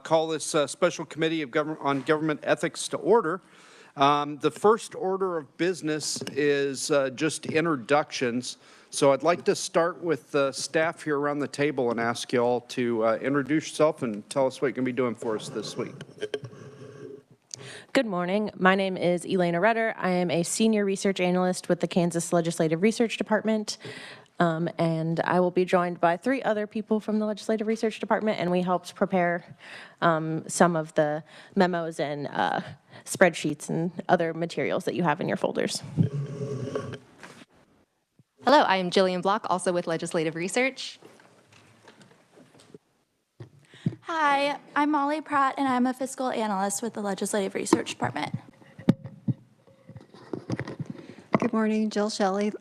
call this special committee on government ethics to order. The first order of business is just introductions. So I'd like to start with the staff here around the table and ask you all to introduce yourself and tell us what you're going to be doing for us this week. Good morning. My name is Elena Rutter. I am a senior research analyst with the Kansas Legislative Research Department. And I will be joined by 3 other people from the Legislative Research Department, and we helped prepare some of the memos and spreadsheets and other materials that you have in your folders. Hello, I am Jillian Block, also with Legislative Research. Hi, I'm Molly Pratt, and I'm a fiscal analyst with the Legislative Research Department. Good morning, Jill Shelley,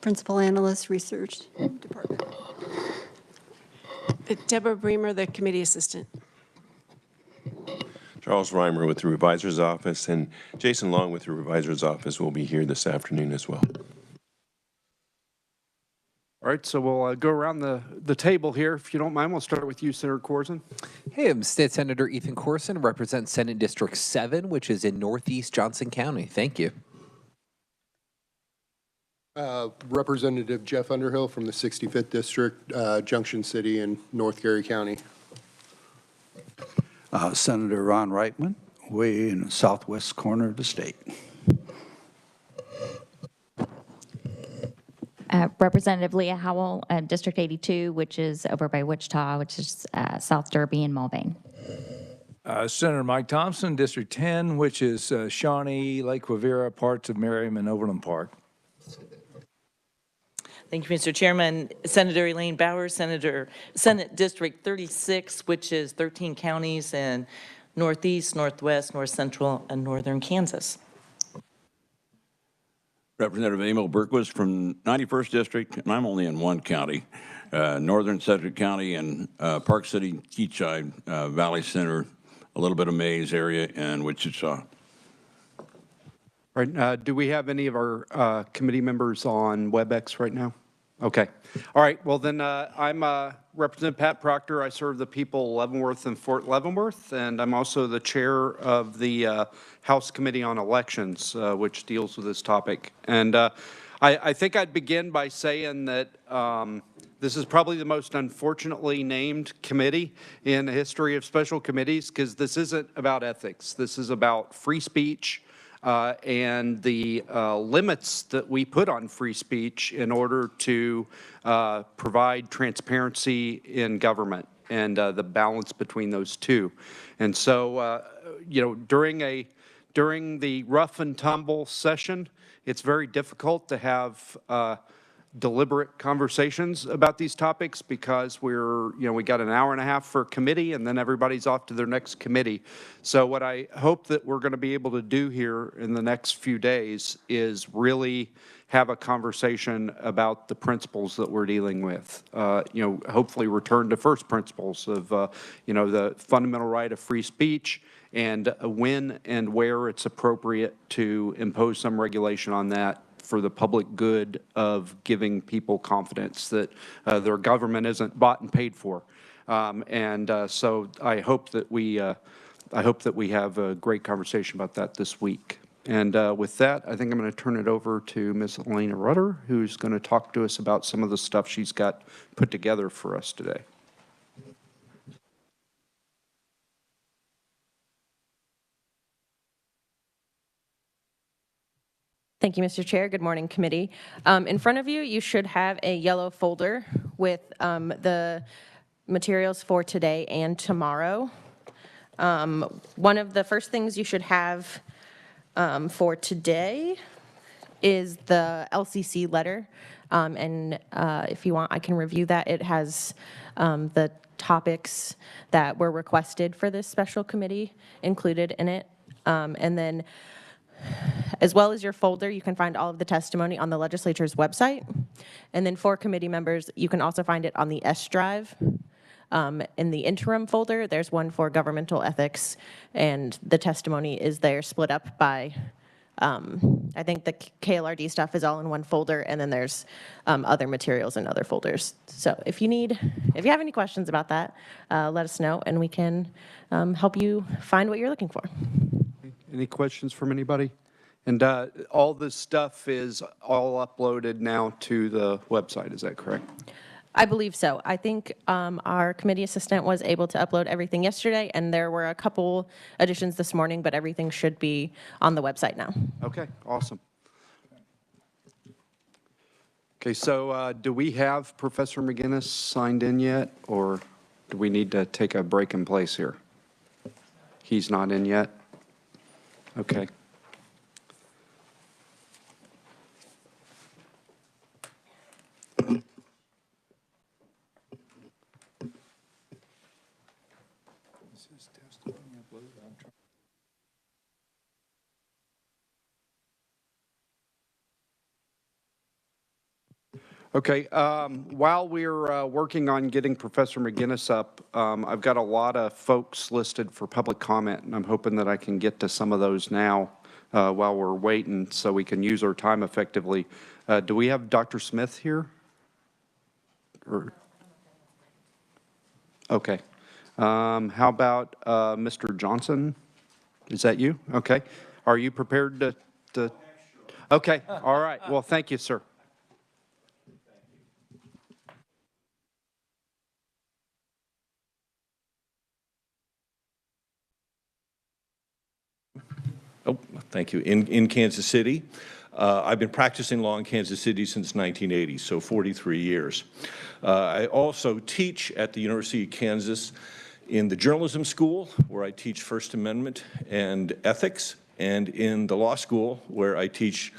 Principal Analyst, Research Department. Deborah Bremer, the Committee Assistant. Charles Reimer with the Revisor's Office, and Jason Long with the Revisor's Office will be here this afternoon as well. All right, so we'll go around the table here. If you don't mind, we'll start with you, Senator Corzine. Hey, I'm State Senator Ethan Corson, represent Senate District 7, which is in Northeast Johnson County. Thank you. Representative Jeff Underhill from the 65th District, Junction City in North Gary County. Senator Ron Reitman, way in the southwest corner of the state. Representative Leah Howell, District 82, which is over by Wichita, which is South Derby and Mulvane. Senator Mike Thompson, District 10, which is Shawnee, Lake Quivira, parts of Merriam, and Overland Park. Thank you, Mr. Chairman. Senator Elaine Bowers, Senate District 36, which is 13 counties in Northeast, Northwest, North Central, and Northern Kansas. Representative Emil Berquist from 91st District, and I'm only in one county, Northern Sedgwick County and Park City, Keachai, Valley Center, a little bit of Mays area, and Wichita. All right, do we have any of our committee members on WebEx right now? Okay. All right, well then I'm Representative Pat Proctor. I serve the people of Leavenworth and Fort Leavenworth, and I'm also the chair of the House Committee on Elections, which deals with this topic. And I think I'd begin by saying that this is probably the most unfortunately named committee in the history of special committees, because this isn't about ethics. This is about free speech and the limits that we put on free speech in order to provide transparency in government and the balance between those two. And so, you know, during the rough and tumble session, it's very difficult to have deliberate conversations about these topics because we got an hour and a half for committee and then everybody's off to their next committee. So what I hope that we're going to be able to do here in the next few days is really have a conversation about the principles that we're dealing with. Hopefully return to first principles of, the fundamental right of free speech and when and where it's appropriate to impose some regulation on that for the public good of giving people confidence that their government isn't bought and paid for. So I hope that we have a great conversation about that this week. And with that, I think I'm going to turn it over to Ms. Elena Rutter, who's going to talk to us about some of the stuff she's got put together for us today. Thank you, Mr. Chair. Good morning, committee. In front of you, you should have a yellow folder with the materials for today and tomorrow. One of the first things you should have for today is the LCC letter. If you want, I can review that. It has the topics that were requested for this special committee included in it. And then as well as your folder, you can find all of the testimony on the legislature's website. And then for committee members, you can also find it on the S drive. In the interim folder, there's one for governmental ethics, and the testimony is there split up by I think the KLRD stuff is all in one folder, and then there's other materials in other folders. So if you have any questions about that, let us know, and we can help you find what you're looking for. Any questions from anybody? And all this stuff is all uploaded now to the website, is that correct? I believe so. I think our committee assistant was able to upload everything yesterday, and there were a couple additions this morning, but everything should be on the website now. Okay, awesome. Okay, so do we have Professor McGinness signed in yet, or do we need to take a break in place here? He's not in yet? Okay. Okay, while we're working on getting Professor McGinness up, I've got a lot of folks listed for public comment, and I'm hoping that I can get to some of those now while we're waiting so we can use our time effectively. Do we have Dr. Smith here? Or, okay. How about Mr. Johnson? Is that you? Okay. Are you prepared to? Okay, all right. Well, thank you, sir. Oh, thank you. In Kansas City. I've been practicing law in Kansas City since 1980, so 43 years. I also teach at the University of Kansas in the journalism school, where I teach First Amendment and ethics, and in the law school, where I teach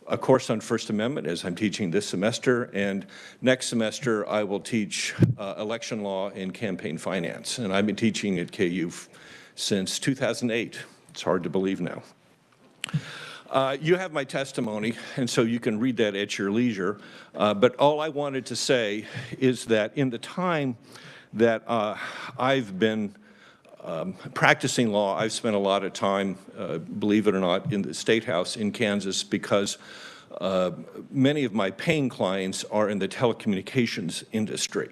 a course on First Amendment, as I'm teaching this semester, and next semester I will teach election law and campaign finance. And I've been teaching at KU since 2008. It's hard to believe now. You have my testimony, and so you can read that at your leisure. But all I wanted to say is that in the time that I've been practicing law, I've spent a lot of time, believe it or not, in the State House in Kansas because many of my paying clients are in the telecommunications industry.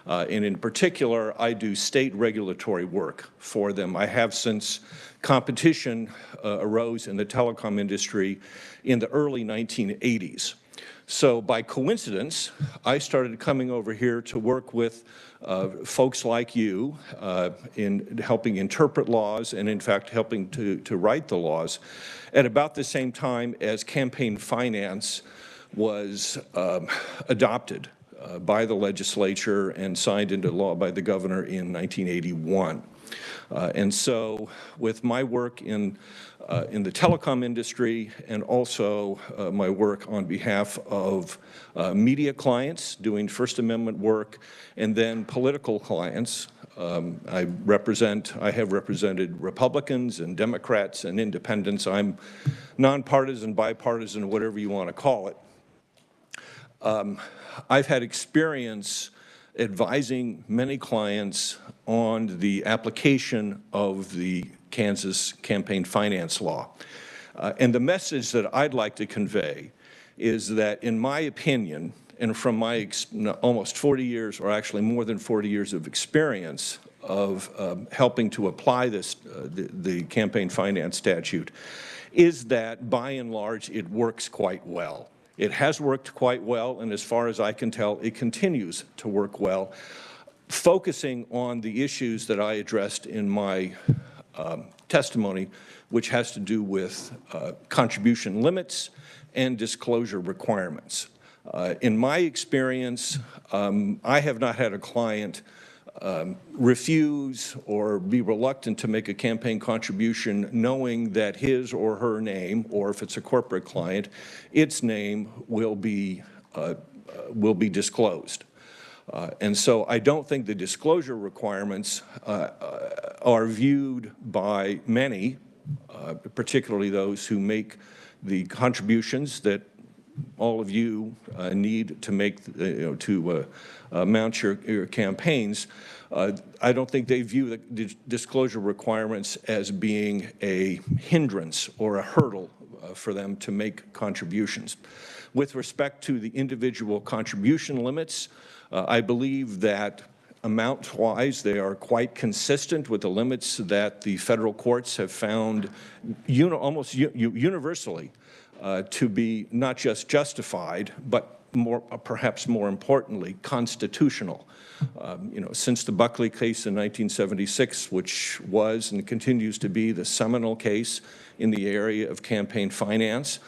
And in particular, I do state regulatory work for them. I have since competition arose in the telecom industry in the early 1980s. So by coincidence, I started coming over here to work with folks like you in helping interpret laws and, in fact, helping to write the laws at about the same time as campaign finance was adopted by the legislature and signed into law by the governor in 1981. And so with my work in the telecom industry and also my work on behalf of media clients doing First Amendment work and then political clients, I have represented Republicans and Democrats and independents. I'm nonpartisan, bipartisan, whatever you want to call it. I've had experience advising many clients on the application of the Kansas campaign finance law. And the message that I'd like to convey is that, in my opinion, and from my almost 40 years, or actually more than 40 years of experience of helping to apply this, the campaign finance statute, is that by and large it works quite well. It has worked quite well, and as far as I can tell, it continues to work well, focusing on the issues that I addressed in my testimony, which has to do with contribution limits and disclosure requirements. In my experience, I have not had a client refuse or be reluctant to make a campaign contribution knowing that his or her name, or if it's a corporate client, its name will be disclosed. And so I don't think the disclosure requirements are viewed by many, particularly those who make the contributions that all of you need to make, to mount your campaigns. I don't think they view the disclosure requirements as being a hindrance or a hurdle for them to make contributions. With respect to the individual contribution limits, I believe that amount-wise, they are quite consistent with the limits that the federal courts have found almost universally to be not just justified, but perhaps more importantly, constitutional. Since the Buckley case in 1976, which was and continues to be the seminal case in the area of campaign finance,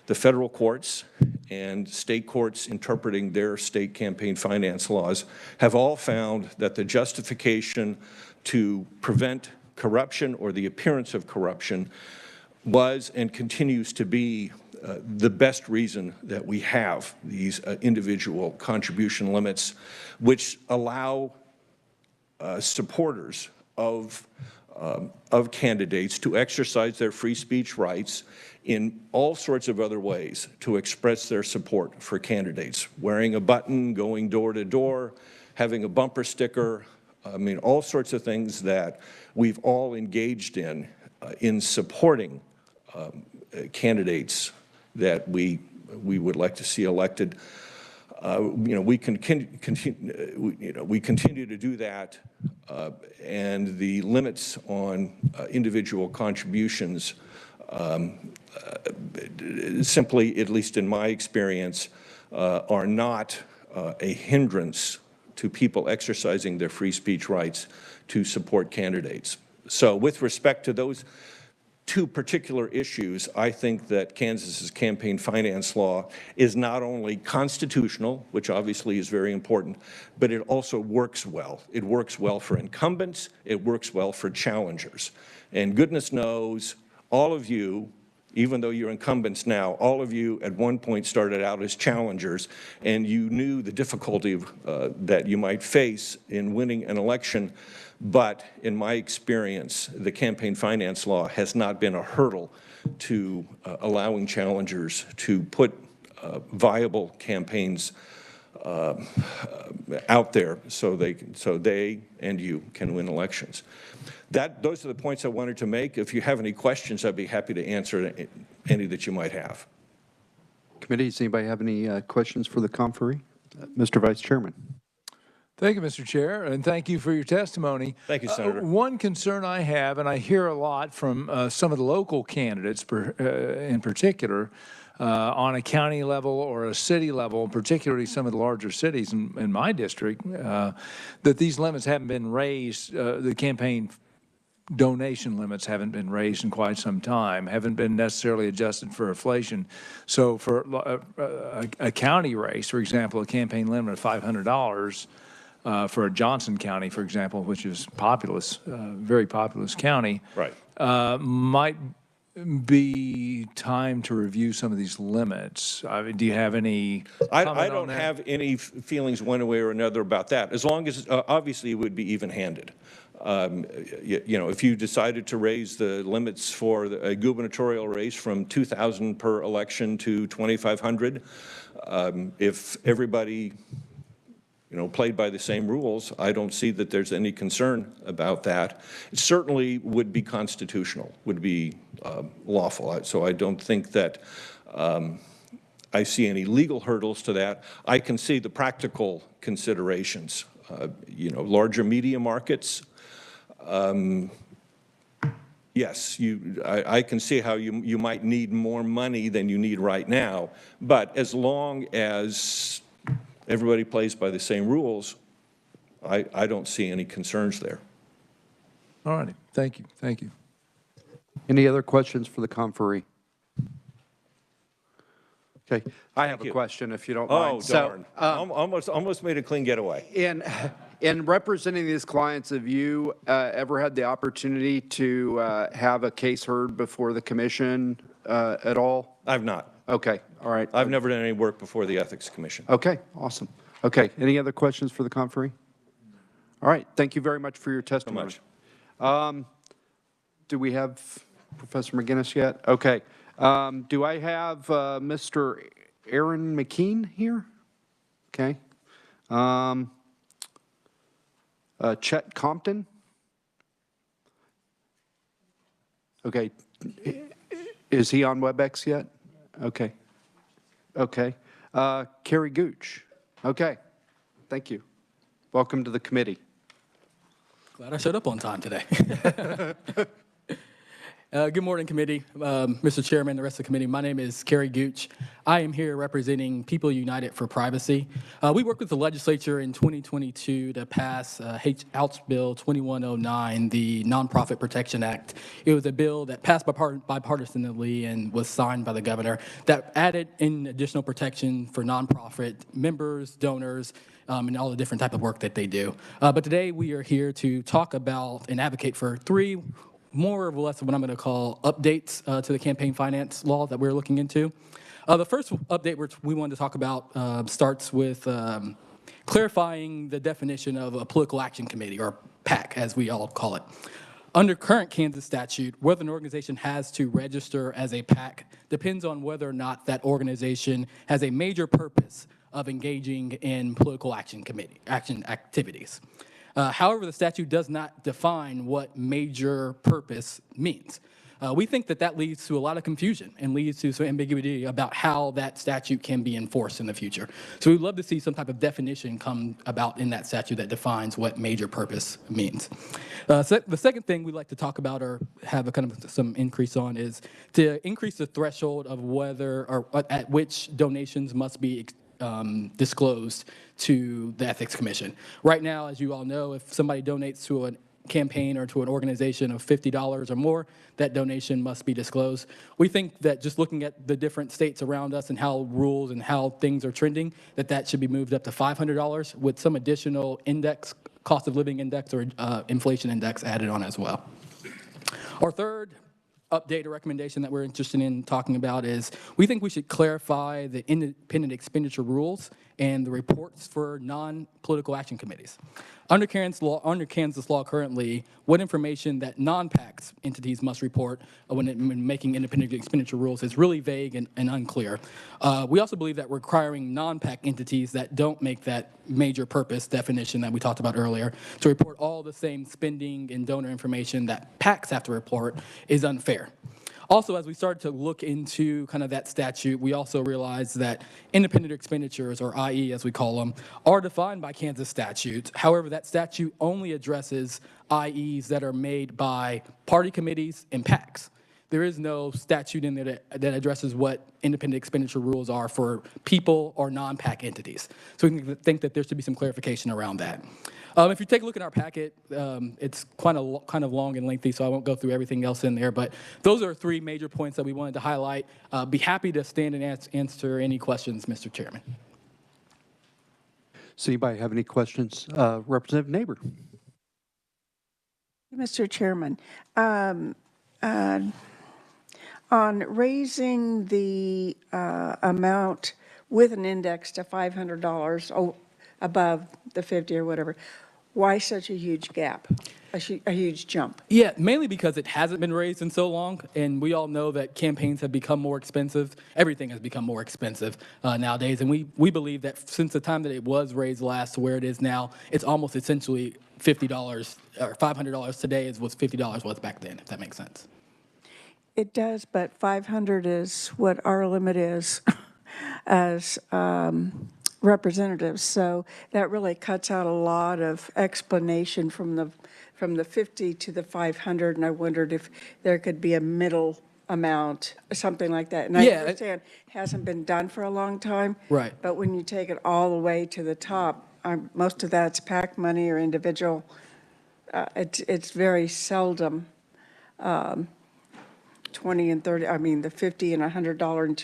the federal courts and state courts interpreting their state campaign finance laws have all found that the justification to prevent corruption or the appearance of corruption was and continues to be the best reason that we have these individual contribution limits, which allow supporters of candidates to exercise their free speech rights in all sorts of other ways to express their support for candidates. Wearing a button, going door to door, having a bumper sticker, all sorts of things that we've all engaged in supporting candidates that we would like to see elected. We continue to do that, and the limits on individual contributions simply, at least in my experience, are not a hindrance to people exercising their free speech rights to support candidates. So with respect to those two particular issues, I think that Kansas's campaign finance law is not only constitutional, which obviously is very important, but it also works well. It works well for incumbents, it works well for challengers. And goodness knows, all of you, even though you're incumbents now, all of you at one point started out as challengers, and you knew the difficulty that you might face in winning an election. But in my experience, the campaign finance law has not been a hurdle to allowing challengers to put viable campaigns out there so they and you can win elections. Those are the points I wanted to make. If you have any questions, I'd be happy to answer any that you might have. Committee, does anybody have any questions for the conferee? Mr. Vice Chairman. Thank you, Mr. Chair, and thank you for your testimony. Thank you, Senator. One concern I have, and I hear a lot from some of the local candidates in particular, on a county level or a city level, particularly some of the larger cities in my district, that these limits haven't been raised, the campaign donation limits haven't been raised in quite some time, haven't been necessarily adjusted for inflation. So for a county race, for example, a campaign limit of $500, for a Johnson County, for example, which is populous, very populous county, right, might be time to review some of these limits. I mean, do you have any comment I don't on that? have any feelings one way or another about that, as long as obviously it would be even-handed. If you decided to raise the limits for a gubernatorial race from $2,000 per election to $2,500, if everybody played by the same rules, I don't see that there's any concern about that. It certainly would be constitutional, would be lawful. So I don't think that I see any legal hurdles to that. I can see the practical considerations. Larger media markets, yes, I can see how you might need more money than you need right now, but as long as everybody plays by the same rules, I don't see any concerns there. All righty. Thank you. Thank you. Any other questions for the conferee? Okay, I have a question, if you don't mind. Oh, darn. Almost made a clean getaway. In representing these clients, have you ever had the opportunity to have a case heard before the commission at all? I've not. Okay, all right. I've never done any work before the Ethics Commission. Okay, awesome. Okay, any other questions for the conferee? All right, thank you very much for your testimony. So much. Do we have Professor McGinness yet? Okay. Do I have Mr. Aaron McCain here? Okay. Chet Compton? Okay. Is he on WebEx yet? Okay. Okay. Carrie Gooch. Okay. Thank you. Welcome to the committee. Glad I showed up on time today. Good morning, committee. Mr. Chairman, the rest of the committee. My name is Carrie Gooch. I am here representing People United for Privacy. We worked with the legislature in 2022 to pass House Bill 2109, the Nonprofit Protection Act. It was a bill that passed bipartisanly and was signed by the governor that added in additional protection for nonprofit members, donors, and all the different type of work that they do. But today we are here to talk about and advocate for three more or less what I'm going to call updates to the campaign finance law that we're looking into. The first update we wanted to talk about starts with clarifying the definition of a political action committee, or PAC, as we all call it. Under current Kansas statute, whether an organization has to register as a PAC depends on whether or not that organization has a major purpose of engaging in political action activities. However, the statute does not define what major purpose means. We think that leads to a lot of confusion and leads to some ambiguity about how that statute can be enforced in the future. So we'd love to see some type of definition come about in that statute that defines what major purpose means. The second thing we'd like to talk about or have a kind of some increase on is to increase the threshold of whether or at which donations must be disclosed to the Ethics Commission. Right now, as you all know, if somebody donates to a campaign or to an organization of $50 or more, that donation must be disclosed. We think that just looking at the different states around us and how rules and how things are trending, that should be moved up to $500 with some additional index, cost of living index or inflation index added on as well. Our third update or recommendation that we're interested in talking about is we think we should clarify the independent expenditure rules and the reports for non-political action committees. Under Kansas law currently, what information that non-PACs entities must report when making independent expenditure rules is really vague and unclear. We also believe that requiring non-PAC entities that don't make that major purpose definition that we talked about earlier to report all the same spending and donor information that PACs have to report is unfair. Also, as we started to look into kind of that statute, we also realized that independent expenditures, or IE as we call them, are defined by Kansas statute. However, that statute only addresses IEs that are made by party committees and PACs. There is no statute in there that addresses what independent expenditure rules are for people or non-PAC entities. So we think that there should be some clarification around that. If you take a look at our packet, it's kind of long and lengthy, so I won't go through everything else in there. But those are three major points that we wanted to highlight. Be happy to stand and answer any questions, Mr. Chairman. Does anybody have any questions? Representative Neighbor. Mr. Chairman, on raising the amount with an index to $500 above the 50 or whatever, why such a huge gap, a huge jump? Yeah, mainly because it hasn't been raised in so long, and we all know that campaigns have become more expensive. Everything has become more expensive nowadays, and we believe that since the time that it was raised last to where it is now, it's almost essentially $50 or $500 today is what $50 was back then, if that makes sense. It does, but 500 is what our limit is as representatives. So that really cuts out a lot of explanation from the 50 to the 500. And I wondered if there could be a middle amount, something like that. And I understand it hasn't been done for a long time. Right. But when you take it all the way to the top, most of that's PAC money or individual. It's very seldom 20 and 30, I mean, the $50 and $100 and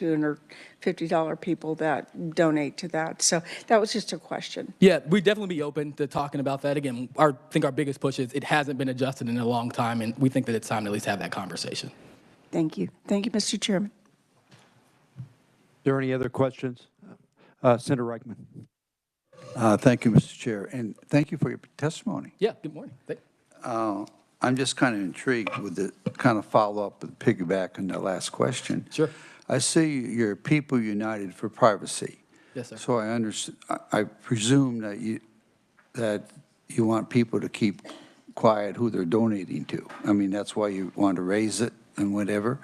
$250 people that donate to that. So that was just a question. Yeah, we'd definitely be open to talking about that. Again, I think our biggest push is it hasn't been adjusted in a long time, and we think that it's time to at least have that conversation. Thank you. Thank you, Mr. Chairman. Are there any other questions? Senator Reichman. Thank you, Mr. Chair, and thank you for your testimony. Yeah, good morning. I'm just kind of intrigued with the kind of follow-up and piggyback on the last question. Sure. I see you're People United for Privacy. Yes, sir. So I presume that you want people to keep quiet who they're donating to. I mean, that's why you want to raise it and whatever.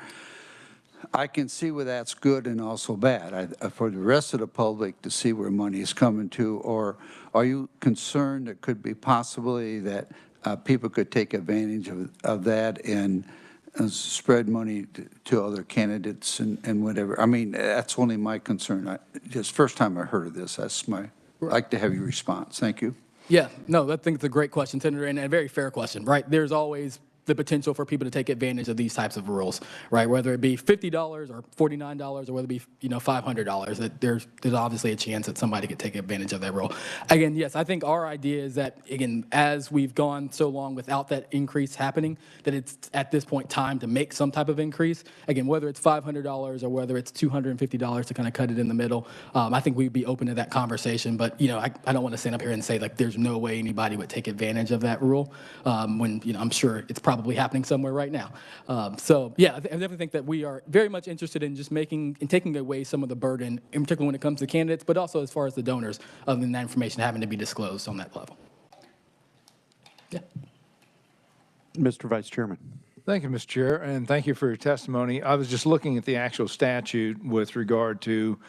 I can see where that's good and also bad. For the rest of the public to see where money is coming to, or are you concerned it could be possibly that people could take advantage of that and spread money to other candidates and whatever? I mean, that's only my concern. Just first time I heard of this. I'd like to have your response. Thank you. Yeah, no, I think it's a great question, Senator, and a very fair question, right? There's always the potential for people to take advantage of these types of rules, right? Whether it be $50 or $49 or whether it be, $500, that there's obviously a chance that somebody could take advantage of that rule. Again, yes, I think our idea is that, again, as we've gone so long without that increase happening, that it's at this point time to make some type of increase. Again, whether it's $500 or whether it's $250 to kind of cut it in the middle, I think we'd be open to that conversation. But, I don't want to stand up here and say, like, there's no way anybody would take advantage of that rule when, I'm sure it's probably happening somewhere right now. So yeah, I definitely think that we are very much interested in just taking away some of the burden, in particular when it comes to candidates, but also as far as the donors, of that information having to be disclosed on that level. Yeah. Mr. Vice Chairman. Thank you, Mr. Chair, and thank you for your testimony. I was just looking at the actual statute with regard to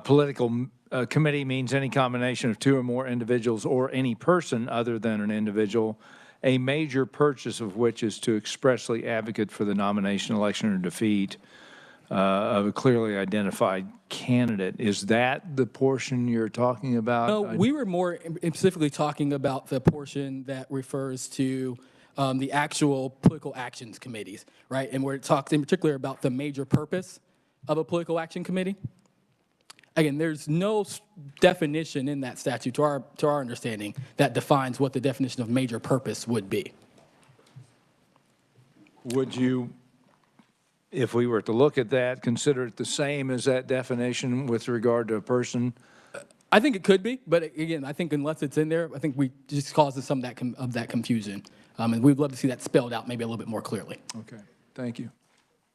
political committee means any combination of two or more individuals or any person other than an individual, a major purchase of which is to expressly advocate for the nomination, election, or defeat of a clearly identified candidate. Is that the portion you're talking about? No, we were more specifically talking about the portion that refers to the actual political actions committees, right? And where it talks in particular about the major purpose of a political action committee. Again, there's no definition in that statute, to our understanding, that defines what the definition of major purpose would be. Would you, if we were to look at that, consider it the same as that definition with regard to a person? I think it could be, but again, I think unless it's in there, I think we just causes some of that confusion. And we'd love to see that spelled out maybe a little bit more clearly. Okay, thank you.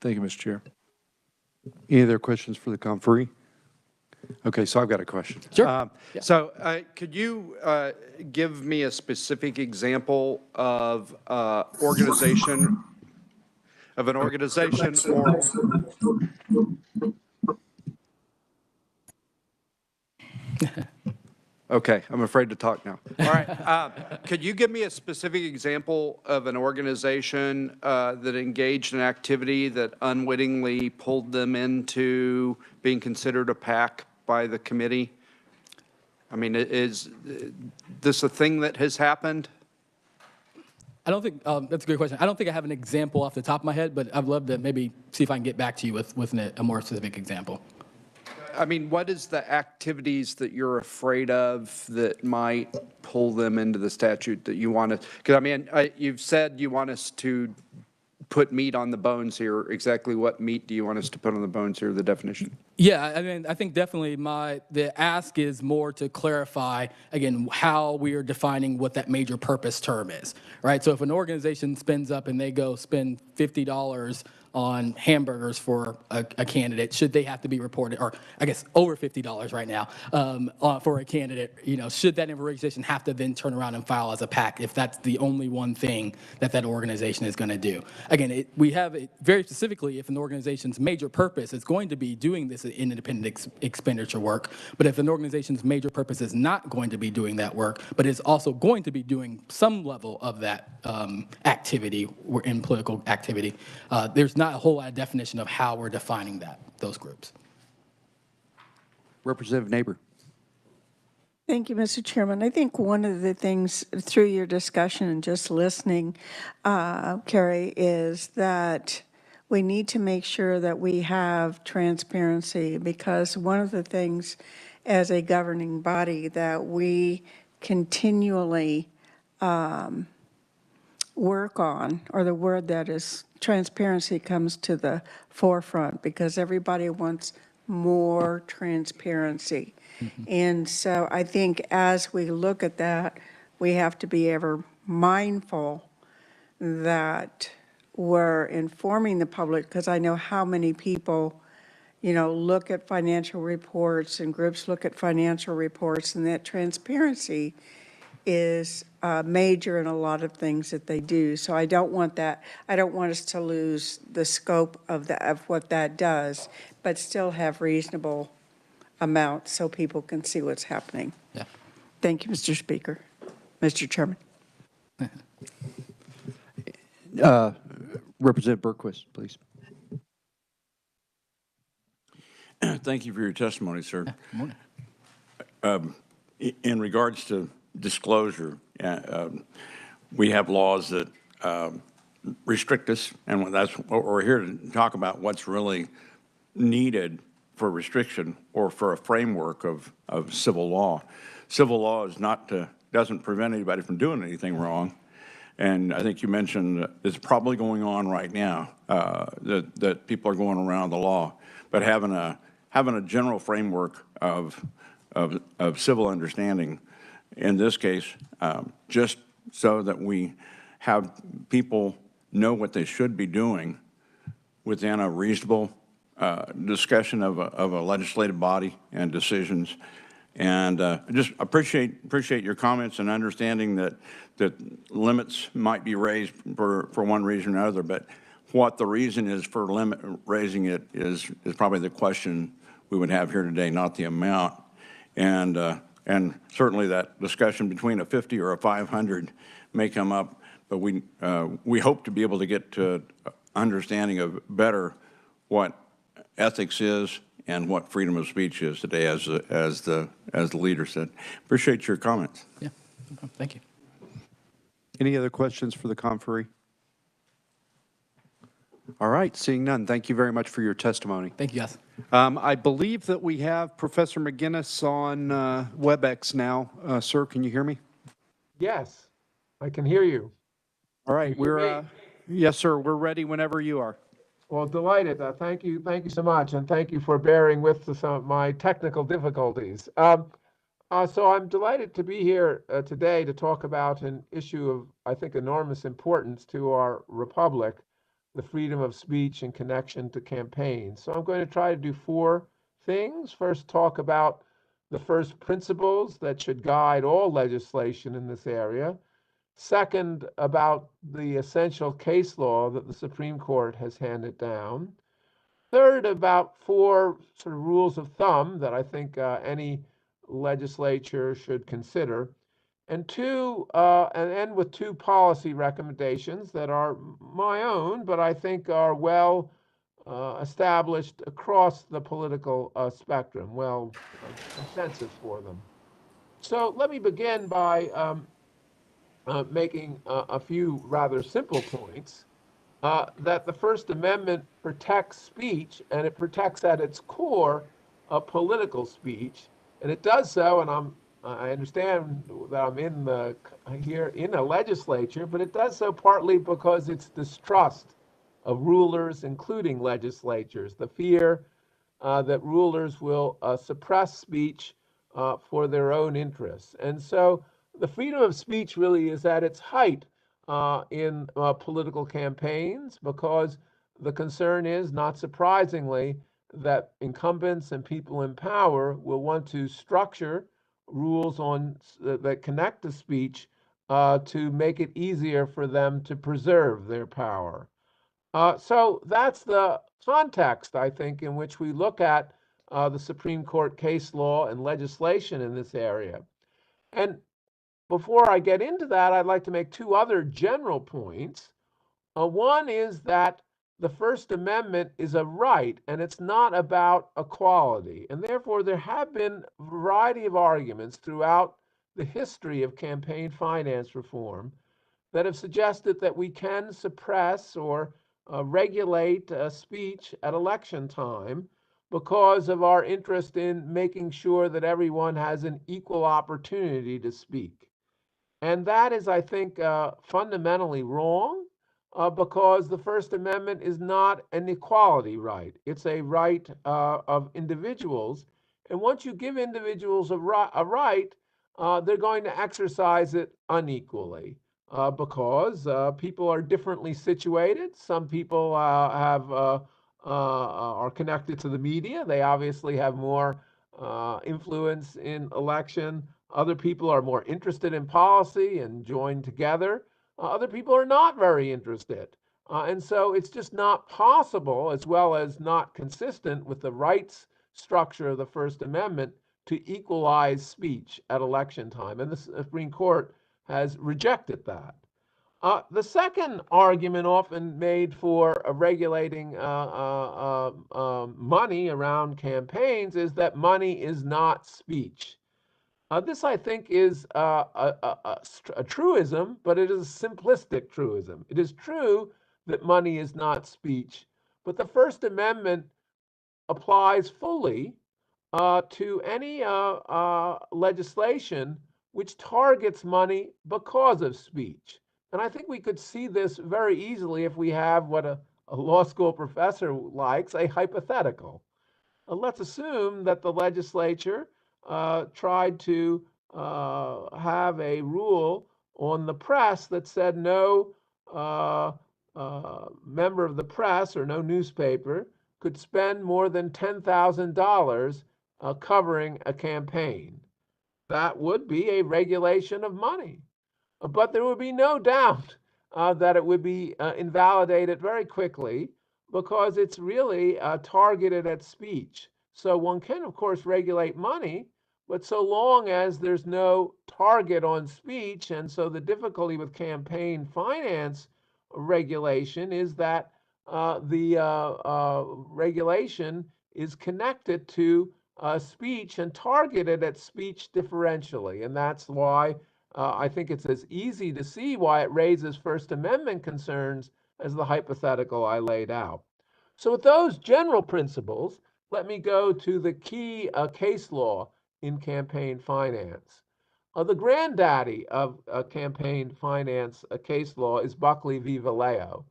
Thank you, Mr. Chair. Any other questions for the conferee? Okay, so I've got a question. Sure. Yeah. So could you give me a specific example of organization, of an organization or... Okay, I'm afraid to talk now. All right, could you give me a specific example of an organization that engaged in activity that unwittingly pulled them into being considered a PAC by the committee? I mean, is this a thing that has happened? I don't think, that's a good question. I don't think I have an example off the top of my head, but I'd love to maybe see if I can get back to you with a more specific example. I mean, what is the activities that you're afraid of that might pull them into the statute that you want to, because I mean, you've said you want us to put meat on the bones here. Exactly what meat do you want us to put on the bones here, the definition? Yeah, I mean, I think definitely the ask is more to clarify, again, how we are defining what that major purpose term is, right? So if an organization spends up and they go spend $50 on hamburgers for a candidate, should they have to be reported, or I guess over $50 right now for a candidate, should that organization have to then turn around and file as a PAC if that's the only one thing that organization is going to do? Again, we have it very specifically if an organization's major purpose is going to be doing this in independent expenditure work, but if an organization's major purpose is not going to be doing that work, but is also going to be doing some level of that activity in political activity, there's not a whole lot of definition of how we're defining those groups. Representative Neighbor. Thank you, Mr. Chairman. I think one of the things through your discussion and just listening, Carrie, is that we need to make sure that we have transparency, because one of the things as a governing body that we continually work on, or the word that is transparency comes to the forefront, because everybody wants more transparency. And so I think as we look at that, we have to be ever mindful that we're informing the public, because I know how many people, look at financial reports and groups look at financial reports, and that transparency is major in a lot of things that they do. So I don't want that, I don't want us to lose the scope of what that does, but still have reasonable amounts so people can see what's happening. Yeah. Thank you, Mr. Speaker. Mr. Chairman. Representative Berquist, please. Thank you for your testimony, sir. Good morning. In regards to disclosure, we have laws that restrict us, and that's what we're here to talk about, what's really needed for restriction or for a framework of civil law. Civil law is not doesn't prevent anybody from doing anything wrong. And I think you mentioned it's probably going on right now, that people are going around the law. But having a general framework of civil understanding, in this case, just so that we have people know what they should be doing within a reasonable discussion of a legislative body and decisions. And just appreciate your comments and understanding that limits might be raised for one reason or another, but what the reason is for raising it is probably the question we would have here today, not the amount. And certainly that discussion between a 50 or a 500 may come up, but we hope to be able to get to understanding of better what ethics is and what freedom of speech is today, as the leader said. Appreciate your comments. Yeah, thank you. Any other questions for the conferee? All right, seeing none, thank you very much for your testimony. Thank you, guys. I believe that we have Professor McGinness on WebEx now. Sir, can you hear me? Yes, I can hear you. All right, yes, sir, we're ready whenever you are. Well, delighted. Thank you so much, and thank you for bearing with some of my technical difficulties. So I'm delighted to be here today to talk about an issue of, I think, enormous importance to our republic, the freedom of speech in connection to campaigns. So I'm going to try to do four things. First, talk about the first principles that should guide all legislation in this area. Second, about the essential case law that the Supreme Court has handed down. Third, about four sort of rules of thumb that I think any legislature should consider. And end with two policy recommendations that are my own, but I think are well established across the political spectrum, consensus for them. So let me begin by making a few rather simple points, that the First Amendment protects speech, and it protects at its core political speech, and it does so, and I understand that I'm here in a legislature, but it does so partly because it's distrust of rulers, including legislatures, the fear that rulers will suppress speech for their own interests. And so the freedom of speech really is at its height in political campaigns, because the concern is, not surprisingly, that incumbents and people in power will want to structure rules that connect to speech to make it easier for them to preserve their power. So that's the context, I think, in which we look at the Supreme Court case law and legislation in this area. And before I get into that, I'd like to make two other general points. One is that the First Amendment is a right, and it's not about equality. And therefore, there have been a variety of arguments throughout the history of campaign finance reform that have suggested that we can suppress or regulate speech at election time because of our interest in making sure that everyone has an equal opportunity to speak. And that is, I think, fundamentally wrong, because the First Amendment is not an equality right. It's a right of individuals. And once you give individuals a right, they're going to exercise it unequally, because people are differently situated. Some people are connected to the media. They obviously have more influence in election Other people are more interested in policy and join together. Other people are not very interested. And so it's just not possible, as well as not consistent with the rights structure of the First Amendment, to equalize speech at election time. And the Supreme Court has rejected that. The second argument often made for regulating money around campaigns is that money is not speech. This, I think, is a truism, but it is a simplistic truism. It is true that money is not speech, but the First Amendment applies fully to any legislation which targets money because of speech. And I think we could see this very easily if we have what a law school professor likes, a hypothetical. Let's assume that the legislature tried to have a rule on the press that said no member of the press or no newspaper could spend more than $10,000 covering a campaign. That would be a regulation of money. But there would be no doubt that it would be invalidated very quickly because it's really targeted at speech. So one can, of course, regulate money, but so long as there's no target on speech, and so the difficulty with campaign finance regulation is that the regulation is connected to speech and targeted at speech differentially. And that's why I think it's as easy to see why it raises First Amendment concerns as the hypothetical I laid out. So with those general principles, let me go to the key case law in campaign finance. The granddaddy of campaign finance case law is Buckley v. Vallejo.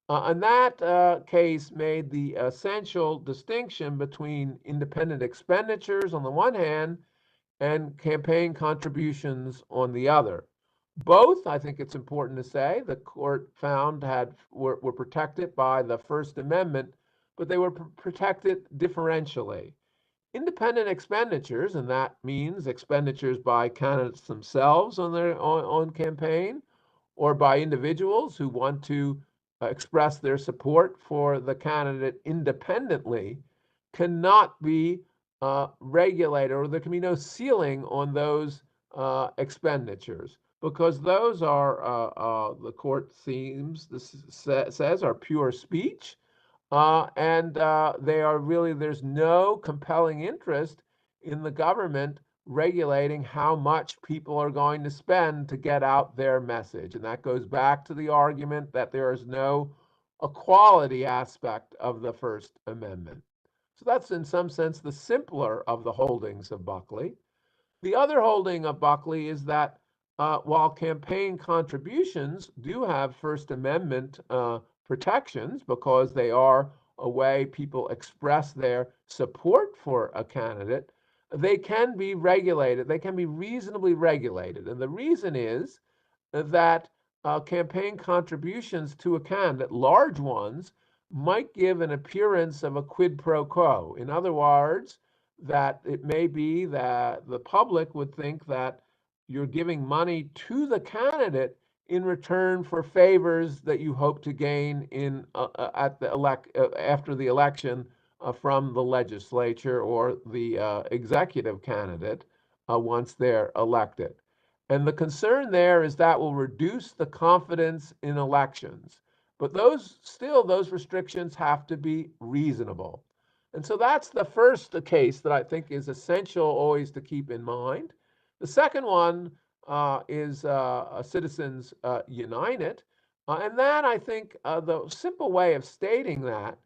And that case made the essential distinction between independent expenditures on the one hand and campaign contributions on the other. Both, I think it's important to say, the court found were protected by the First Amendment, but they were protected differentially. Independent expenditures, and that means expenditures by candidates themselves on their on campaign, or by individuals who want to express their support for the candidate independently, cannot be regulated, or there can be no ceiling on those expenditures, because those are, the court says, are pure speech, and they are really, there's no compelling interest in the government regulating how much people are going to spend to get out their message. And that goes back to the argument that there is no equality aspect of the First Amendment. So that's in some sense the simpler of the holdings of Buckley. The other holding of Buckley is that while campaign contributions do have First Amendment protections because they are a way people express their support for a candidate, they can be regulated. They can be reasonably regulated. And the reason is that campaign contributions to a candidate, large ones, might give an appearance of a quid pro quo. In other words, that it may be that the public would think that you're giving money to the candidate in return for favors that you hope to gain in after the election from the legislature or the executive candidate once they're elected. And the concern there is that will reduce the confidence in elections. But those restrictions have to be reasonable. And so that's the first case that I think is essential always to keep in mind. The second one is Citizens United. And that, I think, the simple way of stating that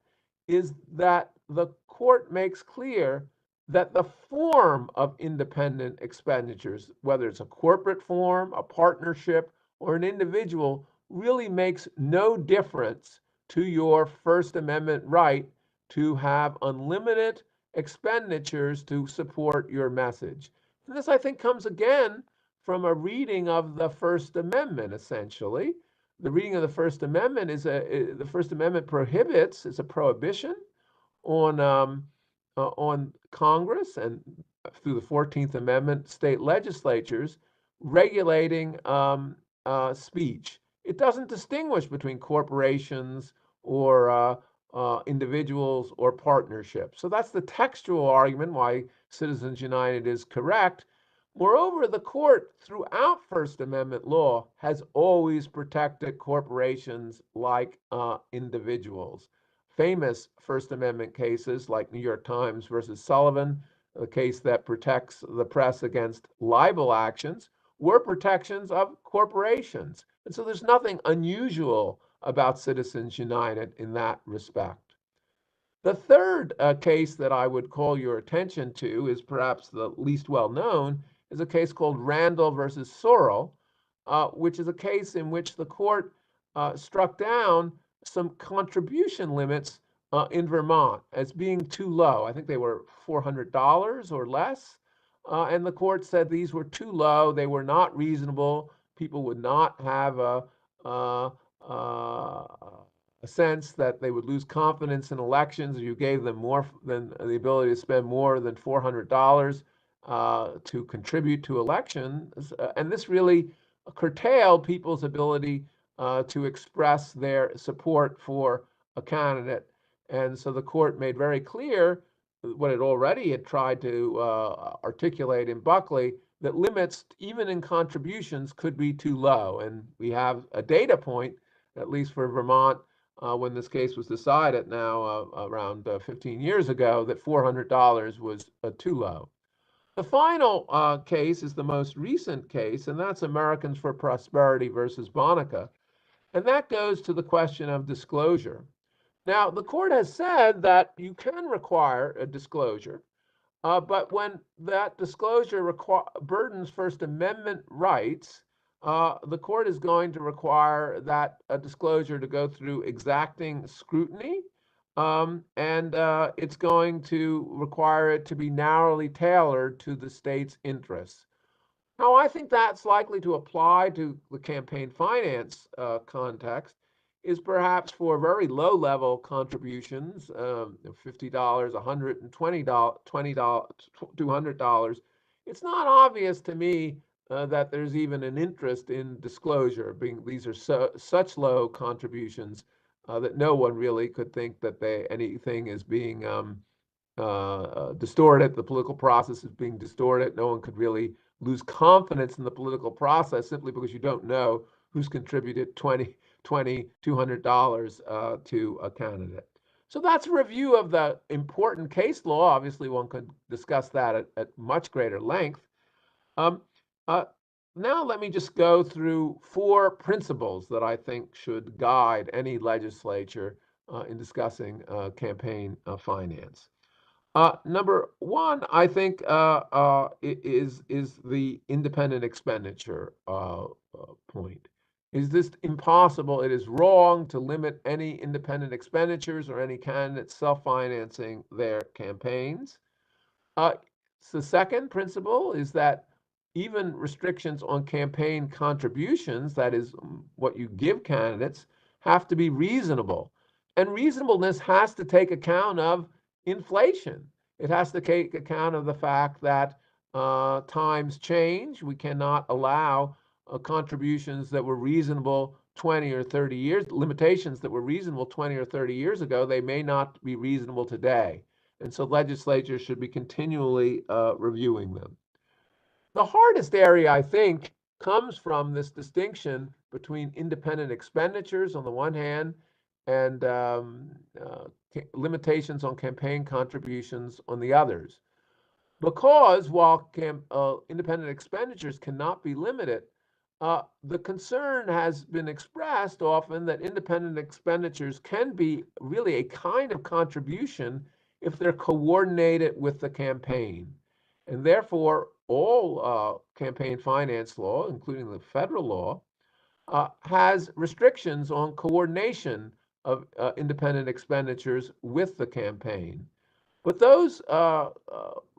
is that the court makes clear that the form of independent expenditures, whether it's a corporate form, a partnership, or an individual, really makes no difference to your First Amendment right to have unlimited expenditures to support your message. And this, I think, comes again from a reading of the First Amendment, essentially. The reading of the First Amendment is the First Amendment prohibits, it's a prohibition on Congress and through the 14th Amendment, state legislatures regulating speech. It doesn't distinguish between corporations or individuals or partnerships. So that's the textual argument why Citizens United is correct. Moreover, the court throughout First Amendment law has always protected corporations like individuals. Famous First Amendment cases like New York Times versus Sullivan, a case that protects the press against libel actions, were protections of corporations. And so there's nothing unusual about Citizens United in that respect. The third case that I would call your attention to is perhaps the least well known, is a case called Randall versus Sorrell, which is a case in which the court struck down some contribution limits in Vermont as being too low. I think they were $400 or less. And the court said these were too low. They were not reasonable. People would not have a sense that they would lose confidence in elections if you gave them more than the ability to spend more than $400 to contribute to elections. And this really curtailed people's ability to express their support for a candidate. And so the court made very clear what it already had tried to articulate in Buckley, that limits, even in contributions, could be too low. And we have a data point, at least for Vermont, when this case was decided now around 15 years ago, that $400 was too low. The final case is the most recent case, and that's Americans for Prosperity versus Bonica. And that goes to the question of disclosure. Now, the court has said that you can require a disclosure, but when that disclosure burdens First Amendment rights, the court is going to require that disclosure to go through exacting scrutiny, and it's going to require it to be narrowly tailored to the state's interests. How I think that's likely to apply to the campaign finance context is perhaps for very low-level contributions, $50, $120, $200. It's not obvious to me that there's even an interest in disclosure. These are such low contributions that no one really could think that anything is being distorted. The political process is being distorted. No one could really lose confidence in the political process simply because you don't know who's contributed $200 to a candidate. So that's a review of the important case law. Obviously, one could discuss that at much greater length. Now let me just go through 4 principles that I think should guide any legislature in discussing campaign finance. Number 1, I think, is the independent expenditure point. Is this impossible? It is wrong to limit any independent expenditures or any candidates self-financing their campaigns. The second principle is that even restrictions on campaign contributions, that is what you give candidates, have to be reasonable. And reasonableness has to take account of inflation. It has to take account of the fact that times change. We cannot allow contributions that were reasonable 20 or 30 years, limitations that were reasonable 20 or 30 years ago, they may not be reasonable today. And so legislatures should be continually reviewing them. The hardest area, I think, comes from this distinction between independent expenditures on the one hand and limitations on campaign contributions on the others. Because while independent expenditures cannot be limited, the concern has been expressed often that independent expenditures can be really a kind of contribution if they're coordinated with the campaign. And therefore, all campaign finance law, including the federal law, has restrictions on coordination of independent expenditures with the campaign. But those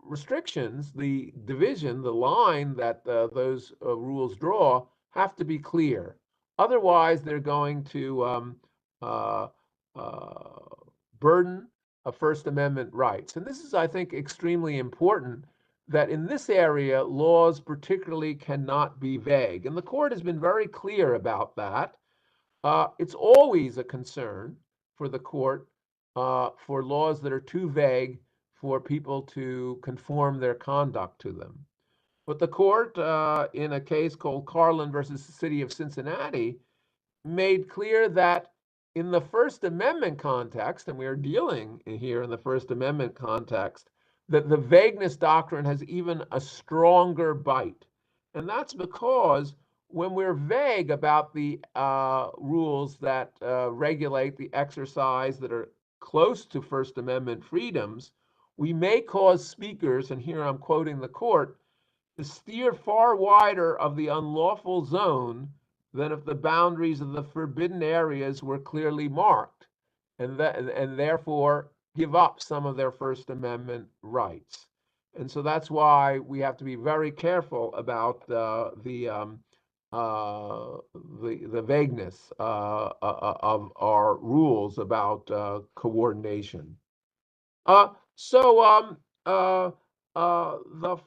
restrictions, the division, the line that those rules draw, have to be clear. Otherwise, they're going to burden First Amendment rights. And this is, I think, extremely important, that in this area, laws particularly cannot be vague. And the court has been very clear about that. It's always a concern for the court for laws that are too vague for people to conform their conduct to them. But the court, in a case called Carlin versus the City of Cincinnati, made clear that in the First Amendment context, and we are dealing here in the First Amendment context, that the vagueness doctrine has even a stronger bite. And that's because when we're vague about the rules that regulate the exercise that are close to First Amendment freedoms, we may cause speakers, and here I'm quoting the court, to steer far wider of the unlawful zone than if the boundaries of the forbidden areas were clearly marked, and therefore give up some of their First Amendment rights. And so that's why we have to be very careful about the vagueness of our rules about coordination. The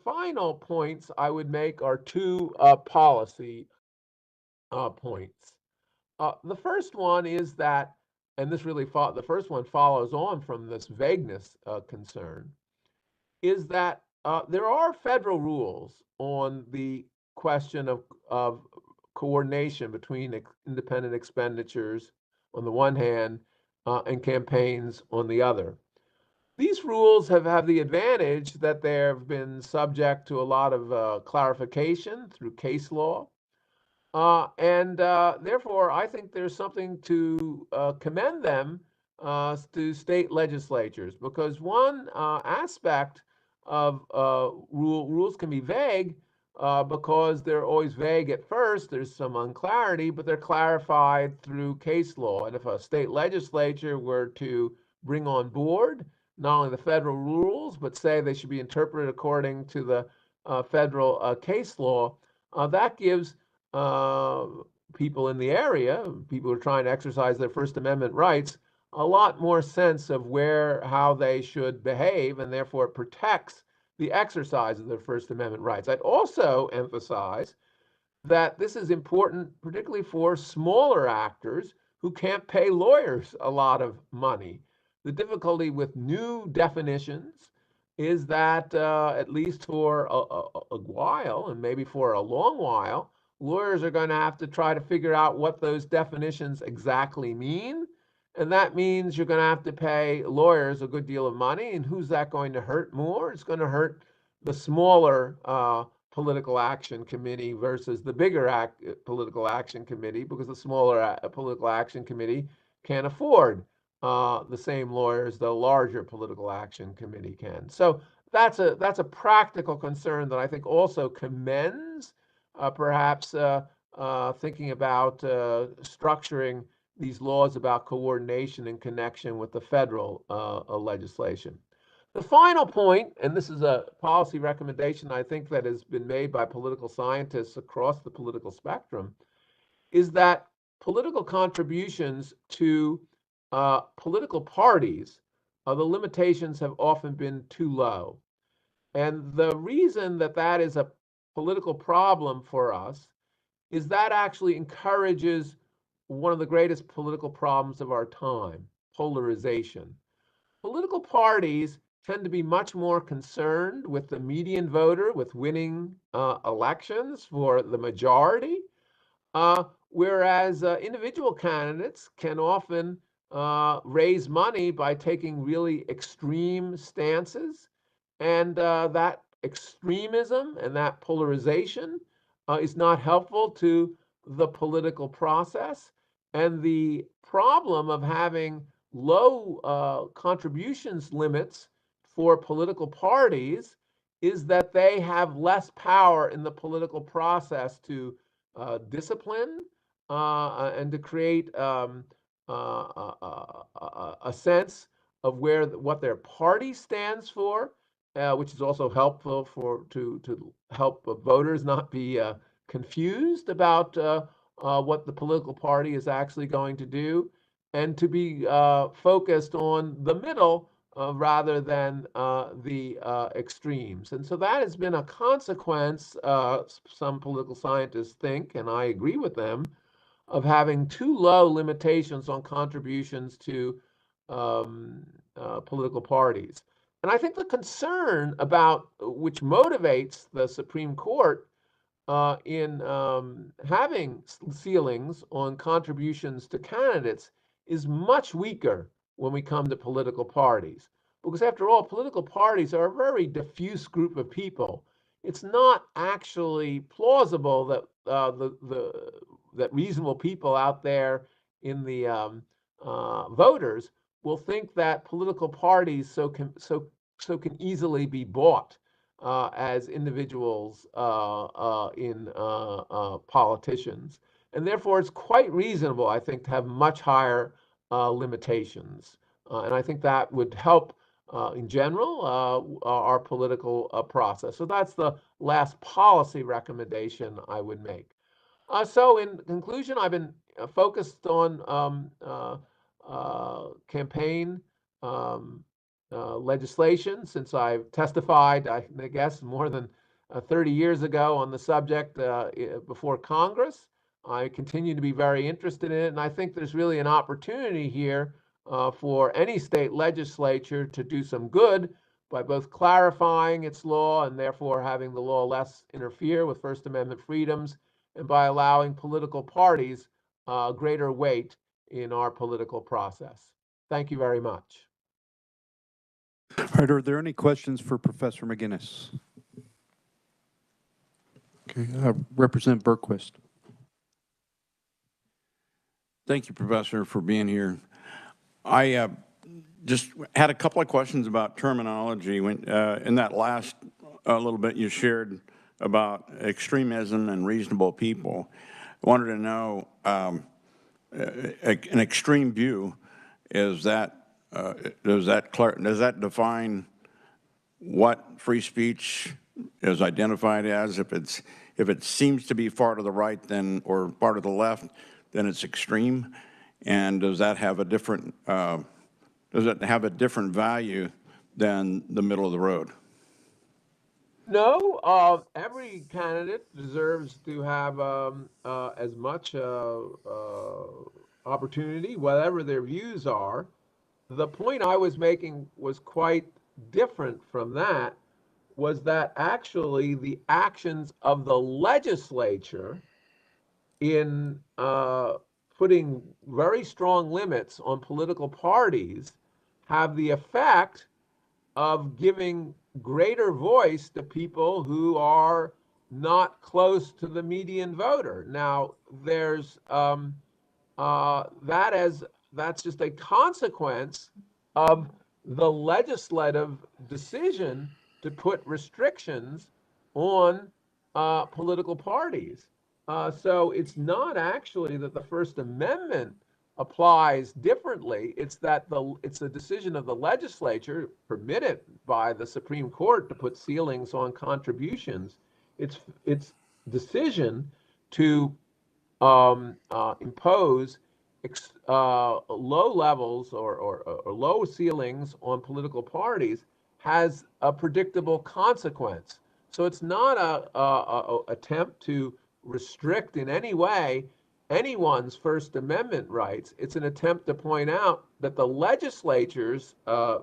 final points I would make are two policy points. The first one is that, and this really the first one follows on from this vagueness concern, is that there are federal rules on the question of coordination between independent expenditures on the one hand and campaigns on the other. These rules have the advantage that they've been subject to a lot of clarification through case law. Therefore, I think there's something to commend them to state legislatures, because one aspect of rules can be vague because they're always vague at first. There's some unclarity, but they're clarified through case law. And if a state legislature were to bring on board not only the federal rules, but say they should be interpreted according to the federal case law, that gives people in the area, people who are trying to exercise their First Amendment rights, a lot more sense of how they should behave, and therefore it protects the exercise of their First Amendment rights. I'd also emphasize that this is important, particularly for smaller actors who can't pay lawyers a lot of money. The difficulty with new definitions is that, at least for a while, and maybe for a long while, lawyers are going to have to try to figure out what those definitions exactly mean. And that means you're going to have to pay lawyers a good deal of money. And who's that going to hurt more? It's going to hurt the smaller political action committee versus the bigger political action committee, because the smaller political action committee can't afford the same lawyers the larger political action committee can. So that's a practical concern that I think also commends perhaps thinking about structuring these laws about coordination in connection with the federal legislation. The final point, and this is a policy recommendation I think that has been made by political scientists across the political spectrum, is that political contributions to political parties, the limitations have often been too low. And the reason that that is a political problem for us is that actually encourages one of the greatest political problems of our time, polarization. Political parties tend to be much more concerned with the median voter, with winning elections for the majority, whereas individual candidates can often raise money by taking really extreme stances. And that extremism and that polarization is not helpful to the political process. And the problem of having low contributions limits for political parties is that they have less power in the political process to discipline and to create a sense of what their party stands for, which is also helpful to help voters not be confused about what the political party is actually going to do, and to be focused on the middle, rather than the extremes. And so that has been a consequence, some political scientists think, and I agree with them, of having too low limitations on contributions to political parties. And I think the concern about which motivates the Supreme Court in having ceilings on contributions to candidates is much weaker when we come to political parties. Because after all, political parties are a very diffuse group of people. It's not actually plausible that that reasonable people out there in the voters will think that political parties so can easily be bought as individuals in politicians. And therefore, it's quite reasonable, I think, to have much higher limitations. And I think that would help, in general, our political process. So that's the last policy recommendation I would make. So in conclusion, I've been focused on campaign legislation since I've testified, I guess, more than 30 years ago on the subject before Congress. I continue to be very interested in it, and I think there's really an opportunity here for any state legislature to do some good by both clarifying its law and therefore having the law less interfere with First Amendment freedoms, and by allowing political parties greater weight in our political process. Thank you very much. All right, are there any questions for Professor McGinness? Okay, Representative Bergquist. Thank you, Professor, for being here. I just had a couple of questions about terminology. When, in that last little bit you shared about extremism and reasonable people, I wanted to know an extreme view, is that does that define what free speech is identified as? If it seems to be far to the right then or far to the left, then it's extreme. And does that have a different value than the middle of the road? No, every candidate deserves to have as much opportunity, whatever their views are. The point I was making was quite different from that, was that actually the actions of the legislature in putting very strong limits on political parties have the effect of giving greater voice to people who are not close to the median voter. Now, there's that's just a consequence of the legislative decision to put restrictions on political parties. So it's not actually that the First Amendment applies differently. It's that it's a decision of the legislature, permitted by the Supreme Court, to put ceilings on contributions. It's decision to impose low levels or low ceilings on political parties has a predictable consequence. So it's not a attempt to restrict in any way anyone's First Amendment rights. It's an attempt to point out that the legislature's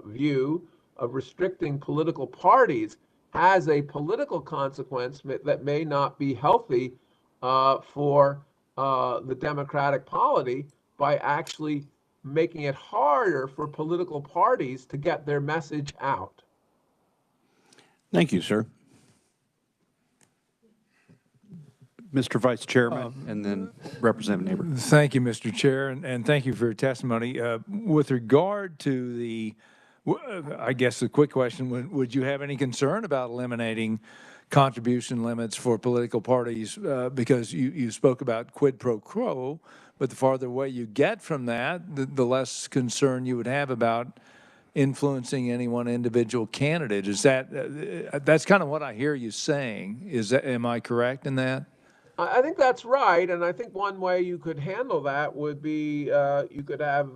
view of restricting political parties has a political consequence that may not be healthy for the democratic polity, by actually making it harder for political parties to get their message out. Thank you, sir. Mr. Vice Chairman, and then Representative Neighbor. Thank you, Mr. Chair, and thank you for your testimony. With regard to the, I guess the quick question, would you have any concern about eliminating contribution limits for political parties? Because you spoke about quid pro quo, but the farther away you get from that, the less concern you would have about influencing any one individual candidate. Is that, that's kind of what I hear you saying. Is that, am I correct in that? I think that's right, and I think one way you could handle that would be you could have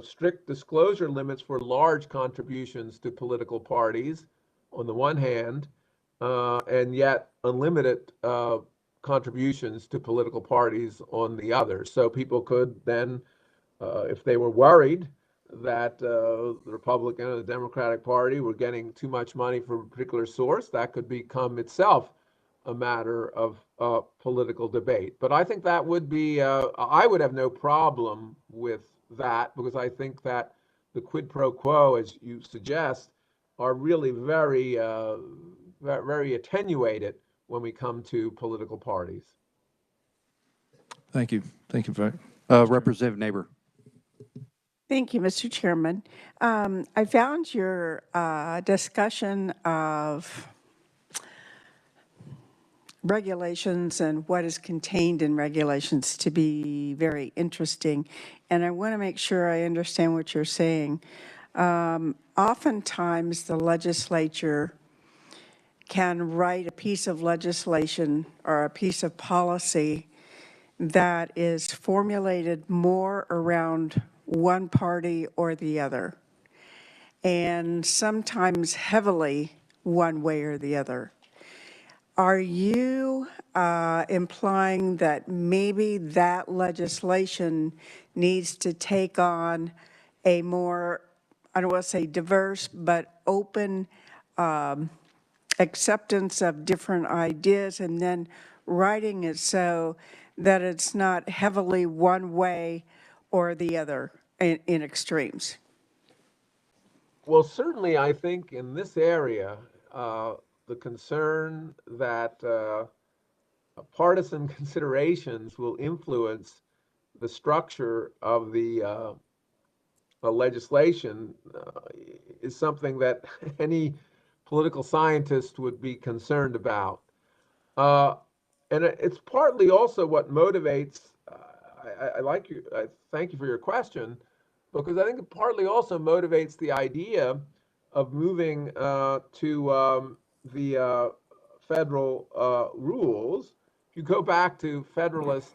strict disclosure limits for large contributions to political parties on the one hand, and yet unlimited contributions to political parties on the other. So people could then, if they were worried that the Republican or the Democratic Party were getting too much money from a particular source, that could become itself a matter of political debate. But I think that would be, I would have no problem with that, because I think that the quid pro quo, as you suggest, are really very, very attenuated when we come to political parties. Thank you. Thank you, Frank. Representative Neighbor. Thank you, Mr. Chairman. I found your discussion of regulations and what is contained in regulations to be very interesting, and I want to make sure I understand what you're saying. Oftentimes, the legislature can write a piece of legislation or a piece of policy that is formulated more around one party or the other, and sometimes heavily one way or the other. Are you implying that maybe that legislation needs to take on a more, I don't want to say diverse, but open acceptance of different ideas, and then writing it so that it's not heavily one way or the other in extremes? Well, certainly, I think in this area, the concern that partisan considerations will influence the structure of the legislation is something that any political scientist would be concerned about. And it's partly also what motivates, I thank you for your question, because I think it partly also motivates the idea of moving to the federal rules. If you go back to Federalist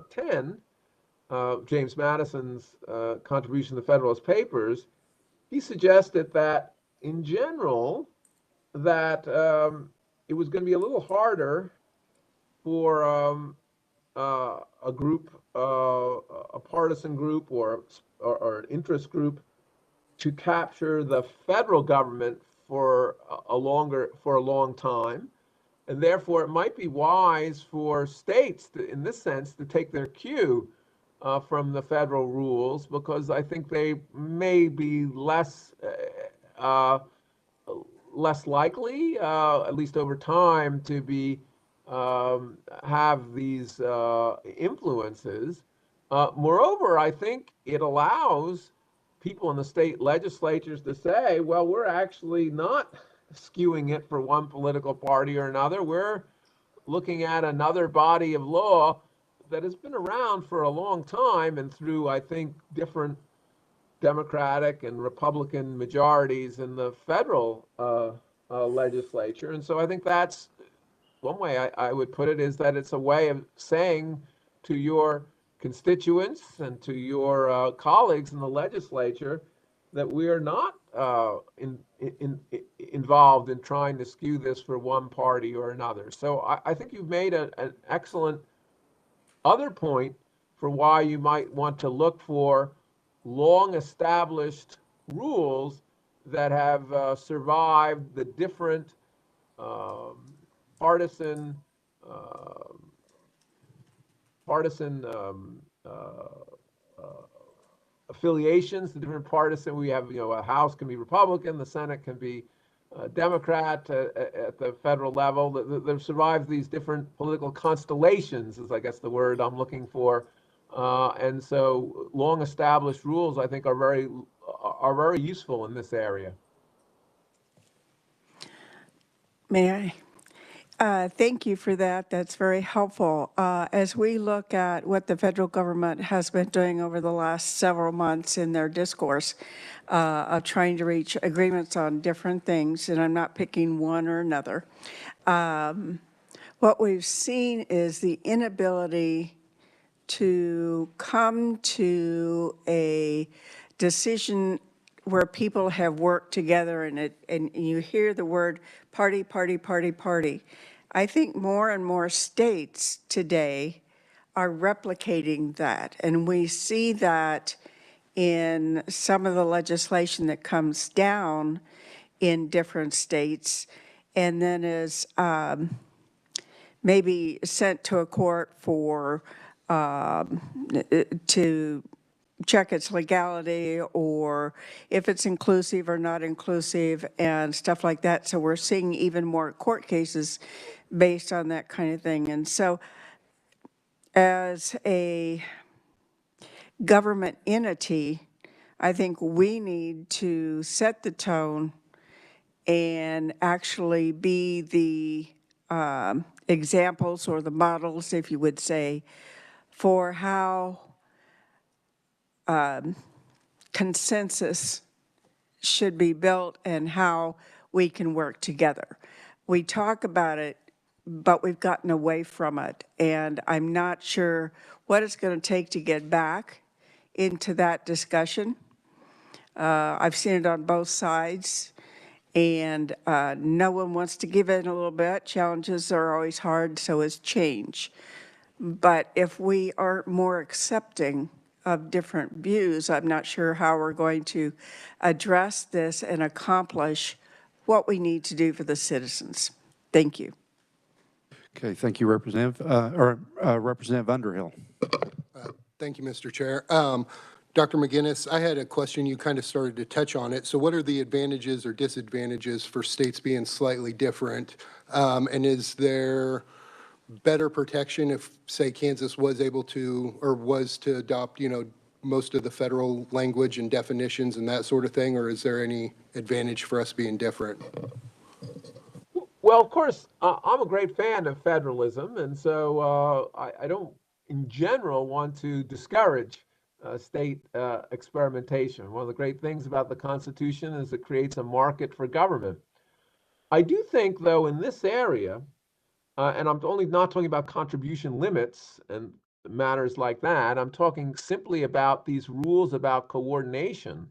10, James Madison's contribution to the Federalist Papers, he suggested that in general, that it was going to be a little harder for a group, a partisan group or an interest group to capture the federal government for a long time. And therefore, it might be wise for states, in this sense, to take their cue from the federal rules, because I think they may be less likely, at least over time, to be have these influences. Moreover, I think it allows people in the state legislatures to say, well, we're actually not skewing it for one political party or another. We're looking at another body of law that has been around for a long time, and through, I think, different Democratic and Republican majorities in the federal legislature. And so I think that's one way I would put it, is that it's a way of saying to your constituents and to your colleagues in the legislature that we are not involved in trying to skew this for one party or another. So I think you've made an excellent other point for why you might want to look for long-established rules that have survived the different partisan affiliations, the different partisan. We have, a House can be Republican, the Senate can be Democrat at the federal level. They've survived these different political constellations, is I guess the word I'm looking for. And so long-established rules, I think, are very useful in this area. May I? Thank you for that. That's very helpful. As we look at what the federal government has been doing over the last several months in their discourse of trying to reach agreements on different things, and I'm not picking one or another, what we've seen is the inability to come to a decision where people have worked together and you hear the word party, party, party, party. I think more and more states today are replicating that. And we see that in some of the legislation that comes down in different states and then is maybe sent to a court for to check its legality or if it's inclusive or not inclusive and stuff like that. So we're seeing even more court cases based on that kind of thing. And so as a government entity, I think we need to set the tone and actually be the examples or the models, if you would say, for how consensus should be built and how we can work together. We talk about it, but we've gotten away from it. And I'm not sure what it's going to take to get back into that discussion. I've seen it on both sides. And no one wants to give in a little bit. Challenges are always hard, so is change. But if we aren't more accepting of different views, I'm not sure how we're going to address this and accomplish what we need to do for the citizens. Thank you. Okay, thank you, Representative, Representative Underhill. Thank you, Mr. Chair. Dr. McGinness, I had a question. You kind of started to touch on it. So what are the advantages or disadvantages for states being slightly different? And is there better protection if, say, Kansas was able to or was to adopt, most of the federal language and definitions and that sort of thing? Or is there any advantage for us being different? Well, of course, I'm a great fan of federalism, and so I don't, in general, want to discourage state experimentation. One of the great things about the Constitution is it creates a market for government. I do think, though, in this area, and I'm only not talking about contribution limits and matters like that, I'm talking simply about these rules about coordination.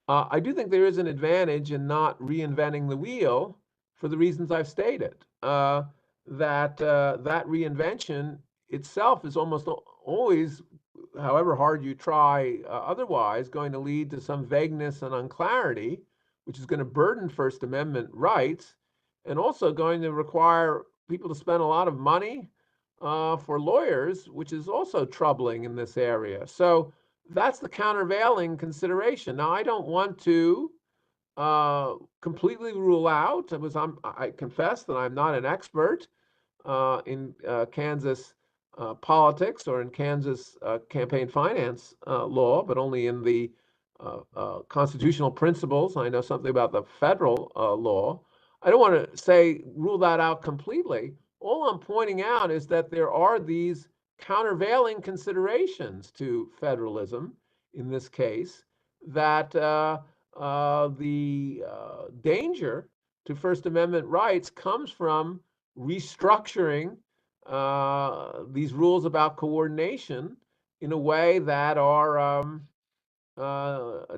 I do think there is an advantage in not reinventing the wheel for the reasons I've stated. That reinvention itself is almost always, however hard you try otherwise, going to lead to some vagueness and unclarity, which is going to burden First Amendment rights, and also going to require people to spend a lot of money for lawyers, which is also troubling in this area. So that's the countervailing consideration. Now, I don't want to completely rule out, because I confess that I'm not an expert in Kansas politics or in Kansas campaign finance law, but only in the constitutional principles. I know something about the federal law. I don't want to rule that out completely. All I'm pointing out is that there are these countervailing considerations to federalism in this case, that the danger to First Amendment rights comes from restructuring these rules about coordination in a way that are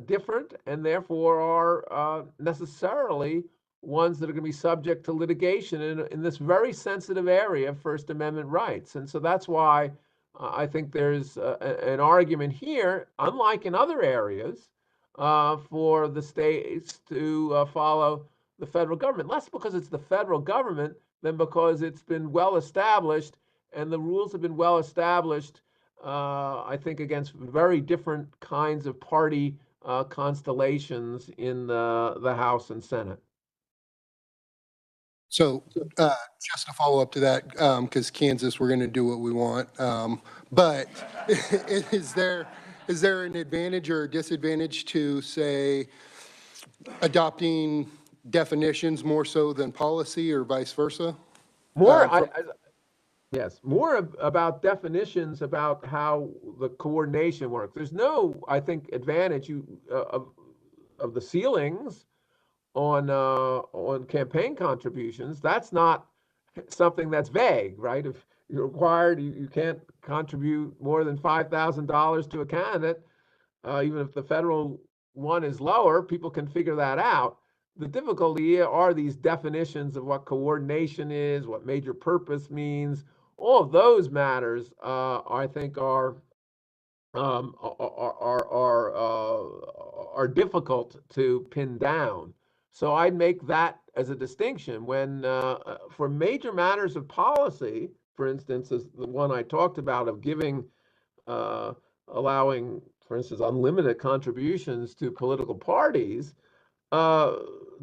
different and therefore are necessarily ones that are going to be subject to litigation in this very sensitive area of First Amendment rights. And so that's why I think there's an argument here, unlike in other areas, for the states to follow the federal government, less because it's the federal government than because it's been well established and the rules have been well established, I think, against very different kinds of party constellations in the House and Senate. So just to follow up to that, because Kansas, we're going to do what we want. But is there an advantage or a disadvantage to, say, adopting definitions more so than policy or vice versa? Yes, more about definitions about how the coordination works. There's no, I think, advantage of the ceilings on campaign contributions. That's not something that's vague, right? you're required, you can't contribute more than $5,000 to a candidate, even if the federal one is lower, people can figure that out. The difficulty are these definitions of what coordination is, what major purpose means. All of those matters, I think, are difficult to pin down. So I'd make that as a distinction when, for major matters of policy, for instance, as the one I talked about of giving, allowing, for instance, unlimited contributions to political parties,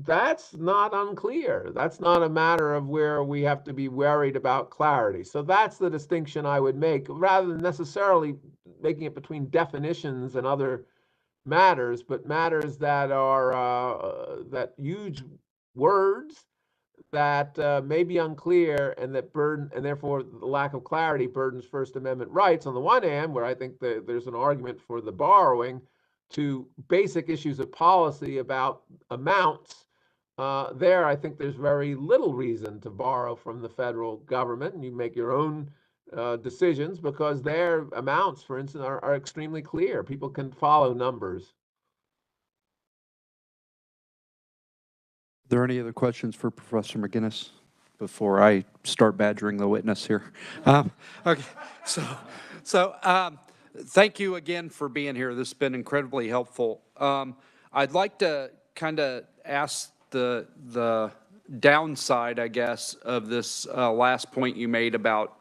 that's not unclear. That's not a matter of where we have to be worried about clarity. So that's the distinction I would make, rather than necessarily making it between definitions and other matters, but matters that are that use words that may be unclear and that burden, and therefore the lack of clarity burdens First Amendment rights on the one hand, where I think there's an argument for the borrowing, to basic issues of policy about amounts. There, I think there's very little reason to borrow from the federal government, and you make your own decisions, because their amounts, for instance, are extremely clear. People can follow numbers. Are there any other questions for Professor McGinness before I start badgering the witness here? Okay, thank you again for being here. This has been incredibly helpful. I'd like to kind of ask the downside, I guess, of this last point you made about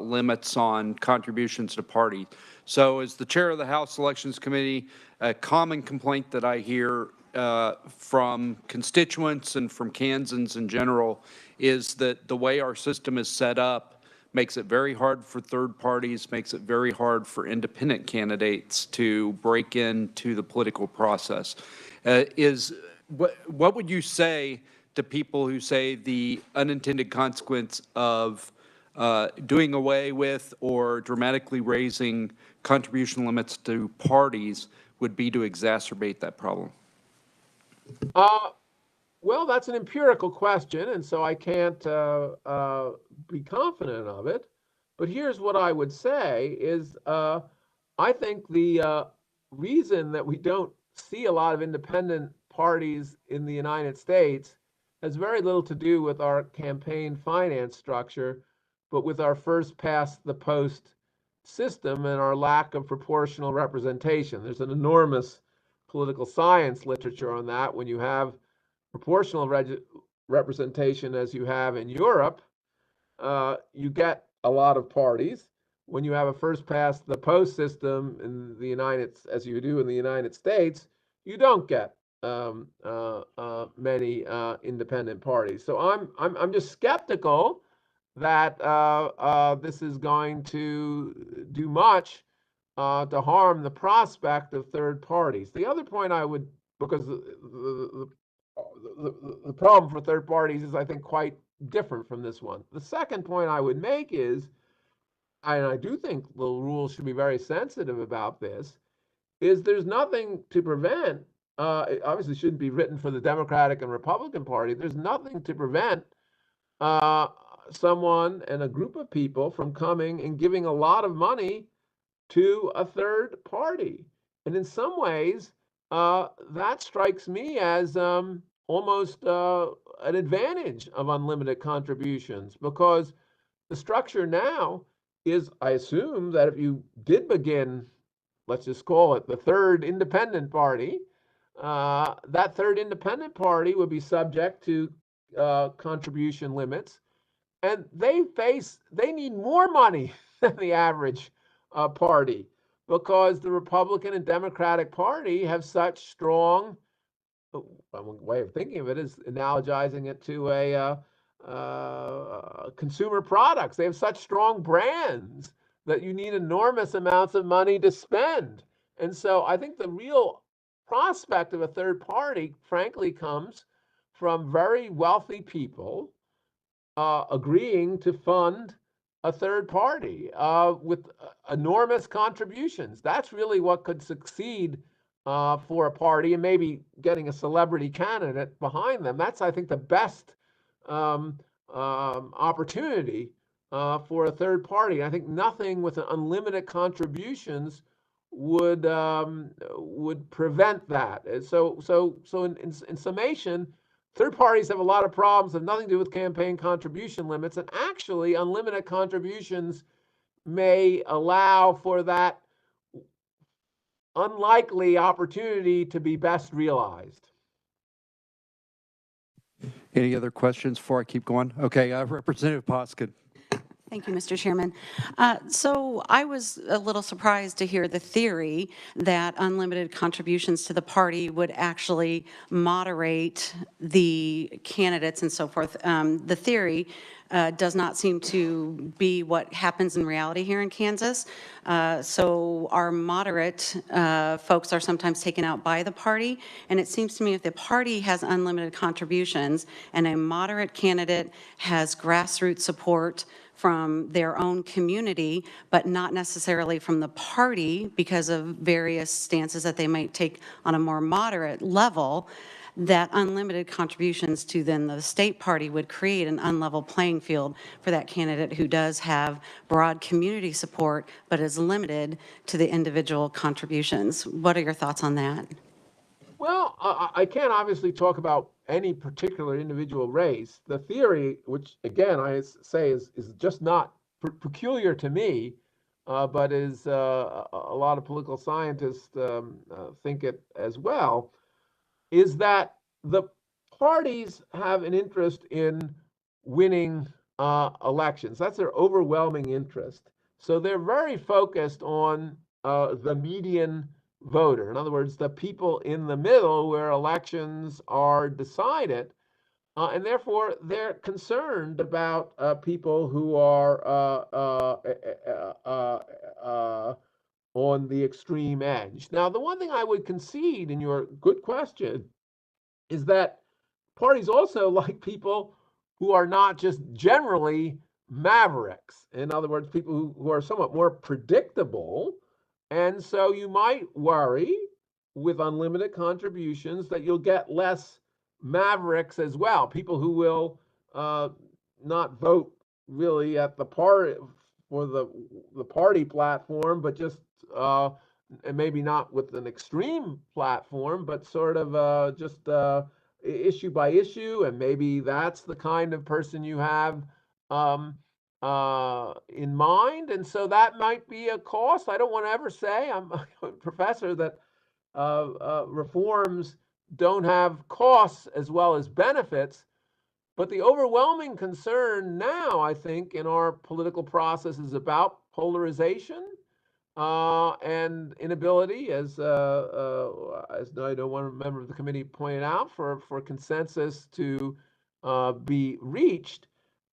limits on contributions to party. So as the chair of the House Elections Committee, a common complaint that I hear from constituents and from Kansans in general is that the way our system is set up makes it very hard for third parties, makes it very hard for independent candidates to break into the political process. What would you say to people who say the unintended consequence of doing away with or dramatically raising contribution limits to parties would be to exacerbate that problem? Well, that's an empirical question, and so I can't be confident of it. But here's what I would say is I think the reason that we don't see a lot of independent parties in the United States has very little to do with our campaign finance structure, but with our first past the post system and our lack of proportional representation. There's an enormous political science literature on that. When you have proportional representation as you have in Europe, you get a lot of parties. When you have a first past the post system in the as you do in the United States, you don't get many independent parties. So I'm just skeptical that this is going to do much to harm the prospect of third parties. The other point I would, because the problem for third parties is, I think, quite different from this one. The second point I would make is, and I do think the rules should be very sensitive about this, is there's nothing to prevent, it obviously shouldn't be written for the Democratic and Republican Party, there's nothing to prevent someone and a group of people from coming and giving a lot of money to a third party. And in some ways, that strikes me as almost an advantage of unlimited contributions, because the structure now is, I assume, that if you did begin, let's just call it the third independent party, that third independent party would be subject to contribution limits, and they need more money than the average party, because the Republican and Democratic Party have such strong, one way of thinking of it is analogizing it to consumer products. They have such strong brands that you need enormous amounts of money to spend. And so I think the real prospect of a third party, frankly, comes from very wealthy people agreeing to fund a third party with enormous contributions. That's really what could succeed for a party, and maybe getting a celebrity candidate behind them. That's, I think, the best opportunity for a third party. I think nothing with unlimited contributions would prevent that. And so in summation, third parties have a lot of problems, have nothing to do with campaign contribution limits, and actually unlimited contributions may allow for that unlikely opportunity to be best realized. Any other questions before I keep going? Okay, Representative Poskin. Thank you, Mr. Chairman. So I was a little surprised to hear the theory that unlimited contributions to the party would actually moderate the candidates and so forth. The theory does not seem to be what happens in reality here in Kansas. So our moderate folks are sometimes taken out by the party, and it seems to me if the party has unlimited contributions and a moderate candidate has grassroots support from their own community, but not necessarily from the party because of various stances that they might take on a more moderate level, that unlimited contributions to then the state party would create an unlevel playing field for that candidate who does have broad community support, but is limited to the individual contributions. What are your thoughts on that? Well, I can't obviously talk about any particular individual race. The theory, which again I say is just not peculiar to me, but is a lot of political scientists think it as well, is that the parties have an interest in winning elections. That's their overwhelming interest. So they're very focused on the median voter. In other words, the people in the middle where elections are decided. And therefore, they're concerned about people who are on the extreme edge. Now, the one thing I would concede in your good question is that parties also like people who are not just generally mavericks. In other words, people who are somewhat more predictable. And so you might worry with unlimited contributions that you'll get less mavericks as well, people who will not vote really at the party for the party platform, but just and maybe not with an extreme platform, but sort of just issue by issue, and maybe that's the kind of person you have in mind, and so that might be a cost. I don't want to ever say, I'm a professor, that reforms don't have costs as well as benefits, but the overwhelming concern now, I think, in our political process is about polarization and inability, as I know one member of the committee pointed out, for consensus to be reached.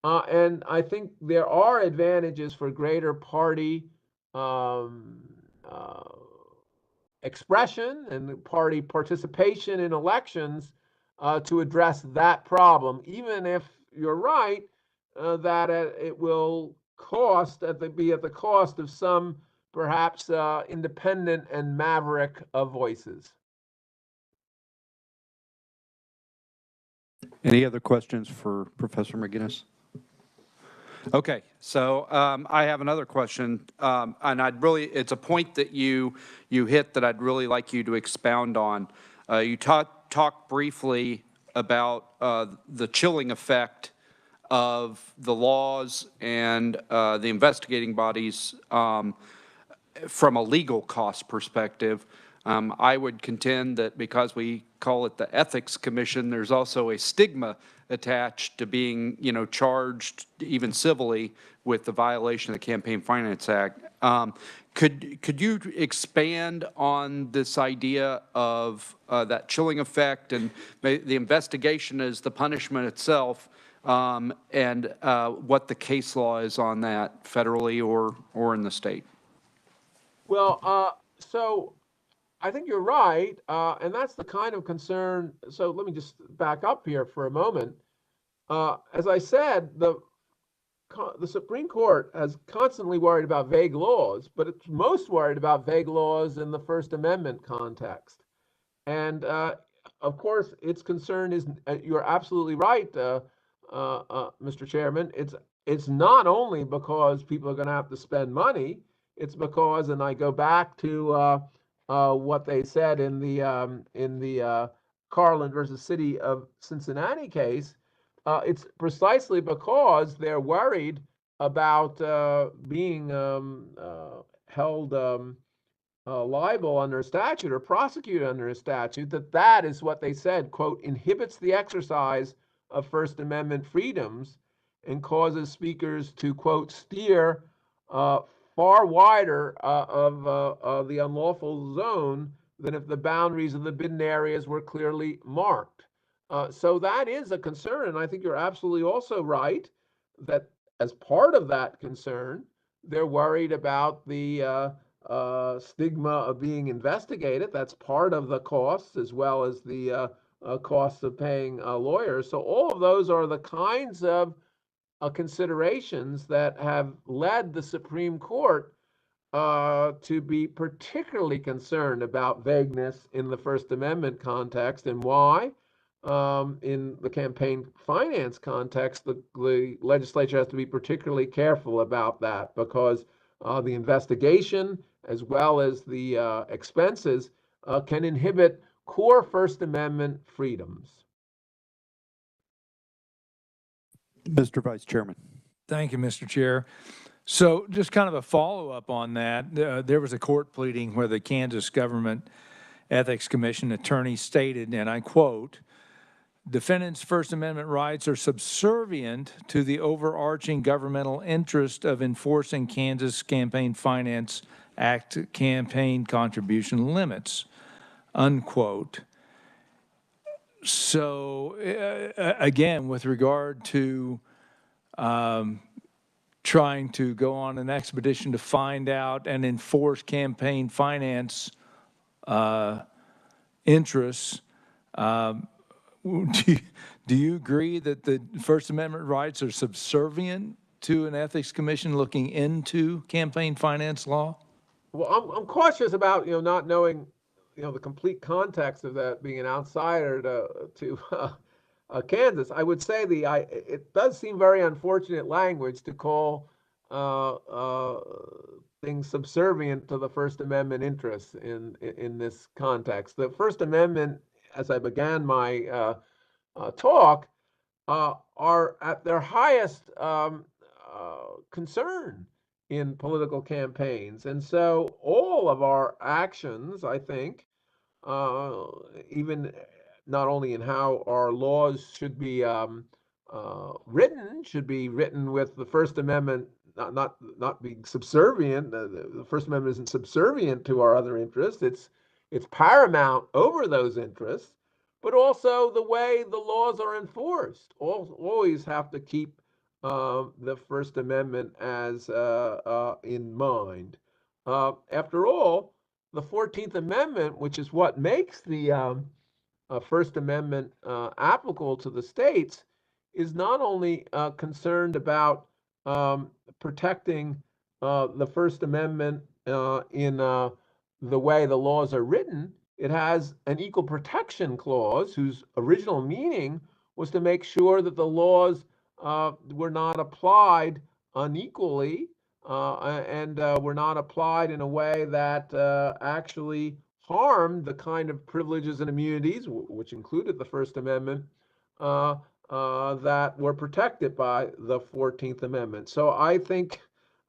And I think there are advantages for greater party expression and party participation in elections to address that problem, even if you're right that it will be at the cost of some perhaps independent and maverick voices. Any other questions for Professor McGinness? Okay, so I have another question, and it's a point that you hit that I'd really like you to expound on. You talked briefly about the chilling effect of the laws and the investigating bodies from a legal cost perspective. I would contend that because we call it the Ethics Commission, there's also a stigma attached to being, charged even civilly with the violation of the Campaign Finance Act. Could you expand on this idea of that chilling effect and the investigation as the punishment itself, and what the case law is on that federally or in the state? Well, so I think you're right, and that's the kind of concern. So let me just back up here for a moment. As I said, the Supreme Court has constantly worried about vague laws, but it's most worried about vague laws in the First Amendment context. And of course, its concern is, you're absolutely right, Mr. Chairman, its it's not only because people are going to have to spend money, it's because, and I go back to what they said in the Carlin versus City of Cincinnati case, it's precisely because they're worried about being held liable under a statute or prosecuted under a statute, that is what they said, quote, inhibits the exercise of First Amendment freedoms and causes speakers to, quote, steer far wider of the unlawful zone than if the boundaries of the bidden areas were clearly marked. So that is a concern, and I think you're absolutely also right that as part of that concern, they're worried about the stigma of being investigated. That's part of the costs, as well as the costs of paying lawyers. So all of those are the kinds of considerations that have led the Supreme Court to be particularly concerned about vagueness in the First Amendment context. And why? In the campaign finance context, the legislature has to be particularly careful about that, because the investigation as well as the expenses can inhibit core First Amendment freedoms. Mr. Vice Chairman. Thank you, Mr. Chair. So just kind of a follow-up on that, there was a court pleading where the Kansas Government Ethics Commission attorney stated, and I quote, defendants' First Amendment rights are subservient to the overarching governmental interest of enforcing Kansas Campaign Finance Act campaign contribution limits, unquote. So again, with regard to trying to go on an expedition to find out and enforce campaign finance interests, do you agree that the First Amendment rights are subservient to an ethics commission looking into campaign finance law? Well, I'm cautious about not knowing the complete context of that, being an outsider to Kansas. I would say it does seem very unfortunate language to call things subservient to the First Amendment interests in this context. The First Amendment, as I began my talk, are at their highest concern in political campaigns. And so all of our actions, I think, even not only in how our laws should be written with the First Amendment not being subservient. The First Amendment isn't subservient to our other interests. It's paramount over those interests, but also the way the laws are enforced. Always have to keep the First Amendment as in mind. After all, the 14th Amendment, which is what makes the First Amendment applicable to the states, is not only concerned about protecting the First Amendment in the way the laws are written. It has an equal protection clause whose original meaning was to make sure that the laws were not applied unequally and were not applied in a way that actually harmed the kind of privileges and immunities, which included the First Amendment, that were protected by the 14th Amendment. So I think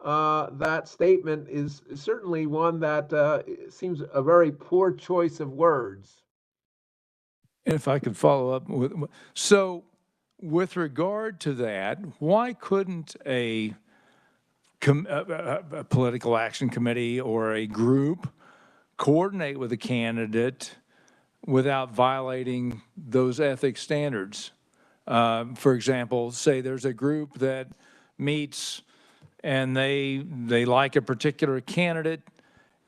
that statement is certainly one that seems a very poor choice of words. If I could follow up so with regard to that, why couldn't a political action committee or a group coordinate with a candidate without violating those ethics standards? For example, say there's a group that meets and they like a particular candidate,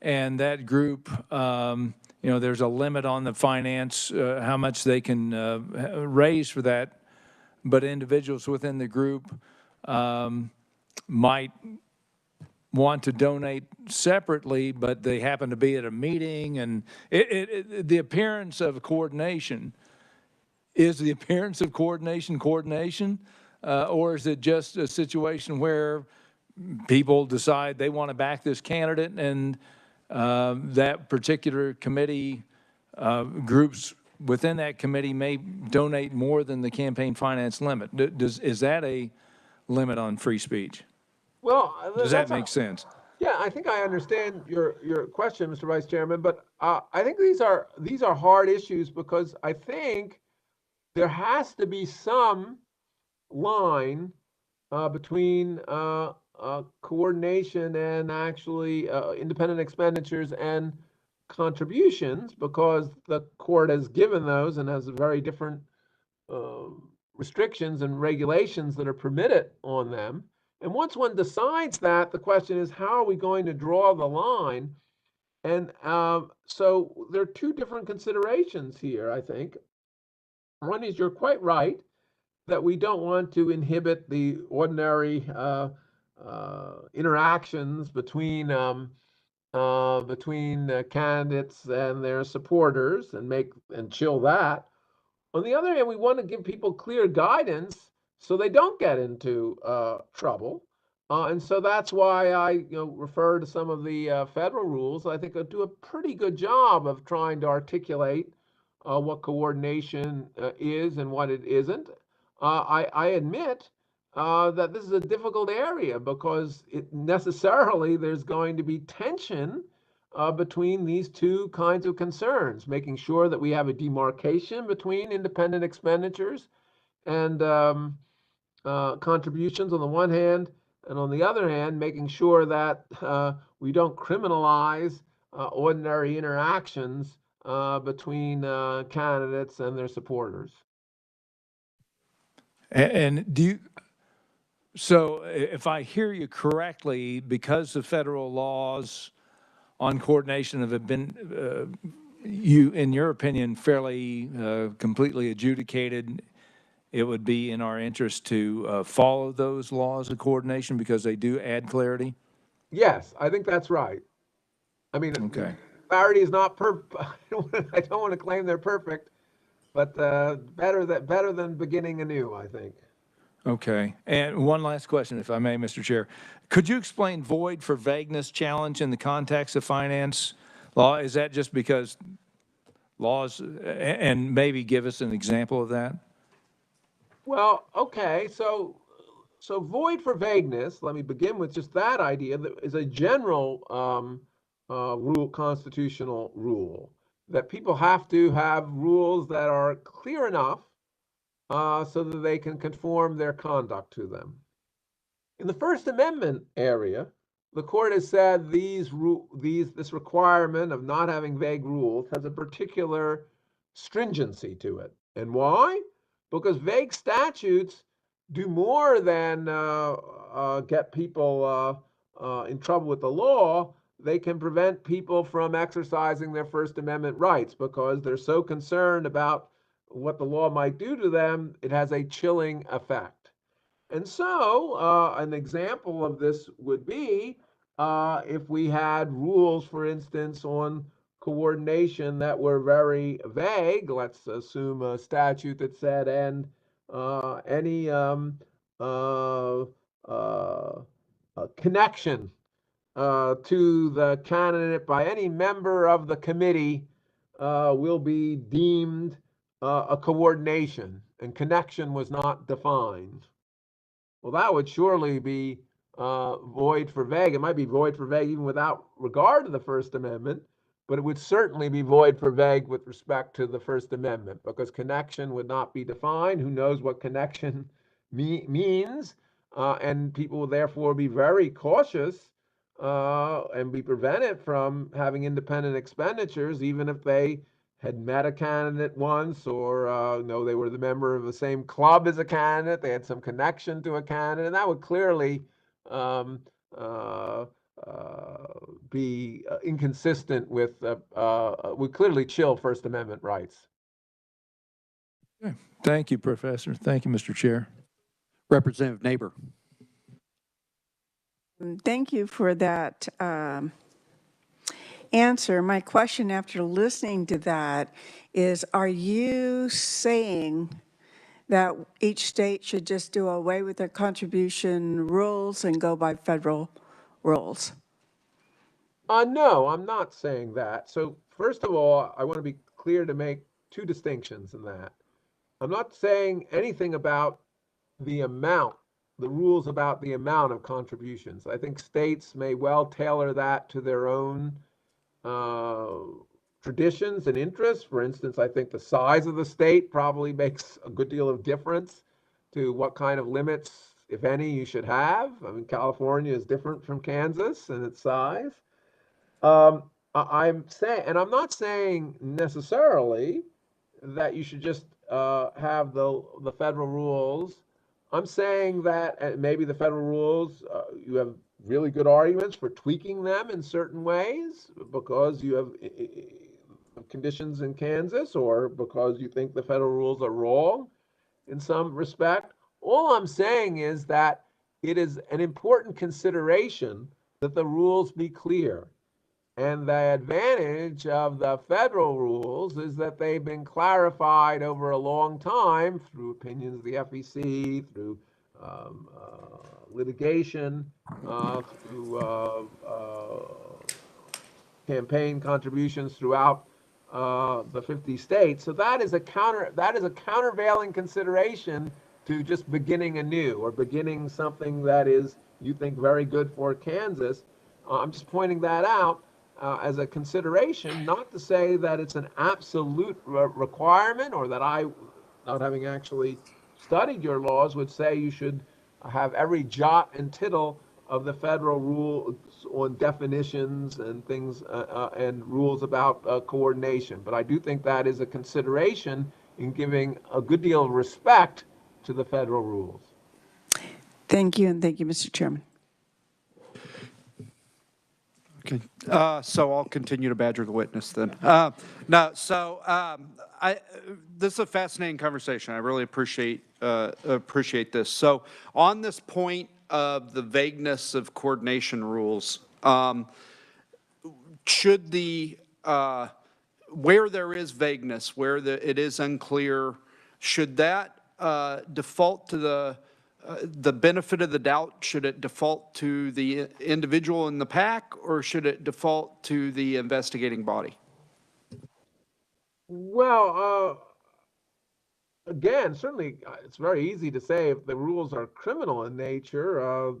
and that group, there's a limit on the finance, how much they can raise for that, but individuals within the group might want to donate separately, but they happen to be at a meeting, and the appearance of coordination. Is the appearance of coordination or is it just a situation where people decide they want to back this candidate and that particular committee, groups within that committee may donate more than the campaign finance limit? Is that a limit on free speech? Well, Does that make sense? Yeah, I think I understand your question, Mr. Vice Chairman, but I think these are hard issues because I think there has to be some line between coordination and actually independent expenditures and contributions, because the court has given those and has very different restrictions and regulations that are permitted on them. And once one decides that, the question is, how are we going to draw the line? And so there are two different considerations here, I think. One is, you're quite right that we don't want to inhibit the ordinary interactions between candidates and their supporters and chill that. On the other hand, we want to give people clear guidance so they don't get into trouble. And so that's why I refer to some of the federal rules. I think they do a pretty good job of trying to articulate what coordination is and what it isn't. I admit that this is a difficult area because necessarily there's going to be tension between these two kinds of concerns, making sure that we have a demarcation between independent expenditures and contributions on the one hand, and on the other hand, making sure that we don't criminalize ordinary interactions between candidates and their supporters. And so if I hear you correctly, because the federal laws on coordination have been, in your opinion, fairly completely adjudicated, it would be in our interest to follow those laws of coordination because they do add clarity? Yes, I think that's right. I mean, clarity is not perfect. I don't want to claim they're perfect, but better than beginning anew, I think. Okay. And one last question, if I may, Mr. Chair. Could you explain void for vagueness challenge in the context of finance law? Is that just because laws, and maybe give us an example of that? Well, okay, so void for vagueness, let me begin with just that idea, that is a general constitutional rule, that people have to have rules that are clear enough so that they can conform their conduct to them. In the First Amendment area, the court has said this requirement of not having vague rules has a particular stringency to it. And why? Because vague statutes do more than get people in trouble with the law. They can prevent people from exercising their First Amendment rights because they're so concerned about what the law might do to them, it has a chilling effect. And so an example of this would be if we had rules, for instance, on coordination that were very vague. Let's assume a statute that said, and any connection to the candidate by any member of the committee will be deemed a coordination, and connection was not defined. Well, that would surely be void for vague. It might be void for vague even without regard to the First Amendment, but it would certainly be void for vague with respect to the First Amendment, because connection would not be defined. Who knows what connection means? And people will therefore be very cautious and be prevented from having independent expenditures, even if they had met a candidate once, or they were the member of the same club as a candidate, they had some connection to a candidate, and that would clearly be inconsistent with, would clearly chill First Amendment rights. Okay. Thank you, Professor. Thank you, Mr. Chair. Representative Neighbor. Thank you for that answer. My question after listening to that is, are you saying that each state should just do away with their contribution rules and go by federal rules? No, I'm not saying that. So first of all, I want to be clear to make two distinctions in that. I'm not saying anything about the amount, the rules about the amount of contributions. I think states may well tailor that to their own uh, traditions and interests. For instance, I think the size of the state probably makes a good deal of difference to what kind of limits, if any, you should have. I mean, California is different from Kansas in its size. I'm saying, and I'm not saying necessarily that you should just have the federal rules. I'm saying that maybe the federal rules, you have really good arguments for tweaking them in certain ways because you have conditions in Kansas or because you think the federal rules are wrong in some respect. All I'm saying is that it is an important consideration that the rules be clear. And the advantage of the federal rules is that they've been clarified over a long time through opinions of the FEC, through litigation, through campaign contributions throughout the 50 states. So that is a countervailing consideration to just beginning anew or beginning something that is, you think, very good for Kansas. I'm just pointing that out as a consideration, not to say that it's an absolute requirement or that I, not having actually studied your laws, would say you should have every jot and tittle of the federal rules on definitions and things and rules about coordination. But I do think that is a consideration in giving a good deal of respect to the federal rules. Thank you, and thank you, Mr. Chairman. Okay, so I'll continue to badger the witness then. This is a fascinating conversation. I really appreciate this. So on this point of the vagueness of coordination rules, should the where there is vagueness, where it is unclear, should that default to the benefit of the doubt? Should it default to the individual in the pack, or should it default to the investigating body? Well, again, certainly it's very easy to say if the rules are criminal in nature, our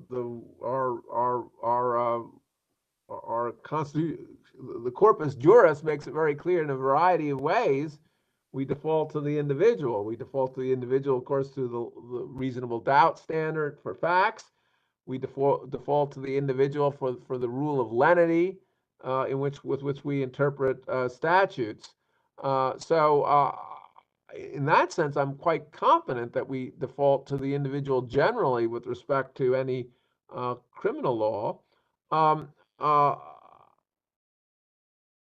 constitution, the corpus juris makes it very clear in a variety of ways. We default to the individual. We default to the individual, of course, to the reasonable doubt standard for facts. We default to the individual for the rule of lenity, with which we interpret statutes. In that sense, I'm quite confident that we default to the individual generally with respect to any criminal law.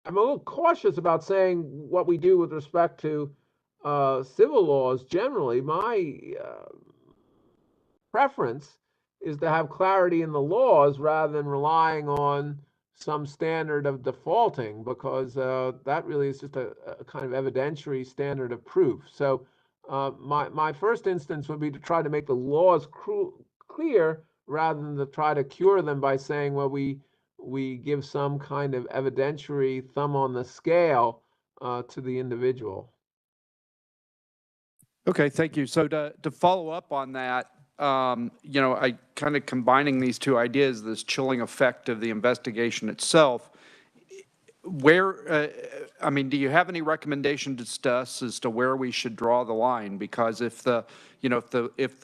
I'm a little cautious about saying what we do with respect to civil laws generally. My preference is to have clarity in the laws rather than relying on some standard of defaulting, because that really is just a kind of evidentiary standard of proof. So my first instance would be to try to make the laws clear rather than to try to cure them by saying, well, we give some kind of evidentiary thumb on the scale to the individual. Okay, thank you. So to follow up on that, I kind of combining these two ideas, this chilling effect of the investigation itself, do you have any recommendations to us as to where we should draw the line? Because if the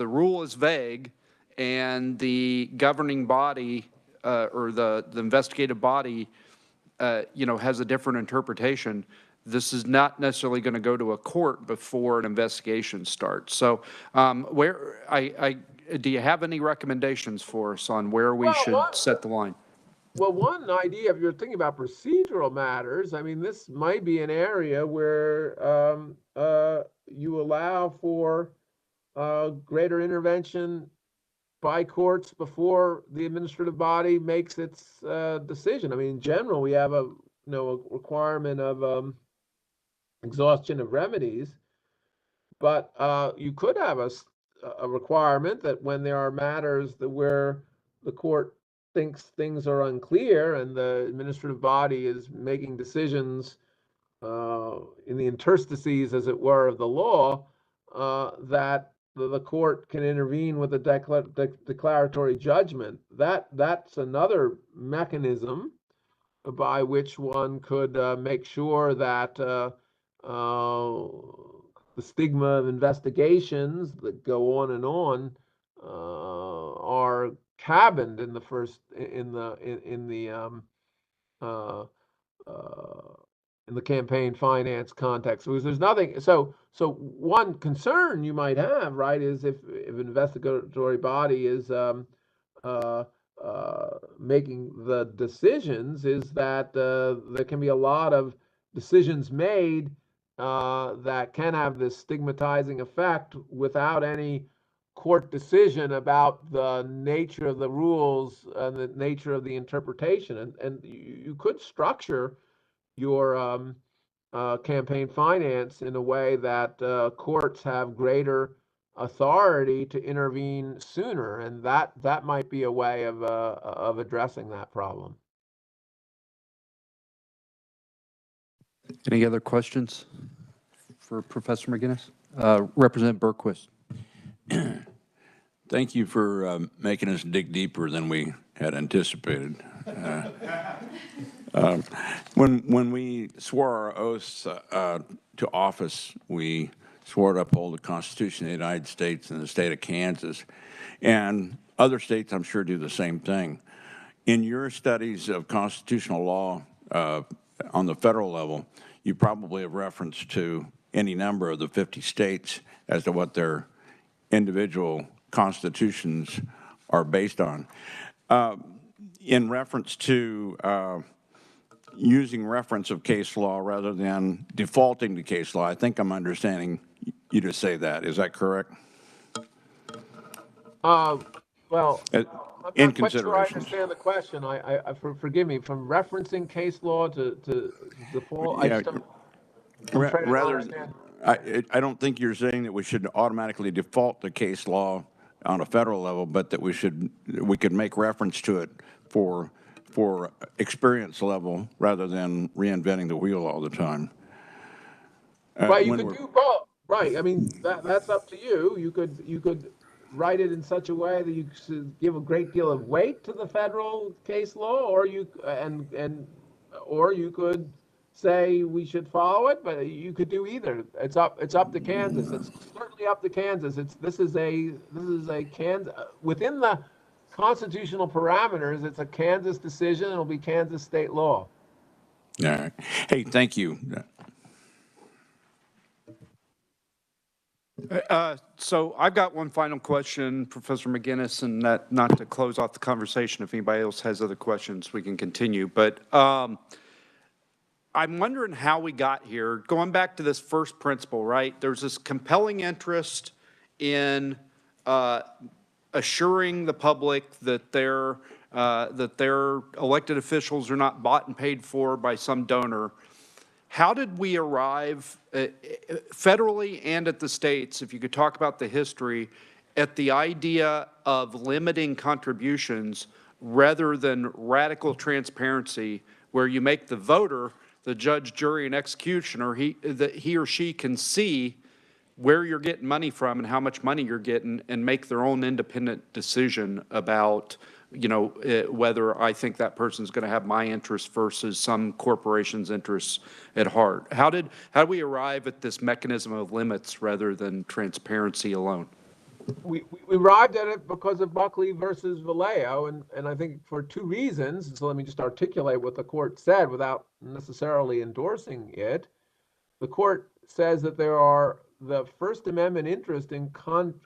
rule is vague and the governing body or the investigative body, has a different interpretation, this is not necessarily going to go to a court before an investigation starts. So do you have any recommendations for us on where we should set the line? Well, one idea, if you're thinking about procedural matters, I mean, this might be an area where you allow for greater intervention by courts before the administrative body makes its decision. I mean, in general, we have a requirement of exhaustion of remedies, but you could have a requirement that when there are matters where the court thinks things are unclear and the administrative body is making decisions in the interstices, as it were, of the law, that the court can intervene with a declaratory judgment. That's another mechanism by which one could make sure that the stigma of investigations that go on are cabined in the first uh, in the campaign finance context, because there's nothing. So one concern you might have, right, is if an investigatory body is uh, making the decisions, is that there can be a lot of decisions made that can have this stigmatizing effect without any court decision about the nature of the rules and the nature of the interpretation. And you could structure your campaign finance in a way that courts have greater authority to intervene sooner, and that might be a way of addressing that problem. Any other questions for Professor McGinness? Representative Berquist. Thank you for making us dig deeper than we had anticipated. When we swore our oaths to office, we swore to uphold the Constitution of the United States and the state of Kansas. And other states, I'm sure, do the same thing. In your studies of constitutional law on the federal level, you probably have reference to any number of the 50 states as to what their individual constitutions are based on. In reference to using reference of case law rather than defaulting to case law, I think I'm understanding you to say that. Is that correct? Well, I'm in not quite sure I consideration. understand the question. Forgive me, from referencing case law to default, I Yeah, just don't, I'm afraid I don't rather, understand. I don't think you're saying that we should automatically default to case law on a federal level, but that we could make reference to it for experience level rather than reinventing the wheel all the time. Right, you could do both. Right, I mean, that's up to you. You could write it in such a way that you should give a great deal of weight to the federal case law, or you could say we should follow it, but you could do either. It's up to Kansas. It's certainly up to Kansas. This is a Kansas within the constitutional parameters. It's a Kansas decision. It'll be Kansas state law. All right. Hey, thank you. So I've got one final question, Professor McGinness, and that not to close off the conversation. If anybody else has other questions, we can continue. But I'm wondering how we got here. Going back to this first principle, right? There's this compelling interest in assuring the public that their elected officials are not bought and paid for by some donor. How did we arrive federally and at the states, if you could talk about the history, at the idea of limiting contributions rather than radical transparency, where you make the voter, the judge, jury, and executioner, that he or she can see where you're getting money from and how much money you're getting and make their own independent decision about, whether I think that person's going to have my interests versus some corporation's interests at heart. How did we arrive at this mechanism of limits rather than transparency alone? We arrived at it because of Buckley versus Vallejo, and I think for two reasons. So let me just articulate what the court said without necessarily endorsing it. The court says that the First Amendment interest in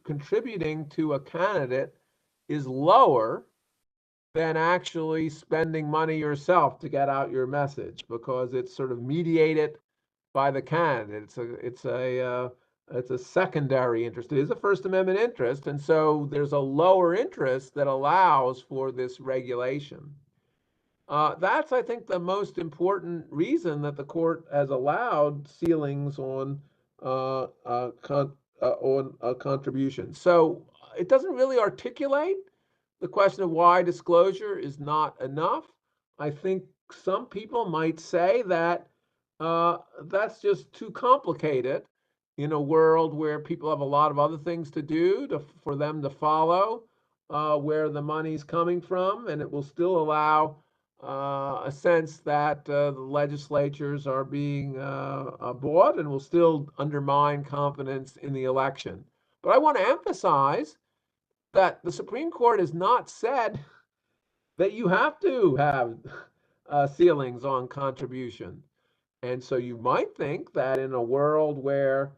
contributing to a candidate is lower than actually spending money yourself to get out your message, because it's sort of mediated by the candidate. It's a secondary interest. It is a First Amendment interest, and so there's a lower interest that allows for this regulation. That's, I think, the most important reason that the court has allowed ceilings on contributions. So it doesn't really articulate the question of why disclosure is not enough. I think some people might say that that's just too complicated in a world where people have a lot of other things to do for them to follow where the money's coming from, and it will still allow a sense that the legislatures are being bought and will still undermine confidence in the election. But I want to emphasize that the Supreme Court has not said that you have to have ceilings on contribution. And so you might think that in a world where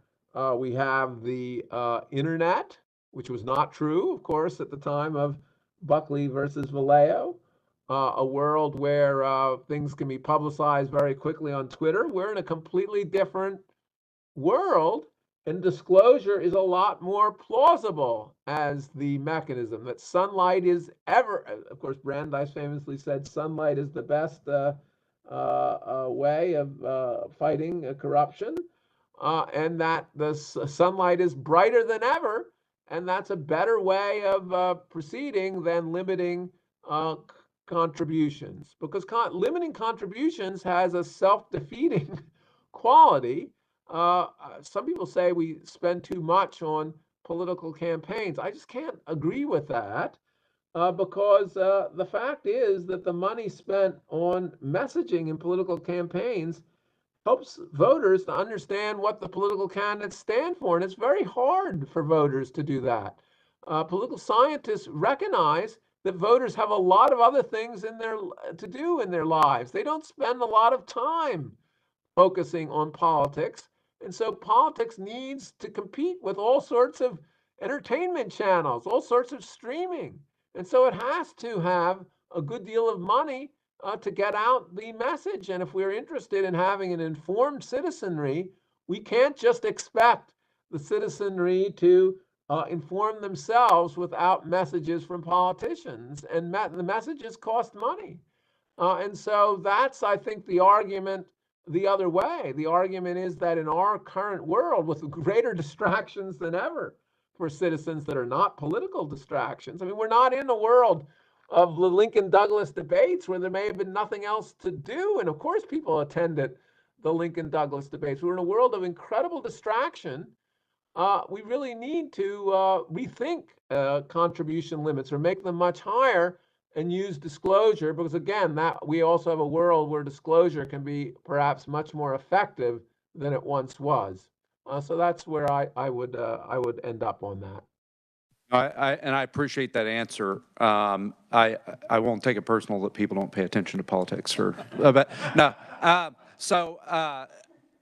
we have the internet, which was not true, of course, at the time of Buckley versus Vallejo, a world where things can be publicized very quickly on Twitter, we're in a completely different world, and disclosure is a lot more plausible as the mechanism. That sunlight is of course, Brandeis famously said, sunlight is the best way of fighting corruption, and that the sunlight is brighter than ever, and that's a better way of proceeding than limiting contributions, because limiting contributions has a self-defeating quality. Some people say we spend too much on political campaigns. I just can't agree with that because the fact is that the money spent on messaging in political campaigns helps voters to understand what the political candidates stand for. And it's very hard for voters to do that. Political scientists recognize that voters have a lot of other things to do in their lives. They don't spend a lot of time focusing on politics. And so politics needs to compete with all sorts of entertainment channels, all sorts of streaming. And so it has to have a good deal of money to get out the message. And if we're interested in having an informed citizenry, we can't just expect the citizenry to inform themselves without messages from politicians. And the messages cost money. And so that's, I think, the argument the other way. The argument is that in our current world, with greater distractions than ever for citizens that are not political distractions, I mean, we're not in a world of the Lincoln Douglas debates where there may have been nothing else to do. And of course, people attended the Lincoln Douglas debates. We're in a world of incredible distraction. We really need to rethink contribution limits or make them much higher and use disclosure, because again, that we also have a world where disclosure can be perhaps much more effective than it once was. So that's where I would end up on that. I appreciate that answer. I won't take it personal that people don't pay attention to politics, but no.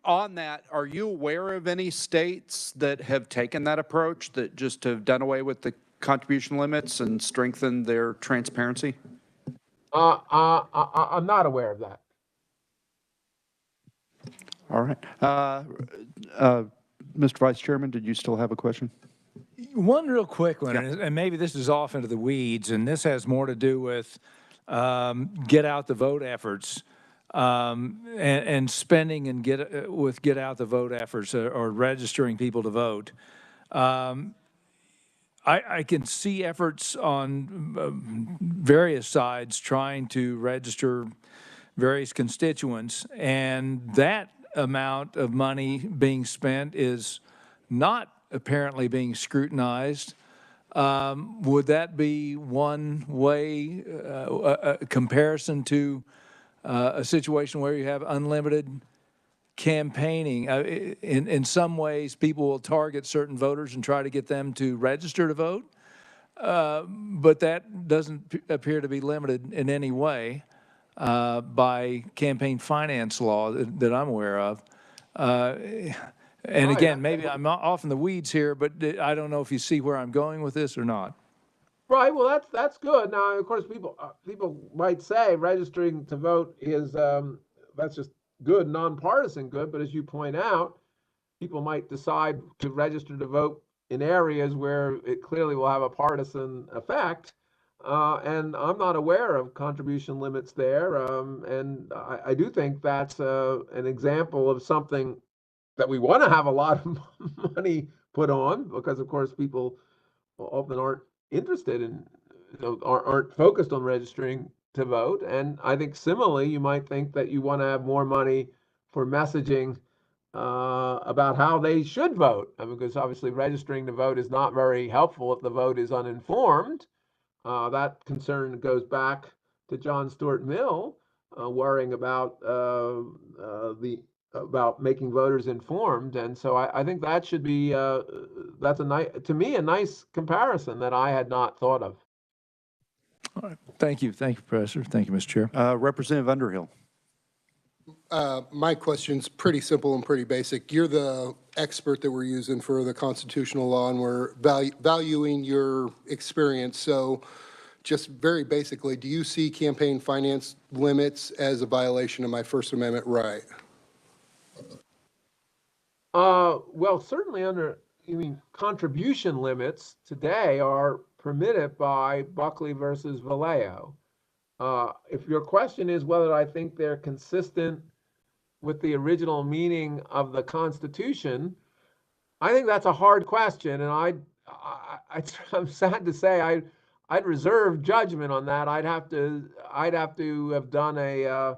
On that, are you aware of any states that have taken that approach, that just have done away with the contribution limits and strengthened their transparency? I'm not aware of that. All right. Mr. Vice Chairman, did you still have a question? One real quick one, and maybe this is off into the weeds, and this has more to do with get out the vote efforts and spending and get out the vote efforts or registering people to vote. I can see efforts on various sides trying to register various constituents, and that amount of money being spent is not apparently being scrutinized. Would that be one way, a comparison to a situation where you have unlimited campaigning? In some ways, people will target certain voters and try to get them to register to vote, but that doesn't appear to be limited in any way by campaign finance law that I'm aware of. And again, maybe I'm not off in the weeds here, but I don't know if you see where I'm going with this or not. Right. Well, that's good. Now, of course, people might say registering to vote is that's just good, nonpartisan good. But as you point out, people might decide to register to vote in areas where it clearly will have a partisan effect. And I'm not aware of contribution limits there. And I do think that's an example of something that we want to have a lot of money put on, because of course people often aren't interested in, aren't focused on registering to vote. And I think similarly, you might think that you want to have more money for messaging about how they should vote. I mean, because obviously registering to vote is not very helpful if the vote is uninformed. That concern goes back to John Stuart Mill, worrying about about making voters informed. And so I think that should be that's to me a nice comparison that I had not thought of. All right. Thank you, Professor. Thank you, Mr. Chair. Representative Underhill. My question's pretty simple and pretty basic. You're the expert that we're using for the constitutional law, and we're valuing your experience. So just very basically, do you see campaign finance limits as a violation of my First Amendment right? Well, certainly contribution limits today are permitted by Buckley versus Vallejo. If your question is whether I think they're consistent with the original meaning of the Constitution, I think that's a hard question, and I'm sad to say I'd reserve judgment on that. I'd have to have done I'm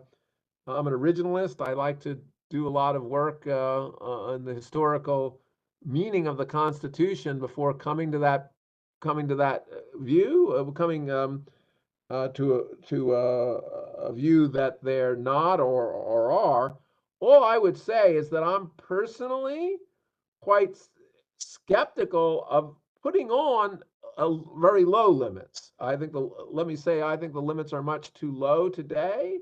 an originalist. I like to do a lot of work on the historical meaning of the Constitution before coming to that view, coming to a view that they're not or are. All I would say is that I'm personally quite skeptical of putting on very low limits. I think let me say, I think the limits are much too low today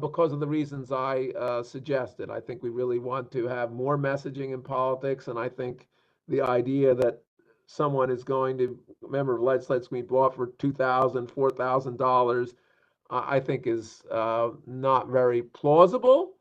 because of the reasons I suggested. I think we really want to have more messaging in politics, and I think the idea that someone is going to, remember, legislature's going to be bought for $2,000, $4,000, I think is not very plausible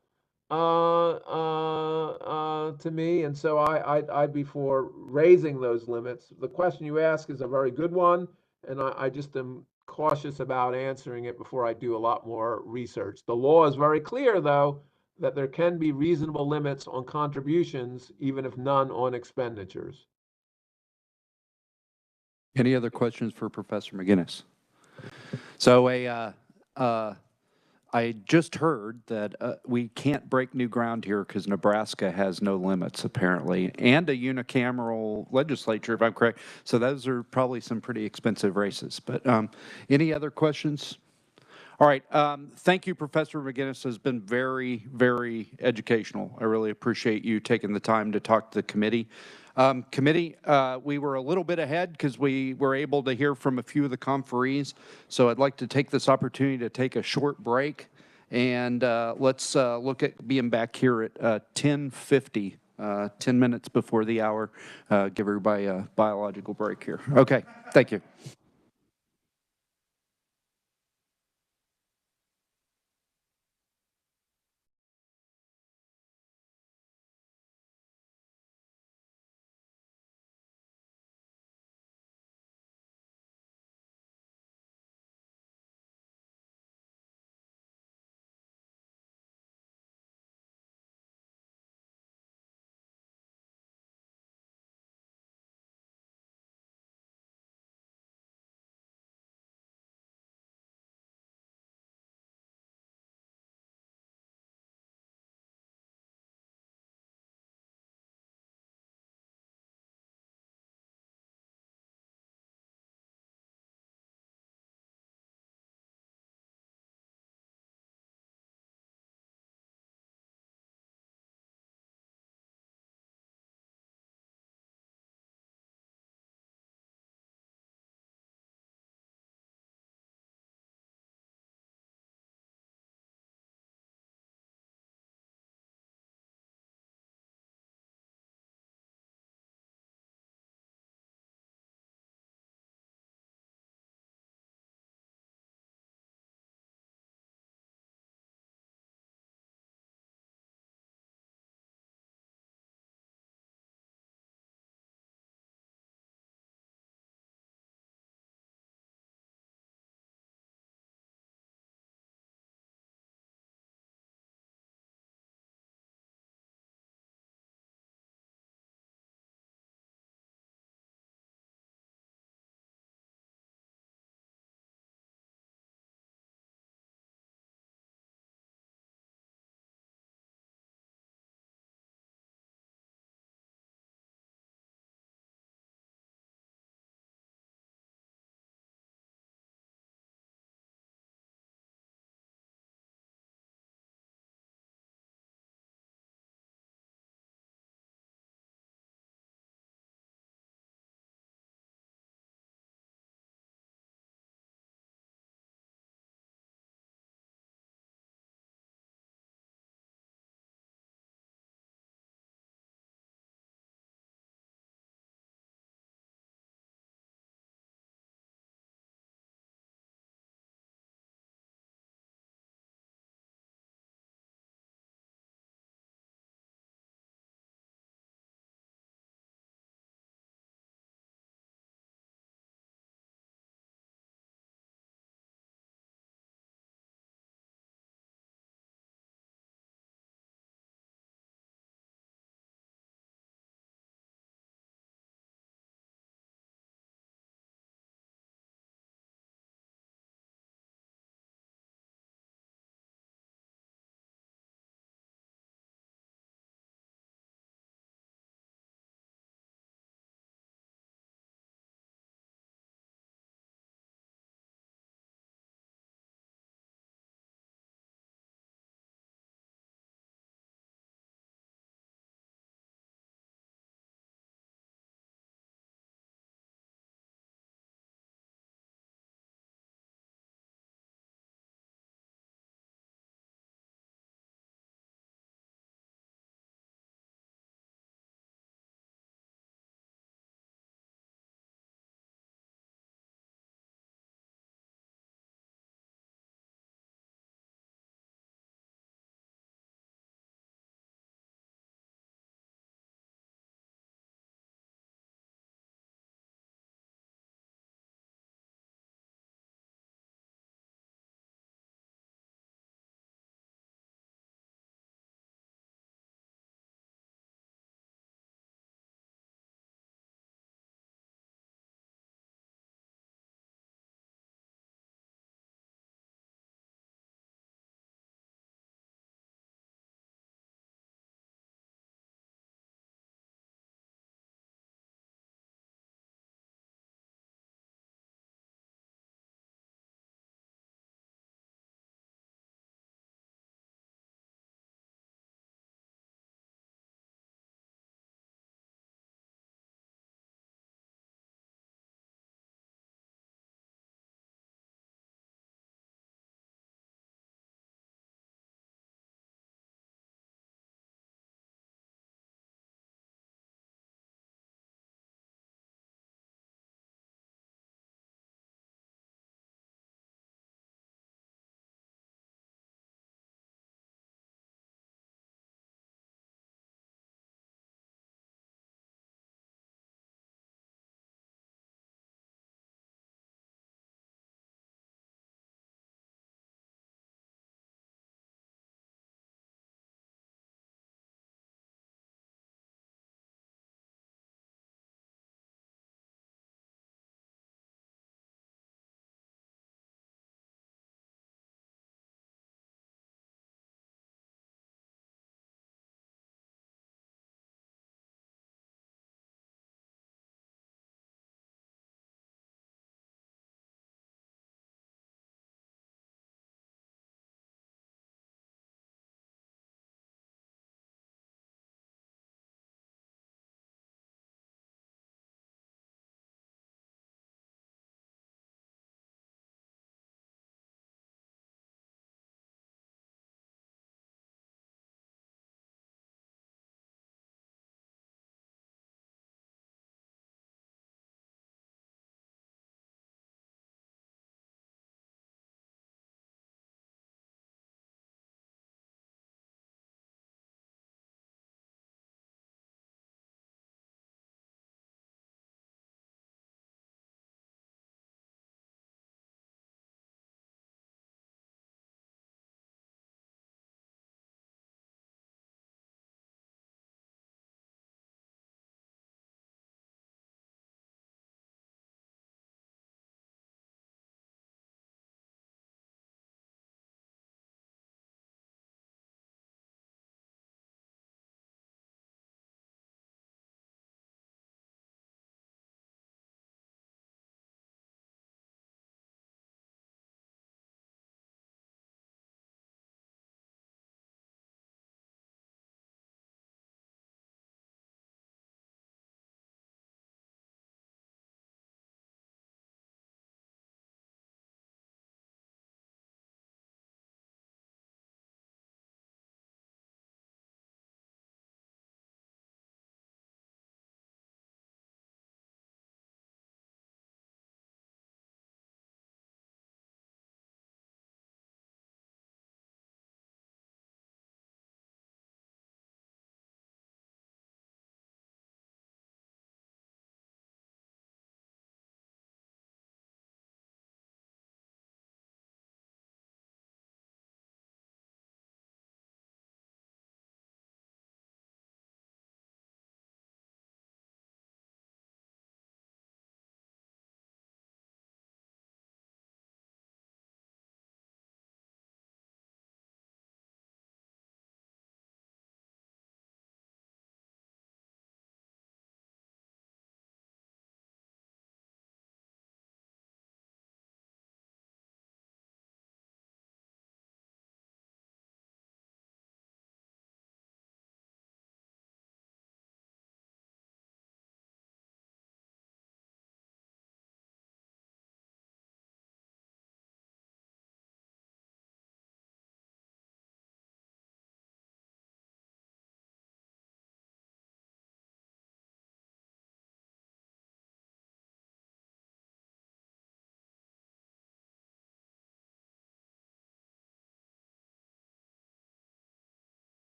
to me, and so I'd be for raising those limits. The question you ask is a very good one, and I just am cautious about answering it before I do a lot more research. The law is very clear, though, that there can be reasonable limits on contributions, even if none on expenditures. Any other questions for Professor McGinness? So I just heard that we can't break new ground here because Nebraska has no limits, apparently, and a unicameral legislature, if I'm correct. So those are probably some pretty expensive races. But any other questions? All right. Thank you, Professor McGinness. Has been very, very educational. I really appreciate you taking the time to talk to the committee. We were a little bit ahead because we were able to hear from a few of the conferees. So I'd like to take this opportunity to take a short break, and let's look at being back here at 10:50, 10 minutes before the hour. Give everybody a biological break here. Okay, thank you.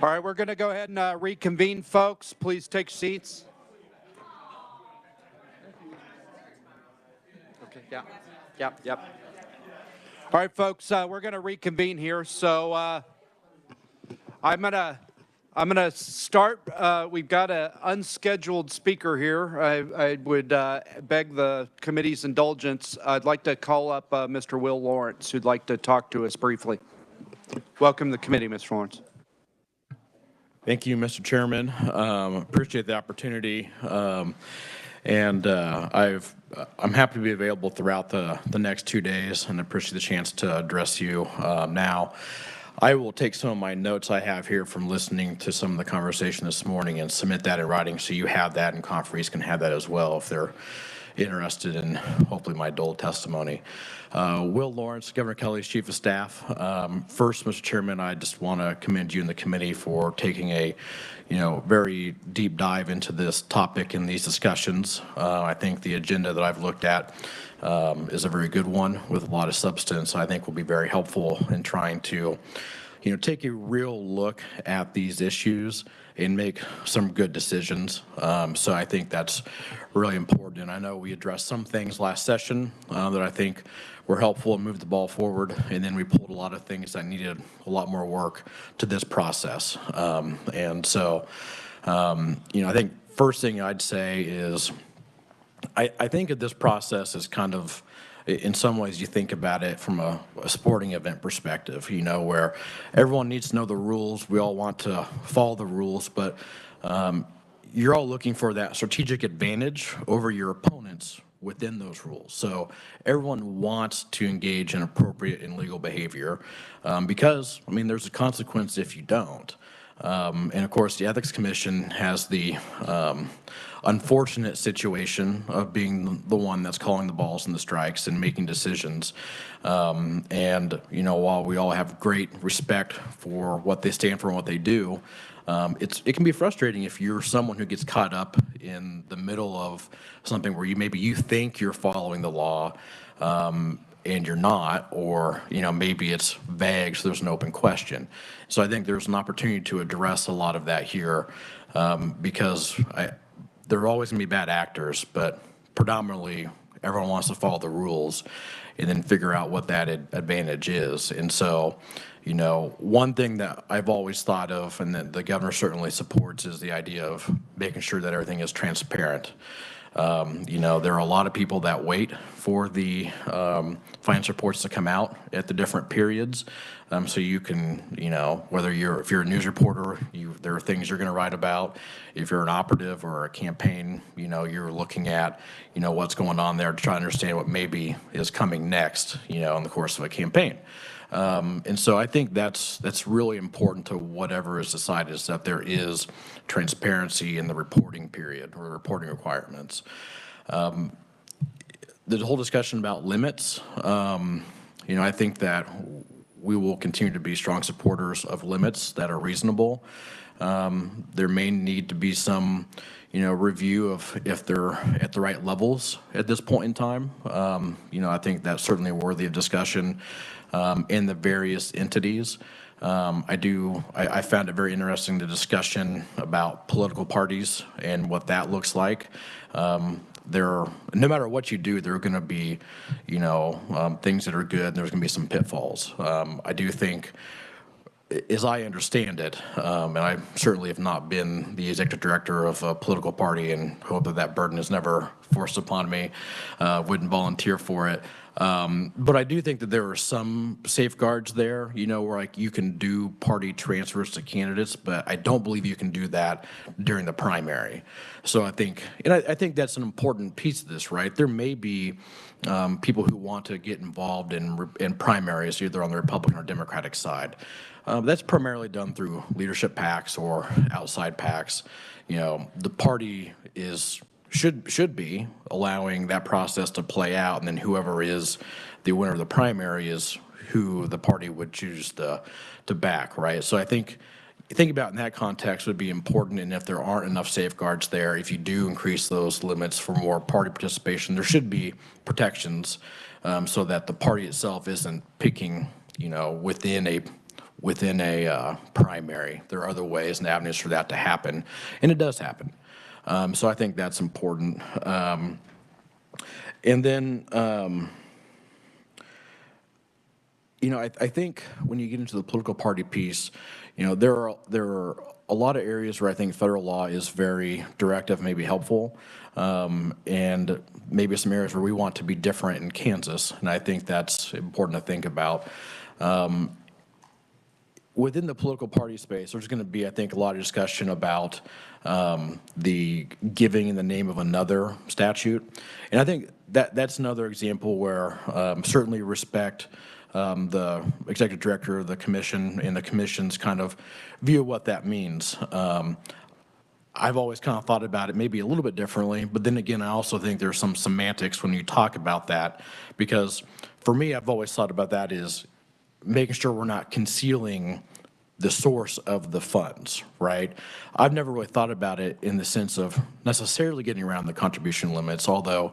All right, we're going to go ahead and reconvene, folks. Please take seats. Okay, yep. All right, folks, we're going to reconvene here. So I'm gonna start. We've got an unscheduled speaker here. I would beg the committee's indulgence. I'd like to call up Mr. Will Lawrence, who'd like to talk to us briefly. Welcome to the committee, Mr. Lawrence. Thank you, Mr. Chairman. Appreciate the opportunity. I'm happy to be available throughout the next 2 days and appreciate the chance to address you now. I will take some of my notes I have here from listening to some of the conversation this morning and submit that in writing so you have that and conferees can have that as well if they're interested in hopefully my dull testimony. Will Lawrence, Governor Kelly's Chief of Staff. First, Mr. Chairman, I just want to commend you and the committee for taking a very deep dive into this topic in these discussions. I think the agenda that I've looked at is a very good one with a lot of substance. I think will be very helpful in trying to take a real look at these issues and make some good decisions. So I think that's really important. And I know we addressed some things last session that I think were helpful and moved the ball forward. And then we pulled a lot of things that needed a lot more work to this process. I think first thing I'd say is I think that this process is kind of, in some ways you think about it from a sporting event perspective, where everyone needs to know the rules. We all want to follow the rules, but you're all looking for that strategic advantage over your opponents within those rules. So everyone wants to engage in appropriate and legal behavior because, there's a consequence if you don't. And of course, the Ethics Commission has the unfortunate situation of being the one that's calling the balls and the strikes and making decisions. While we all have great respect for what they stand for and what they do, it can be frustrating if you're someone who gets caught up in the middle of something where maybe you think you're following the law and you're not, or maybe it's vague, so there's an open question. So I think there's an opportunity to address a lot of that here because there are always going to be bad actors, but predominantly everyone wants to follow the rules and then figure out what that advantage is. And so, one thing that I've always thought of and that the governor certainly supports is the idea of making sure that everything is transparent. There are a lot of people that wait for the finance reports to come out at the different periods. So you can, if you're a news reporter, there are things you're going to write about. If you're an operative or a campaign, you're looking at, what's going on there to try to understand what maybe is coming next, in the course of a campaign. And so I think that's really important to whatever is decided, is that there is transparency in the reporting period or reporting requirements. The whole discussion about limits, I think that we will continue to be strong supporters of limits that are reasonable. There may need to be some, review of if they're at the right levels at this point in time. I think that's certainly worthy of discussion in the various entities. I found it very interesting, the discussion about political parties and what that looks like. No matter what you do, there are going to be, things that are good, and there's going to be some pitfalls. I do think, as I understand it, and I certainly have not been the executive director of a political party and hope that burden is never forced upon me, wouldn't volunteer for it. But I do think that there are some safeguards there, where you can do party transfers to candidates, but I don't believe you can do that during the primary. So I think that's an important piece of this, right? There may be people who want to get involved in primaries, either on the Republican or Democratic side. That's primarily done through leadership PACs or outside PACs. The party should be allowing that process to play out, and then whoever is the winner of the primary is who the party would choose to back, right? So I think about in that context would be important, and if there aren't enough safeguards there, if you do increase those limits for more party participation, there should be protections so that the party itself isn't picking, within a within a primary. There are other ways and avenues for that to happen, and it does happen. So I think that's important. And then, you know, I think when you get into the political party piece, you know, there are a lot of areas where I think federal law is very directive, maybe helpful, and maybe some areas where we want to be different in Kansas, and I think that's important to think about. Within the political party space, there's going to be, I think, a lot of discussion about the giving in the name of another statute. And I think that's another example where certainly respect the executive director of the commission and the commission's kind of view of what that means. I've always kind of thought about it maybe a little bit differently, but then again, I also think there's some semantics when you talk about that, because for me, I've always thought about that is making sure we're not concealing the source of the funds, right? I've never really thought about it in the sense of necessarily getting around the contribution limits, although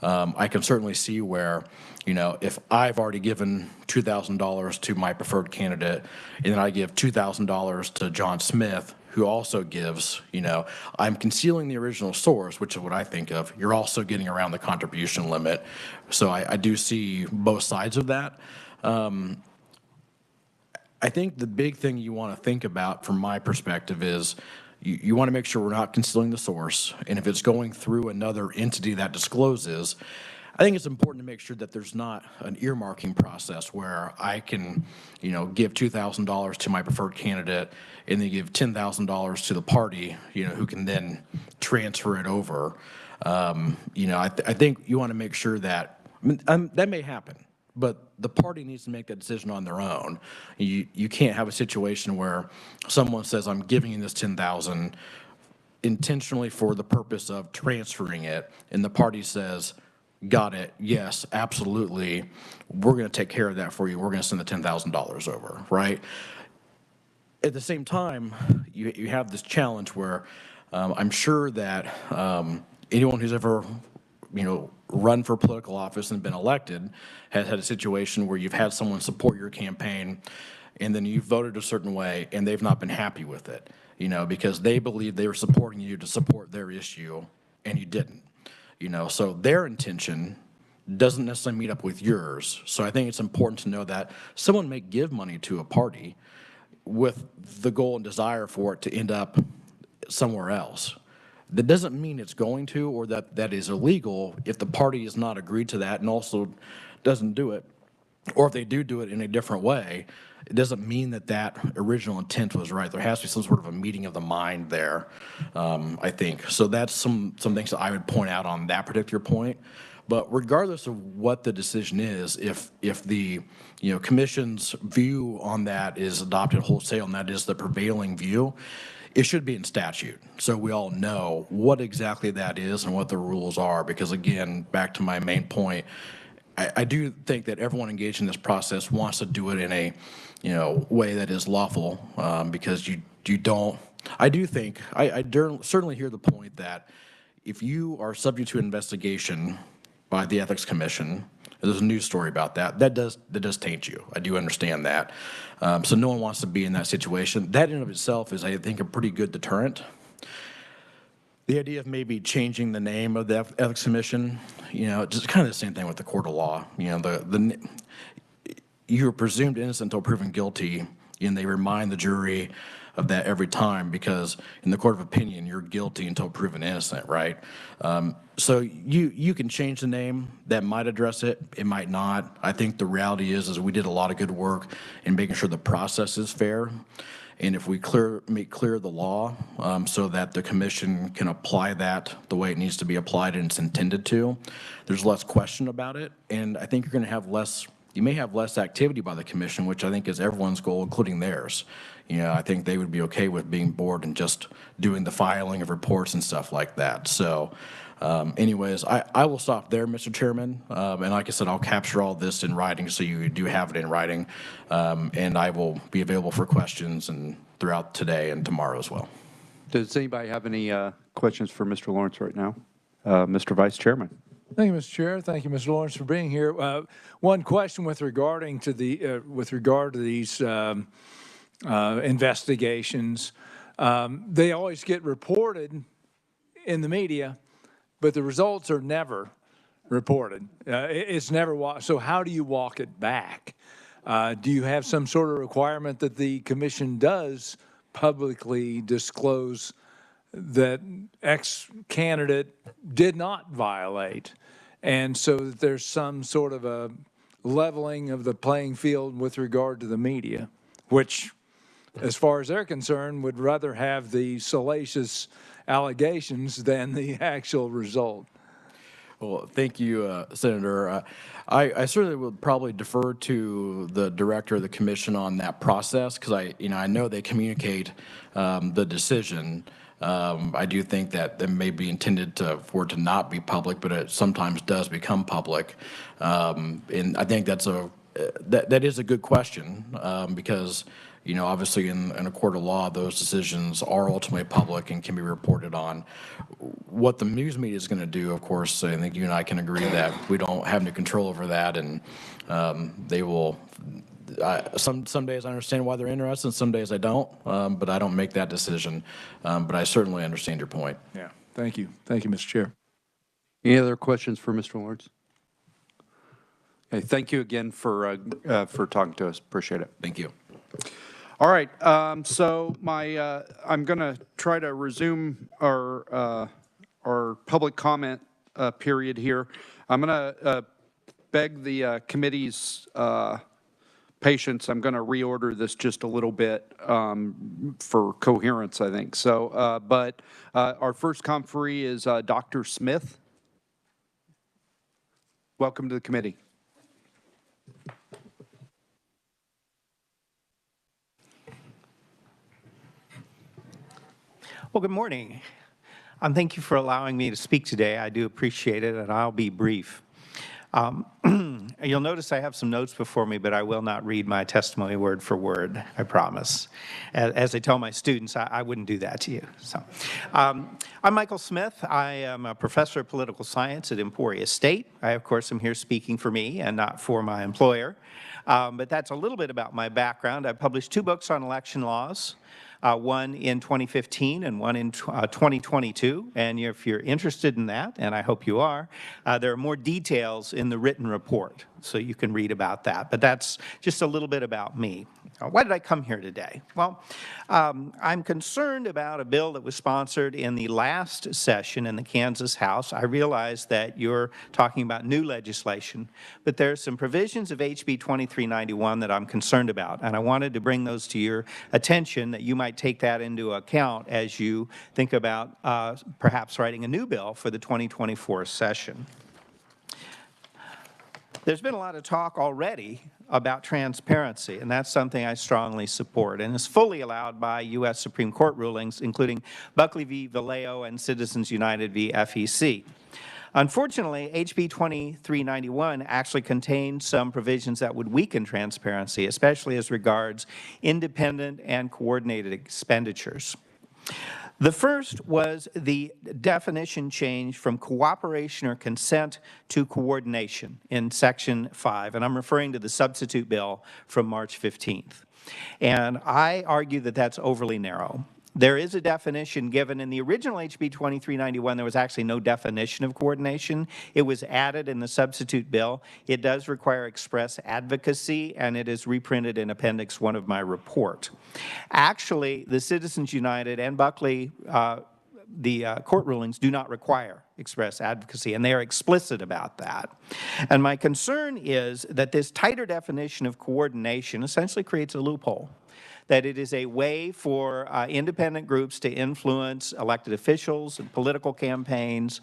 I can certainly see where, you know, if I've already given $2,000 to my preferred candidate, and then I give $2,000 to John Smith, who also gives, you know, I'm concealing the original source, which is what I think of. You're also getting around the contribution limit. So I do see both sides of that. I think the big thing you want to think about from my perspective is you want to make sure we're not concealing the source. And if it's going through another entity that discloses, I think it's important to make sure that there's not an earmarking process where I can, you know, give $2,000 to my preferred candidate and then give $10,000 to the party, you know, who can then transfer it over. You know, I think you want to make sure that, that may happen, but the party needs to make that decision on their own. You can't have a situation where someone says, I'm giving you this $10,000 intentionally for the purpose of transferring it, and the party says, got it, yes, absolutely, we're going to take care of that for you, we're going to send the $10,000 over, right? At the same time, you have this challenge where I'm sure that anyone who's ever, you know, run for political office and been elected has had a situation where you've had someone support your campaign and then you voted a certain way and they've not been happy with it, you know, because they believed they were supporting you to support their issue and you didn't, you know, so their intention doesn't necessarily meet up with yours. So I think it's important to know that someone may give money to a party with the goal and desire for it to end up somewhere else. That doesn't mean it's going to, or that that is illegal if the party has not agreed to that and also doesn't do it. Or if they do it in a different way, it doesn't mean that that original intent was right. There has to be some sort of a meeting of the mind there, I think. So that's some things that I would point out on that particular point. But regardless of what the decision is, if the commission's view on that is adopted wholesale and that is the prevailing view, it should be in statute, so we all know what exactly that is and what the rules are. Because again, back to my main point, I do think that everyone engaged in this process wants to do it in a, way that is lawful. Because you don't. I do think I certainly hear the point that if you are subject to investigation by the Ethics Commission, there's a news story about that. That does taint you. I do understand that. So no one wants to be in that situation. That in and of itself is, I think, a pretty good deterrent. The idea of maybe changing the name of the Ethics Commission, just kind of the same thing with the court of law. You're presumed innocent until proven guilty, and they remind the jury of that every time, because in the court of opinion, you're guilty until proven innocent, right? So you can change the name. That might address it. It might not. I think the reality is we did a lot of good work in making sure the process is fair. And if we make clear the law so that the commission can apply that the way it needs to be applied and it's intended to, there's less question about it. And I think you're going to have you may have less activity by the commission, which I think is everyone's goal, including theirs. I think they would be okay with being bored and just doing the filing of reports and stuff like that. So anyways, I will stop there, Mr. Chairman. And like I said, I'll capture all this in writing so you do have it in writing. And I will be available for questions and throughout today and tomorrow as well. Does anybody have any questions for Mr. Lawrence right now? Mr. Vice Chairman. Thank you, Mr. Chair. Thank you, Mr. Lawrence, for being here. One question with regard to these investigations. They always get reported in the media, but the results are never reported. It's never so how do you walk it back? Do you have some sort of requirement that the commission does publicly disclose that X candidate did not violate, and so that there's some sort of a leveling of the playing field with regard to the media, which, as far as they're concerned, would rather have the salacious allegations than the actual result? Well, thank you, Senator. I certainly would probably defer to the director of the commission on that process because I know they communicate the decision. I do think that it may be intended for it to not be public, but it sometimes does become public. And I think that is a good question because, obviously in a court of law, those decisions are ultimately public and can be reported on. What the news media is going to do, of course, I think you and I can agree that we don't have any control over that, and they will. Some days I understand why they're interested, and some days I don't, but I don't make that decision. But I certainly understand your point. Yeah, thank you. Thank you, Mr. Chair. Any other questions for Mr. Lawrence? Okay, thank you again for talking to us. Appreciate it. Thank you. All right, so I'm going to try to resume our public comment period here. I'm going to beg the committee's patience. I'm going to reorder this just a little bit for coherence, I think. So, but our first conferee is Dr. Smith. Welcome to the committee. Well, good morning. Thank you for allowing me to speak today. I do appreciate it, and I'll be brief. You'll notice I have some notes before me, but I will not read my testimony word for word, I promise. As I tell my students, I wouldn't do that to you. So, I'm Michael Smith. I am a professor of political science at Emporia State. I, of course, am here speaking for me and not for my employer. But that's a little bit about my background. I published 2 books on election laws. One in 2015 and one in 2022. And if you're interested in that, and I hope you are, there are more details in the written report, so you can read about that. But that's just a little bit about me. Why did I come here today? Well, I'm concerned about a bill that was sponsored in the last session in the Kansas House. I realize that you're talking about new legislation, but there are some provisions of HB 2391 that I'm concerned about, and I wanted to bring those to your attention that you might take that into account as you think about perhaps writing a new bill for the 2024 session. There's been a lot of talk already about transparency, and that's something I strongly support, and is fully allowed by U.S. Supreme Court rulings, including Buckley v. Vallejo and Citizens United v. FEC. Unfortunately, HB 2391 actually contains some provisions that would weaken transparency, especially as regards independent and coordinated expenditures. The first was the definition change from cooperation or consent to coordination in Section 5, and I'm referring to the substitute bill from March 15th. And I argue that that's overly narrow. There is a definition given in the original HB 2391. There was actually no definition of coordination. It was added in the substitute bill. It does require express advocacy, and it is reprinted in Appendix 1 of my report. Actually, the Citizens United and Buckley, the court rulings do not require express advocacy, and they are explicit about that. And my concern is that this tighter definition of coordination essentially creates a loophole, that it is a way for independent groups to influence elected officials and political campaigns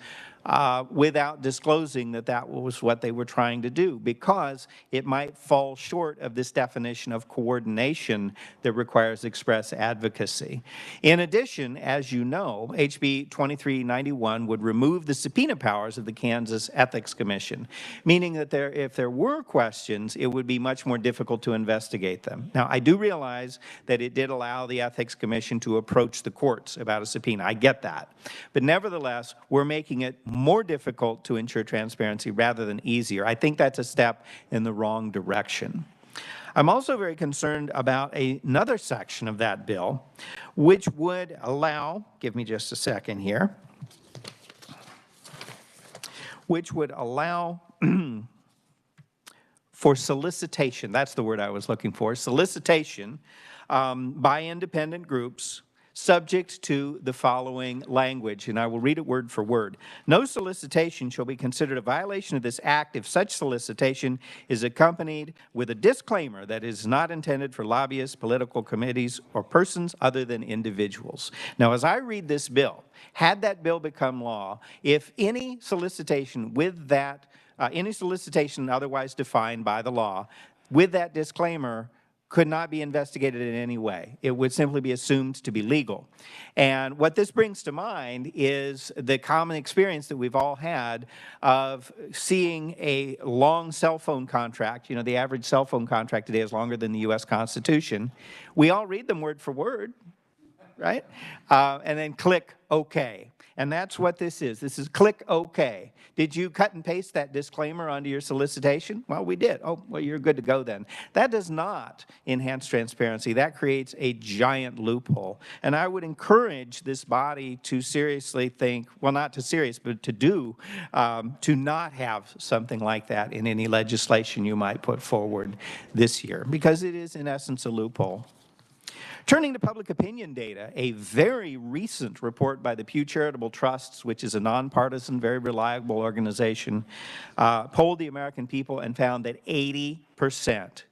without disclosing that that was what they were trying to do, because it might fall short of this definition of coordination that requires express advocacy. In addition, as you know, HB 2391 would remove the subpoena powers of the Kansas Ethics Commission, meaning that if there were questions, it would be much more difficult to investigate them. Now, I do realize that it did allow the Ethics Commission to approach the courts about a subpoena. I get that. But nevertheless, we're making it more difficult to ensure transparency rather than easier. I think that's a step in the wrong direction. I'm also very concerned about another section of that bill, which would allow, give me just a second here, which would allow for solicitation, that's the word I was looking for, solicitation by independent groups subject to the following language, and I will read it word for word. No solicitation shall be considered a violation of this act if such solicitation is accompanied with a disclaimer that it is not intended for lobbyists, political committees, or persons other than individuals. Now, as I read this bill, had that bill become law, if any solicitation with that, any solicitation otherwise defined by the law, with that disclaimer, could not be investigated in any way. It would simply be assumed to be legal. And what this brings to mind is the common experience that we've all had of seeing a long cell phone contract. You know, the average cell phone contract today is longer than the U.S. Constitution. We all read them word for word, right? And then click OK. And that's what this is. This is click OK. Did you cut and paste that disclaimer onto your solicitation? Well, we did. Oh, well, you're good to go then. That does not enhance transparency. That creates a giant loophole. And I would encourage this body to seriously think, well, not to serious, but to do, to not have something like that in any legislation you might put forward this year, because it is, in essence, a loophole. Turning to public opinion data, a very recent report by the Pew Charitable Trusts, which is a nonpartisan, very reliable organization, polled the American people and found that 80%,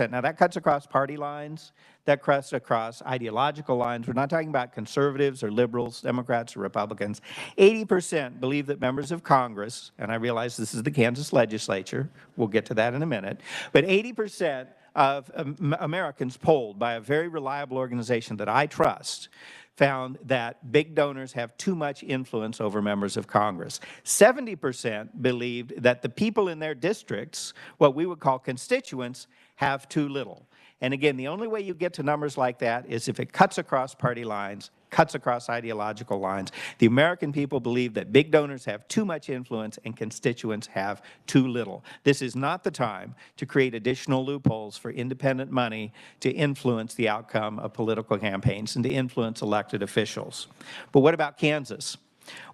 now that cuts across party lines, that cuts across ideological lines. We're not talking about conservatives or liberals, Democrats or Republicans. 80% believe that members of Congress, and I realize this is the Kansas Legislature, we'll get to that in a minute, but 80% of Americans polled by a very reliable organization that I trust found that big donors have too much influence over members of Congress. 70% believed that the people in their districts, what we would call constituents, have too little. And again, the only way you get to numbers like that is if it cuts across party lines, cuts across ideological lines. The American people believe that big donors have too much influence and constituents have too little. This is not the time to create additional loopholes for independent money to influence the outcome of political campaigns and to influence elected officials. But what about Kansas?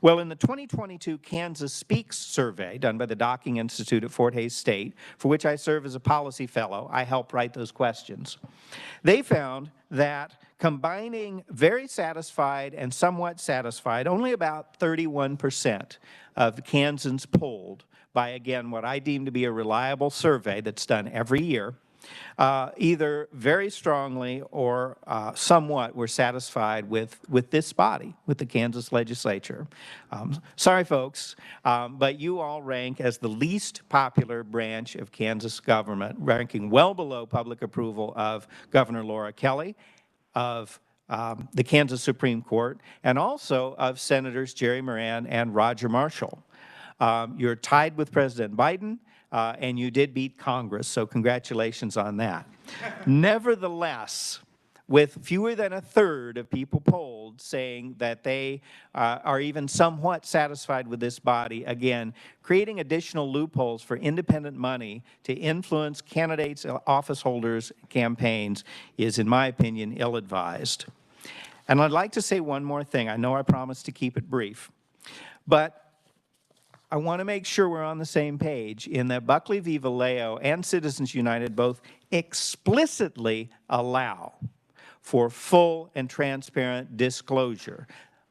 Well, in the 2022 Kansas Speaks survey done by the Docking Institute at Fort Hays State, for which I serve as a policy fellow, I helped write those questions. They found that combining very satisfied and somewhat satisfied, only about 31% of the Kansans polled by, again, what I deem to be a reliable survey that's done every year, either very strongly or somewhat were satisfied with this body, with the Kansas Legislature. Sorry, folks, but you all rank as the least popular branch of Kansas government, ranking well below public approval of Governor Laura Kelly, of the Kansas Supreme Court, and also of Senators Jerry Moran and Roger Marshall. You're tied with President Biden, and you did beat Congress, so congratulations on that. Nevertheless, with fewer than a third of people polled saying that they are even somewhat satisfied with this body, again, creating additional loopholes for independent money to influence candidates, office holders, campaigns is, in my opinion, ill-advised. And I'd like to say one more thing. I know I promised to keep it brief, but I want to make sure we're on the same page in that Buckley v. Vallejo and Citizens United both explicitly allow for full and transparent disclosure.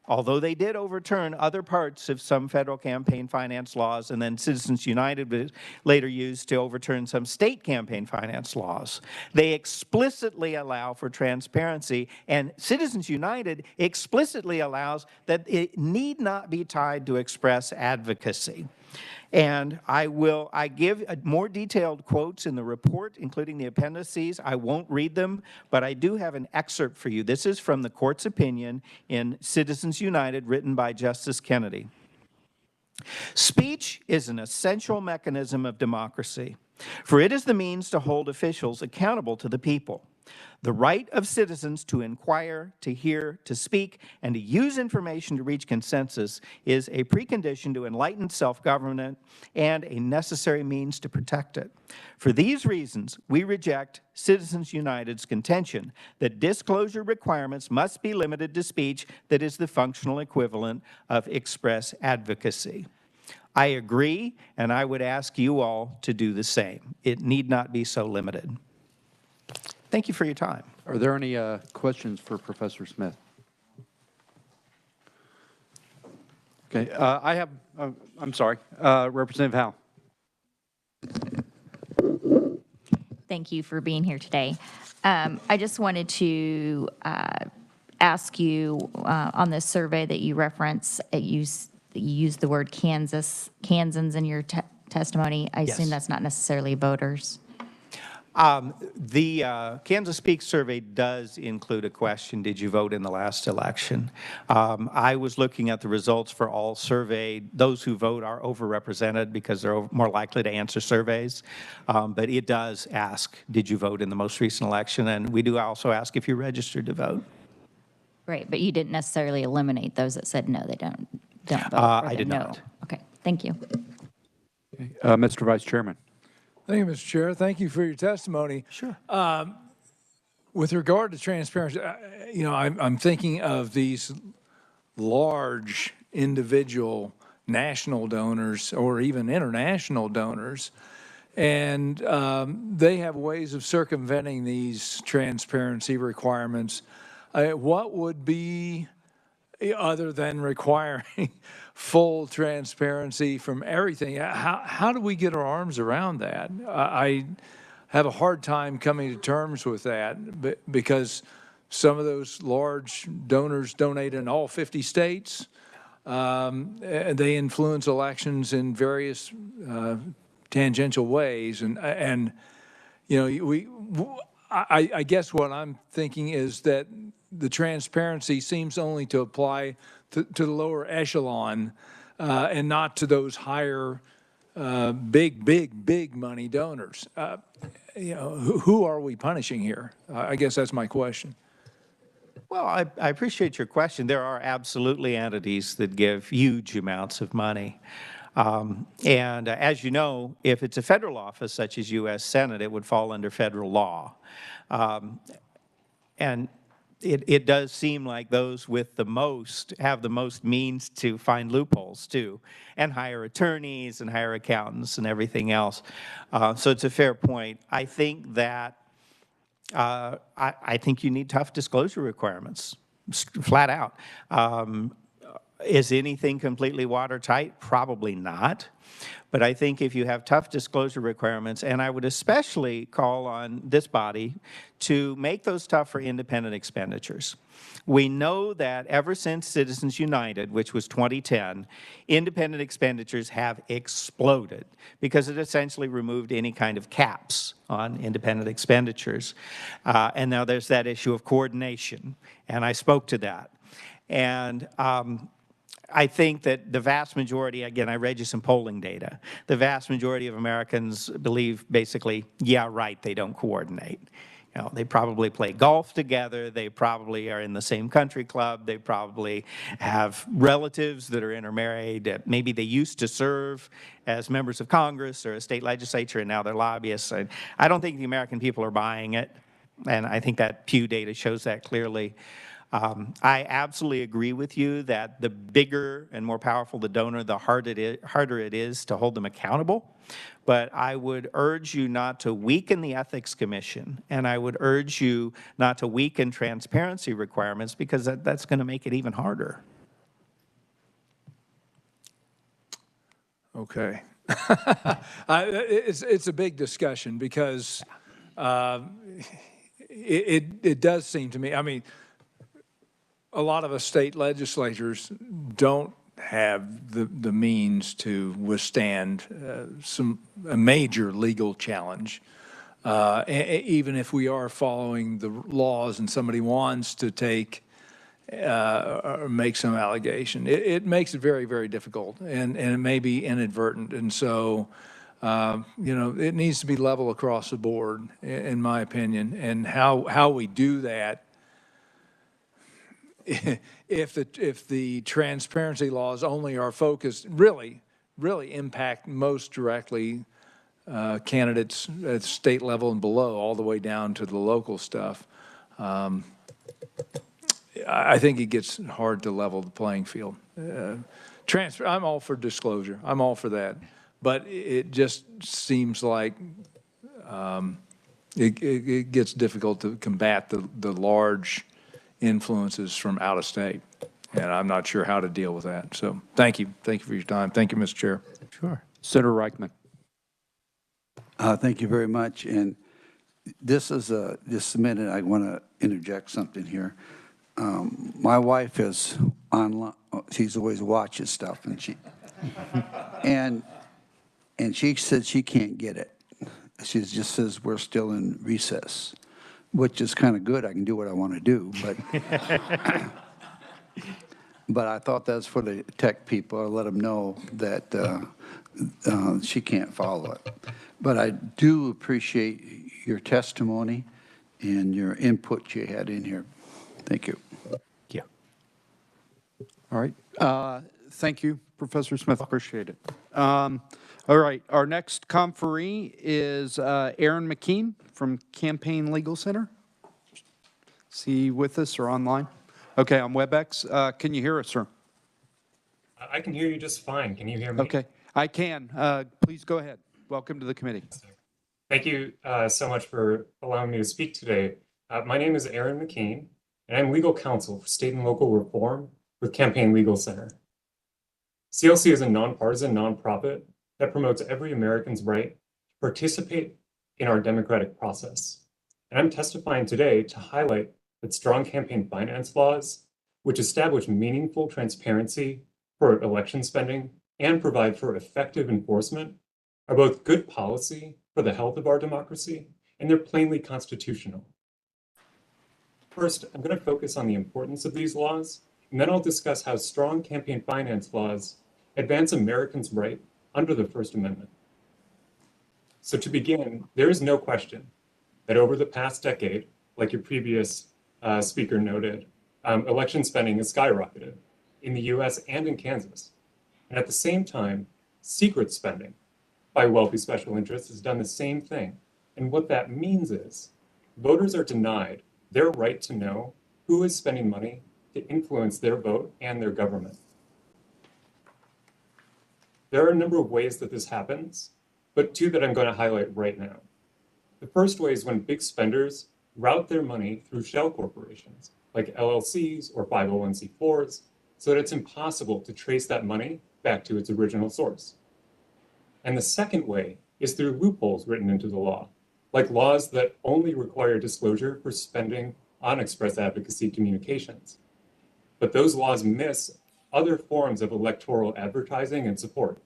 Although they did overturn other parts of some federal campaign finance laws, and then Citizens United was later used to overturn some state campaign finance laws, they explicitly allow for transparency, and Citizens United explicitly allows that it need not be tied to express advocacy. And I give more detailed quotes in the report, including the appendices. I won't read them, but I do have an excerpt for you. This is from the court's opinion in Citizens United, written by Justice Kennedy. Speech is an essential mechanism of democracy, for it is the means to hold officials accountable to the people. The right of citizens to inquire, to hear, to speak, and to use information to reach consensus is a precondition to enlightened self-government and a necessary means to protect it. For these reasons, we reject Citizens United's contention that disclosure requirements must be limited to speech that is the functional equivalent of express advocacy. I agree, and I would ask you all to do the same. It need not be so limited. Thank you for your time. Are there any questions for Professor Smith? Okay, I have, I'm sorry, Representative Howe. Thank you for being here today. I just wanted to ask you on this survey that you reference, you used the word Kansans in your testimony. I assume that's not necessarily voters. The Kansas Speaks survey does include a question, did you vote in the last election? I was looking at the results for all surveyed. Those who vote are overrepresented because they're more likely to answer surveys. But it does ask, did you vote in the most recent election? And we do also ask if you're registered to vote. Right, but you didn't necessarily eliminate those that said no, they don't vote. I did not. Okay, thank you. Mr. Vice Chairman. Thank you, Mr. Chair. Thank you for your testimony. Sure. With regard to transparency, you know, I'm thinking of these large individual national donors or even international donors, and they have ways of circumventing these transparency requirements. What would be, other than requiring full transparency from everything, how do we get our arms around that? I have a hard time coming to terms with that because some of those large donors donate in all 50 states. They influence elections in various tangential ways. And you know, I guess what I'm thinking is that the transparency seems only to apply to the lower echelon and not to those higher big money donors. You know, who are we punishing here? I guess that's my question. Well, I appreciate your question. There are absolutely entities that give huge amounts of money. And as you know, if it's a federal office such as U.S. Senate, it would fall under federal law. And it does seem like those with the most have the most means to find loopholes too, and hire attorneys and hire accountants and everything else. So it's a fair point. I think that I think you need tough disclosure requirements, flat out. Is anything completely watertight? Probably not. But I think if you have tough disclosure requirements, and I would especially call on this body to make those tough for independent expenditures. We know that ever since Citizens United, which was 2010, independent expenditures have exploded because it essentially removed any kind of caps on independent expenditures. And now there's that issue of coordination, and I spoke to that. And I think that the vast majority, again, I read you some polling data, the vast majority of Americans believe basically, yeah, right, they don't coordinate. You know, they probably play golf together, they probably are in the same country club, they probably have relatives that are intermarried, maybe they used to serve as members of Congress or a state legislature and now they're lobbyists. I don't think the American people are buying it, and I think that Pew data shows that clearly. I absolutely agree with you that the bigger and more powerful the donor, the harder it is to hold them accountable. But I would urge you not to weaken the Ethics Commission, and I would urge you not to weaken transparency requirements because that's going to make it even harder. Okay. It's a big discussion because it does seem to me, I mean, a lot of us state legislatures don't have the means to withstand a major legal challenge. Even if we are following the laws and somebody wants to take or make some allegation, it makes it very, very difficult, and it may be inadvertent. And so It needs to be level across the board, in my opinion. And how we do that, if the transparency laws only are focused, really impact most directly candidates at state level and below, all the way down to the local stuff. I think it gets hard to level the playing field. I'm all for disclosure. I'm all for that. But it just seems like it gets difficult to combat the large influences from out of state. And I'm not sure how to deal with that. So thank you. Thank you for your time. Thank you, Mr. Chair. Sure. Senator Reichman. Thank you very much. And this is just a minute. I want to interject something here. My wife is online. She's always watches stuff, and she said she can't get it. She just says we're still in recess, which is kind of good. I can do what I want to do, but but I thought that's for the tech people. I'll let them know that she can't follow it. But I do appreciate your testimony and your input you had in here. Thank you. Yeah. All right. Thank you, Professor Smith. Appreciate it. All right. Our next conferee is Aaron McCain from Campaign Legal Center. Is he with us or online? Okay, on WebEx. Can you hear us, sir? I can hear you just fine. Can you hear me? Okay, I can. Please go ahead. Welcome to the committee. Thank you so much for allowing me to speak today. My name is Aaron McCain, and I'm legal counsel for state and local reform with Campaign Legal Center. CLC is a nonpartisan nonprofit that promotes every American's right to participate in our democratic process. And I'm testifying today to highlight that strong campaign finance laws, which establish meaningful transparency for election spending and provide for effective enforcement, are both good policy for the health of our democracy, and they're plainly constitutional. First, I'm going to focus on the importance of these laws, and then I'll discuss how strong campaign finance laws advance Americans' right under the First Amendment. So to begin, there is no question that over the past decade, like your previous speaker noted, election spending has skyrocketed in the US and in Kansas. And at the same time, secret spending by wealthy special interests has done the same thing. And what that means is voters are denied their right to know who is spending money to influence their vote and their government. There are a number of ways that this happens, but two that I'm going to highlight right now. The first way is when big spenders route their money through shell corporations like LLCs or 501c4s so that it's impossible to trace that money back to its original source. And the second way is through loopholes written into the law, like laws that only require disclosure for spending on express advocacy communications. But those laws miss other forms of electoral advertising and support.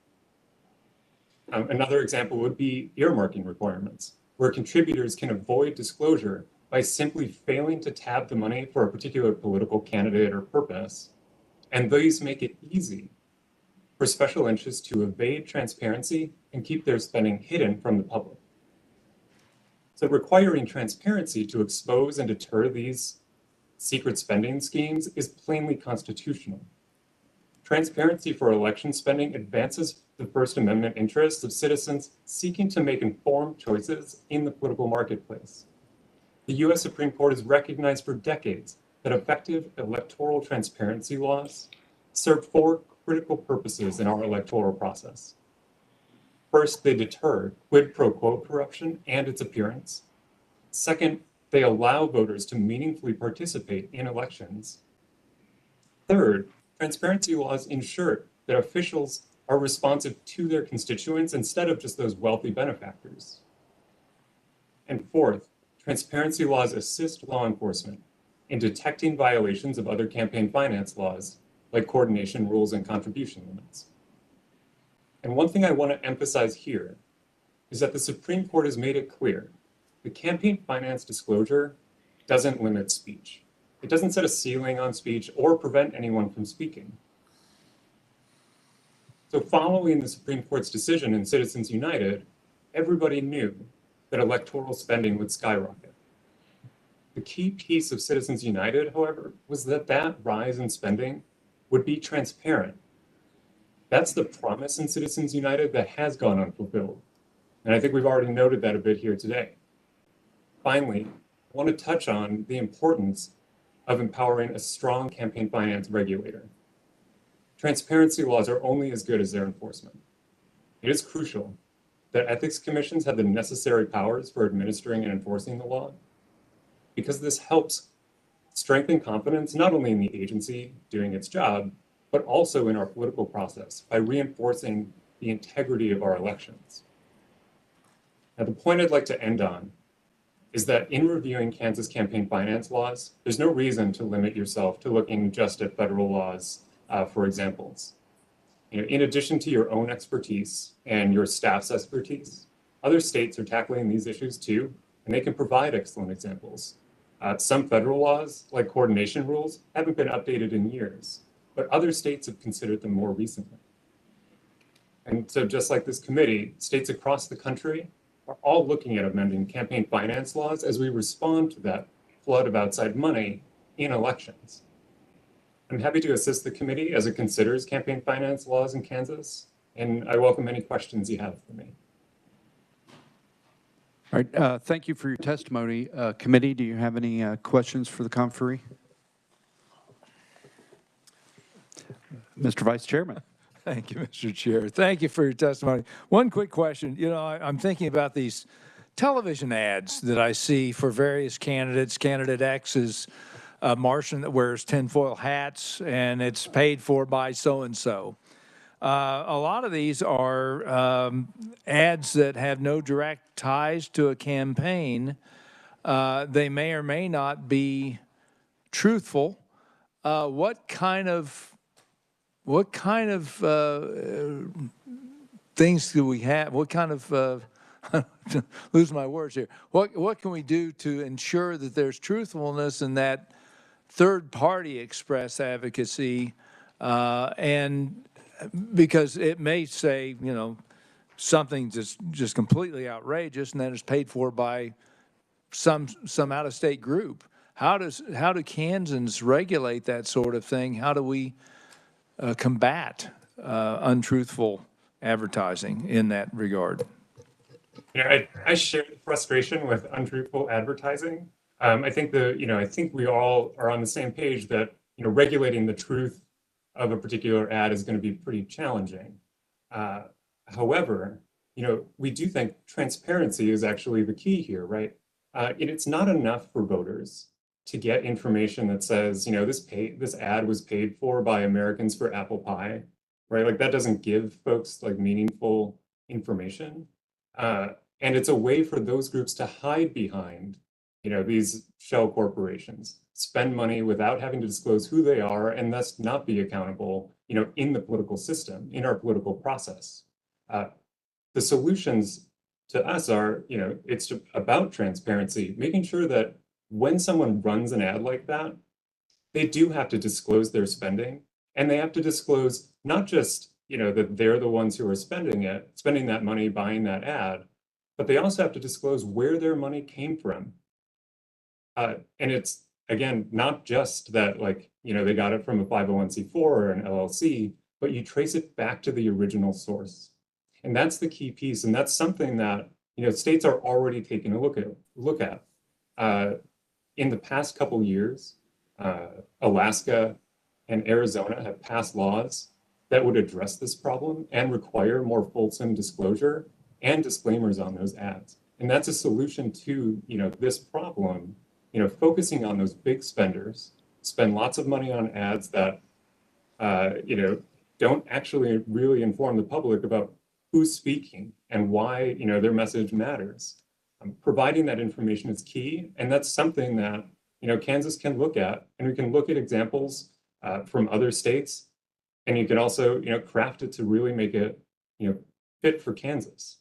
Another example would be earmarking requirements, where contributors can avoid disclosure by simply failing to tab the money for a particular political candidate or purpose. And these make it easy for special interests to evade transparency and keep their spending hidden from the public. So requiring transparency to expose and deter these secret spending schemes is plainly constitutional. Transparency for election spending advances the First Amendment interests of citizens seeking to make informed choices in the political marketplace. The US Supreme Court has recognized for decades that effective electoral transparency laws serve four critical purposes in our electoral process. First, they deter quid pro quo corruption and its appearance. Second, they allow voters to meaningfully participate in elections. Third, transparency laws ensure that officials are responsive to their constituents instead of just those wealthy benefactors. And fourth, transparency laws assist law enforcement in detecting violations of other campaign finance laws, like coordination rules and contribution limits. And one thing I want to emphasize here is that the Supreme Court has made it clear the campaign finance disclosure doesn't limit speech. It doesn't set a ceiling on speech or prevent anyone from speaking. So following the Supreme Court's decision in Citizens United, everybody knew that electoral spending would skyrocket. The key piece of Citizens United, however, was that that rise in spending would be transparent. That's the promise in Citizens United that has gone unfulfilled. And I think we've already noted that a bit here today. Finally, I want to touch on the importance of empowering a strong campaign finance regulator. Transparency laws are only as good as their enforcement. It is crucial that ethics commissions have the necessary powers for administering and enforcing the law, because this helps strengthen confidence not only in the agency doing its job, but also in our political process by reinforcing the integrity of our elections. Now, the point I'd like to end on is that in reviewing Kansas campaign finance laws, there's no reason to limit yourself to looking just at federal laws for examples. In addition to your own expertise and your staff's expertise, other states are tackling these issues too, and they can provide excellent examples. Some federal laws, like coordination rules, haven't been updated in years, but other states have considered them more recently. And so just like this committee, states across the country are all looking at amending campaign finance laws as we respond to that flood of outside money in elections. I'm happy to assist the committee as it considers campaign finance laws in Kansas, and I welcome any questions you have for me. All right, thank you for your testimony. Committee, do you have any questions for the conferee? Mr. Vice Chairman. Thank you, Mr. Chair. Thank you for your testimony. One quick question. You know, I'm thinking about these television ads that I see for various candidates. Candidate X is a Martian that wears tinfoil hats, and it's paid for by so-and-so. A lot of these are ads that have no direct ties to a campaign. They may or may not be truthful. What kind of things do we have? What kind of lose my words here? What can we do to ensure that there's truthfulness in that third-party express advocacy? And because it may say, you know, something just completely outrageous, and then it's paid for by some out-of-state group. How do Kansans regulate that sort of thing? How do we combat untruthful advertising in that regard? You know, I share the frustration with untruthful advertising. I think we all are on the same page that, you know, regulating the truth of a particular ad is going to be pretty challenging. However, you know, we do think transparency is actually the key here, right? It's not enough for voters to get information that says, you know, this ad was paid for by Americans for Apple Pie, right? Like that doesn't give folks like meaningful information. And it's a way for those groups to hide behind, you know, these shell corporations, spend money without having to disclose who they are, and thus not be accountable, you know, in the political system, in our political process. The solutions to us are, you know, it's about transparency, making sure that when someone runs an ad like that, they do have to disclose their spending, and they have to disclose not just, you know, that they're the ones who are spending that money, buying that ad, but they also have to disclose where their money came from. And it's, again, not just that, like, you know, they got it from a 501c4 or an LLC, but you trace it back to the original source. And that's the key piece. And that's something that, you know, states are already taking a look at. In the past couple years, Alaska and Arizona have passed laws that would address this problem and require more fulsome disclosure and disclaimers on those ads. And that's a solution to, you know, this problem, you know, focusing on those big spenders, spend lots of money on ads that, you know, don't actually really inform the public about who's speaking and why, you know, their message matters. Providing that information is key, and that's something that, you know, Kansas can look at, and we can look at examples from other states, and you can also, you know, craft it to really make it, you know, fit for Kansas.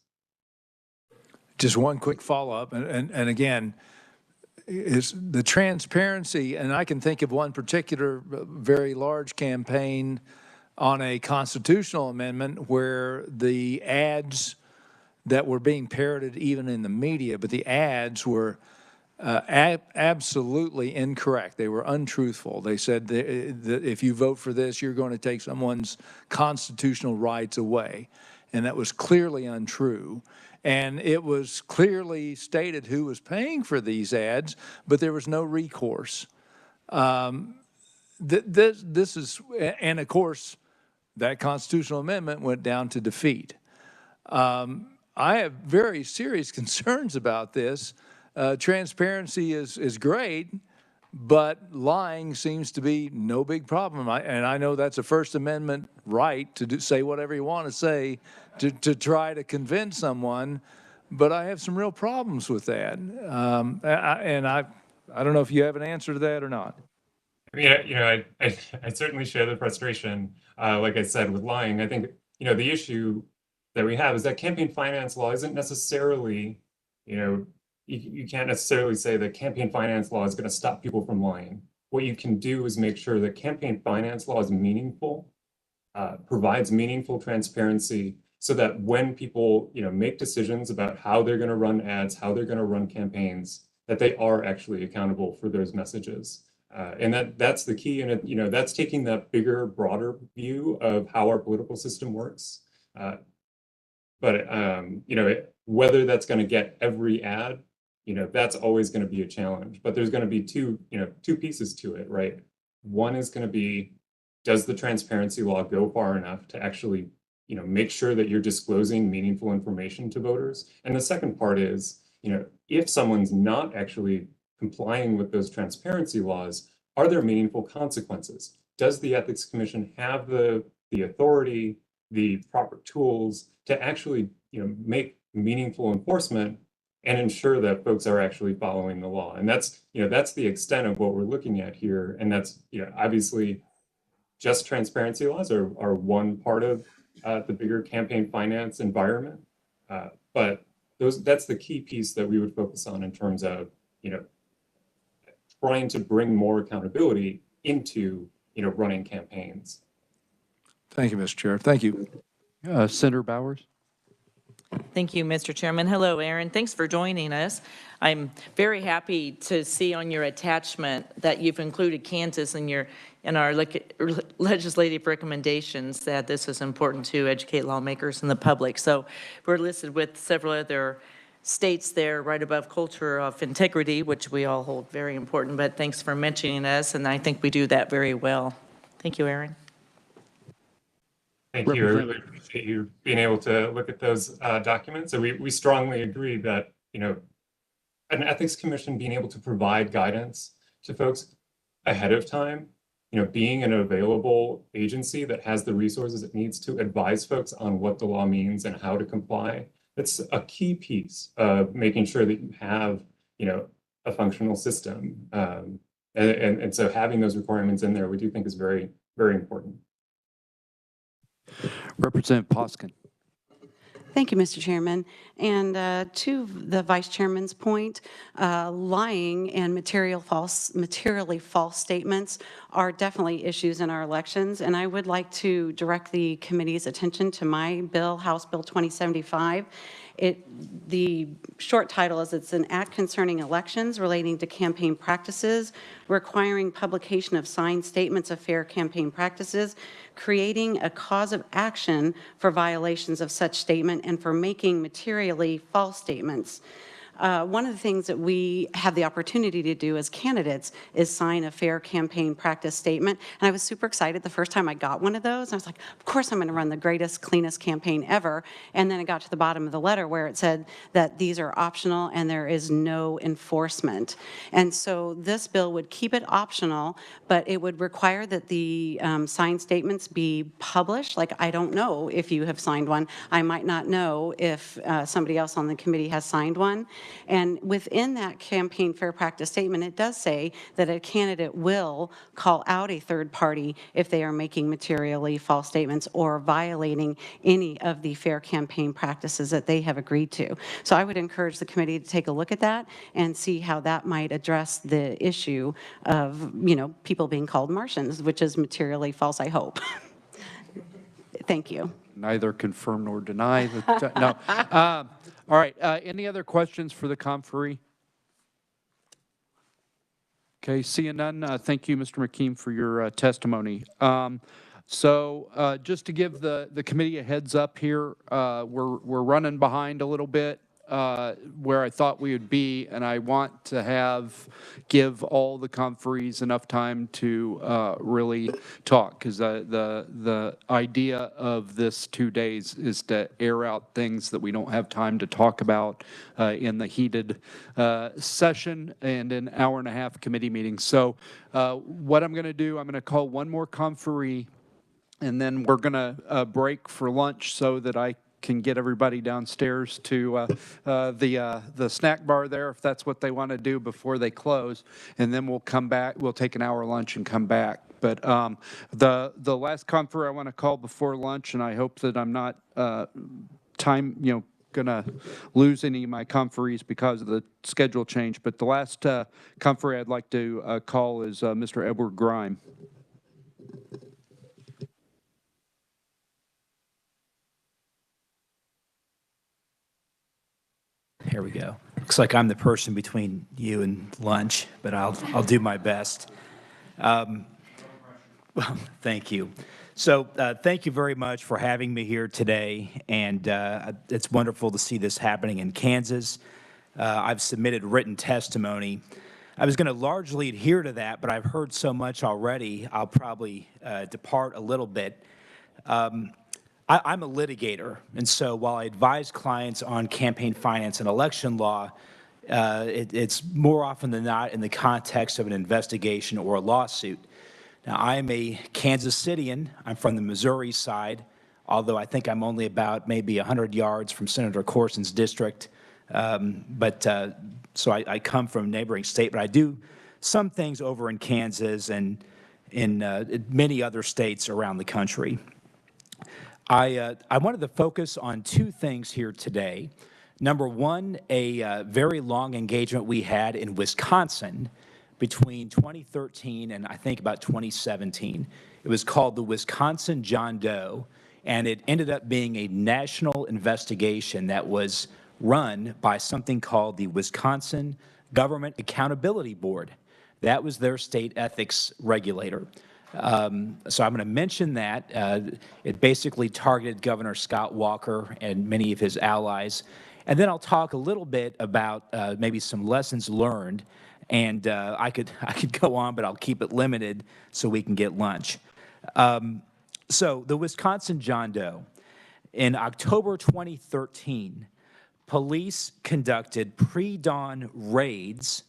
Just one quick follow-up, and again, is the transparency, and I can think of one particular very large campaign on a constitutional amendment where the ads that were being parroted even in the media, but the ads were absolutely incorrect. They were untruthful. They said that if you vote for this, you're going to take someone's constitutional rights away. And that was clearly untrue. And it was clearly stated who was paying for these ads, but there was no recourse. This is, and of course, that constitutional amendment went down to defeat. I have very serious concerns about this. Transparency is great, but lying seems to be no big problem. And I know that's a First Amendment right to say whatever you want to say to try to convince someone, but I have some real problems with that. I don't know if you have an answer to that or not. I mean, I certainly share the frustration. Like I said, with lying, I think, the issue that we have is that campaign finance law isn't necessarily, you can't necessarily say that campaign finance law is going to stop people from lying. What you can do is make sure that campaign finance law is meaningful, provides meaningful transparency, so that when people, make decisions about how they're going to run ads, how they're going to run campaigns, that they are actually accountable for those messages. And that's the key. And that's taking that bigger, broader view of how our political system works. Whether that's going to get every ad, that's always going to be a challenge. But there's going to be two pieces to it, right? One is going to be, does the transparency law go far enough to actually, make sure that you're disclosing meaningful information to voters? And the second part is, if someone's not actually complying with those transparency laws, are there meaningful consequences? Does the Ethics Commission have the authority, the proper tools to actually, make meaningful enforcement and ensure that folks are actually following the law? And that's the extent of what we're looking at here. And that's, obviously, just transparency laws are one part of the bigger campaign finance environment. But that's the key piece that we would focus on in terms of, trying to bring more accountability into, running campaigns. Thank you, Mr. Chair. Thank you. Senator Bowers. Thank you, Mr. Chairman. Hello, Aaron. Thanks for joining us. I'm very happy to see on your attachment that you've included Kansas in our legislative recommendations, that this is important to educate lawmakers and the public. So we're listed with several other states there right above culture of integrity, which we all hold very important, but thanks for mentioning us, and I think we do that very well. Thank you, Aaron. Thank you. I really appreciate you being able to look at those documents. So we strongly agree that, an ethics commission being able to provide guidance to folks ahead of time, being an available agency that has the resources it needs to advise folks on what the law means and how to comply. It's a key piece of making sure that you have, a functional system. And so having those requirements in there, we do think is very, very important. Representative Poskin. Thank you, Mr. Chairman. And to the Vice Chairman's point, lying and materially false statements are definitely issues in our elections. And I would like to direct the committee's attention to my bill, House Bill 2075. The short title is, it's an act concerning elections relating to campaign practices, requiring publication of signed statements of fair campaign practices, creating a cause of action for violations of such statement, and for making materially false statements. One of the things that we have the opportunity to do as candidates is sign a fair campaign practice statement. And I was super excited the first time I got one of those. I was like, of course I'm going to run the greatest, cleanest campaign ever. And then it got to the bottom of the letter where it said that these are optional and there is no enforcement. And so this bill would keep it optional, but it would require that the signed statements be published. Like, I don't know if you have signed one. I might not know if somebody else on the committee has signed one. And within that campaign fair practice statement, it does say that a candidate will call out a third party if they are making materially false statements or violating any of the fair campaign practices that they have agreed to. So I would encourage the committee to take a look at that and see how that might address the issue of, people being called Martians, which is materially false, I hope. Thank you. Neither confirm nor deny that. No. All right, any other questions for the conferee? Okay, seeing none, thank you, Mr. McKean, for your testimony. So just to give the committee a heads up here, we're running behind a little bit where I thought we would be, and I want to give all the conferees enough time to really talk, because the idea of this 2 days is to air out things that we don't have time to talk about in the heated session and an hour-and-a-half committee meeting. So what I'm going to do, I'm going to call one more conferee, and then we're going to break for lunch so that I can get everybody downstairs to the snack bar there, if that's what they want to do before they close. And then we'll come back. We'll take an hour lunch and come back. But the last conferee I want to call before lunch, and I hope that I'm not going to lose any of my conferees because of the schedule change. But the last conferee I'd like to call is Mr. Edward Grime. Here we go. Looks like I'm the person between you and lunch, but I'll do my best. Well, thank you. So thank you very much for having me here today, and it's wonderful to see this happening in Kansas. I've submitted written testimony. I was going to largely adhere to that, but I've heard so much already, I'll probably depart a little bit. I'm a litigator, and so while I advise clients on campaign finance and election law, it's more often than not in the context of an investigation or a lawsuit. Now, I am a Kansas Citian. I'm from the Missouri side, although I think I'm only about maybe 100 yards from Senator Corson's district. So I come from a neighboring state, but I do some things over in Kansas and in many other states around the country. I wanted to focus on two things here today. Number one, a very long engagement we had in Wisconsin between 2013 and I think about 2017. It was called the Wisconsin John Doe, and it ended up being a national investigation that was run by something called the Wisconsin Government Accountability Board. That was their state ethics regulator. So I'm going to mention that. It basically targeted Governor Scott Walker and many of his allies. And then I'll talk a little bit about maybe some lessons learned. And I could go on, but I'll keep it limited so we can get lunch. So the Wisconsin John Doe. In October 2013, police conducted pre-dawn raids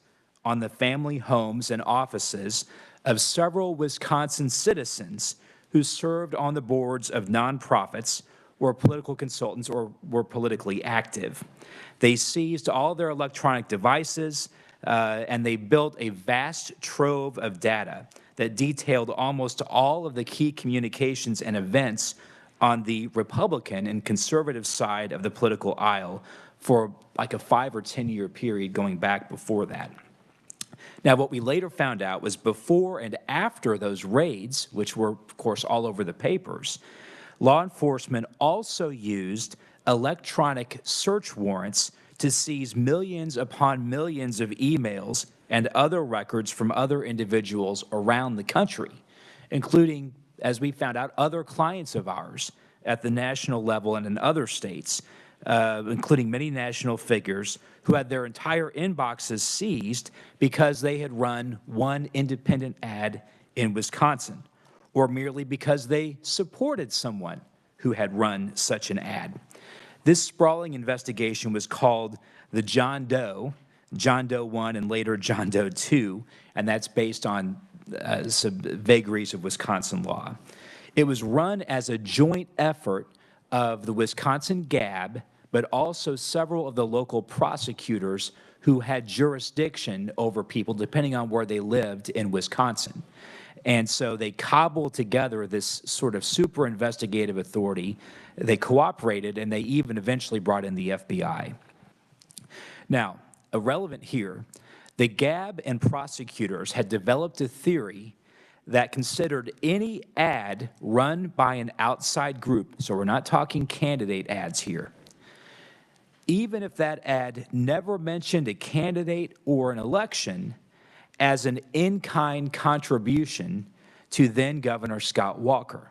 on the family homes and offices of several Wisconsin citizens who served on the boards of nonprofits, were political consultants, or were politically active. They seized all their electronic devices, and they built a vast trove of data that detailed almost all of the key communications and events on the Republican and conservative side of the political aisle for like a 5 or 10 year period going back before that. Now, what we later found out was before and after those raids, which were, of course, all over the papers, law enforcement also used electronic search warrants to seize millions upon millions of emails and other records from other individuals around the country, including, as we found out, other clients of ours at the national level and in other states, including many national figures who had their entire inboxes seized because they had run one independent ad in Wisconsin, or merely because they supported someone who had run such an ad. This sprawling investigation was called the John Doe 1 and later John Doe 2, and that's based on some vagaries of Wisconsin law. It was run as a joint effort of the Wisconsin GAB, but also several of the local prosecutors who had jurisdiction over people depending on where they lived in Wisconsin. And so they cobbled together this sort of super investigative authority. They cooperated, and they even eventually brought in the FBI. Now, irrelevant here, the GAB and prosecutors had developed a theory that considered any ad run by an outside group, so we're not talking candidate ads here, even if that ad never mentioned a candidate or an election, as an in-kind contribution to then Governor Scott Walker.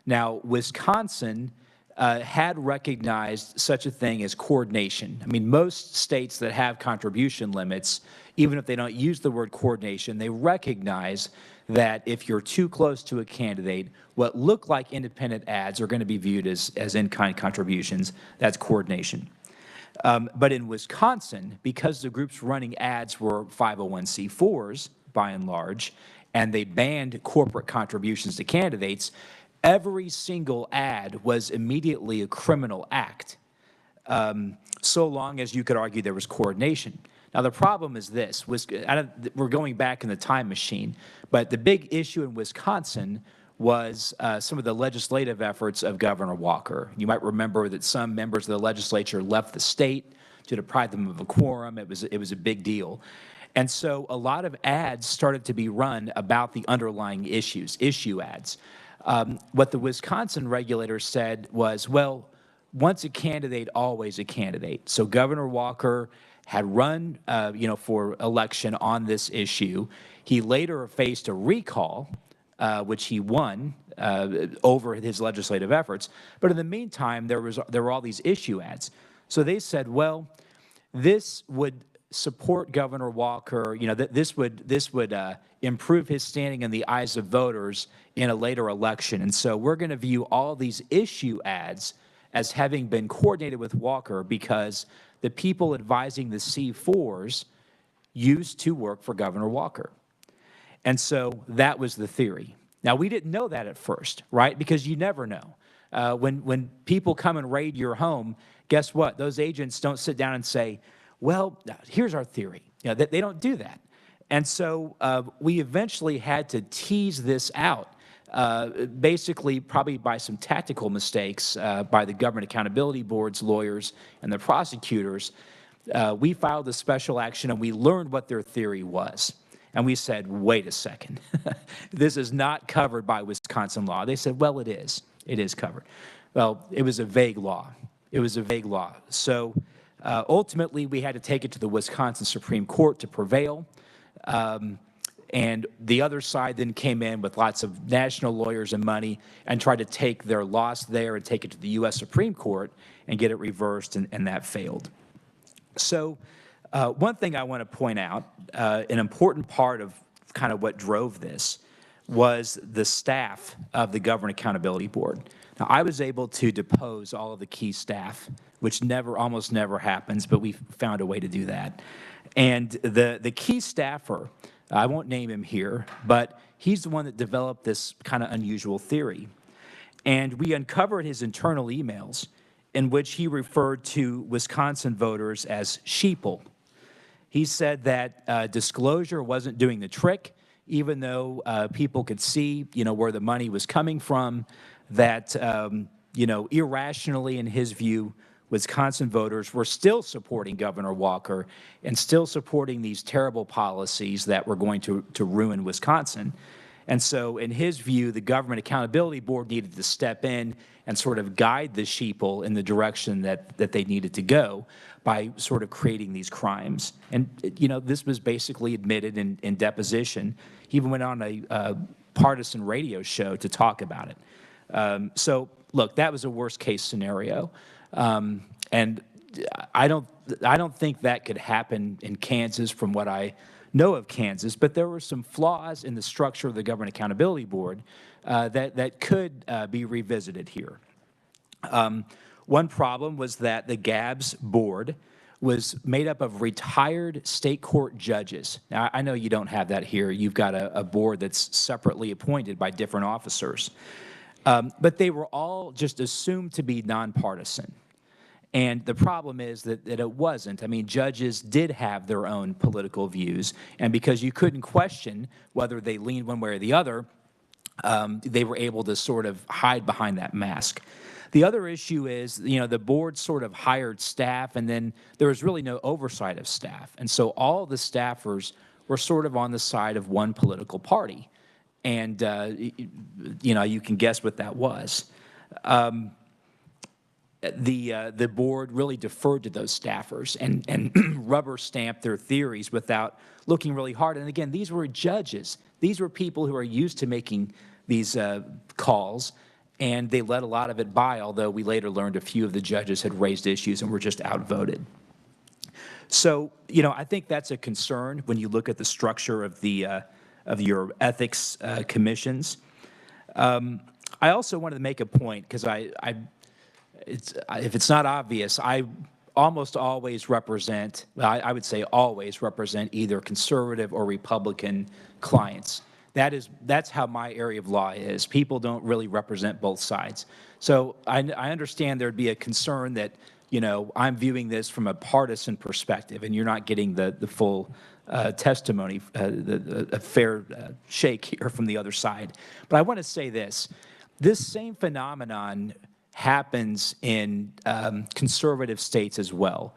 Now, Wisconsin had recognized such a thing as coordination. I mean, most states that have contribution limits, even if they don't use the word coordination, they recognize that if you're too close to a candidate, what look like independent ads are going to be viewed as in-kind contributions. That's coordination. But in Wisconsin, because the groups running ads were 501c4s, by and large, and they banned corporate contributions to candidates, every single ad was immediately a criminal act, so long as you could argue there was coordination. Now, the problem is this. We're going back in the time machine, but the big issue in Wisconsin was some of the legislative efforts of Governor Walker. You might remember that some members of the legislature left the state to deprive them of a quorum. It was a big deal. And so a lot of ads started to be run about the underlying issues, issue ads. What the Wisconsin regulators said was, well, once a candidate, always a candidate. So Governor Walker had run, for election on this issue. He later faced a recall, which he won over his legislative efforts. But in the meantime, there were all these issue ads. So they said, well, this would support Governor Walker. This would improve his standing in the eyes of voters in a later election. And so we're going to view all these issue ads as having been coordinated with Walker because the people advising the C4s used to work for Governor Walker. And so that was the theory. Now, we didn't know that at first, right? Because you never know. When people come and raid your home, guess what? Those agents don't sit down and say, well, here's our theory. They don't do that. And so we eventually had to tease this out, basically probably by some tactical mistakes by the Government Accountability Board's lawyers and the prosecutors. We filed a special action and we learned what their theory was. And we said, wait a second, this is not covered by Wisconsin law. They said, well, it is. It is covered. Well, it was a vague law. It was a vague law. So ultimately, we had to take it to the Wisconsin Supreme Court to prevail. And the other side then came in with lots of national lawyers and money and tried to take their loss there and take it to the U.S. Supreme Court and get it reversed, and that failed. So one thing I want to point out, an important part of kind of what drove this was the staff of the Government Accountability Board. Now, I was able to depose all of the key staff, which almost never happens, but we found a way to do that. And the key staffer, I won't name him here, but he's the one that developed this kind of unusual theory. And we uncovered his internal emails in which he referred to Wisconsin voters as sheeple. He said that disclosure wasn't doing the trick, even though people could see, where the money was coming from, that, irrationally, in his view, Wisconsin voters were still supporting Governor Walker and still supporting these terrible policies that were going to ruin Wisconsin. And so in his view, the Government Accountability Board needed to step in and sort of guide the sheeple in the direction that they needed to go by sort of creating these crimes. And, this was basically admitted in deposition. He even went on a partisan radio show to talk about it. So, look, that was a worst-case scenario. And I don't think that could happen in Kansas from what I know of Kansas, but there were some flaws in the structure of the Government Accountability Board that could be revisited here. One problem was that the GABS board was made up of retired state court judges. Now, I know you don't have that here. You've got a board that's separately appointed by different officers. But they were all just assumed to be nonpartisan. And the problem is that it wasn't. I mean, judges did have their own political views, and because you couldn't question whether they leaned one way or the other, they were able to sort of hide behind that mask. The other issue is, the board sort of hired staff, and then there was really no oversight of staff. And so all the staffers were sort of on the side of one political party. And, you can guess what that was. the board really deferred to those staffers and rubber stamped their theories without looking really hard. And again, these were judges. These were people who are used to making these calls, and they let a lot of it by, although we later learned a few of the judges had raised issues and were just outvoted. So, you know, I think that's a concern when you look at the structure of your ethics commissions. I also wanted to make a point, because if it's not obvious, I almost always represent, I would say always represent either conservative or Republican clients. That's how my area of law is. People don't really represent both sides. So I understand there'd be a concern that, you know, I'm viewing this from a partisan perspective and you're not getting the full testimony, a fair shake here from the other side. But I want to say this. This same phenomenon happens in conservative states as well.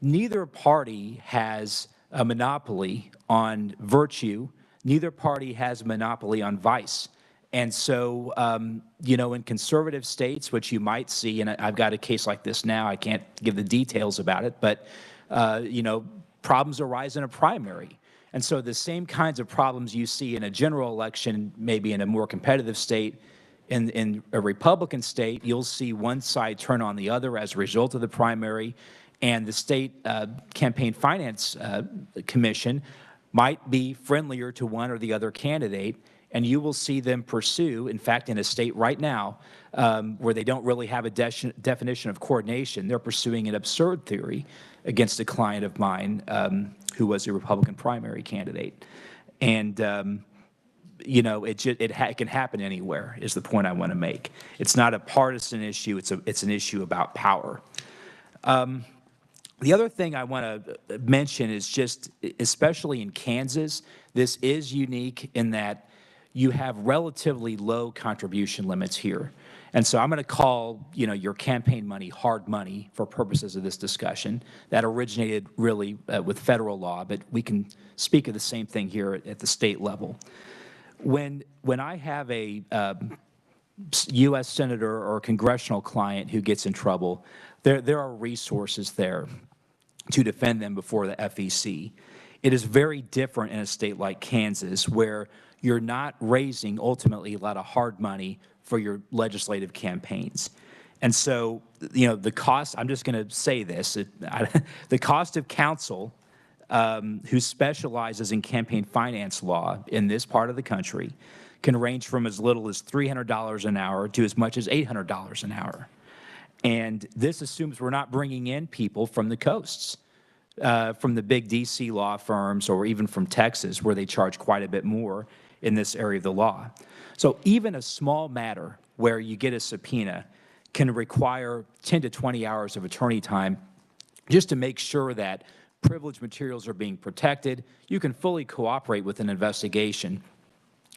Neither party has a monopoly on virtue. Neither party has a monopoly on vice. And so, you know, in conservative states, which you might see, and I've got a case like this now, I can't give the details about it, but, you know, problems arise in a primary. And so the same kinds of problems you see in a general election, maybe in a more competitive state, in a Republican state, you'll see one side turn on the other as a result of the primary, and the state campaign finance commission might be friendlier to one or the other candidate, and you will see them pursue, in fact, in a state right now where they don't really have a definition of coordination, they're pursuing an absurd theory against a client of mine who was a Republican primary candidate. And you know, it can happen anywhere, is the point I want to make. It's not a partisan issue, it's an issue about power. The other thing I want to mention is just, especially in Kansas, this is unique in that you have relatively low contribution limits here. And so I'm going to call, you know, your campaign money hard money for purposes of this discussion. That originated really with federal law, but we can speak of the same thing here at the state level. When I have a U.S. senator or congressional client who gets in trouble, there are resources there to defend them before the FEC. It is very different in a state like Kansas, where you're not raising ultimately a lot of hard money for your legislative campaigns. And so, you know, the cost, I'm just going to say this, the cost of counsel who specializes in campaign finance law in this part of the country can range from as little as $300 an hour to as much as $800 an hour. And this assumes we're not bringing in people from the coasts, from the big DC law firms, or even from Texas, where they charge quite a bit more in this area of the law. So even a small matter where you get a subpoena can require 10 to 20 hours of attorney time just to make sure that privileged materials are being protected. You can fully cooperate with an investigation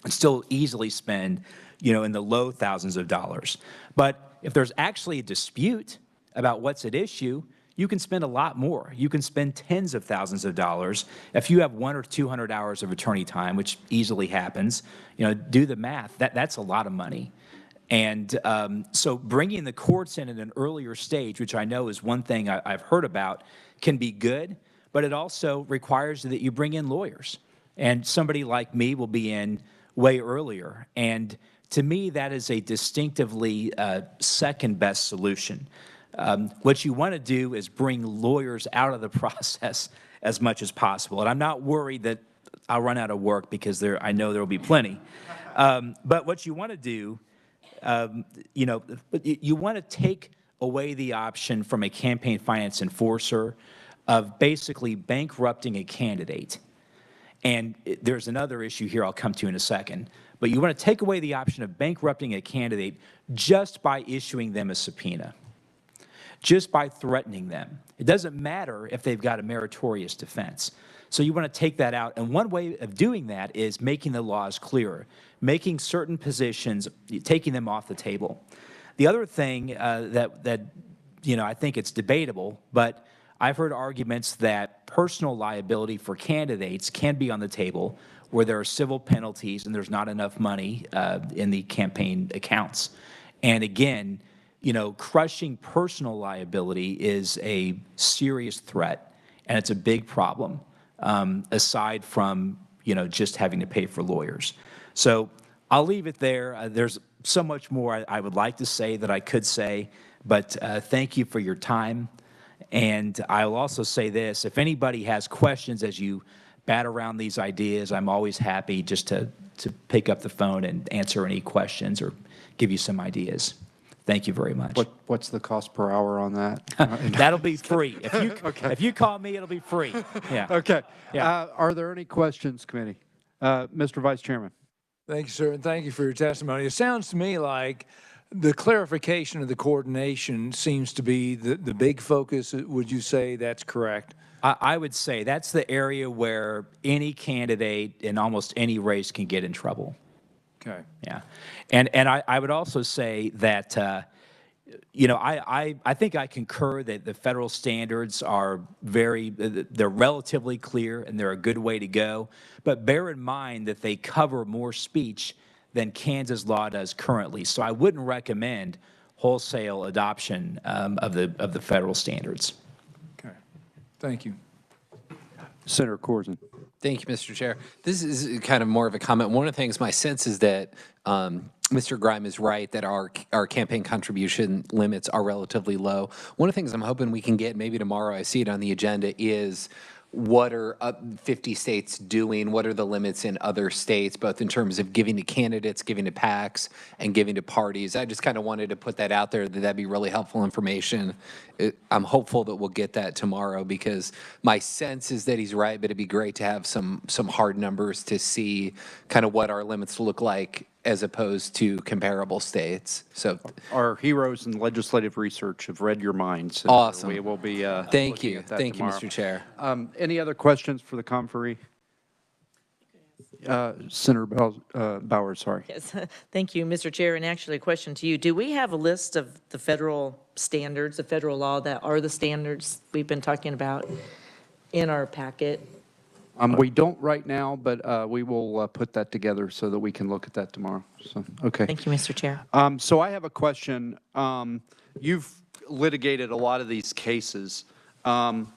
and still easily spend, you know, in the low thousands of dollars. But if there's actually a dispute about what's at issue, you can spend a lot more. You can spend tens of thousands of dollars. If you have 100 or 200 hours of attorney time, which easily happens, you know, do the math. That's a lot of money. And so bringing the courts in at an earlier stage, which I know is one thing I've heard about, can be good, but it also requires that you bring in lawyers. And somebody like me will be in way earlier. And to me, that is a distinctively second best solution. What you want to do is bring lawyers out of the process as much as possible. And I'm not worried that I'll run out of work, because I know there will be plenty. But what you want to do, you know, you want to take away the option from a campaign finance enforcer of basically bankrupting a candidate. And there's another issue here I'll come to in a second. But you want to take away the option of bankrupting a candidate just by issuing them a subpoena, just by threatening them. It doesn't matter if they've got a meritorious defense. So you want to take that out. And one way of doing that is making the laws clearer, making certain positions, taking them off the table. The other thing that you know, I think it's debatable, but I've heard arguments that personal liability for candidates can be on the table where there are civil penalties and there's not enough money in the campaign accounts. And again, crushing personal liability is a serious threat, and it's a big problem, aside from, just having to pay for lawyers. So I'll leave it there. There's so much more I would like to say that I could say, but thank you for your time. And I'll also say this, if anybody has questions as you bat around these ideas, I'm always happy just to pick up the phone and answer any questions or give you some ideas. Thank you very much. What's the cost per hour on that? That'll be free. If you call me, it'll be free. Yeah. Okay. Yeah. Are there any questions, committee? Mr. Vice Chairman. Thank you, sir, and thank you for your testimony. It sounds to me like the clarification of the coordination seems to be the big focus. Would you say that's correct? I would say that's the area where any candidate in almost any race can get in trouble. Okay. Yeah. And I would also say that, I think I concur that the federal standards are they're relatively clear and they're a good way to go. But bear in mind that they cover more speech than Kansas law does currently. So I wouldn't recommend wholesale adoption of the federal standards. Okay. Thank you. Senator Kouser. Thank you, Mr. Chair. This is kind of more of a comment. One of the things, my sense is that Mr. Grime is right that our campaign contribution limits are relatively low. One of the things I'm hoping we can get, maybe tomorrow, I see it on the agenda, is what are 50 states doing? What are the limits in other states, both in terms of giving to candidates, giving to PACs, and giving to parties? I just kind of wanted to put that out there, that'd be really helpful information. I'm hopeful that we'll get that tomorrow, because my sense is that he's right, but it'd be great to have some hard numbers to see kind of what our limits look like as opposed to comparable states. So our heroes in legislative research have read your minds. Awesome. We will be Thank you. looking at that Thank tomorrow. you, Mr. Chair. Any other questions for the conferee? Senator Bauer, sorry. Yes, thank you, Mr. Chair. And actually, a question to you. Do we have a list of the federal standards, the federal law that are the standards we've been talking about in our packet? We don't right now, but we will put that together so that we can look at that tomorrow. So, okay. Thank you, Mr. Chair. So I have a question. You've litigated a lot of these cases. And,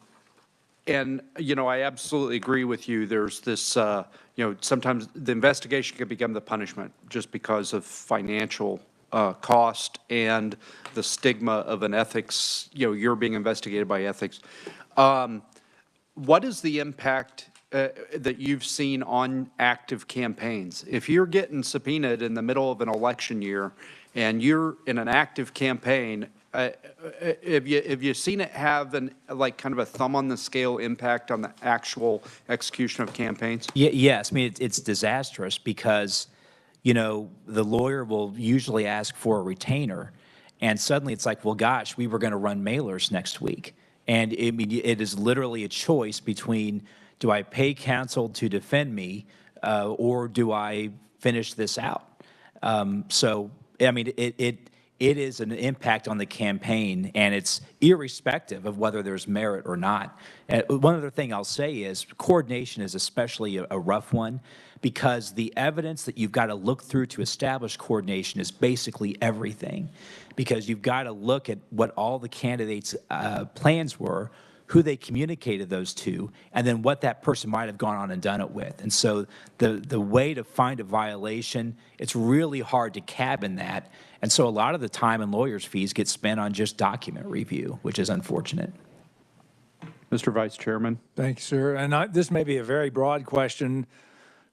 I absolutely agree with you. There's this, sometimes the investigation can become the punishment just because of financial cost and the stigma of an ethics, you're being investigated by ethics. What is the impact that you've seen on active campaigns? If you're getting subpoenaed in the middle of an election year and you're in an active campaign, have you seen it have kind of a thumb on the scale impact on the actual execution of campaigns? Yes, I mean, it's disastrous because, the lawyer will usually ask for a retainer, and suddenly it's like, well, gosh, we were going to run mailers next week. And it is literally a choice between, do I pay counsel to defend me, or do I finish this out? It is an impact on the campaign, and it's irrespective of whether there's merit or not. One other thing I'll say is coordination is especially a rough one, because the evidence that you've got to look through to establish coordination is basically everything, because you've got to look at what all the candidates' plans were, who they communicated those to, and then what that person might have gone on and done it with. And so the way to find a violation, it's really hard to cabin that. And so a lot of the time and lawyers' fees get spent on just document review, which is unfortunate. Mr. Vice Chairman. Thank you, sir. And this may be a very broad question.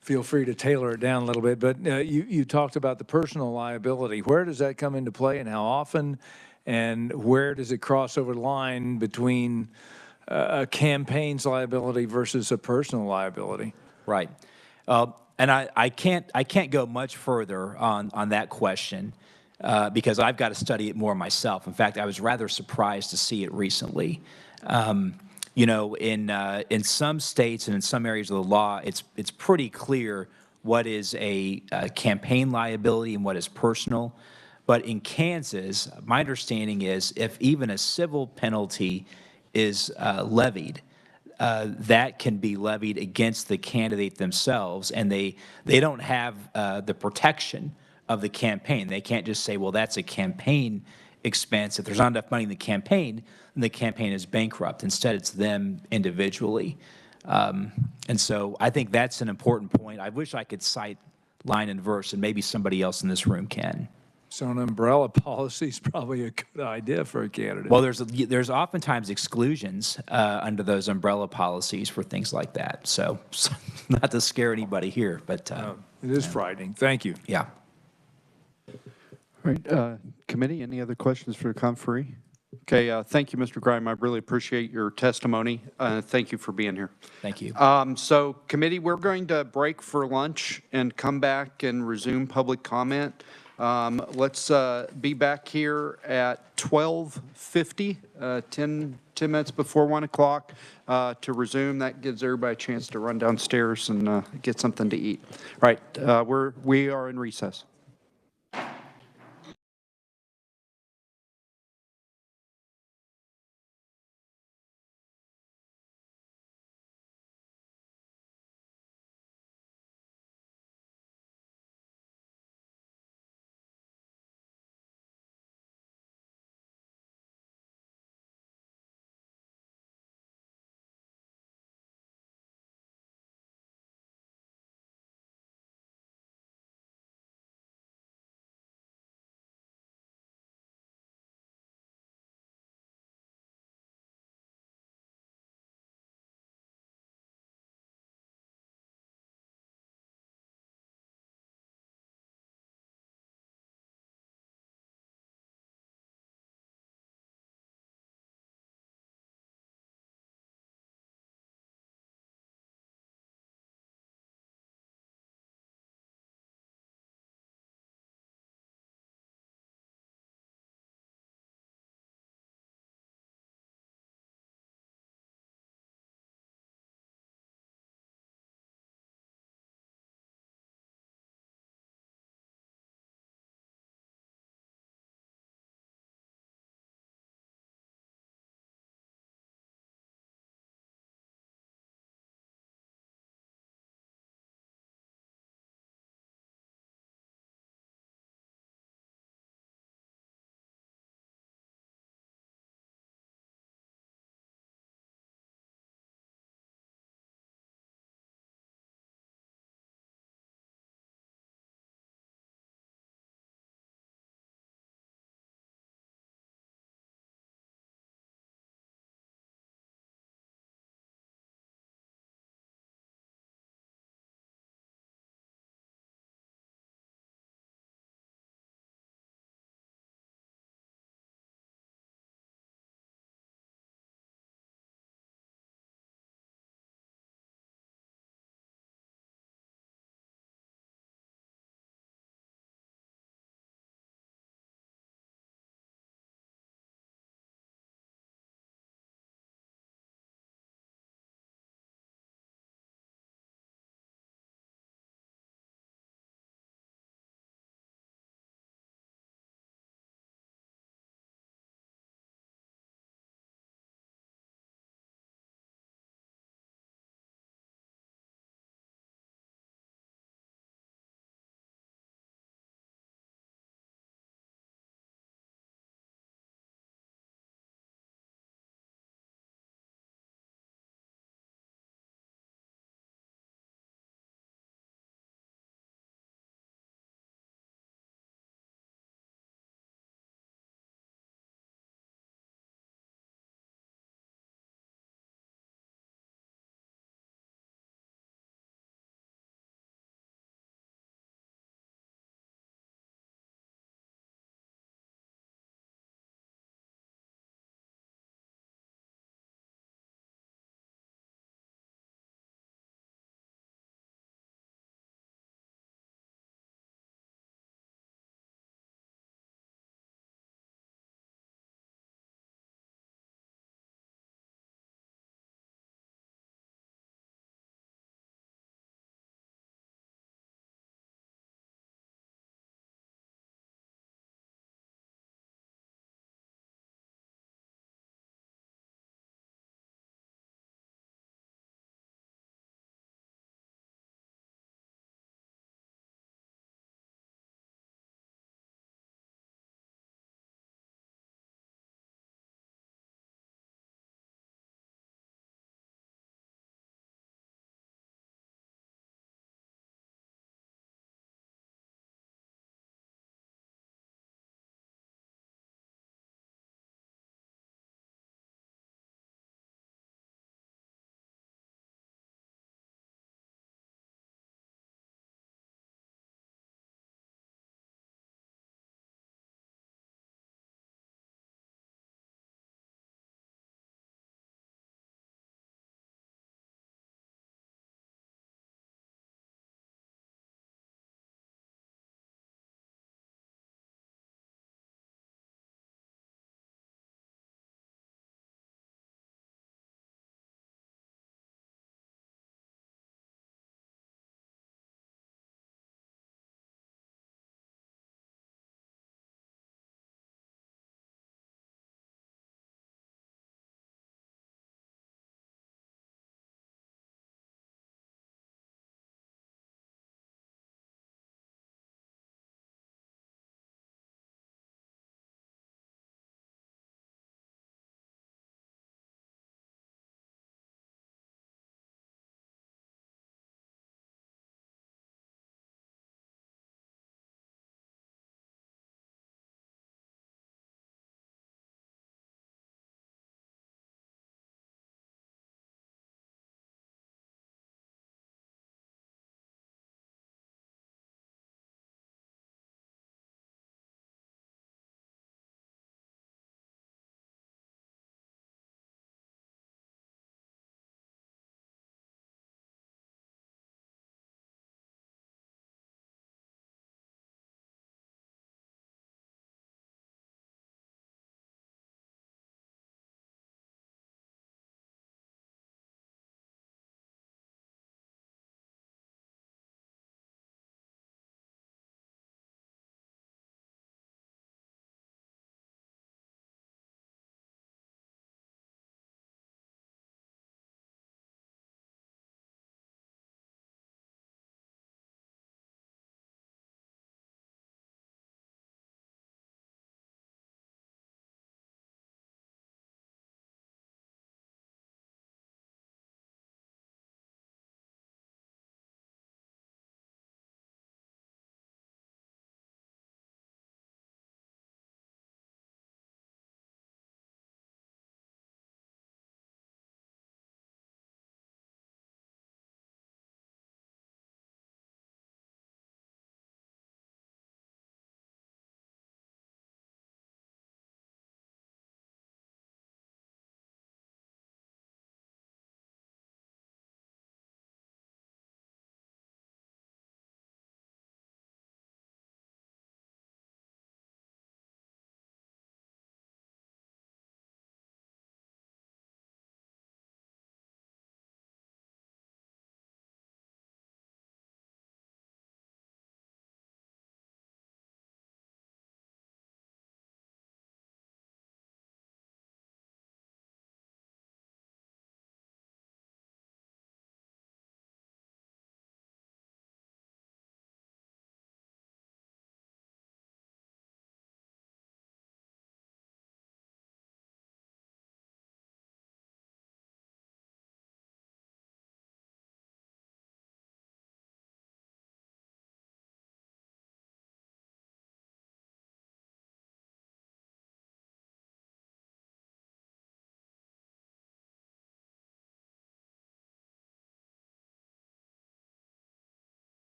Feel free to tailor it down a little bit. But you talked about the personal liability. Where does that come into play, and how often? And where does it cross over the line between a campaign's liability versus a personal liability? Right. And I can't go much further on that question because I've got to study it more myself. In fact, I was rather surprised to see it recently. In some states and in some areas of the law, it's pretty clear what is a campaign liability and what is personal. But in Kansas, my understanding is if even a civil penalty is levied, that can be levied against the candidate themselves, and they don't have the protection of the campaign. They can't just say, well, that's a campaign expense. If there's not enough money in the campaign, then the campaign is bankrupt. Instead, it's them individually. And so I think that's an important point. I wish I could cite line and verse, and maybe somebody else in this room can. So an umbrella policy is probably a good idea for a candidate. Well, there's oftentimes exclusions under those umbrella policies for things like that. So not to scare anybody here, but it is frightening. Thank you. Yeah. All right, committee, any other questions for the conferee? Okay, thank you, Mr. Grime. I really appreciate your testimony. Thank you for being here. Thank you. So, committee, we're going to break for lunch and come back and resume public comment. Let's be back here at 12:50, 10 minutes before 1 o'clock to resume. That gives everybody a chance to run downstairs and get something to eat. All right, we are in recess.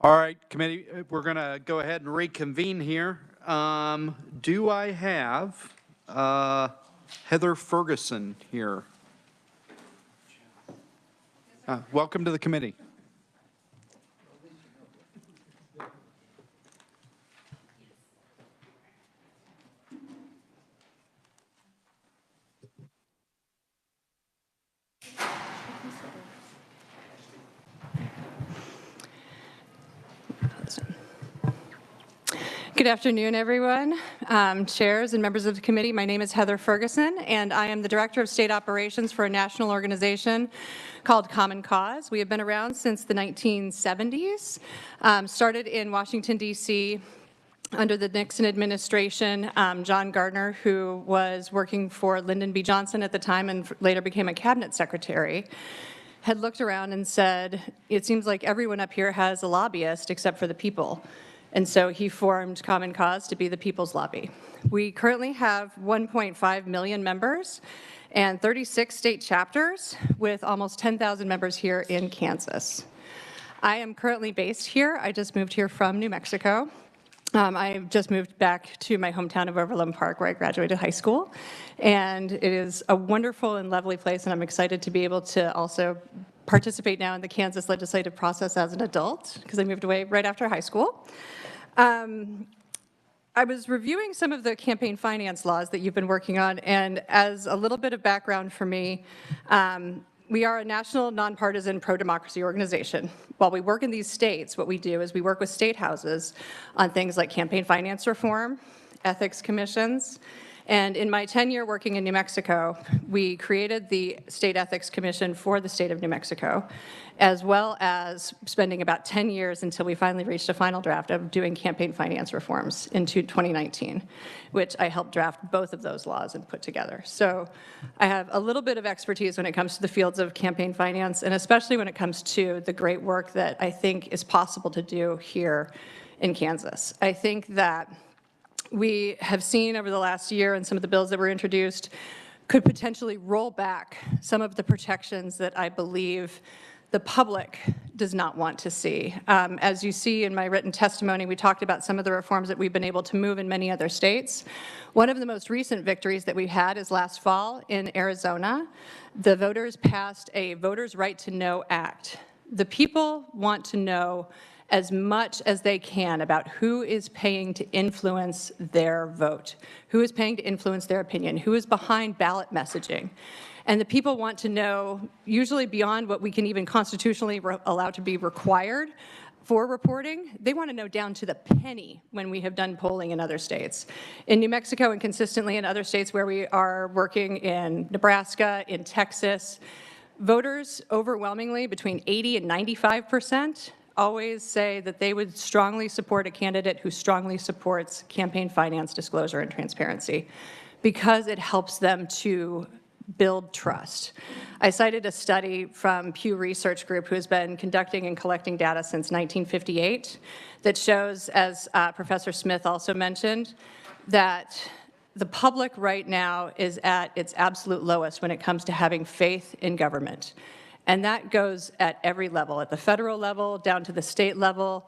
All right, committee, we're going to go ahead and reconvene here. Do I have Heather Ferguson here? Welcome to the committee. Good afternoon, everyone. Chairs and members of the committee, my name is Heather Ferguson, and I am the Director of State Operations for a national organization called Common Cause. We have been around since the 1970s, started in Washington, D.C., under the Nixon administration. John Gardner, who was working for Lyndon B. Johnson at the time and later became a cabinet secretary, had looked around and said, it seems like everyone up here has a lobbyist except for the people. And so he formed Common Cause to be the people's lobby. We currently have 1.5 million members and 36 state chapters with almost 10,000 members here in Kansas. I am currently based here. I just moved here from New Mexico. I just moved back to my hometown of Overland Park, where I graduated high school. And it is a wonderful and lovely place, and I'm excited to be able to also participate now in the Kansas legislative process as an adult, because I moved away right after high school. I was reviewing some of the campaign finance laws that you've been working on, and as a little bit of background for me, we are a national nonpartisan pro-democracy organization. While we work in these states, what we do is we work with state houses on things like campaign finance reform, ethics commissions, and in my tenure working in New Mexico, we created the State Ethics Commission for the state of New Mexico, as well as spending about 10 years until we finally reached a final draft of doing campaign finance reforms in 2019, which I helped draft both of those laws and put together. So I have a little bit of expertise when it comes to the fields of campaign finance, and especially when it comes to the great work that I think is possible to do here in Kansas. I think that we have seen over the last year and some of the bills that were introduced could potentially roll back some of the protections that I believe the public does not want to see. As you see in my written testimony, we talked about some of the reforms that we've been able to move in many other states. One of the most recent victories that we had is last fall in Arizona. The voters passed a Voters' Right to Know Act. The people want to know as much as they can about who is paying to influence their vote, who is paying to influence their opinion, who is behind ballot messaging. And the people want to know, usually beyond what we can even constitutionally allow to be required for reporting, they want to know down to the penny when we have done polling in other states. In New Mexico and consistently in other states where we are working in Nebraska, in Texas, voters overwhelmingly between 80 and 95% always say that they would strongly support a candidate who strongly supports campaign finance disclosure and transparency because it helps them to build trust. I cited a study from Pew Research Group, who has been conducting and collecting data since 1958, that shows, as Professor Smith also mentioned, that the public right now is at its absolute lowest when it comes to having faith in government. And that goes at every level, at the federal level, down to the state level.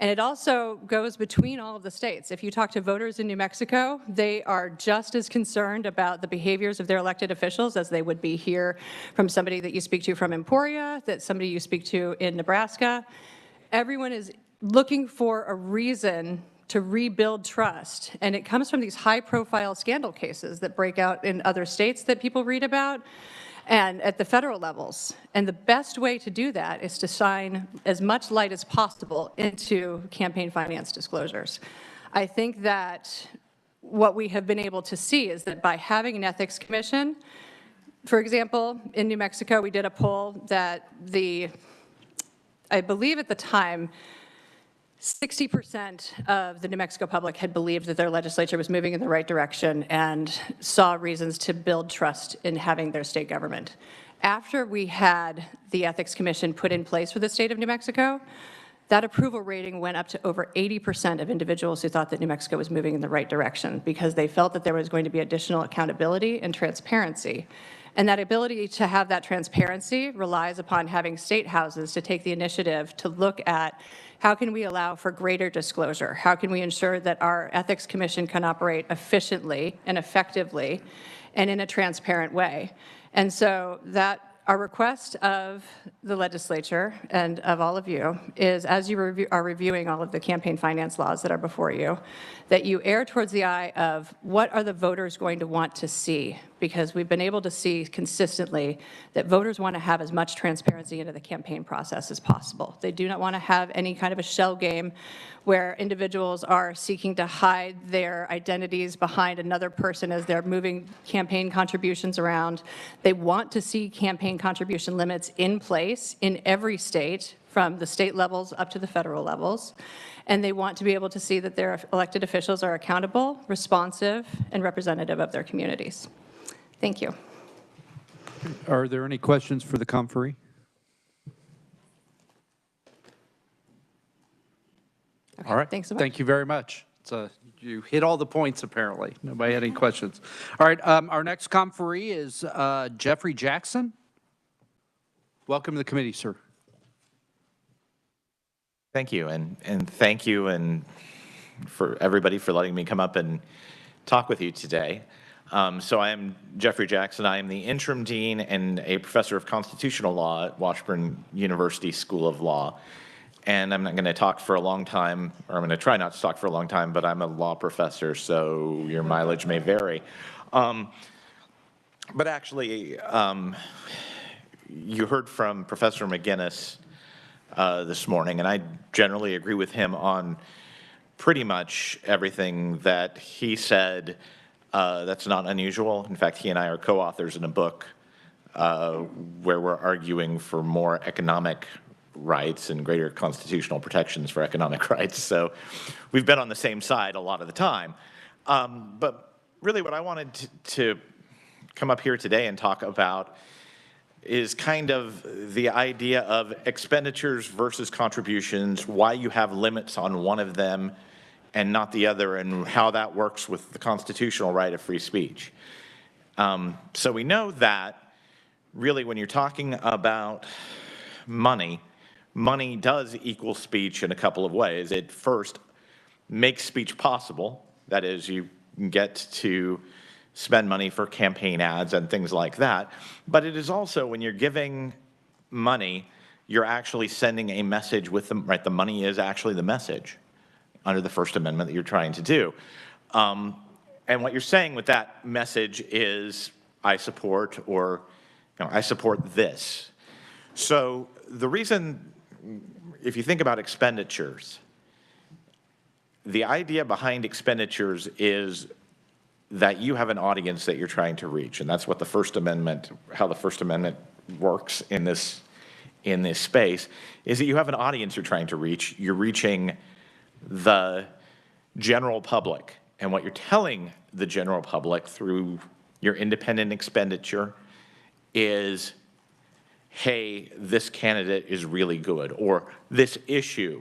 And it also goes between all of the states. If you talk to voters in New Mexico, they are just as concerned about the behaviors of their elected officials as they would be here from somebody that you speak to from Emporia, that somebody you speak to in Nebraska. Everyone is looking for a reason to rebuild trust. And it comes from these high-profile scandal cases that break out in other states that people read about, and at the federal levels. And the best way to do that is to shine as much light as possible into campaign finance disclosures. I think that what we have been able to see is that by having an ethics commission, for example, in New Mexico, we did a poll that I believe at the time, 60% of the New Mexico public had believed that their legislature was moving in the right direction and saw reasons to build trust in having their state government. After we had the Ethics Commission put in place for the state of New Mexico, that approval rating went up to over 80% of individuals who thought that New Mexico was moving in the right direction because they felt that there was going to be additional accountability and transparency. And that ability to have that transparency relies upon having state houses to take the initiative to look at How can we allow for greater disclosure? How can we ensure that our Ethics Commission can operate efficiently and effectively and in a transparent way? And so that our request of the legislature and of all of you is, as you are reviewing all of the campaign finance laws that are before you, that you err towards the eye of what are the voters going to want to see, because we've been able to see consistently that voters want to have as much transparency into the campaign process as possible. They do not want to have any kind of a shell game where individuals are seeking to hide their identities behind another person as they're moving campaign contributions around. They want to see campaign contribution limits in place in every state, from the state levels up to the federal levels. And they want to be able to see that their elected officials are accountable, responsive, and representative of their communities. Thank you. Are there any questions for the conferee? Okay, All right. thanks so much. Thank you very much. You hit all the points, apparently. Nobody had any questions. All right. Our next conferee is Jeffrey Jackson. Welcome to the committee, sir. Thank you, and thank you and for everybody for letting me come up and talk with you today. So I am Jeffrey Jackson. I am the interim dean and a professor of constitutional law at Washburn University School of Law. And I'm not going to talk for a long time, or I'm going to try not to talk for a long time, but I'm a law professor, so your mileage may vary. But actually, you heard from Professor McGinness this morning, and I generally agree with him on pretty much everything that he said. That's not unusual. In fact, he and I are co-authors in a book where we're arguing for more economic rights and greater constitutional protections for economic rights. So we've been on the same side a lot of the time. But really what I wanted to come up here today and talk about is kind of the idea of expenditures versus contributions, why you have limits on one of them and not the other, and how that works with the constitutional right of free speech. So we know that really when you're talking about money, money does equal speech in a couple of ways. It first makes speech possible. That is, you can get to spend money for campaign ads and things like that. But it is also, when you're giving money, you're actually sending a message with them, right? The money is actually the message under the First Amendment that you're trying to do. And what you're saying with that message is, I support, or I support this. So the reason, if you think about expenditures, the idea behind expenditures is that you have an audience that you're trying to reach, and that's what the First Amendment, how the First Amendment works in this space, is that you have an audience you're trying to reach. You're reaching the general public, and what you're telling the general public through your independent expenditure is, hey, this candidate is really good, or this issue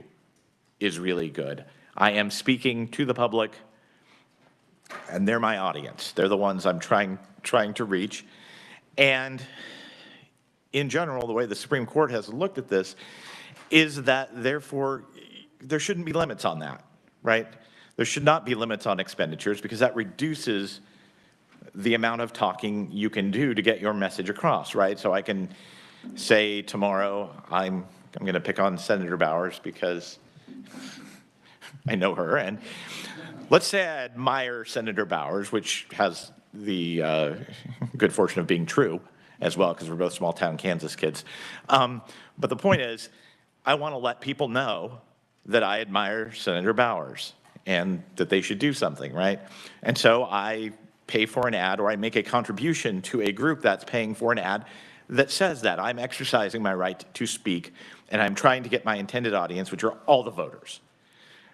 is really good. I am speaking to the public, and they're my audience. They're the ones I'm trying to reach. And in general, the way the Supreme Court has looked at this is that, therefore, there shouldn't be limits on that, right? There should not be limits on expenditures, because that reduces the amount of talking you can do to get your message across, right? So I can say tomorrow, I'm going to pick on Senator Bowers because I know her, and let's say I admire Senator Bowers, which has the good fortune of being true as well, because we're both small-town Kansas kids. But the point is, I want to let people know that I admire Senator Bowers and that they should do something, right? And so I pay for an ad, or I make a contribution to a group that's paying for an ad that says that I'm exercising my right to speak, and I'm trying to get my intended audience, which are all the voters.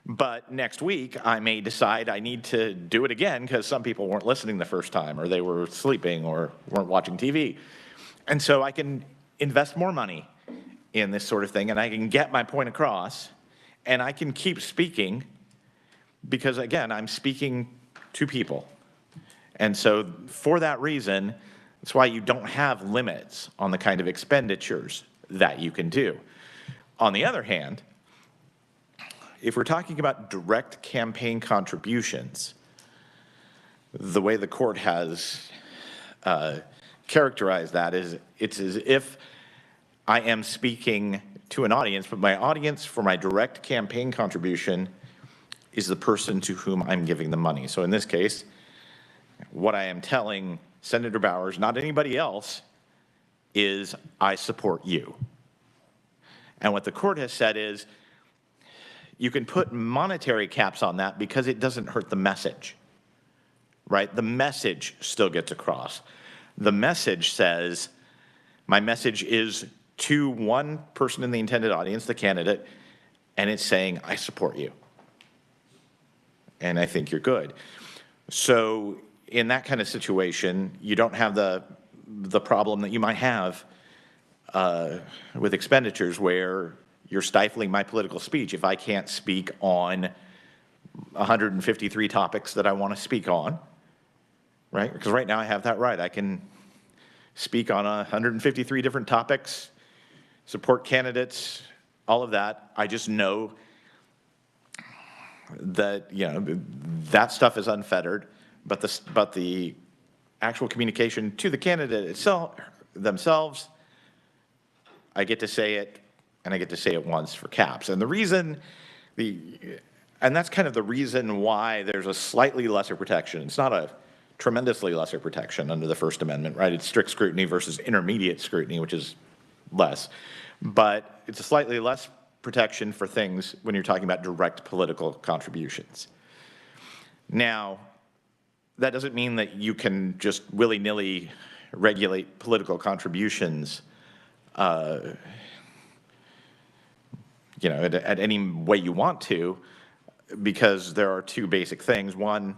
But next week, I may decide I need to do it again because some people weren't listening the first time, or they were sleeping, or weren't watching TV. And so I can invest more money in this sort of thing, and I can get my point across, and I can keep speaking because, again, I'm speaking to people. And so for that reason, that's why you don't have limits on the kind of expenditures that you can do. On the other hand, if we're talking about direct campaign contributions, the way the court has characterized that is it's as if I am speaking to an audience, but my audience for my direct campaign contribution is the person to whom I'm giving the money. So in this case, what I am telling Senator Bowers, not anybody else, is I support you. And what the court has said is you can put monetary caps on that because it doesn't hurt the message, right? The message still gets across. The message says, my message is to one person in the intended audience, the candidate, and it's saying, I support you. And I think you're good. So in that kind of situation, you don't have the problem that you might have with expenditures where you're stifling my political speech if I can't speak on 153 topics that I want to speak on, right? Because right now I have that right. I can speak on 153 different topics, support candidates, all of that. I just know that, you know, that stuff is unfettered, but the actual communication to the candidate itself, themselves, I get to say it, and I get to say it once for caps. And the reason, and that's kind of the reason why there's a slightly lesser protection. It's not a tremendously lesser protection under the First Amendment, right? It's strict scrutiny versus intermediate scrutiny, which is less. But it's a slightly less protection for things when you're talking about direct political contributions. Now, that doesn't mean that you can just willy-nilly regulate political contributions you know, at any way you want to, because there are two basic things. One,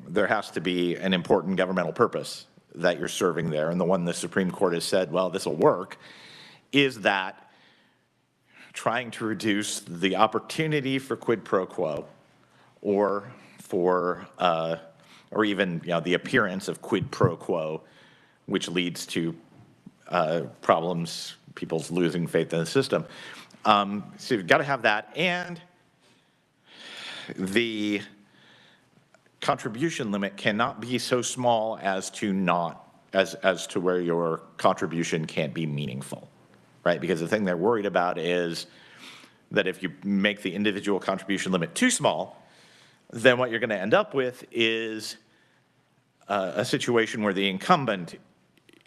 there has to be an important governmental purpose that you're serving there, and the one the Supreme Court has said, well, this will work, is that trying to reduce the opportunity for quid pro quo or for, or even, you know, the appearance of quid pro quo, which leads to problems, people's losing faith in the system. So you've got to have that, and the contribution limit cannot be so small as to not, as to where your contribution can't be meaningful, right? Because the thing they're worried about is that if you make the individual contribution limit too small, then what you're going to end up with is a situation where the incumbent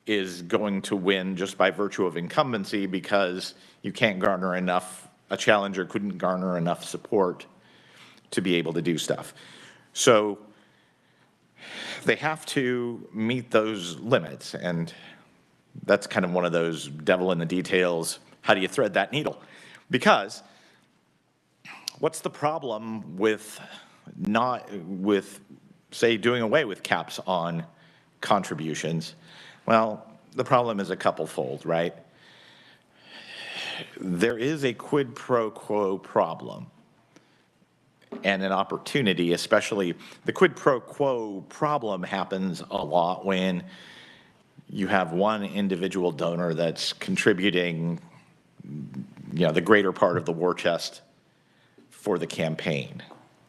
is going to win just by virtue of incumbency because you can't garner enough, a challenger couldn't garner enough support to be able to do stuff. So they have to meet those limits, and that's kind of one of those devil in the details, how do you thread that needle? Because what's the problem with say, doing away with caps on contributions? Well, the problem is a couple-fold, right? There is a quid pro quo problem and an opportunity, especially the quid pro quo problem happens a lot when you have one individual donor that's contributing, you know, the greater part of the war chest for the campaign,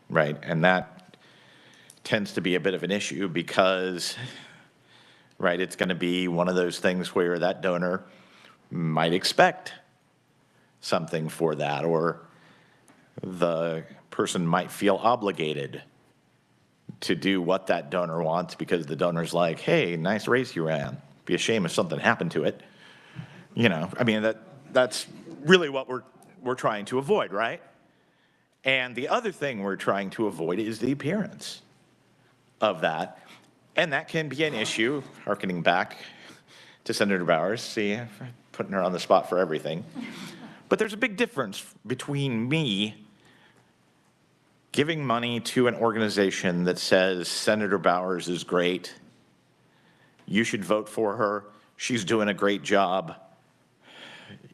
right? And that tends to be a bit of an issue because, right, it's going to be one of those things where that donor might expect something for that, or the person might feel obligated to do what that donor wants because the donor's like, hey, nice race you ran. Be a shame if something happened to it. You know, I mean, that's really what we're trying to avoid, right? And the other thing we're trying to avoid is the appearance of that. And that can be an issue, hearkening back to Senator Bowers, see, putting her on the spot for everything. But there's a big difference between me giving money to an organization that says Senator Bowers is great, you should vote for her, she's doing a great job,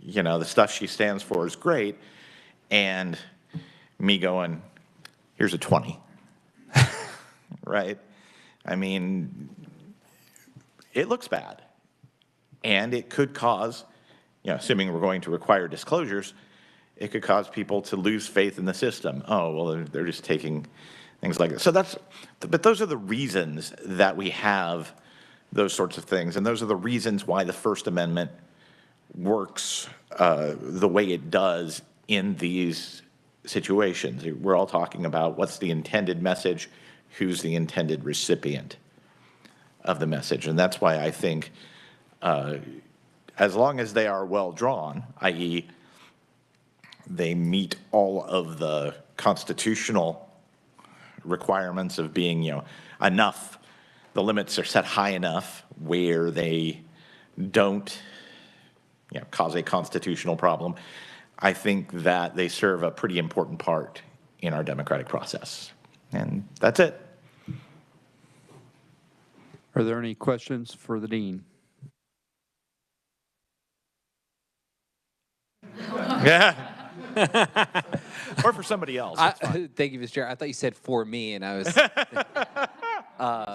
you know, the stuff she stands for is great, and me going, here's a 20, right? I mean, it looks bad, and it could cause, you know, assuming we're going to require disclosures, it could cause people to lose faith in the system. Oh, well, they're just taking things like that. So but those are the reasons that we have those sorts of things. And those are the reasons why the First Amendment works the way it does in these situations. We're all talking about what's the intended message, who's the intended recipient of the message. And that's why I think as long as they are well drawn, i.e. they meet all of the constitutional requirements of being, enough, the limits are set high enough where they don't cause a constitutional problem, I think that they serve a pretty important part in our democratic process. And that's it. Are there any questions for the dean? Yeah. Or for somebody else. Thank you, Mr. Chair. I thought you said for me, and I was...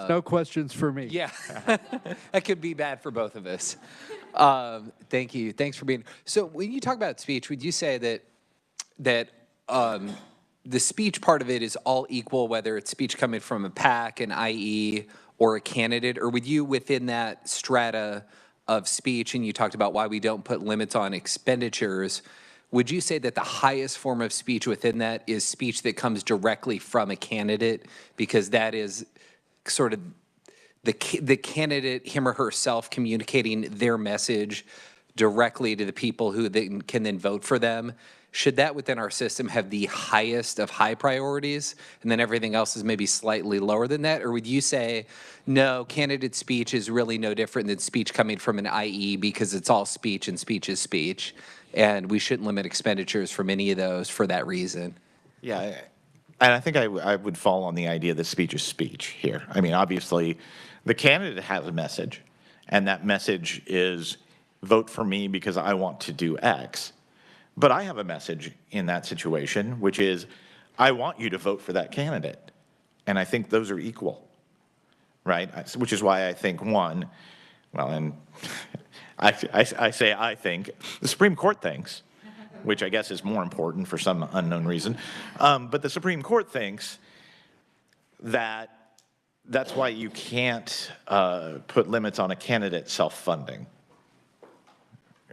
No questions for me. Yeah, that could be bad for both of us. Thank you. Thanks for being... So when you talk about speech, would you say that the speech part of it is all equal, whether it's speech coming from a PAC, an IE, or a candidate? Or would you, within that strata of speech, and you talked about why we don't put limits on expenditures, would you say that the highest form of speech within that is speech that comes directly from a candidate, because that is sort of the candidate, him or herself, communicating their message directly to the people who can then vote for them? Should that within our system have the highest of high priorities, and then everything else is maybe slightly lower than that? Or would you say, no, candidate speech is really no different than speech coming from an IE, because it's all speech and speech is speech, and we shouldn't limit expenditures from any of those for that reason? Yeah, and I think I would fall on the idea that speech is speech here. I mean, obviously, the candidate has a message, and that message is vote for me because I want to do X. But I have a message in that situation, which is I want you to vote for that candidate. And I think those are equal, right? Which is why I think one, well, and I say I think, the Supreme Court thinks, which I guess is more important for some unknown reason, but the Supreme Court thinks that that's why you can't put limits on a candidate self-funding,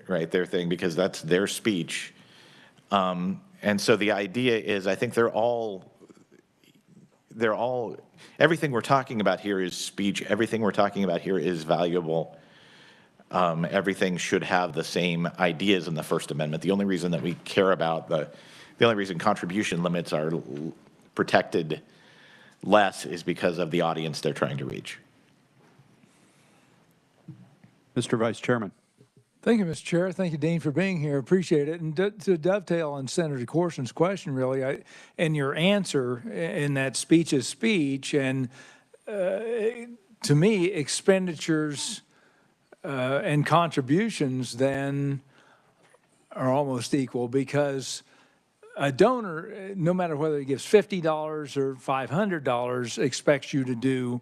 right? Their thing, because that's their speech. And so the idea is, I think they're all, everything we're talking about here is speech. Everything we're talking about here is valuable. Everything should have the same ideas in the First Amendment. The only reason that we care about the only reason contribution limits are protected less is because of the audience they're trying to reach. Mr. Vice Chairman. Thank you, Mr. Chair. Thank you, Dean, for being here. Appreciate it. And to dovetail on Senator Corson's question, really, and your answer in that speech is speech, and to me, expenditures and contributions then are almost equal, because a donor, no matter whether he gives $50 or $500, expects you to do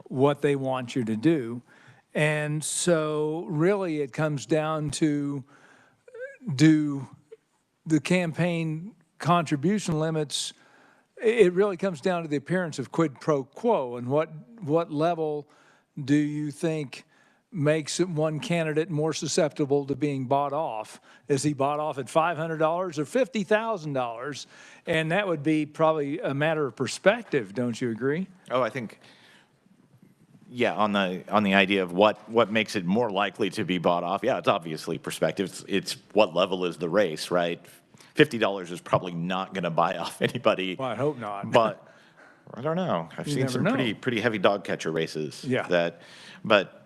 what they want you to do. And so really it comes down to, do the campaign contribution limits, it really comes down to the appearance of quid pro quo, and what level do you think makes one candidate more susceptible to being bought off? Is he bought off at $500 or $50,000? And that would be probably a matter of perspective, don't you agree? Oh, I think, yeah, on the idea of what makes it more likely to be bought off, yeah, it's obviously perspective. It's what level is the race, right? $50 is probably not going to buy off anybody. Well, I hope not. But I don't know. I've seen some pretty heavy dog catcher races. Yeah. But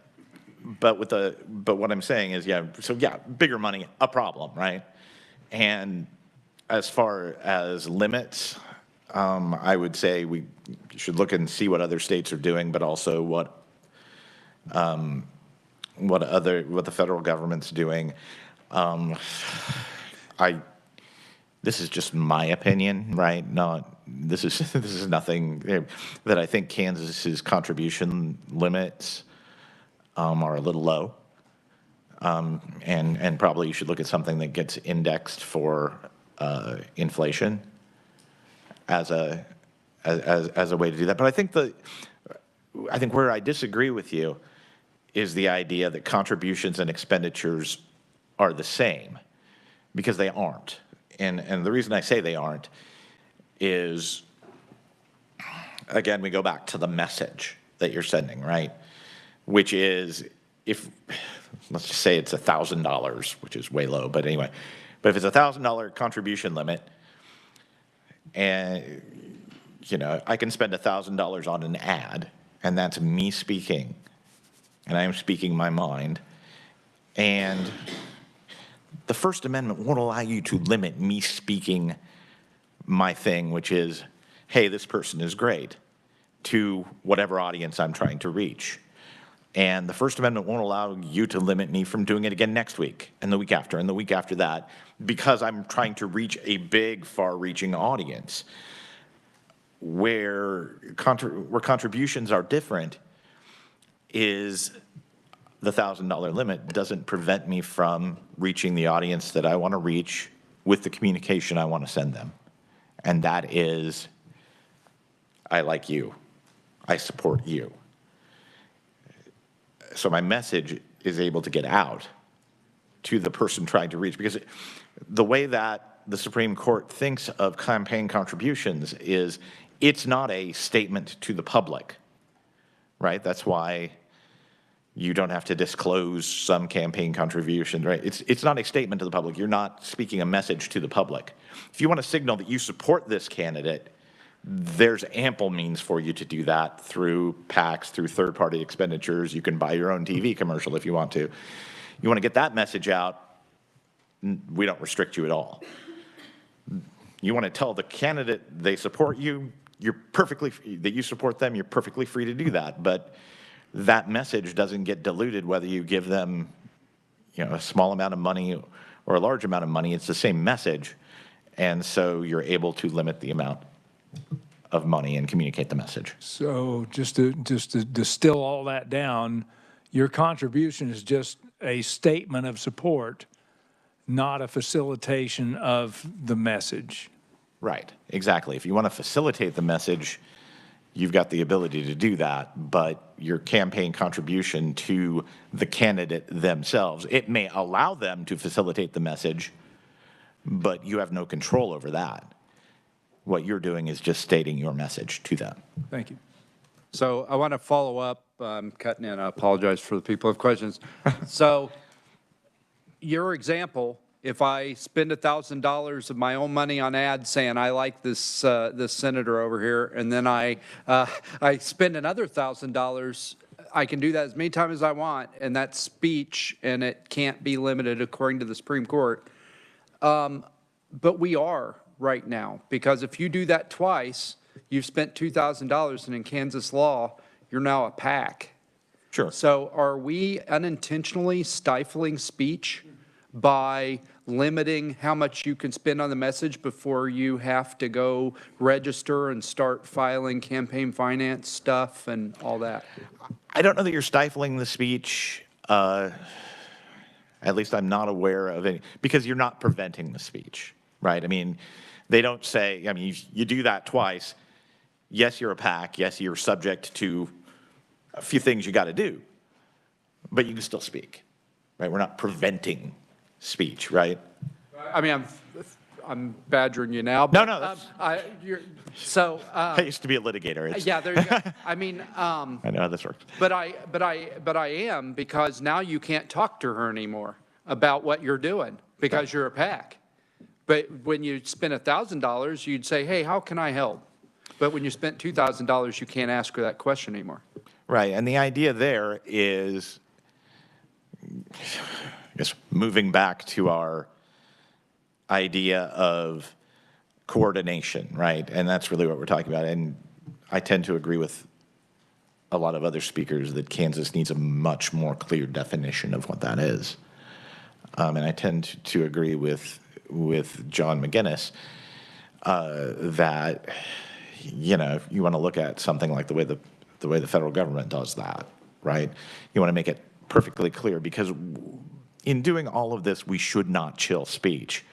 what I'm saying is, yeah. So yeah, bigger money, a problem, right? And as far as limits, I would say we should look and see what other states are doing, but also what the federal government's doing. This is just my opinion, right? This is nothing that I think Kansas's contribution limits are a little low, and probably you should look at something that gets indexed for inflation as a way to do that. But I think where I disagree with you is the idea that contributions and expenditures are the same, because they aren't. And the reason I say they aren't is, again, we go back to the message that you're sending, right? Which is, let's just say it's $1,000, which is way low, but anyway. But if it's $1,000 contribution limit, and, I can spend $1,000 on an ad, and that's me speaking, and I am speaking my mind, and the First Amendment won't allow you to limit me speaking my thing, which is, hey, this person is great, to whatever audience I'm trying to reach. And the First Amendment won't allow you to limit me from doing it again next week, and the week after, and the week after that, because I'm trying to reach a big, far-reaching audience. Where contributions are different is the $1,000 limit doesn't prevent me from reaching the audience that I want to reach with the communication I want to send them. And that is, I like you. I support you. So my message is able to get out to the person trying to reach, because the way that the Supreme Court thinks of campaign contributions is it's not a statement to the public, right? That's why you don't have to disclose some campaign contribution, right? It's not a statement to the public. You're not speaking a message to the public. If you want to signal that you support this candidate, there's ample means for you to do that through PACs, through third-party expenditures. You can buy your own TV commercial if you want to. You want to get that message out, we don't restrict you at all. You want to tell the candidate they support you, that you support them, you're perfectly free to do that. But that message doesn't get diluted whether you give them, a small amount of money or a large amount of money. It's the same message. And so you're able to limit the amount of money and communicate the message. So just to distill all that down, your contribution is just a statement of support, not a facilitation of the message. Right, exactly. If you want to facilitate the message, you've got the ability to do that, but your campaign contribution to the candidate themselves, it may allow them to facilitate the message, but you have no control over that. What you're doing is just stating your message to them. Thank you. So I want to follow up. I'm cutting in. I apologize for the people who have questions. So your example, if I spend $1,000 of my own money on ads saying I like this this senator over here, and then I spend another $1,000, I can do that as many times as I want, and that's speech, and it can't be limited according to the Supreme Court. But we are right now, because if you do that twice, you've spent $2,000, and in Kansas law, you're now a PAC. Sure. So are we unintentionally stifling speech by limiting how much you can spend on the message before you have to go register and start filing campaign finance stuff and all that? I don't know that you're stifling the speech. At least I'm not aware of any, because you're not preventing the speech, right? I mean, they don't say, I mean, you do that twice. Yes, you're a PAC. Yes, you're subject to a few things you got to do, but you can still speak, right? We're not preventing speech, right? I mean, I'm badgering you now. No, But, no. I used to be a litigator. It's, yeah, there you go. I mean, I know how this works. But I am, because now you can't talk to her anymore about what you're doing because you're a PAC. But when you spend $1,000, you'd say, hey, how can I help? But when you spent $2,000, you can't ask her that question anymore. Right, and the idea there is, I guess, moving back to our idea of coordination, right? And that's really what we're talking about. And I tend to agree with a lot of other speakers that Kansas needs a much more clear definition of what that is. And I tend to agree with John McGinness that, you know, you want to look at something like the way the federal government does that, right? You want to make it perfectly clear, because in doing all of this, we should not chill speech.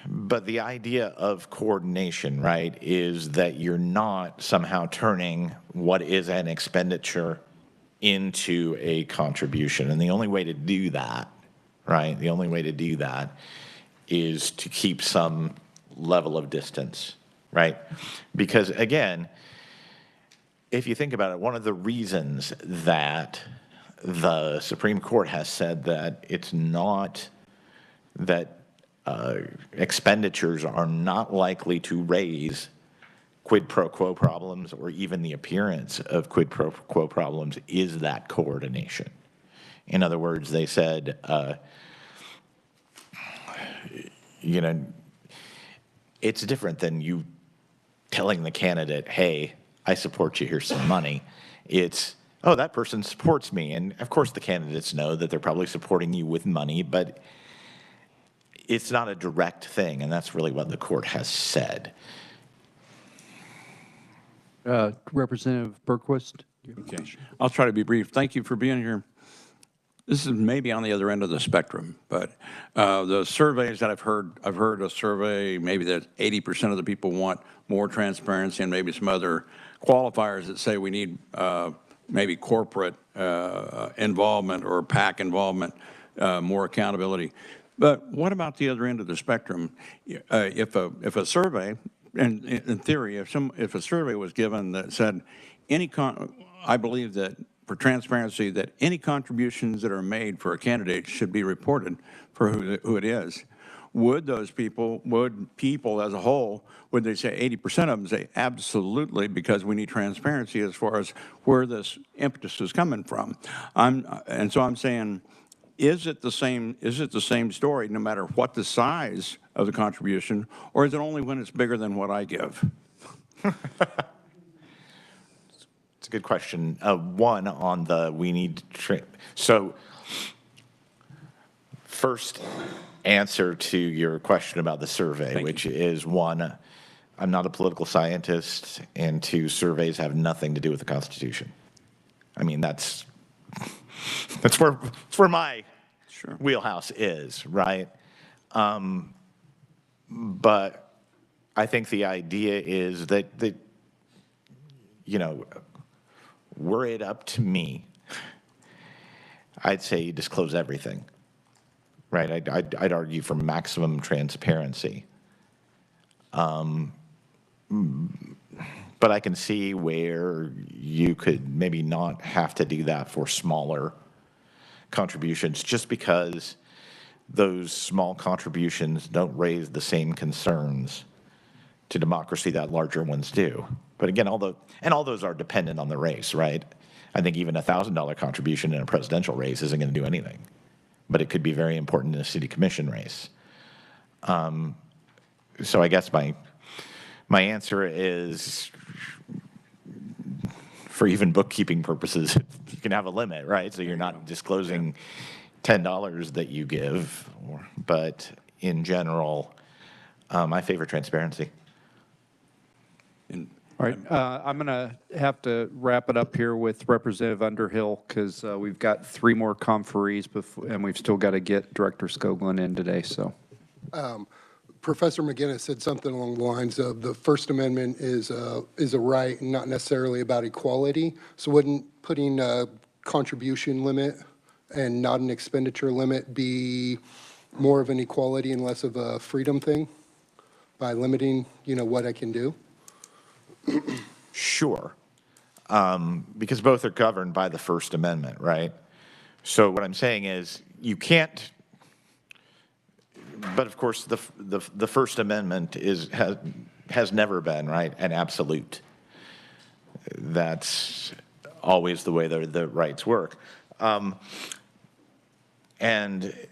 But the idea of coordination, right, is that you're not somehow turning what is an expenditure into a contribution. And the only way to do that, right, the only way to do that is to keep some level of distance, right? Because again, if you think about it, one of the reasons that the Supreme Court has said that it's not, that expenditures are not likely to raise quid pro quo problems or even the appearance of quid pro quo problems is that coordination. In other words, they said, you know, it's different than you telling the candidate, hey, I support you, here's some money. It's, oh, that person supports me. And of course the candidates know that they're probably supporting you with money, but it's not a direct thing, and that's really what the court has said. Representative Berquist. Okay, I'll try to be brief. Thank you for being here. This is maybe on the other end of the spectrum, but the surveys that I've heard a survey maybe that 80% of the people want more transparency, and maybe some other qualifiers that say we need maybe corporate involvement or PAC involvement, more accountability. But what about the other end of the spectrum? If a survey, and in theory, if a survey was given that said I believe that for transparency that any contributions that are made for a candidate should be reported for who it is, would people as a whole, would they say 80% of them say absolutely because we need transparency as far as where this impetus is coming from? And so I'm saying, is it the same story no matter what the size of the contribution, or is it only when it's bigger than what I give? It's a good question. One, on the we need so first answer to your question about the survey, which is one, I'm not a political scientist, and two, surveys have nothing to do with the Constitution. I mean, that's where my wheelhouse is, right? But I think the idea is that you know, were it up to me, I'd say disclose everything, right? I'd argue for maximum transparency. But I can see where you could maybe not have to do that for smaller contributions, just because those small contributions don't raise the same concerns to democracy that larger ones do. But again, all those are dependent on the race, right? I think even a $1,000 contribution in a presidential race isn't going to do anything, but it could be very important in a city commission race. So I guess my answer is, for even bookkeeping purposes, you can have a limit, right? So you're not disclosing $10 that you give, but in general, I favor transparency. All right, I'm going to have to wrap it up here with Representative Underhill because we've got 3 more conferees and we've still got to get Director Scogland in today. So, Professor McGinness said something along the lines of the First Amendment is a right and not necessarily about equality. So wouldn't putting a contribution limit and not an expenditure limit be more of an equality and less of a freedom thing by limiting, you know, what I can do? Sure, because both are governed by the First Amendment, right? So what I'm saying is you can't, but of course the First Amendment has never been, right, an absolute. That's always the way the rights work. And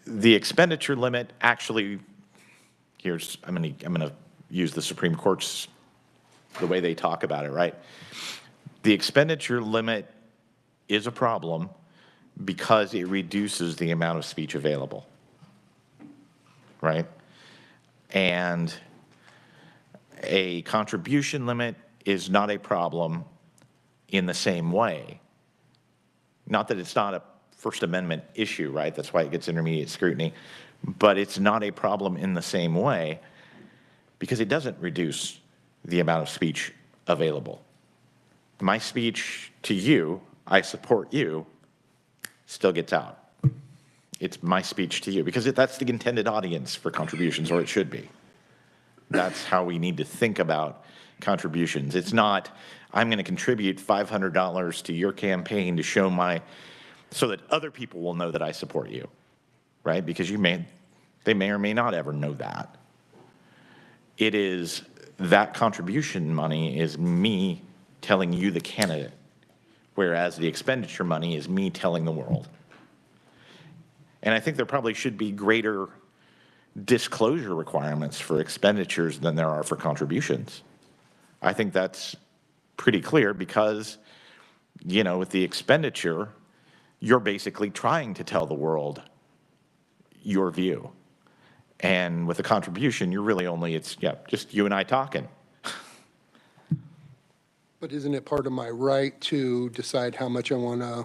the expenditure limit actually, I'm gonna use the Supreme Court's, the way they talk about it, right? The expenditure limit is a problem because it reduces the amount of speech available, right? And a contribution limit is not a problem in the same way. Not that it's not a First Amendment issue, right? That's why it gets intermediate scrutiny, but it's not a problem in the same way because it doesn't reduce the amount of speech available. My speech to you, I support you, still gets out. It's my speech to you, because that's the intended audience for contributions, or it should be. That's how we need to think about contributions. It's not, I'm going to contribute $500 to your campaign to show so that other people will know that I support you, right? Because they may or may not ever know that. It is that contribution money is me telling you, the candidate, whereas the expenditure money is me telling the world. And I think there probably should be greater disclosure requirements for expenditures than there are for contributions. I think that's pretty clear because, with the expenditure, you're basically trying to tell the world your view. And with a contribution, you're really it's just you and I talking. But isn't it part of my right to decide how much I want to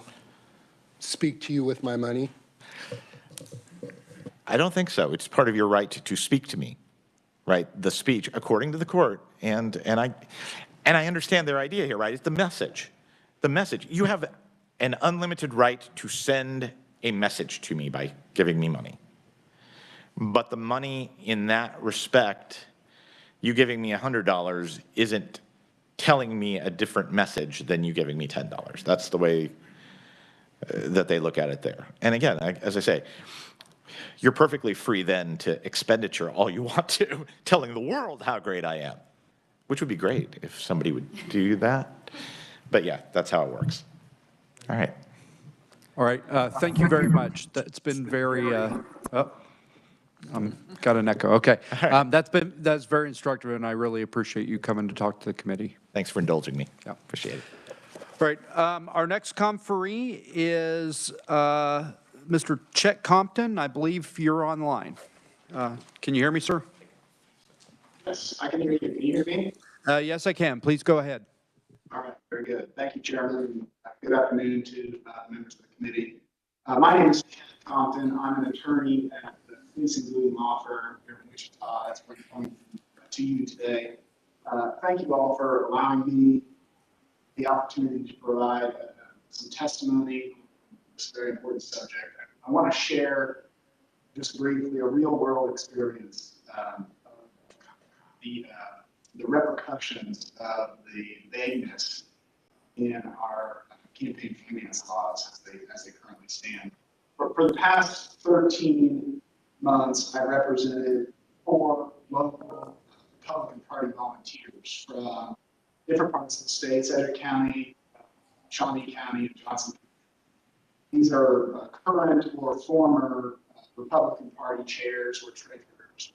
speak to you with my money? I don't think so. It's part of your right to speak to me, right? The speech, according to the court, and I understand their idea here, right? It's the message. The message. You have an unlimited right to send a message to me by giving me money. But the money in that respect, you giving me $100 isn't telling me a different message than you giving me $10. That's the way that they look at it there. And again, as I say, you're perfectly free then to expenditure all you want to, telling the world how great I am, which would be great if somebody would do that. But yeah, that's how it works. All right. All right. Thank you very much. That's been very, got an echo. Okay. That's very instructive, and I really appreciate you coming to talk to the committee. Thanks for indulging me. Yeah. Appreciate it. All right. Our next conferee is Mr. Chet Compton. I believe you're online. Can you hear me, sir? Yes, I can hear you. Can you hear me? Yes, I can. Please go ahead. All right, very good. Thank you, Chairman. Good afternoon to members of the committee. My name is Chet Compton. I'm an attorney at the Ferguson law firm here in Wichita. That's where I'm coming to you today. Thank you all for allowing me the opportunity to provide some testimony on this very important subject. I want to share just briefly a real-world experience of the repercussions of the vagueness in our campaign finance laws as they currently stand. For the past 13 months, I represented 4 local Republican Party volunteers from different parts of the state: Sedgwick County, Shawnee County, and Johnson County. These are current or former Republican Party chairs or treasurers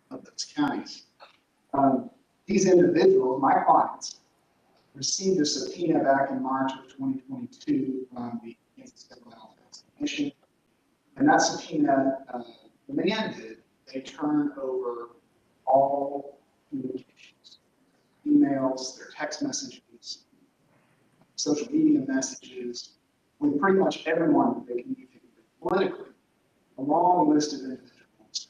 of those counties. These individuals, my clients, received a subpoena back in March of 2022 from the Kansas Governmental Commission, and that subpoena demanded they turn over all communications, emails, their text messages, social media messages, with pretty much everyone that they communicate with politically. A long list of individuals.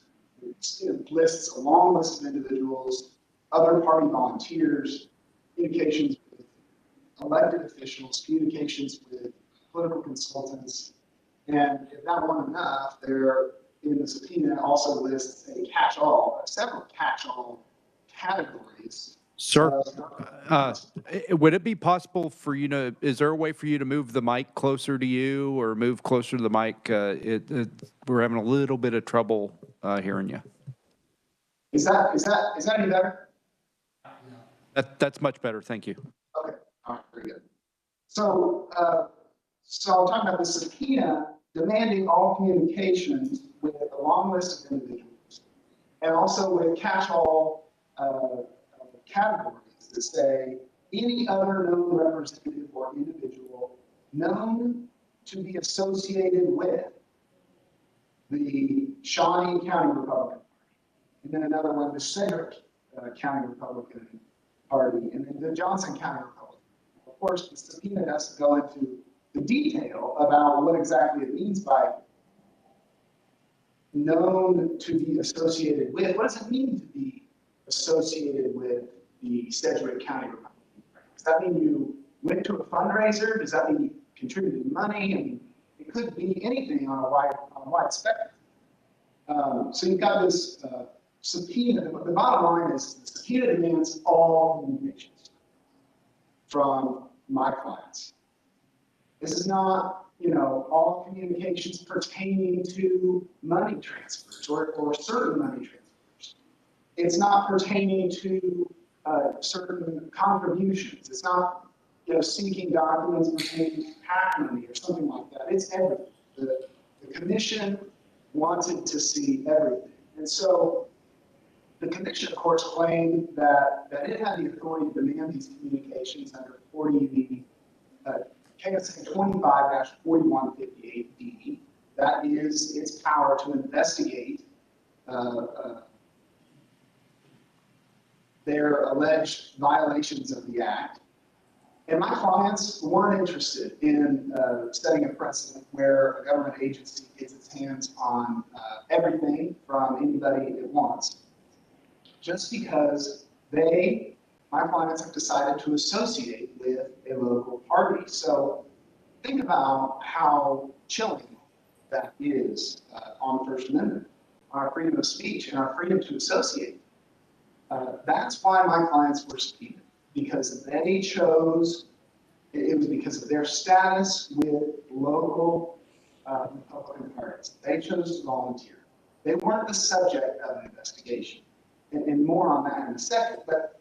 It lists a long list of individuals, other party volunteers, communications with elected officials, communications with political consultants, and if that weren't enough, there in the subpoena also lists a catch-all, several catch-all categories. Sir, would it be possible for you to, is there a way for you to move the mic closer to you or move closer to the mic? We're having a little bit of trouble hearing you. Is that any better? That's much better. Thank you. Okay. All right. Very good. So, I'm talking about the subpoena demanding all communications with a long list of individuals, and also with catch-all categories that say any other known representative or individual known to be associated with the Shawnee County Republican Party, and then another one, the Sedgwick County Republican Party, and then the Johnson County Republican. Of course, the subpoena has to go into the detail about what exactly it means by known to be associated with. What does it mean to be associated with the Sedgwick County Republican Party? Does that mean you went to a fundraiser? Does that mean you contributed money? I mean, it could be anything on a wide spectrum. So you've got this subpoena. The bottom line is the subpoena demands all communications from my clients. This is not, all communications pertaining to money transfers or certain money transfers. It's not pertaining to certain contributions. It's not, seeking documents pertaining to PAC money or something like that. It's everything. The commission wanted to see everything. And so the commission, of course, claimed that it had the authority to demand these communications under 40 KSA 25-4158D. That is its power to investigate their alleged violations of the Act. And my clients weren't interested in setting a precedent where a government agency gets its hands on everything from anybody it wants, just because my clients have decided to associate with a local party. So think about how chilling that is on the First Amendment, on our freedom of speech and our freedom to associate. That's why my clients were subpoenaed, because they chose, it was because of their status with local Republican parties. They chose to volunteer. They weren't the subject of an investigation. And more on that in a second. But,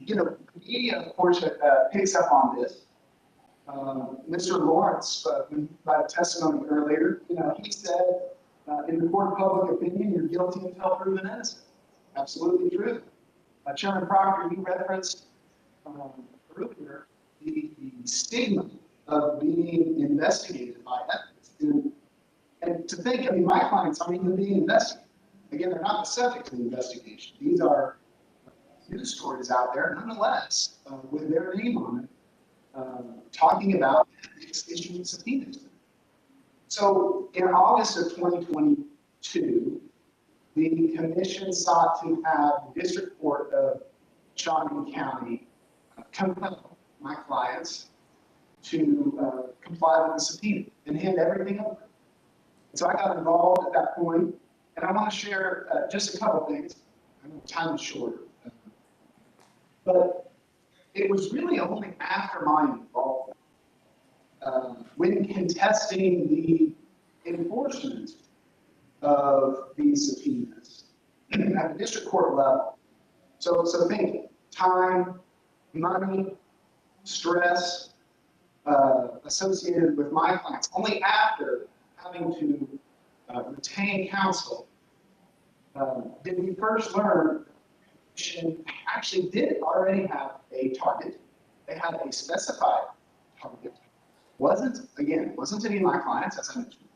the media, of course, picks up on this. Mr. Lawrence, by the testimony earlier, he said, in the court of public opinion, you're guilty until proven innocent. Absolutely true. Chairman Proctor, you referenced earlier the stigma of being investigated by ethics. And to think, my clients aren't even being investigated. Again, they're not the subject of the investigation. These are news stories out there, nonetheless, with their name on it, talking about issuing subpoenas. So in August of 2022, the commission sought to have the District Court of Shawnee County compel my clients to comply with the subpoena and hand everything over. So I got involved at that point, and I want to share just a couple things. I know time is short, but it was really only after my involvement when contesting the enforcement of these subpoenas at the district court level. So think time, money, stress associated with my clients. Only after having to retain counsel did we first learn the actually did already have a target. They had a specified target. Wasn't any of my clients, as I mentioned.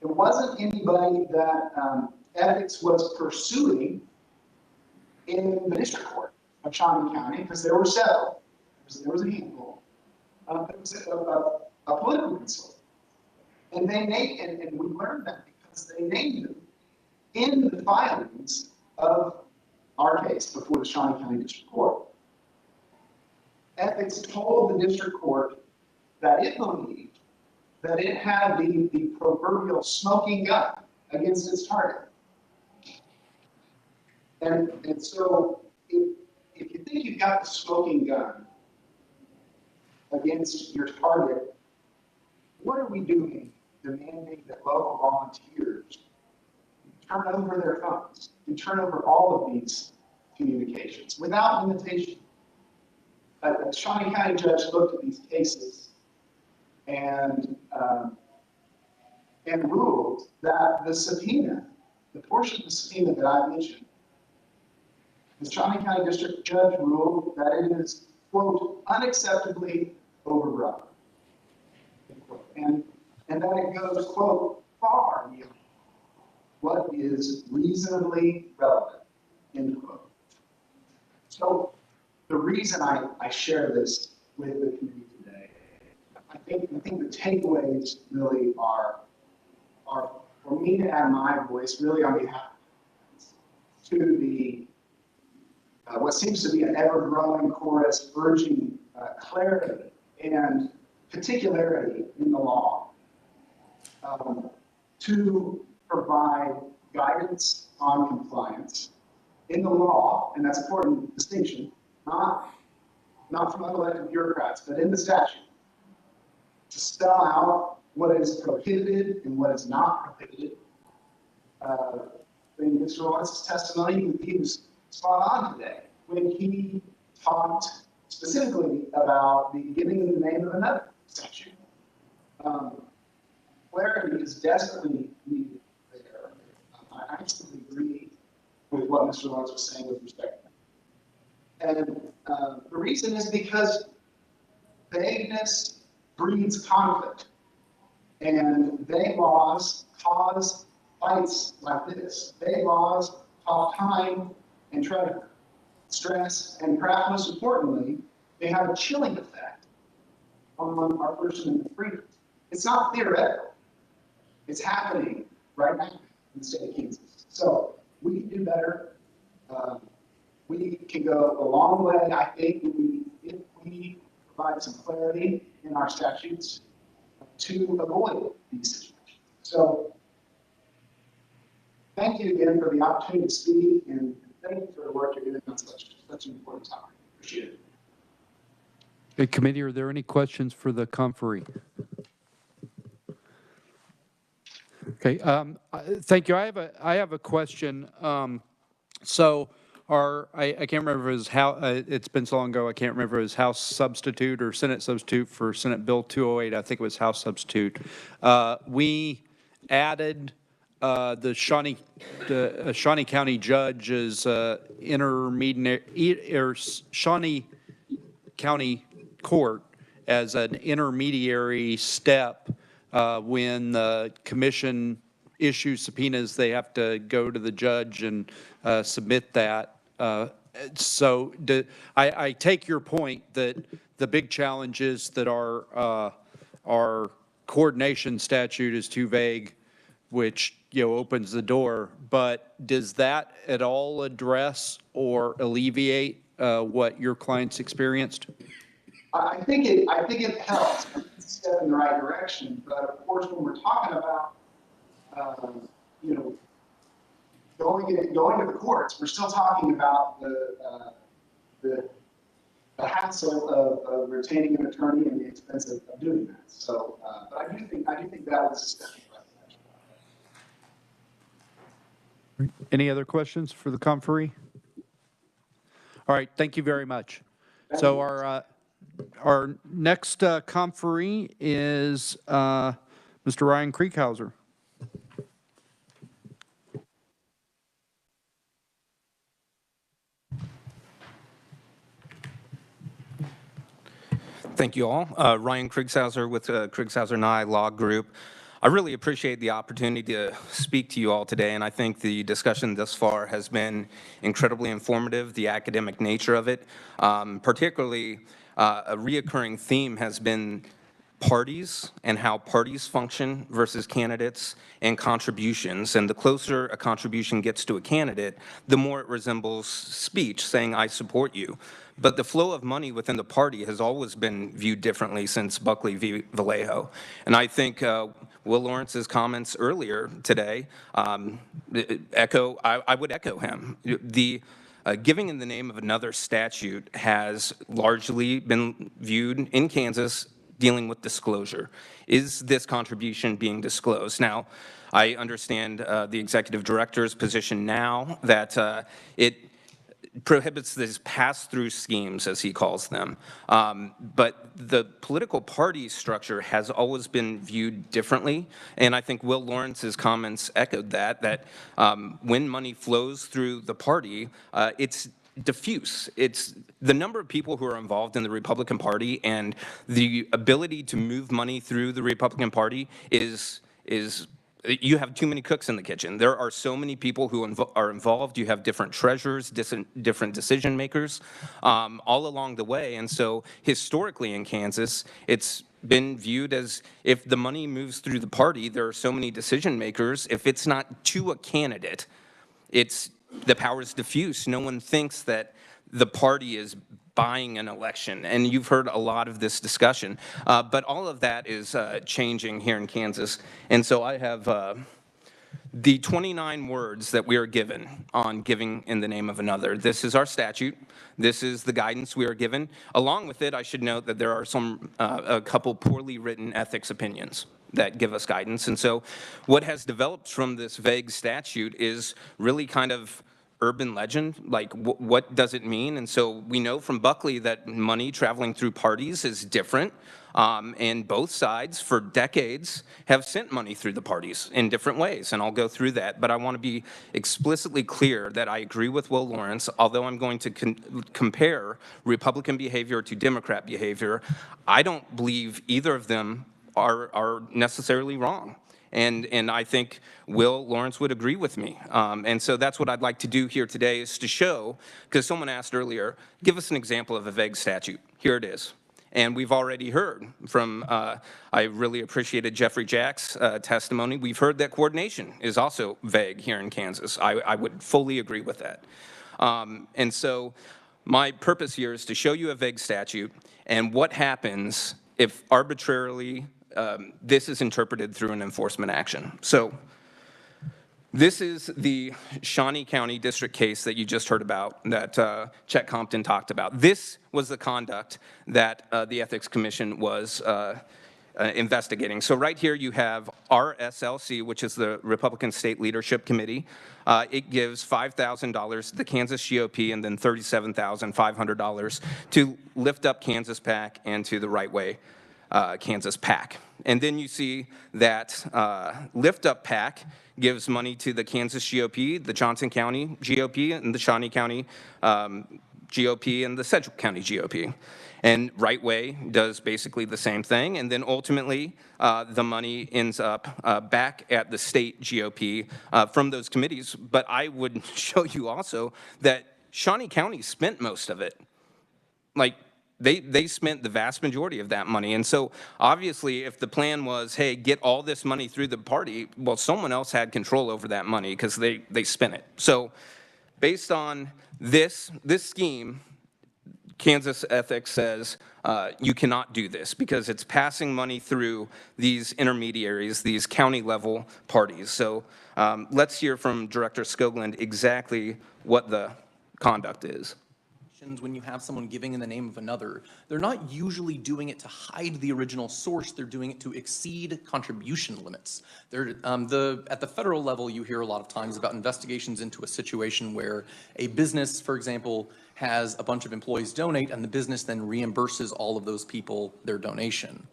It wasn't anybody that ethics was pursuing in the district court of Shawnee County, because there were several. There was a handful. It was a political consultant. And and we learned that because they named them in the filings of our case before the Shawnee County District Court. Ethics told the district court that it believed that it had the proverbial smoking gun against its target. And so if you think you've got the smoking gun against your target, what are we doing demanding that local volunteers turn over their funds and turn over all of these communications without limitation? A Shawnee County judge looked at these cases and ruled that the subpoena, the portion of the subpoena that I mentioned, the Shawnee County District Judge ruled that it is, quote, unacceptably overbroad, and that it goes, quote, far beyond what is reasonably relevant, end quote. So the reason I share this with the community today, I think the takeaways really are for me to add my voice really on behalf of to the what seems to be an ever-growing chorus urging clarity and particularity in the law, to provide guidance on compliance in the law, and that's an important distinction, not from unelected bureaucrats, but in the statute, to spell out what is prohibited and what is not prohibited. In Mr. Lawrence's testimony, he was spot on today when he talked specifically about the giving in the name of another statute. Clarity is desperately needed there. I absolutely agree with what Mr. Lawrence was saying with respect to that. And the reason is because vagueness breeds conflict. And vague laws cause fights like this. Vague laws talk time and treasure, stress, and perhaps most importantly, they have a chilling effect on our First Amendment freedoms. It's not theoretical. It's happening right now in the state of Kansas. So we can do better. We can go a long way, I think, if we provide some clarity in our statutes to avoid these situations. So thank you again for the opportunity to speak, and thank you for the work you're doing on such an important topic. Appreciate it. Hey, committee, are there any questions for the conferee? Okay, thank you. I have a question. So I can't remember if it was it's been so long ago, I can't remember if it was House substitute or Senate substitute for Senate Bill 208. I think it was House substitute. We added the Shawnee County judge as Shawnee County Court as an intermediary step. When the commission issues subpoenas, they have to go to the judge and submit that. So I take your point that the big challenge is that our coordination statute is too vague, which opens the door. But does that at all address or alleviate what your clients experienced? I think it helps. It's a step in the right direction. But of course, when we're talking about, going to the courts, we're still talking about the hassle of retaining an attorney and the expense of doing that. So, but I do think that was a step in the right direction. Any other questions for the conferee? All right, thank you very much. So our next conferee is Mr. Ryan Kouser. Thank you all. Ryan Kouser with Kouser Nye Law Group. I really appreciate the opportunity to speak to you all today, and I think the discussion thus far has been incredibly informative, the academic nature of it. Particularly, a reoccurring theme has been parties and how parties function versus candidates and contributions. And the closer a contribution gets to a candidate, the more it resembles speech, saying, I support you. But the flow of money within the party has always been viewed differently since Buckley v. Vallejo. And I think Will Lawrence's comments earlier today I would echo him. The giving in the name of another statute has largely been viewed in Kansas dealing with disclosure. Is this contribution being disclosed? Now, I understand the executive director's position now that it prohibits these pass-through schemes, as he calls them. But the political party structure has always been viewed differently, and I think Will Lawrence's comments echoed that when money flows through the party, it's diffuse. It's the number of people who are involved in the Republican Party and the ability to move money through the Republican Party is you have too many cooks in the kitchen. There are so many people who are involved. You have different treasurers, different decision makers all along the way. And so historically in Kansas, it's been viewed as if the money moves through the party, there are so many decision makers. If it's not to a candidate, it's the power is diffuse. No one thinks that the party is buying an election, and you've heard a lot of this discussion. But all of that is changing here in Kansas. And so I have the 29 words that we are given on giving in the name of another. This is our statute. This is the guidance we are given. Along with it, I should note that there are a couple poorly written ethics opinions that give us guidance. And so what has developed from this vague statute is really kind of urban legend, like what does it mean? And so we know from Buckley that money traveling through parties is different. And both sides for decades have sent money through the parties in different ways, and I'll go through that. But I want to be explicitly clear that I agree with Will Lawrence, although I'm going to compare Republican behavior to Democrat behavior. I don't believe either of them are necessarily wrong. And I think Will Lawrence would agree with me. And so that's what I'd like to do here today, is to show, because someone asked earlier, give us an example of a vague statute. Here it is. And we've already heard from, I really appreciated Jeffrey Jack's testimony. We've heard that coordination is also vague here in Kansas. I would fully agree with that. And so my purpose here is to show you a vague statute and what happens if arbitrarily this is interpreted through an enforcement action. So this is the Shawnee County District case that you just heard about, that Chet Compton talked about. This was the conduct that the Ethics Commission was investigating. So right here you have RSLC, which is the Republican State Leadership Committee. It gives $5,000 to the Kansas GOP and then $37,500 to Lift Up Kansas PAC and to the Right Way Kansas PAC. And then you see that Lift Up PAC gives money to the Kansas GOP, the Johnson County GOP, and the Shawnee County GOP, and the Sedgwick County GOP. And Right Way does basically the same thing. And then ultimately, the money ends up back at the state GOP from those committees. But I would show you also that Shawnee County spent most of it. Like, they spent the vast majority of that money. And so obviously if the plan was, hey, get all this money through the party, well, someone else had control over that money because they spent it. So based on this scheme, Kansas ethics says you cannot do this because it's passing money through these intermediaries, these county level parties. So let's hear from Director Scogland exactly what the conduct is. When you have someone giving in the name of another, they're not usually doing it to hide the original source. They're doing it to exceed contribution limits. At the federal level, you hear a lot of times about investigations into a situation where a business, for example, has a bunch of employees donate, and the business then reimburses all of those people their donation.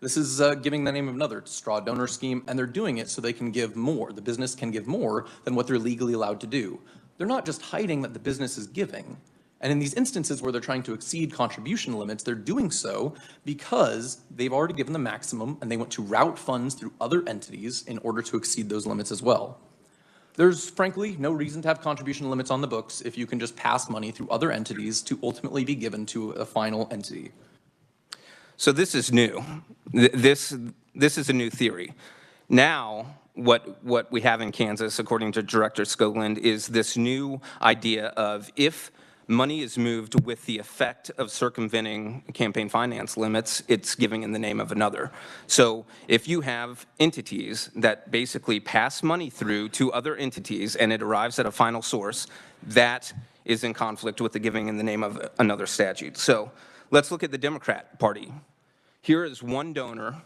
This is giving the name of another. It's a straw donor scheme, and they're doing it so they can give more. The business can give more than what they're legally allowed to do. They're not just hiding that the business is giving. And in these instances where they're trying to exceed contribution limits, they're doing so because they've already given the maximum and they want to route funds through other entities in order to exceed those limits as well. There's frankly no reason to have contribution limits on the books if you can just pass money through other entities to ultimately be given to a final entity. So this is new. This is a new theory. Now, what we have in Kansas, according to Director Scogland, is this new idea of if money is moved with the effect of circumventing campaign finance limits, it's giving in the name of another. So if you have entities that basically pass money through to other entities and it arrives at a final source, that is in conflict with the giving in the name of another statute. So let's look at the Democrat Party. Here is one donor,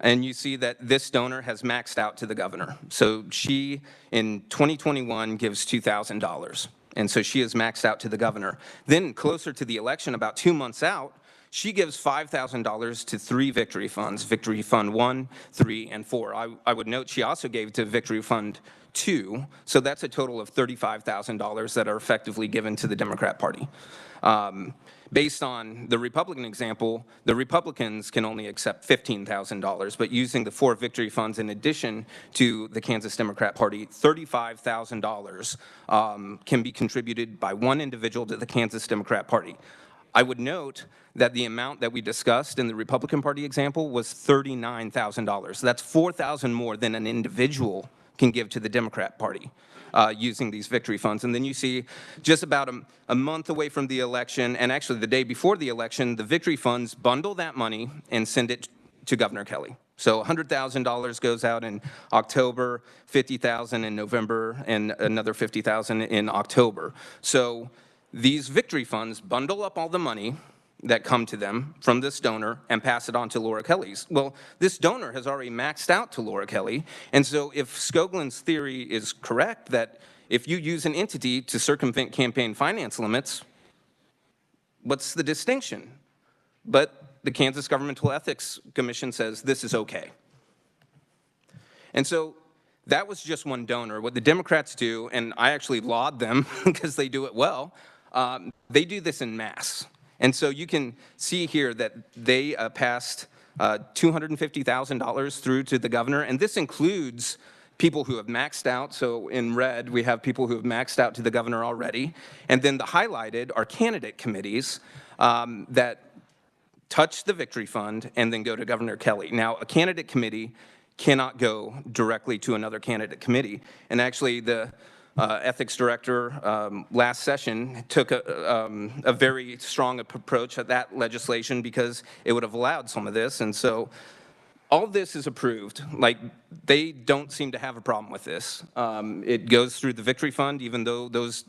and you see that this donor has maxed out to the governor. So she, in 2021, gives $2,000. And so she is maxed out to the governor. Then closer to the election, about 2 months out, she gives $5,000 to 3 victory funds, Victory Fund 1, 3, and 4. I would note she also gave to Victory Fund 2, so that's a total of $35,000 that are effectively given to the Democrat Party. Based on the Republican example, the Republicans can only accept $15,000, but using the 4 victory funds in addition to the Kansas Democrat Party, $35,000 can be contributed by one individual to the Kansas Democrat Party. I would note that the amount that we discussed in the Republican Party example was $39,000. That's $4,000 more than an individual can give to the Democrat Party using these victory funds. And then you see just about a month away from the election, and actually the day before the election, the victory funds bundle that money and send it to Governor Kelly. So $100,000 goes out in October, $50,000 in November, and another $50,000 in October. So these victory funds bundle up all the money that come to them from this donor and pass it on to Laura Kelly's. Well, this donor has already maxed out to Laura Kelly, and so if Scogland's theory is correct that if you use an entity to circumvent campaign finance limits, what's the distinction? But the Kansas Governmental Ethics Commission says this is okay. And so that was just one donor. What the Democrats do, and I actually laud them because they do it well, they do this en masse. And so you can see here that they passed $250,000 through to the governor, and this includes people who have maxed out. So in red, we have people who have maxed out to the governor already. And then the highlighted are candidate committees that touch the victory fund and then go to Governor Kelly. Now, a candidate committee cannot go directly to another candidate committee. And actually, the ethics director last session took a very strong approach at that legislation because it would have allowed some of this. And so all of this is approved. Like, they don't seem to have a problem with this. It goes through the victory fund, even though those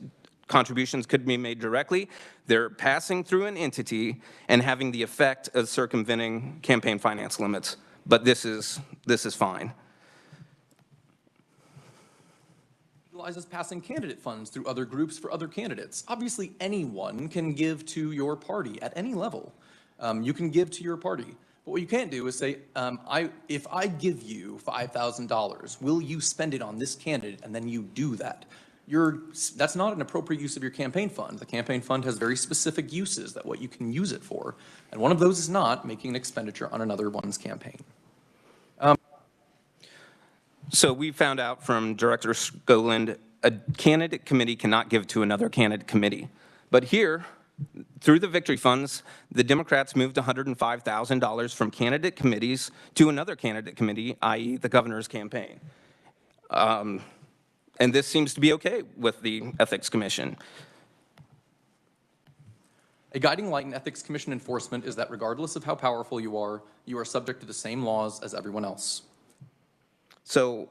contributions could be made directly. They're passing through an entity and having the effect of circumventing campaign finance limits. But this is fine. Utilizes passing candidate funds through other groups for other candidates. Obviously, anyone can give to your party at any level. You can give to your party. But what you can't do is say, if I give you $5,000, will you spend it on this candidate? And then you do that. That's not an appropriate use of your campaign fund. The campaign fund has very specific uses that what you can use it for. And one of those is not making an expenditure on another one's campaign. So we found out from Director Scogland, a candidate committee cannot give to another candidate committee. But here, through the victory funds, the Democrats moved $105,000 from candidate committees to another candidate committee, i.e. the governor's campaign. And this seems to be okay with the Ethics Commission. A guiding light in Ethics Commission enforcement is that regardless of how powerful you are subject to the same laws as everyone else. So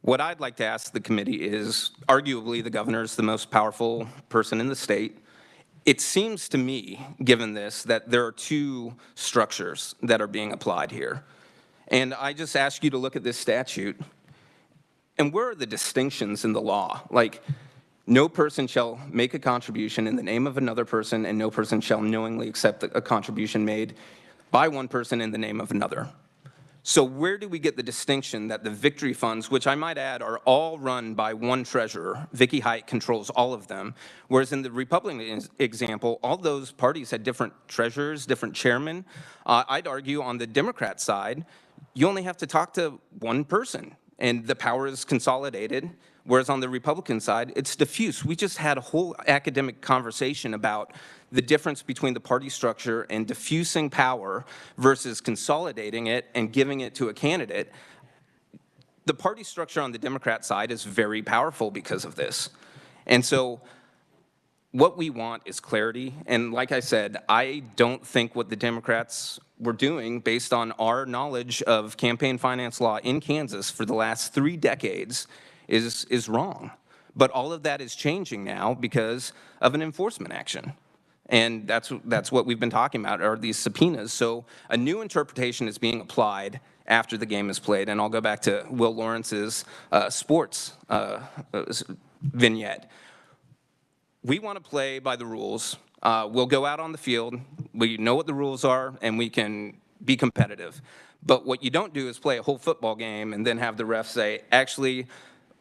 what I'd like to ask the committee is, arguably the governor is the most powerful person in the state. It seems to me, given this, that there are two structures that are being applied here. And I just ask you to look at this statute. And where are the distinctions in the law? Like, no person shall make a contribution in the name of another person, and no person shall knowingly accept a contribution made by one person in the name of another. So where do we get the distinction that the victory funds, which I might add are all run by one treasurer, Vicky Hite controls all of them, whereas in the Republican example, all those parties had different treasurers, different chairmen. I'd argue on the Democrat side, you only have to talk to one person, and the power is consolidated, whereas on the Republican side, it's diffuse. We just had a whole academic conversation about the difference between the party structure and diffusing power versus consolidating it and giving it to a candidate. The party structure on the Democrat side is very powerful because of this. And so what we want is clarity. And like I said, I don't think what the Democrats were doing, based on our knowledge of campaign finance law in Kansas for the last 3 decades, is wrong. But all of that is changing now because of an enforcement action. And that's what we've been talking about, are these subpoenas. So a new interpretation is being applied after the game is played. And I'll go back to Will Lawrence's sports vignette. We want to play by the rules. We'll go out on the field. We know what the rules are, and we can be competitive. But what you don't do is play a whole football game and then have the ref say, actually,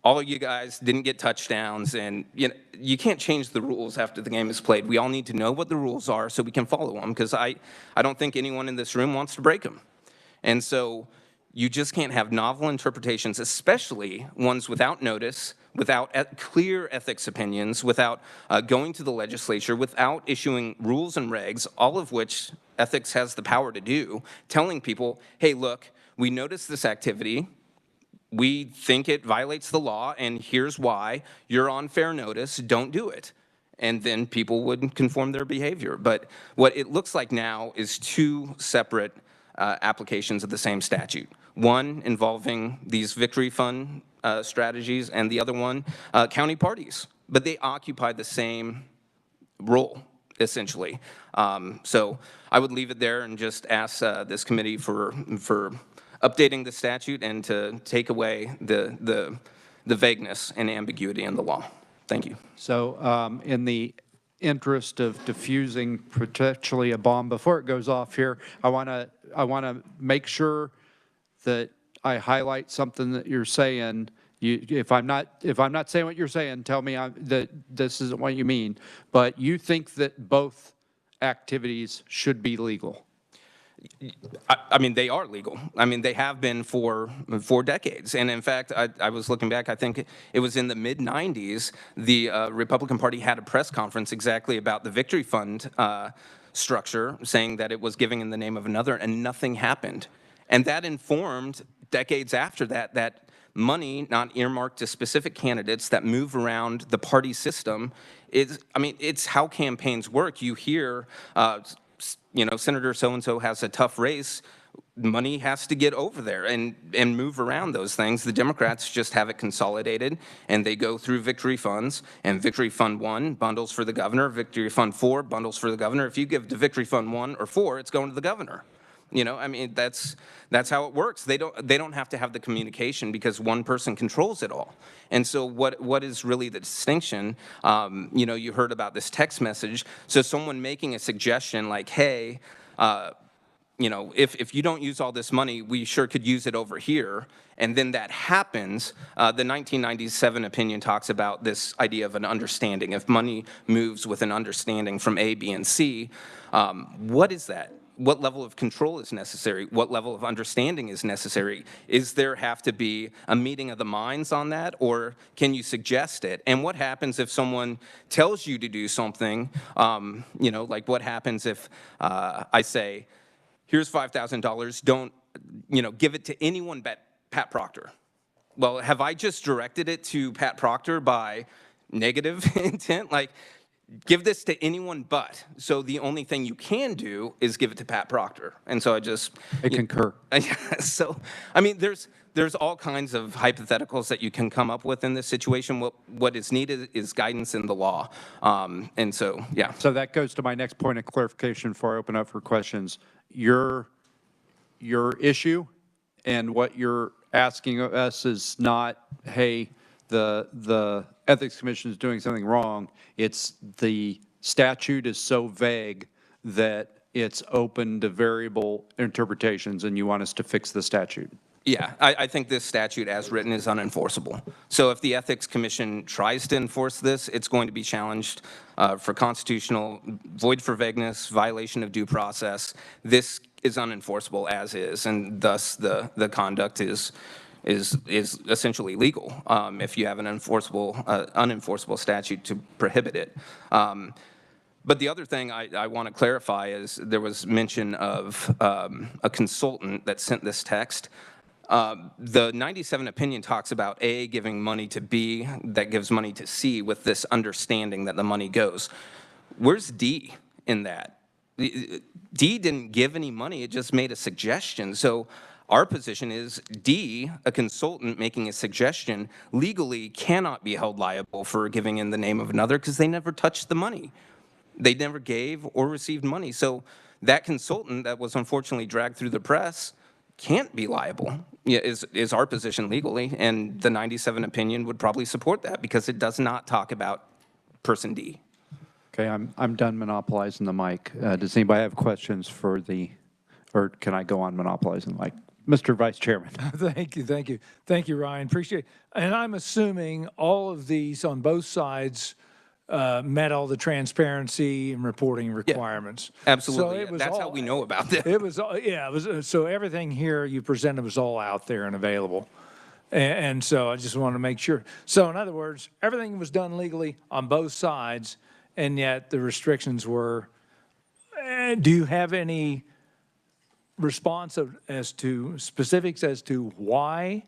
all of you guys didn't get touchdowns, and you can't change the rules after the game is played. We all need to know what the rules are so we can follow them, because I don't think anyone in this room wants to break them. And so you just can't have novel interpretations, especially ones without notice, without clear ethics opinions, without going to the legislature, without issuing rules and regs, all of which ethics has the power to do, telling people, hey, look, we noticed this activity. we think it violates the law, and here's why. You're on fair notice. Don't do it. And then people would conform their behavior. But what it looks like now is two separate applications of the same statute. One involving these victory fund strategies, and the other one, county parties. But they occupy the same role, essentially. So I would leave it there and just ask this committee for updating the statute and to take away the vagueness and ambiguity in the law. Thank you. So in the interest of diffusing potentially a bomb before it goes off here, I want to make sure that I highlight something that you're saying. If I'm not saying what you're saying, tell me that this isn't what you mean. But you think that both activities should be legal? I mean, they are legal. I mean, they have been for decades. And in fact, I was looking back, I think it was in the mid-90s, the Republican Party had a press conference exactly about the Victory Fund structure, saying that it was giving in the name of another, and nothing happened. And that informed, decades after that, that money not earmarked to specific candidates that move around the party system is, I mean, it's how campaigns work. You hear, you know, Senator so-and-so has a tough race. Money has to get over there and move around those things. The Democrats just have it consolidated, and they go through victory funds, and Victory Fund 1 bundles for the governor, Victory Fund 4 bundles for the governor. If you give to Victory Fund 1 or 4, it's going to the governor. You know, I mean, that's how it works. They don't have to have the communication because one person controls it all. And so what is really the distinction? You know, you heard about this text message. So someone making a suggestion like, hey, you know, if you don't use all this money, we sure could use it over here. And then that happens. The 1997 opinion talks about this idea of an understanding. If money moves with an understanding from A, B, and C, what is that? What level of control is necessary? What level of understanding is necessary? Is there have to be a meeting of the minds on that, or can you suggest it? And what happens if someone tells you to do something? You know, like what happens if I say, here's $5,000, don't, you know, give it to anyone but Pat Proctor. Well, have I just directed it to Pat Proctor by negative intent? Like, give this to anyone but. So the only thing you can do is give it to Pat Proctor. And so I concur. So, I mean, there's all kinds of hypotheticals that you can come up with in this situation. What is needed is guidance in the law. And so, yeah. So that goes to my next point of clarification before I open up for questions. Your issue and what you're asking of us is not, hey, the Ethics Commission is doing something wrong. It's the statute is so vague that it's open to variable interpretations, and you want us to fix the statute. Yeah, I think this statute as written is unenforceable. So if the Ethics Commission tries to enforce this, it's going to be challenged for constitutional, void for vagueness, violation of due process. This is unenforceable as is, and thus the conduct is essentially legal if you have an unenforceable statute to prohibit it. But the other thing I want to clarify is there was mention of a consultant that sent this text. The 97 opinion talks about A giving money to B that gives money to C with this understanding that the money goes. Where's D in that? D didn't give any money, it just made a suggestion. So our position is D, a consultant making a suggestion, legally cannot be held liable for giving in the name of another because they never touched the money. They never gave or received money. So that consultant that was unfortunately dragged through the press can't be liable, is our position legally. And the 97 opinion would probably support that because it does not talk about person D. Okay, I'm done monopolizing the mic. Does anybody have questions for or can I go on monopolizing the mic? Mr. Vice Chairman. Thank you, Ryan. Appreciate it. And I'm assuming all of these on both sides met all the transparency and reporting requirements. Yeah, absolutely. So that's how we know about this. It was so everything here you presented was all out there and available. And so I just want to make sure. So in other words, everything was done legally on both sides, and yet the restrictions were. Do you have any response as to specifics as to why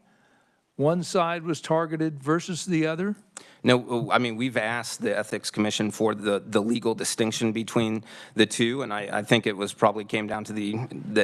one side was targeted versus the other? No, I mean, we've asked the Ethics Commission for the legal distinction between the two, and I think it was probably came down to the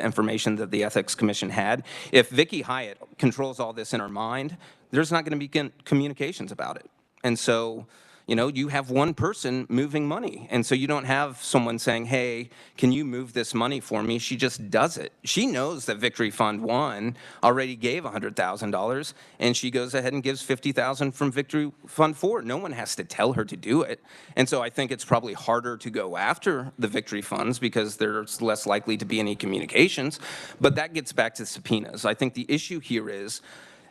information that the Ethics Commission had. If Vicky Hyatt controls all this in her mind, there's not going to be communications about it. And so, you know, you have one person moving money. And so you don't have someone saying, hey, can you move this money for me? She just does it. She knows that Victory Fund 1 already gave $100,000, and she goes ahead and gives $50,000 from Victory Fund 4. No one has to tell her to do it. And so I think it's probably harder to go after the Victory Funds because there's less likely to be any communications. But that gets back to subpoenas. I think the issue here is,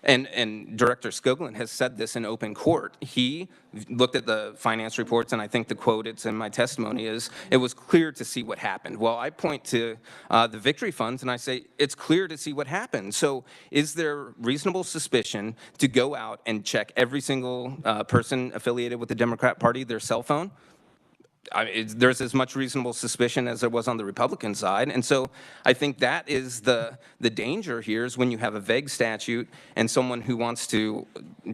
and Director Scogland has said this in open court. He looked at the finance reports, and I think the quote, it's in my testimony, is, it was clear to see what happened. Well, I point to the Victory Funds, and I say, it's clear to see what happened. So is there reasonable suspicion to go out and check every single person affiliated with the Democrat Party, their cell phone? There's as much reasonable suspicion as there was on the Republican side. And so I think that is the danger here, is when you have a vague statute and someone who wants to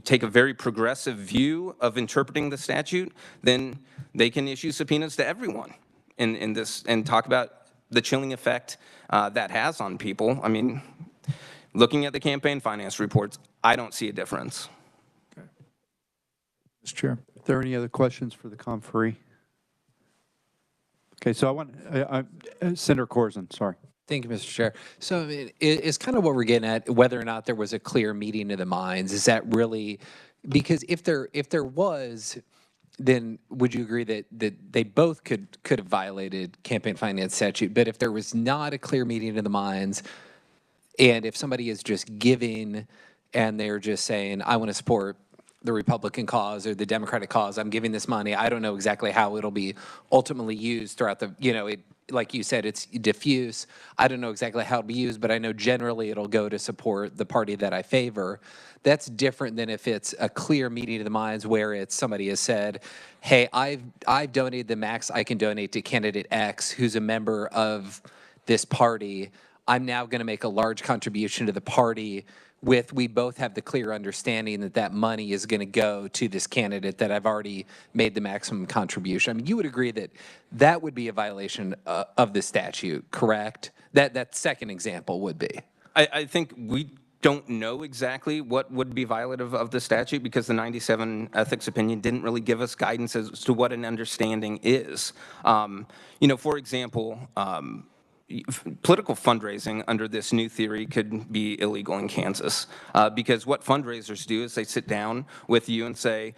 take a very progressive view of interpreting the statute, then they can issue subpoenas to everyone in this and talk about the chilling effect that has on people. I mean, looking at the campaign finance reports, I don't see a difference. Okay. Mr. Chair. Are there any other questions for the conferee? Okay, so I want Senator Corzine, sorry. Thank you, Mr. Chair. So it's kind of what we're getting at, whether or not there was a clear meeting of the minds. Is that really, because if there was, then would you agree that they both could have violated campaign finance statute? But if there was not a clear meeting of the minds, and if somebody is just giving and they're just saying, I want to support the Republican cause or the Democratic cause, I'm giving this money, I don't know exactly how it'll be ultimately used throughout the, you know, like you said, it's diffuse. I don't know exactly how it'll be used, but I know generally it'll go to support the party that I favor. That's different than if it's a clear meeting of the minds where it's somebody has said, hey, I've donated the max I can donate to candidate X, who's a member of this party. I'm now going to make a large contribution to the party with, we both have the clear understanding that that money is going to go to this candidate that I've already made the maximum contribution. I mean, you would agree that that would be a violation of the statute, correct? That second example would be. I think we don't know exactly what would be violative of the statute because the 97 ethics opinion didn't really give us guidance as to what an understanding is. You know, for example, political fundraising under this new theory could be illegal in Kansas because what fundraisers do is they sit down with you and say,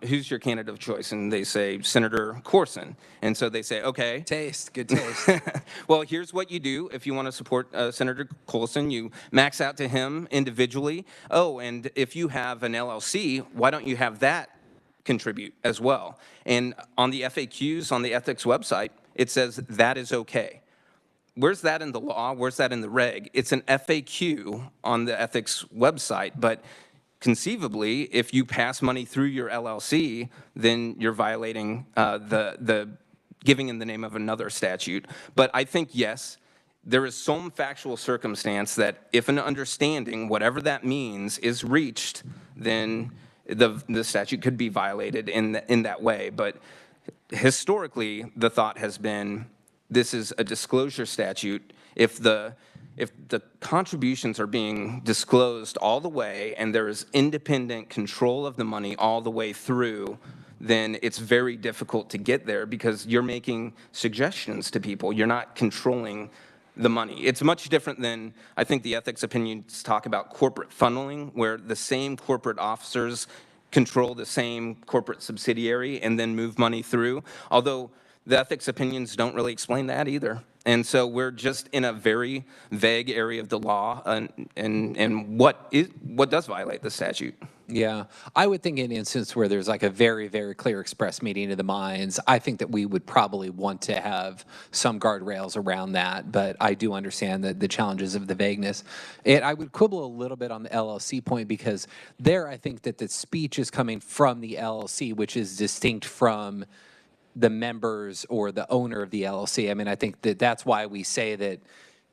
who's your candidate of choice? And they say, Senator Corzine. And so they say, okay. Taste, good taste. Well, here's what you do if you want to support Senator Corzine. You max out to him individually. Oh, and if you have an LLC, why don't you have that contribute as well? And on the FAQs on the ethics website, it says that is okay. Where's that in the law? Where's that in the reg? It's an FAQ on the ethics website, but conceivably, if you pass money through your LLC, then you're violating the giving in the name of another statute. But I think, yes, there is some factual circumstance that if an understanding, whatever that means, is reached, then the statute could be violated in that way. But historically, the thought has been, this is a disclosure statute. If the contributions are being disclosed all the way and there is independent control of the money all the way through, then it's very difficult to get there because you're making suggestions to people. You're not controlling the money. It's much different than, I think the ethics opinions talk about corporate funneling, where the same corporate officers control the same corporate subsidiary and then move money through. Although the ethics opinions don't really explain that either. And so we're just in a very vague area of the law and what does violate the statute. Yeah, I would think in an instance where there's like a very, very clear express meeting of the minds, I think that we would probably want to have some guardrails around that, but I do understand the challenges of the vagueness. And I would quibble a little bit on the LLC point because there I think that the speech is coming from the LLC, which is distinct from the members or the owner of the LLC. I mean, I think that that's why we say that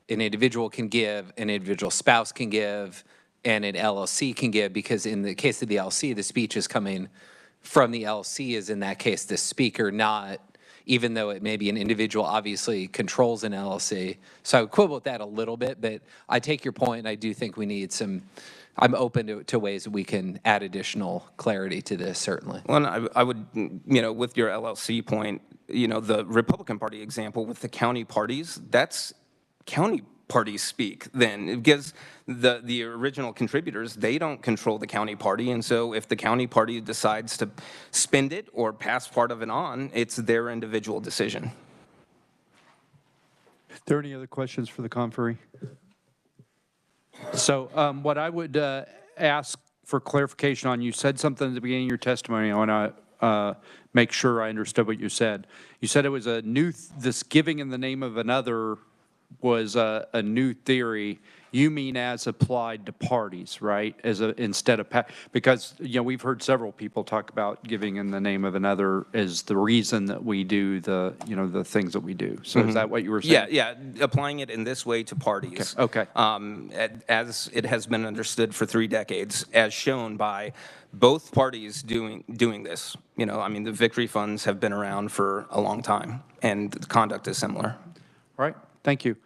an individual can give, an individual spouse can give, and an LLC can give, because in the case of the LLC, the speech is coming from the LLC, is in that case the speaker, not, even though it may be an individual obviously controls an LLC. So I would quibble with that a little bit, but I take your point, and I do think we need some, I'm open to ways that we can add additional clarity to this, certainly. Well, and I would, with your LLC point, the Republican Party example with the county parties, that's county party speak then. It gives the original contributors, they don't control the county party, and so if the county party decides to spend it or pass part of it on, it's their individual decision. Are there any other questions for the conferee? So what I would ask for clarification on, you said something at the beginning of your testimony. I want to make sure I understood what you said. You said it was a new, this giving in the name of another was a new theory. You mean as applied to parties, right? As a, instead of, because, we've heard several people talk about giving in the name of another as the reason that we do the, the things that we do. So is that what you were saying? Yeah, applying it in this way to parties. Okay. As it has been understood for 3 decades, as shown by both parties doing this. The victory funds have been around for a long time, and the conduct is similar. All right, thank you.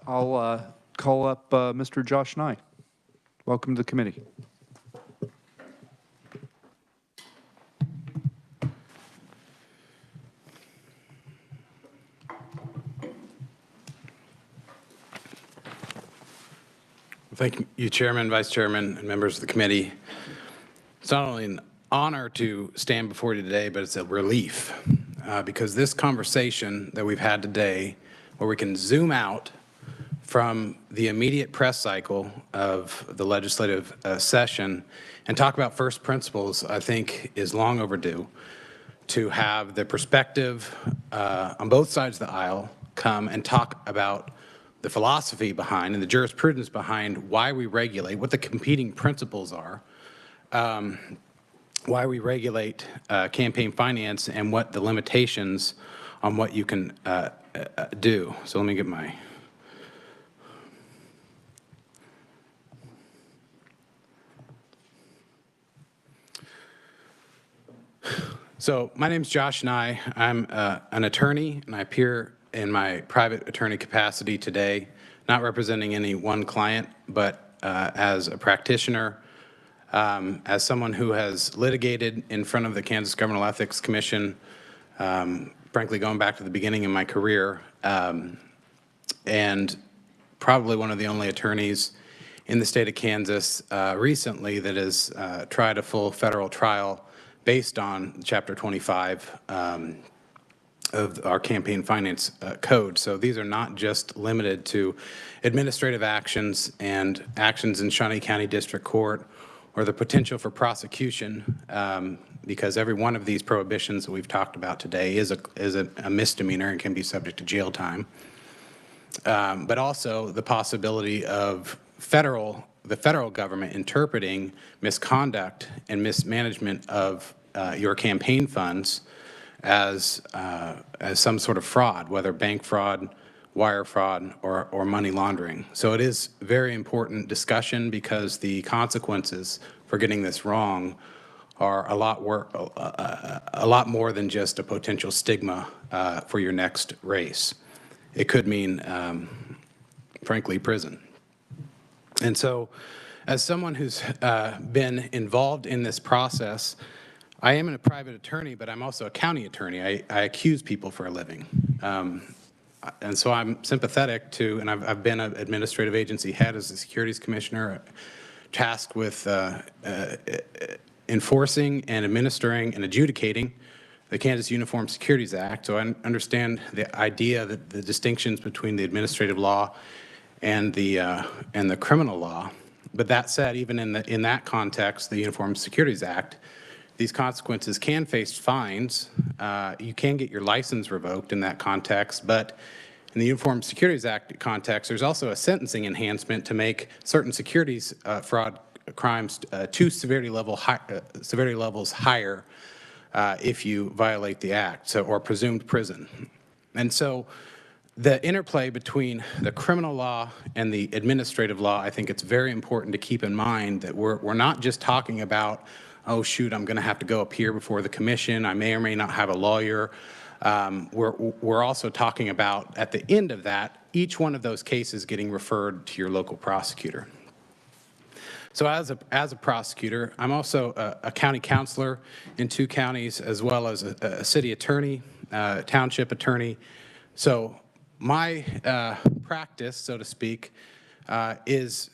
I'll call up Mr. Josh Nye. Welcome to the committee. Thank you, Chairman, Vice Chairman, and members of the committee. It's not only an honor to stand before you today, but it's a relief because this conversation that we've had today, where we can zoom out from the immediate press cycle of the legislative session and talk about first principles, I think is long overdue. To have the perspective on both sides of the aisle come and talk about the philosophy behind and the jurisprudence behind why we regulate, what the competing principles are, why we regulate campaign finance, and what the limitations on what you can do. So let me get my... So my name's Josh Nye. I'm an attorney, and I appear in my private attorney capacity today, not representing any one client, but as a practitioner, as someone who has litigated in front of the Kansas Governmental Ethics Commission, frankly going back to the beginning of my career, and probably one of the only attorneys in the state of Kansas recently that has tried a full federal trial based on Chapter 25 of our campaign finance code. So these are not just limited to administrative actions and actions in Shawnee County District Court or the potential for prosecution, because every one of these prohibitions that we've talked about today is a misdemeanor and can be subject to jail time. But also the possibility of the federal government interpreting misconduct and mismanagement of your campaign funds as some sort of fraud, whether bank fraud, wire fraud, or money laundering. So it is very important discussion because the consequences for getting this wrong are a lot more than just a potential stigma for your next race. It could mean, frankly, prison. And so as someone who's been involved in this process, I am a private attorney, but I'm also a county attorney. I accuse people for a living. And so I'm sympathetic to, and I've been an administrative agency head as a securities commissioner, tasked with enforcing and administering and adjudicating the Kansas Uniform Securities Act. So I understand the idea that the distinctions between the administrative law and the criminal law. But that said, even in that context, the Uniform Securities Act, these consequences can face fines. You can get your license revoked in that context, but in the Uniform Securities Act context, there's also a sentencing enhancement to make certain securities fraud crimes 2 severity levels higher if you violate the act, or presumed prison. And so the interplay between the criminal law and the administrative law, I think it's very important to keep in mind that we're not just talking about, oh, shoot, I'm going to have to go appear before the commission. I may or may not have a lawyer. We're also talking about, at the end of that, each one of those cases getting referred to your local prosecutor. So as a prosecutor, I'm also a county counselor in 2 counties, as well as a city attorney, township attorney. So my practice, so to speak, is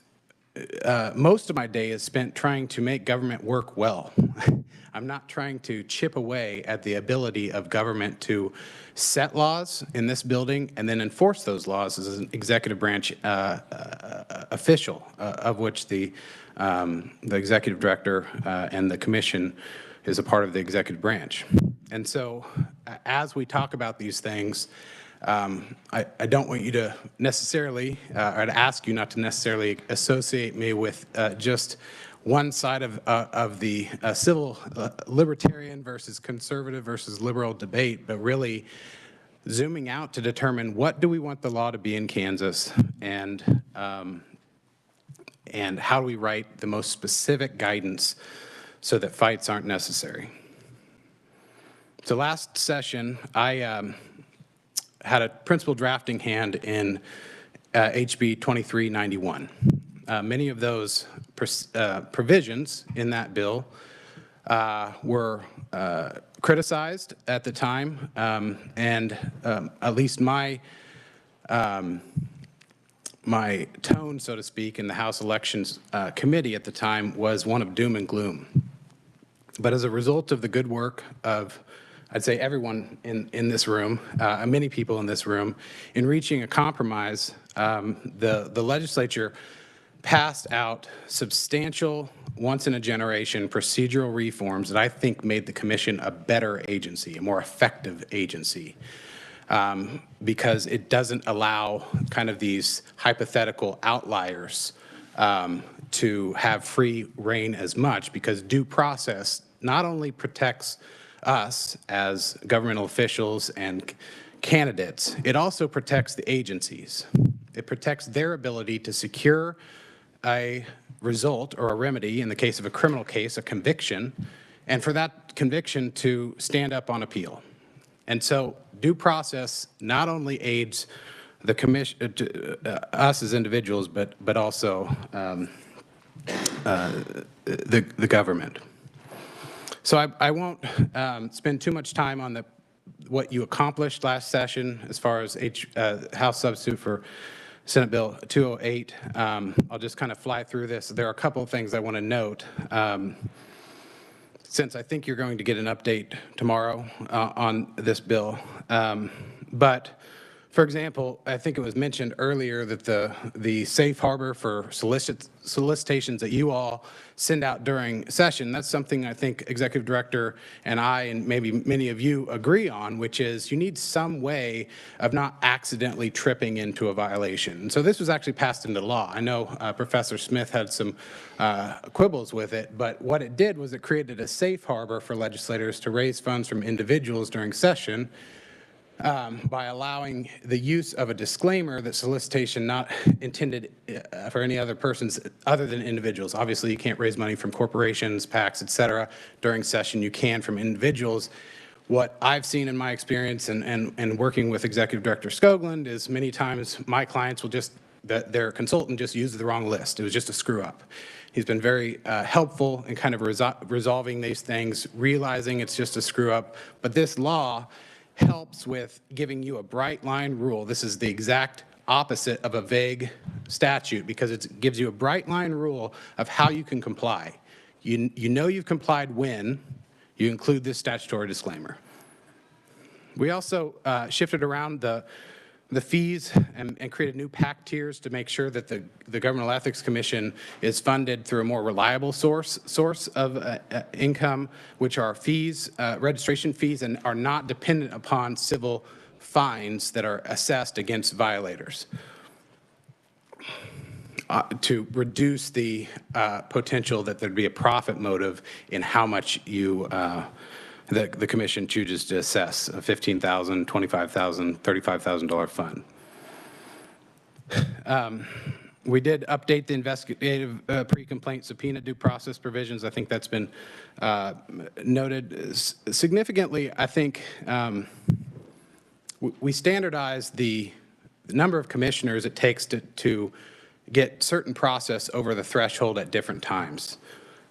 most of my day is spent trying to make government work well. I'm not trying to chip away at the ability of government to set laws in this building and then enforce those laws as an executive branch official, of which the executive director and the commission is a part of the executive branch. And so as we talk about these things, I don't want you to necessarily, or to ask you not to necessarily associate me with just one side of the civil libertarian versus conservative versus liberal debate, but really zooming out to determine what do we want the law to be in Kansas, and how do we write the most specific guidance so that fights aren't necessary. So last session, I had a principal drafting hand in HB 2391. Many of those provisions in that bill were criticized at the time, and at least my tone, so to speak, in the House Elections Committee at the time was one of doom and gloom. But as a result of the good work of, I'd say, everyone in this room, many people in this room, in reaching a compromise, the legislature passed out substantial, once-in-a-generation procedural reforms that I think made the commission a better agency, a more effective agency, because it doesn't allow kind of these hypothetical outliers to have free reign as much, because due process not only protects us as governmental officials and candidates, it also protects the agencies. It protects their ability to secure a result or a remedy, in the case of a criminal case, a conviction, and for that conviction to stand up on appeal. And so due process not only aids the commission, us as individuals, but also the government. So I won't spend too much time on what you accomplished last session as far as House substitute for Senate Bill 208. I'll just kind of fly through this. There are a couple of things I want to note. Since I think you're going to get an update tomorrow on this bill. But for example, I think it was mentioned earlier that the safe harbor for solicitations that you all send out during session, that's something I think Executive Director and I and maybe many of you agree on, which is you need some way of not accidentally tripping into a violation. And so this was actually passed into law. I know Professor Smith had some quibbles with it, but what it did was it created a safe harbor for legislators to raise funds from individuals during session, by allowing the use of a disclaimer that solicitation not intended for any other persons other than individuals. Obviously, you can't raise money from corporations, PACs, et cetera. During session, you can from individuals. What I've seen in my experience and working with Executive Director Scogland is many times my clients will just, their consultant just used the wrong list. It was just a screw up. He's been very helpful in kind of resolving these things, realizing it's just a screw up. But this law helps with giving you a bright line rule. This is the exact opposite of a vague statute, because it gives you a bright line rule of how you can comply. You know you've complied when you include this statutory disclaimer. We also shifted around the fees and created new PAC tiers to make sure that the Governmental Ethics Commission is funded through a more reliable source of income, which are fees, registration fees, and are not dependent upon civil fines that are assessed against violators, to reduce the potential that there'd be a profit motive in how much you the commission chooses to assess a $15,000, $25,000, $35,000 fund. We did update the investigative pre-complaint subpoena due process provisions. I think that's been noted. Significantly, I think we standardized the number of commissioners it takes to get certain process over the threshold at different times.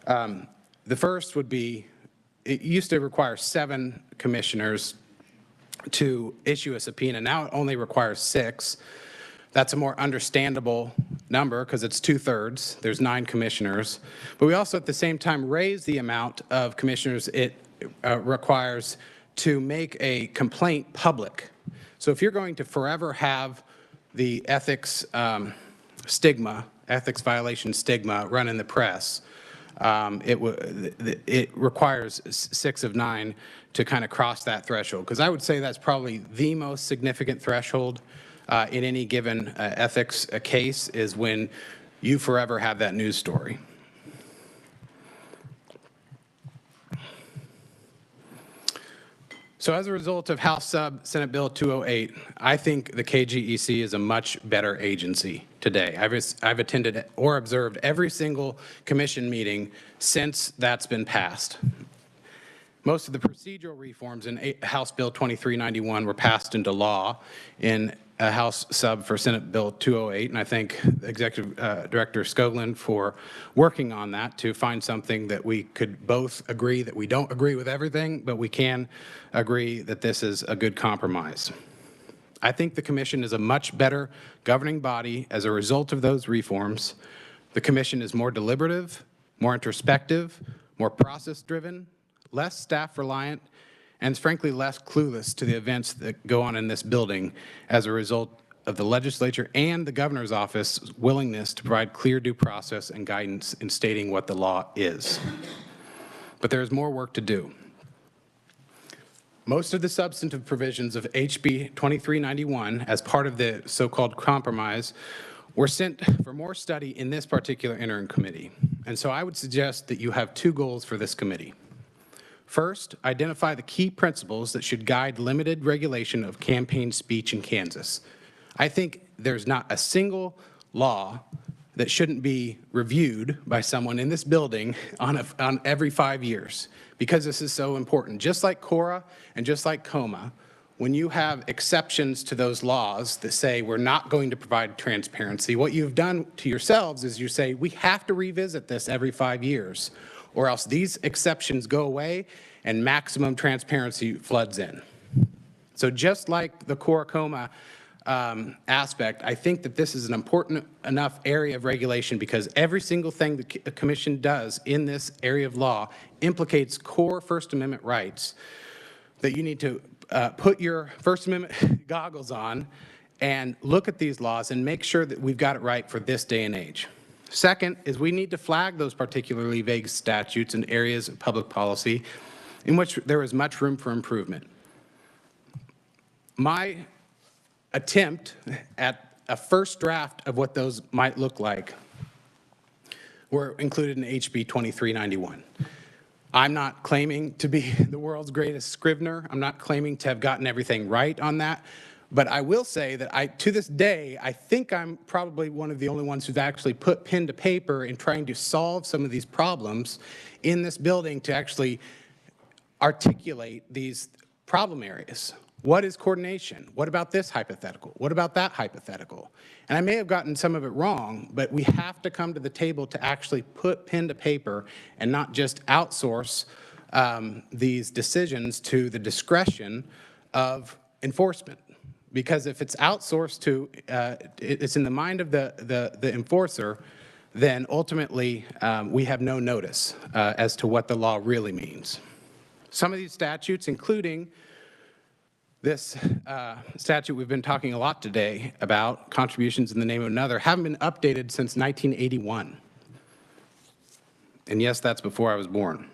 The first would be, it used to require 7 commissioners to issue a subpoena. Now it only requires 6. That's a more understandable number because it's 2/3. There's 9 commissioners. But we also at the same time raise the amount of commissioners it requires to make a complaint public. So if you're going to forever have the ethics stigma, ethics violation stigma run in the press, it requires 6 of 9 to kind of cross that threshold. Because I would say that's probably the most significant threshold in any given ethics case is when you forever have that news story. So as a result of House Sub Senate Bill 208, I think the KGEC is a much better agency today. I've attended or observed every single commission meeting since that's been passed. Most of the procedural reforms in House Bill 2391 were passed into law in a House sub for Senate Bill 208, and I thank Executive Director Scogland for working on that to find something that we could both agree that we don't agree with everything, but we can agree that this is a good compromise. I think the Commission is a much better governing body as a result of those reforms. The Commission is more deliberative, more introspective, more process-driven, less staff-reliant, and frankly less clueless to the events that go on in this building as a result of the legislature and the governor's office willingness to provide clear due process and guidance in stating what the law is. But there is more work to do. Most of the substantive provisions of HB 2391 as part of the so-called compromise were sent for more study in this particular interim committee. And so I would suggest that you have 2 goals for this committee. First, identify the key principles that should guide limited regulation of campaign speech in Kansas. I think there's not a single law that shouldn't be reviewed by someone in this building on every 5 years because this is so important. Just like Cora and just like COMA, when you have exceptions to those laws that say we're not going to provide transparency, what you've done to yourselves is you say we have to revisit this every 5 years, or else these exceptions go away and maximum transparency floods in. So just like the Cora-Coma aspect, I think that this is an important enough area of regulation because every single thing the Commission does in this area of law implicates core First Amendment rights that you need to put your First Amendment goggles on and look at these laws and make sure that we've got it right for this day and age. Second is we need to flag those particularly vague statutes in areas of public policy in which there is much room for improvement. My attempt at a first draft of what those might look like were included in HB 2391. I'm not claiming to be the world's greatest scrivener. I'm not claiming to have gotten everything right on that. But I will say that to this day, I think I'm probably one of the only ones who's actually put pen to paper in trying to solve some of these problems in this building to actually articulate these problem areas. What is coordination? What about this hypothetical? What about that hypothetical? And I may have gotten some of it wrong, but we have to come to the table to actually put pen to paper and not just outsource these decisions to the discretion of enforcement. Because if it's outsourced to, it's in the mind of the enforcer, then ultimately we have no notice as to what the law really means. Some of these statutes, including this statute we've been talking a lot today about, contributions in the name of another, haven't been updated since 1981. And yes, that's before I was born.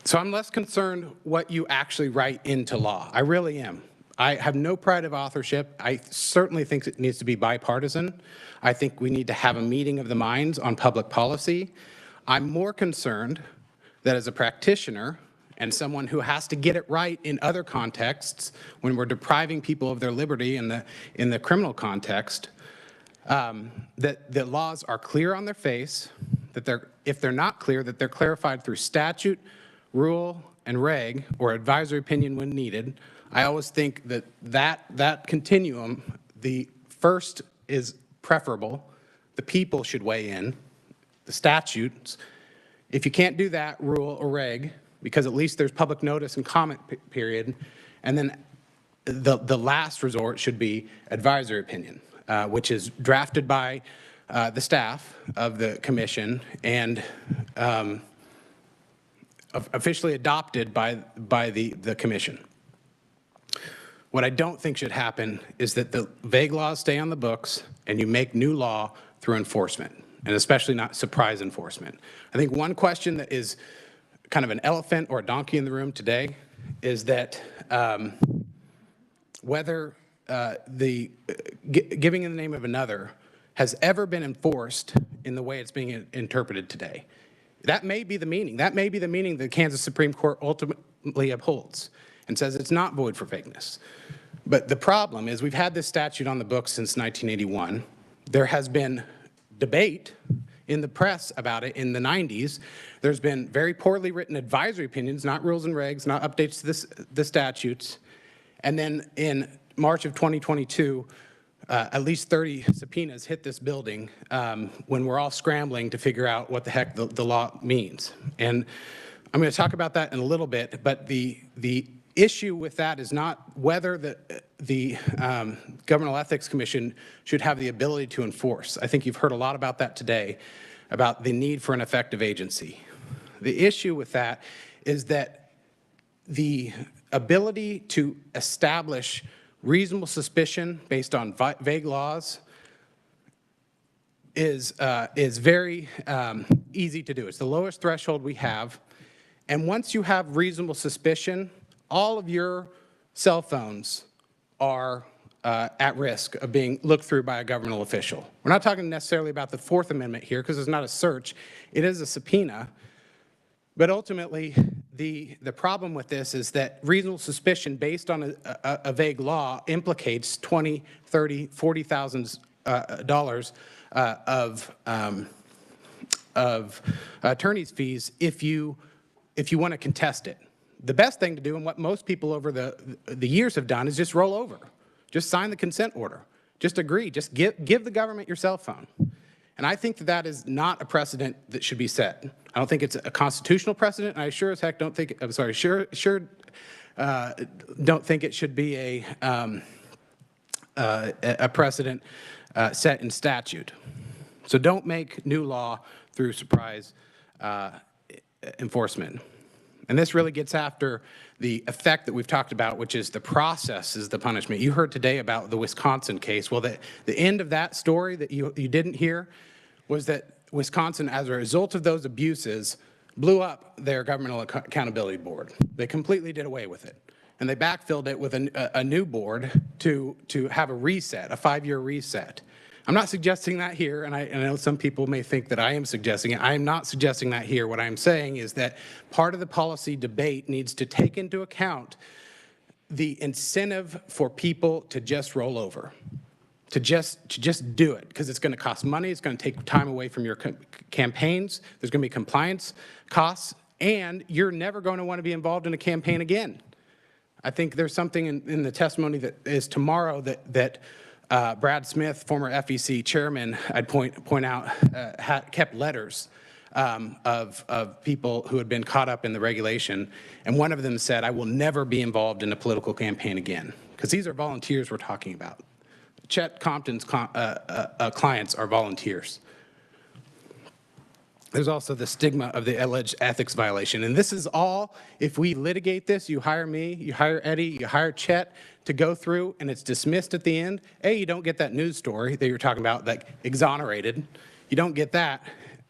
So I'm less concerned what you actually write into law. I really am. I have no pride of authorship. I certainly think it needs to be bipartisan. I think we need to have a meeting of the minds on public policy. I'm more concerned that as a practitioner and someone who has to get it right in other contexts when we're depriving people of their liberty in the criminal context, that the laws are clear on their face, that if they're not clear, that they're clarified through statute, rule, and reg, or advisory opinion when needed. I always think that continuum, the first is preferable. The people should weigh in, the statutes. If you can't do that, rule or reg, because at least there's public notice and comment period, and then the last resort should be advisory opinion, which is drafted by the staff of the commission and officially adopted by the commission. What I don't think should happen is that the vague laws stay on the books and you make new law through enforcement, and especially not surprise enforcement. I think one question that is kind of an elephant or a donkey in the room today is that whether giving in the name of another has ever been enforced in the way it's being interpreted today. That may be the meaning. That may be the meaning the Kansas Supreme Court ultimately upholds and says it's not void for vagueness. But the problem is we've had this statute on the books since 1981. There has been debate in the press about it in the 90s. There's been very poorly written advisory opinions, not rules and regs, not updates to the statutes. And then in March of 2022, at least 30 subpoenas hit this building when we're all scrambling to figure out what the heck the law means. And I'm going to talk about that in a little bit, but the issue with that is not whether the Governmental Ethics Commission should have the ability to enforce. I think you've heard a lot about that today, about the need for an effective agency. The issue with that is that the ability to establish reasonable suspicion based on vague laws is very easy to do. It's the lowest threshold we have. And once you have reasonable suspicion, all of your cell phones are at risk of being looked through by a governmental official. We're not talking necessarily about the Fourth Amendment here because it's not a search. It is a subpoena. But ultimately, the problem with this is that reasonable suspicion based on a vague law implicates $20,000, $30,000, $40,000 of attorney's fees if you want to contest it. The best thing to do, and what most people over the years have done, is just roll over. Just sign the consent order. Just agree. Just give the government your cell phone. And I think that is not a precedent that should be set. I don't think it's a constitutional precedent, and I sure as heck don't think, I'm sorry, don't think it should be a precedent set in statute. So don't make new law through surprise enforcement. And this really gets after the effect that we've talked about, which is the process is the punishment. You heard today about the Wisconsin case. Well, the end of that story that you didn't hear was that Wisconsin, as a result of those abuses, blew up their governmental accountability board. They completely did away with it. And they backfilled it with a new board to have a reset, a 5-year reset. I'm not suggesting that here, and I know some people may think that I am suggesting it. I am not suggesting that here. What I'm saying is that part of the policy debate needs to take into account the incentive for people to just roll over, to just do it, because it's going to cost money, it's going to take time away from your campaigns, there's going to be compliance costs, and you're never going to want to be involved in a campaign again. I think there's something in the testimony that is tomorrow that Brad Smith, former FEC chairman, I'd point out, kept letters of people who had been caught up in the regulation, and one of them said, "I will never be involved in a political campaign again," because these are volunteers we're talking about. Chet Compton's clients are volunteers. There's also the stigma of the alleged ethics violation. And this is all, if we litigate this, you hire me, you hire Eddie, you hire Chet to go through, and it's dismissed at the end. A, you don't get that news story that you're talking about, like exonerated. You don't get that.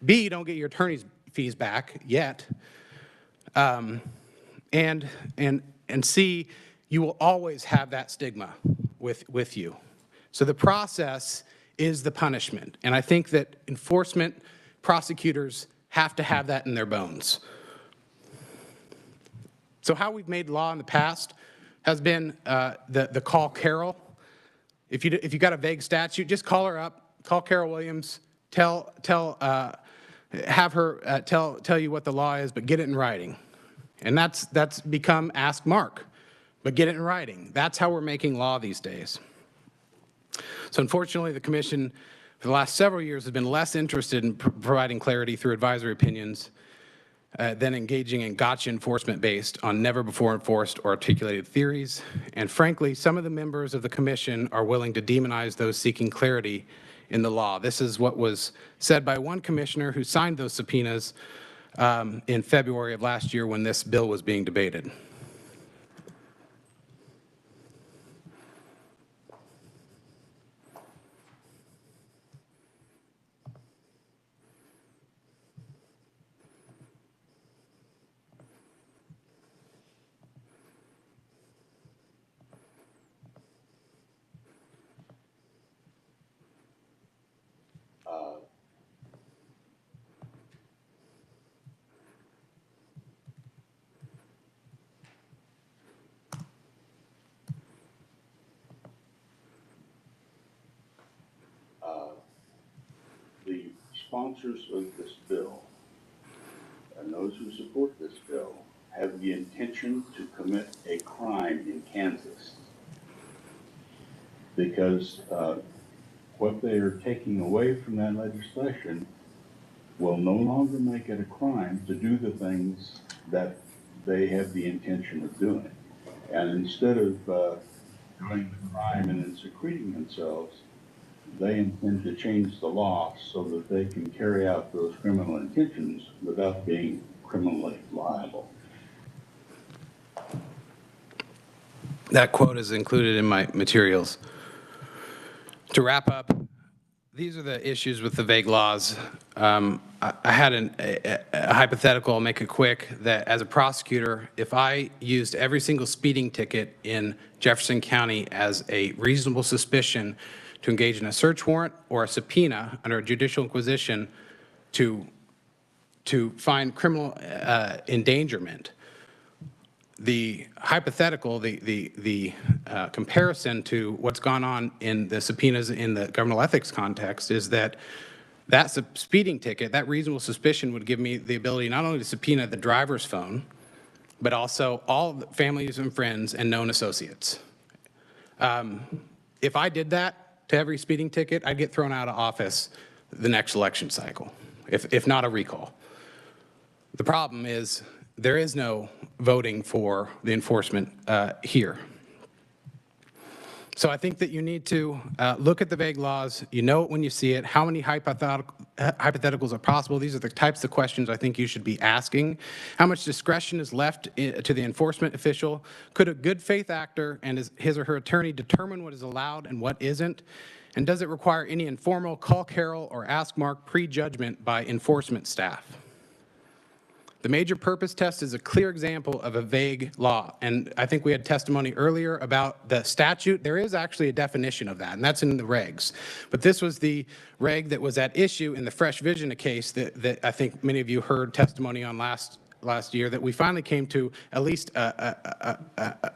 B, you don't get your attorney's fees back yet. And C, you will always have that stigma with you. So the process is the punishment. And I think that prosecutors have to have that in their bones. So how we've made law in the past has been the call Carol. If you got a vague statute, just call her up, call Carol Williams, have her tell you what the law is, but get it in writing. And that's become Ask Mark, but get it in writing. That's how we're making law these days. So unfortunately, the commission for the last several years has been less interested in providing clarity through advisory opinions than engaging in gotcha enforcement based on never before enforced or articulated theories. And frankly, some of the members of the commission are willing to demonize those seeking clarity in the law. This is what was said by one commissioner who signed those subpoenas in February of last year when this bill was being debated. The sponsors of this bill and those who support this bill have the intention to commit a crime in Kansas, because what they are taking away from that legislation will no longer make it a crime to do the things that they have the intention of doing. And instead of doing the crime and then secreting themselves, they intend to change the law so that they can carry out those criminal intentions without being criminally liable. That quote is included in my materials. To wrap up, these are the issues with the vague laws. I had a hypothetical, I'll make it quick, that as a prosecutor, if I used every single speeding ticket in Jefferson County as a reasonable suspicion to engage in a search warrant or a subpoena under a judicial inquisition to find criminal endangerment, the hypothetical, the comparison to what's gone on in the subpoenas in the governmental ethics context is that speeding ticket, that reasonable suspicion would give me the ability not only to subpoena the driver's phone, but also all the families and friends and known associates. If I did that to every speeding ticket, I'd get thrown out of office the next election cycle, if not a recall. The problem is there is no voting for the enforcement here. So I think that you need to look at the vague laws. You know it when you see it. How many hypotheticals are possible? These are the types of questions I think you should be asking. How much discretion is left to the enforcement official? Could a good faith actor and his or her attorney determine what is allowed and what isn't? And does it require any informal call Carol or ask Mark prejudgment by enforcement staff? The major purpose test is a clear example of a vague law, and I think we had testimony earlier about the statute. There is actually a definition of that, and that's in the regs. But this was the reg that was at issue in the Fresh Vision case that I think many of you heard testimony on last year, that we finally came to at least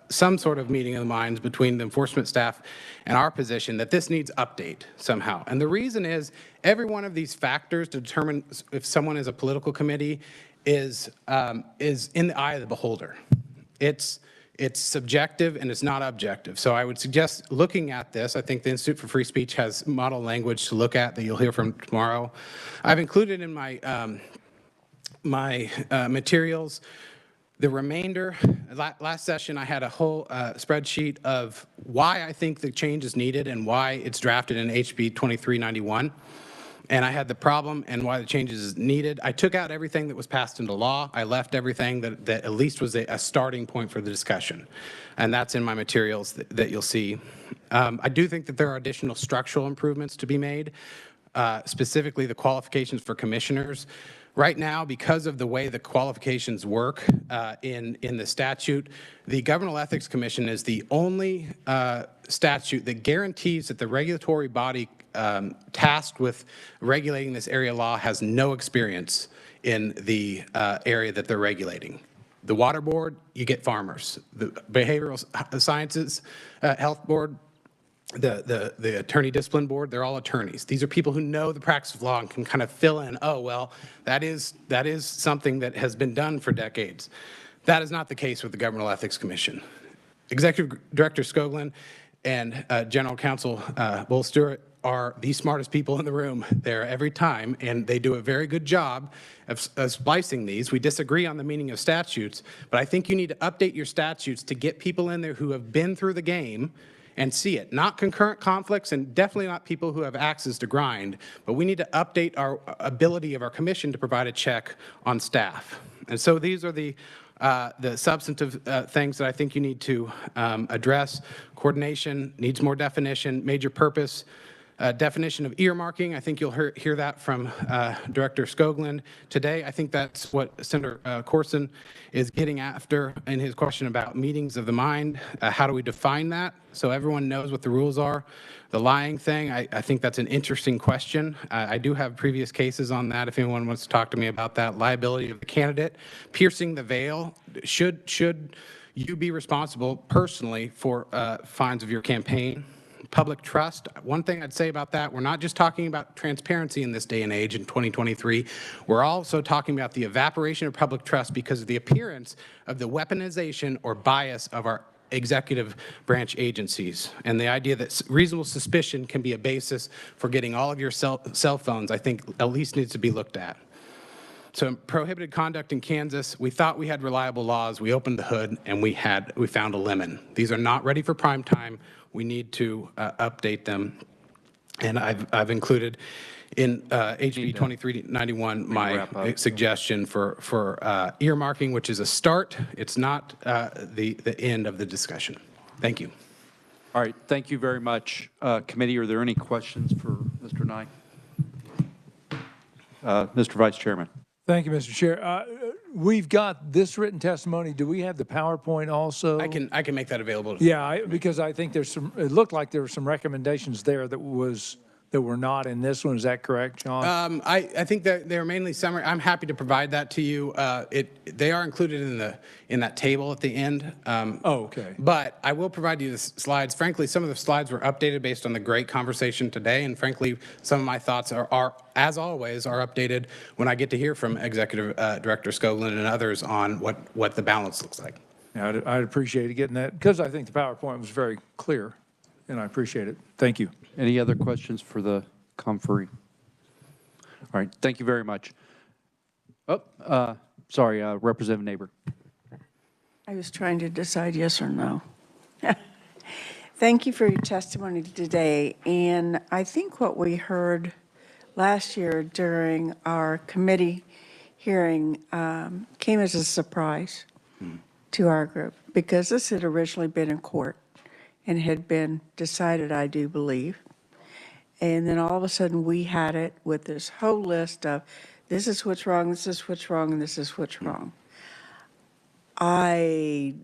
some sort of meeting of the minds between the enforcement staff and our position that this needs update somehow. And the reason is every one of these factors to determine if someone is a political committee is in the eye of the beholder. It's subjective and it's not objective. So I would suggest looking at this. I think the Institute for Free Speech has model language to look at that you'll hear from tomorrow. I've included in my materials the remainder. Last session I had a whole spreadsheet of why I think the change is needed and why it's drafted in HB 2391. And I had the problem and why the changes is needed. I took out everything that was passed into law. I left everything that at least was a starting point for the discussion. And that's in my materials that you'll see. I do think that there are additional structural improvements to be made, specifically the qualifications for commissioners. Right now, because of the way the qualifications work in the statute, the Governmental Ethics Commission is the only statute that guarantees that the regulatory body tasked with regulating this area law has no experience in the area that they're regulating. The water board, you get farmers. The behavioral sciences health board, the attorney discipline board, they're all attorneys. These are people who know the practice of law and can kind of fill in, oh, well, that is something that has been done for decades. That is not the case with the Governmental Ethics Commission. Executive Director Scogland and General Counsel Bull Stewart are the smartest people in the room there every time, and they do a very good job of splicing these. We disagree on the meaning of statutes, but I think you need to update your statutes to get people in there who have been through the game and see it. Not concurrent conflicts and definitely not people who have axes to grind, but we need to update our ability of our commission to provide a check on staff. And so these are the substantive things that I think you need to address. Coordination needs more definition, major purpose, definition of earmarking. I think you'll hear that from Director Scogland today. I think that's what Senator Corson is getting after in his question about meetings of the mind. How do we define that so everyone knows what the rules are? The lying thing, I think that's an interesting question. I do have previous cases on that if anyone wants to talk to me about that. Liability of the candidate, piercing the veil. Should you be responsible personally for fines of your campaign? Public trust. One thing I'd say about that, we're not just talking about transparency in this day and age in 2023. We're also talking about the evaporation of public trust because of the appearance of the weaponization or bias of our executive branch agencies. And the idea that reasonable suspicion can be a basis for getting all of your cell phones, I think at least needs to be looked at. So prohibited conduct in Kansas, we thought we had reliable laws. We opened the hood and we found a lemon. These are not ready for prime time. We need to update them. And I've included in HB 2391 my suggestion for earmarking, which is a start. It's not the end of the discussion. Thank you. All right, thank you very much. Committee, are there any questions for Mr. Nye? Mr. Vice Chairman. Thank you, Mr. Chair. We've got this written testimony. Do we have the PowerPoint also? I can make that available. Yeah, because I think there's some, it looked like there were some recommendations there that were not in this one. Is that correct, John? I think that they're mainly summary. I'm happy to provide that to you. They are included in that table at the end. Okay. But I will provide you the slides. Frankly, some of the slides were updated based on the great conversation today, and frankly, some of my thoughts are as always, are updated when I get to hear from Executive Director Scogland and others on what the balance looks like. Yeah, I'd appreciate getting that because I think the PowerPoint was very clear, and I appreciate it. Thank you. Any other questions for the Conferee? All right, thank you very much. Oh, sorry, Representative Neighbor. I was trying to decide yes or no. Thank you for your testimony today. And I think what we heard last year during our committee hearing came as a surprise to our group because this had originally been in court and had been decided, I do believe. And then all of a sudden we had it with this whole list of this is what's wrong, this is what's wrong, and this is what's wrong. I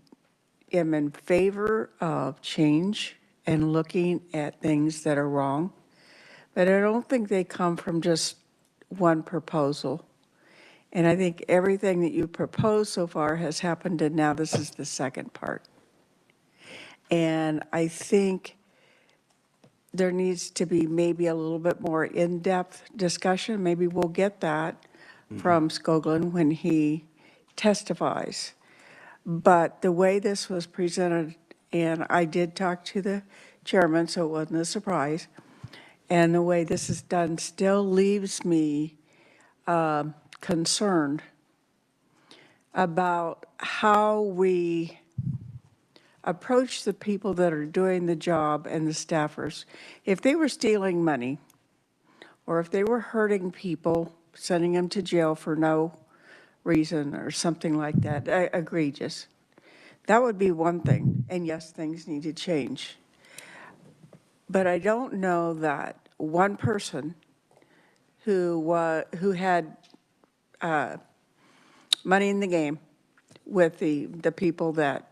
am in favor of change and looking at things that are wrong, but I don't think they come from just one proposal. And I think everything that you proposed so far has happened, and now this is the second part. And I think there needs to be maybe a little bit more in-depth discussion. Maybe we'll get that from Scogland when he testifies. But the way this was presented, and I did talk to the chairman, so it wasn't a surprise, and the way this is done still leaves me concerned about how we approach the people that are doing the job and the staffers. If they were stealing money, or if they were hurting people, sending them to jail for no reason or something like that, egregious, that would be one thing. And yes, things need to change. But I don't know that one person who had money in the game with the people that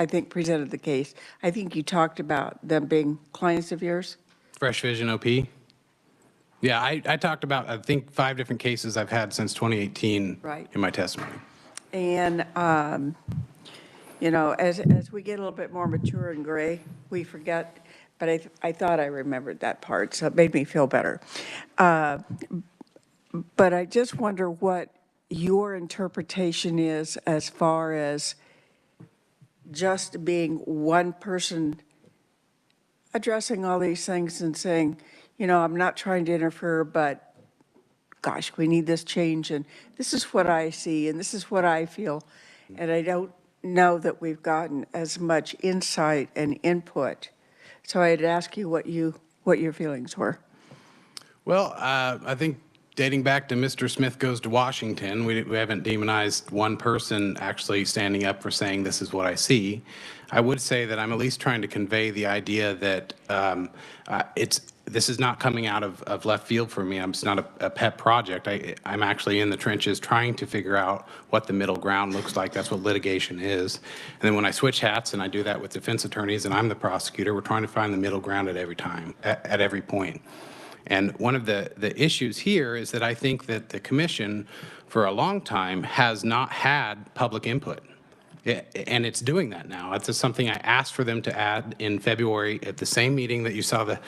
I think presented the case. I think you talked about them being clients of yours. Fresh Vision OP. Yeah, I talked about, I think, 5 different cases I've had since 2018 in my testimony. And, you know, as we get a little bit more mature and gray, we forget, but I thought I remembered that part, so it made me feel better. But I just wonder what your interpretation is as far as just being one person addressing all these things and saying, you know, I'm not trying to interfere, but gosh, we need this change, and this is what I see, and this is what I feel. And I don't know that we've gotten as much insight and input. So I'd ask you what your feelings were. Well, I think dating back to Mr. Smith Goes to Washington, we haven't demonized one person actually standing up for saying this is what I see. I would say that I'm at least trying to convey the idea that this is not coming out of left field for me. It's not a pet project. I'm actually in the trenches trying to figure out what the middle ground looks like. That's what litigation is. And then when I switch hats, and I do that with defense attorneys, and I'm the prosecutor, we're trying to find the middle ground at every time, at every point. And one of the issues here is that I think that the commission for a long time has not had public input. And it's doing that now. It's just something I asked for them to add in February at the same meeting that you saw the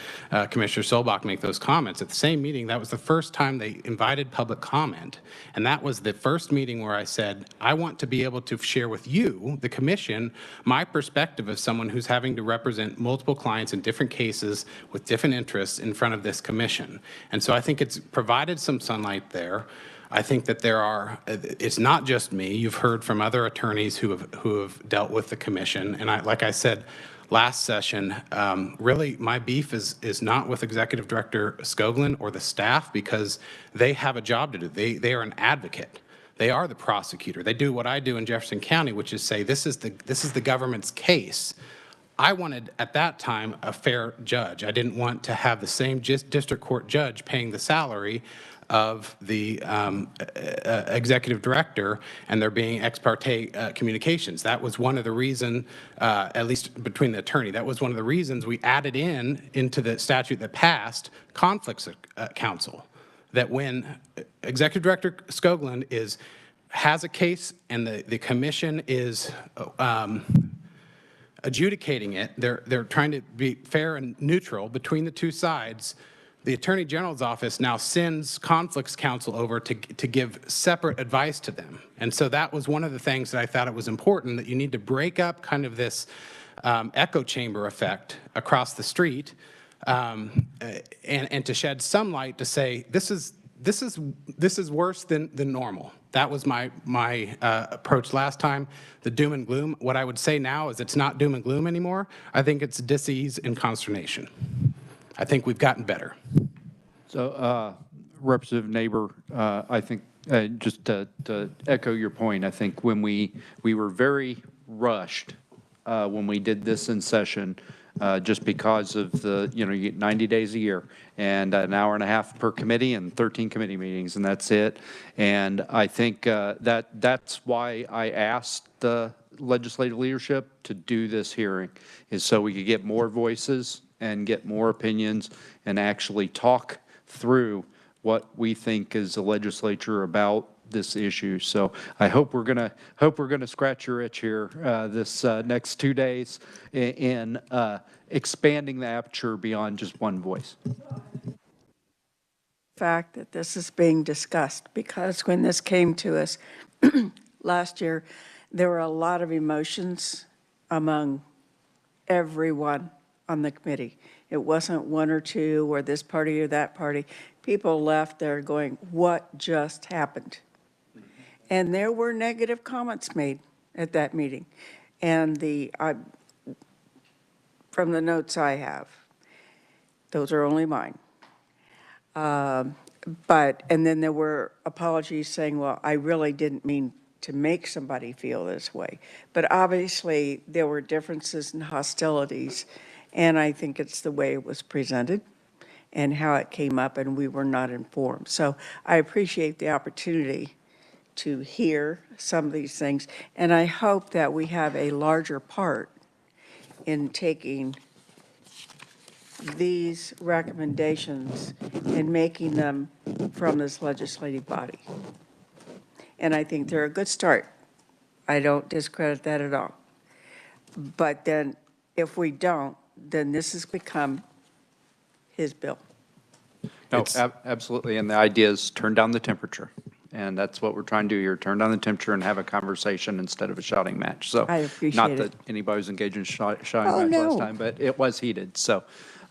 Commissioner Solbach make those comments. At the same meeting, that was the first time they invited public comment. And that was the first meeting where I said, I want to be able to share with you, the commission, my perspective as someone who's having to represent multiple clients in different cases with different interests in front of this commission. And so I think it's provided some sunlight there. I think that it's not just me. You've heard from other attorneys who have dealt with the commission. And like I said last session, really my beef is not with Executive Director Scogland or the staff, because they have a job to do. They are an advocate. They are the prosecutor. They do what I do in Jefferson County, which is say this is the government's case. I wanted, at that time, a fair judge. I didn't want to have the same district court judge paying the salary of the executive director, and there being ex parte communications. That was one of the reasons, at least between the attorney, that was one of the reasons we added into the statute that passed conflicts counsel. That when Executive Director Scogland has a case and the commission is adjudicating it, they're trying to be fair and neutral between the two sides. The Attorney General's office now sends conflicts counsel over to give separate advice to them. And so that was one of the things that I thought it was important, that you need to break up kind of this echo chamber effect across the street, and to shed some light to say this is worse than normal. That was my approach last time. The doom and gloom. What I would say now is it's not doom and gloom anymore. I think it's dis-ease and consternation. I think we've gotten better. So, Representative Neighbor, I think, just to echo your point, I think when we were very rushed when we did this in session, just because of you get 90 days a year and an hour and a half per committee and 13 committee meetings, and that's it. And I think that's why I asked the legislative leadership to do this hearing, is so we could get more voices and get more opinions and actually talk through what we think as a legislature about this issue. So I hope we're gonna scratch your itch here this next 2 days in expanding the aperture beyond just one voice. Fact that this is being discussed, because when this came to us last year, there were a lot of emotions among everyone on the committee. It wasn't one or two or this party or that party. People left there going, what just happened? And there were negative comments made at that meeting. And from the notes I have, those are only mine. And then there were apologies saying, well, I really didn't mean to make somebody feel this way. But obviously there were differences and hostilities, and I think it's the way it was presented and how it came up, and we were not informed. So I appreciate the opportunity to hear some of these things, and I hope that we have a larger part in taking these recommendations and making them from this legislative body. And I think they're a good start. I don't discredit that at all. But then, if we don't, then this has become his bill. No, absolutely, and the idea is turn down the temperature. And that's what we're trying to do here, turn down the temperature and have a conversation instead of a shouting match. So, I appreciate not it. that anybody was engaged in shouting Oh, match last no. time, but it was heated, so.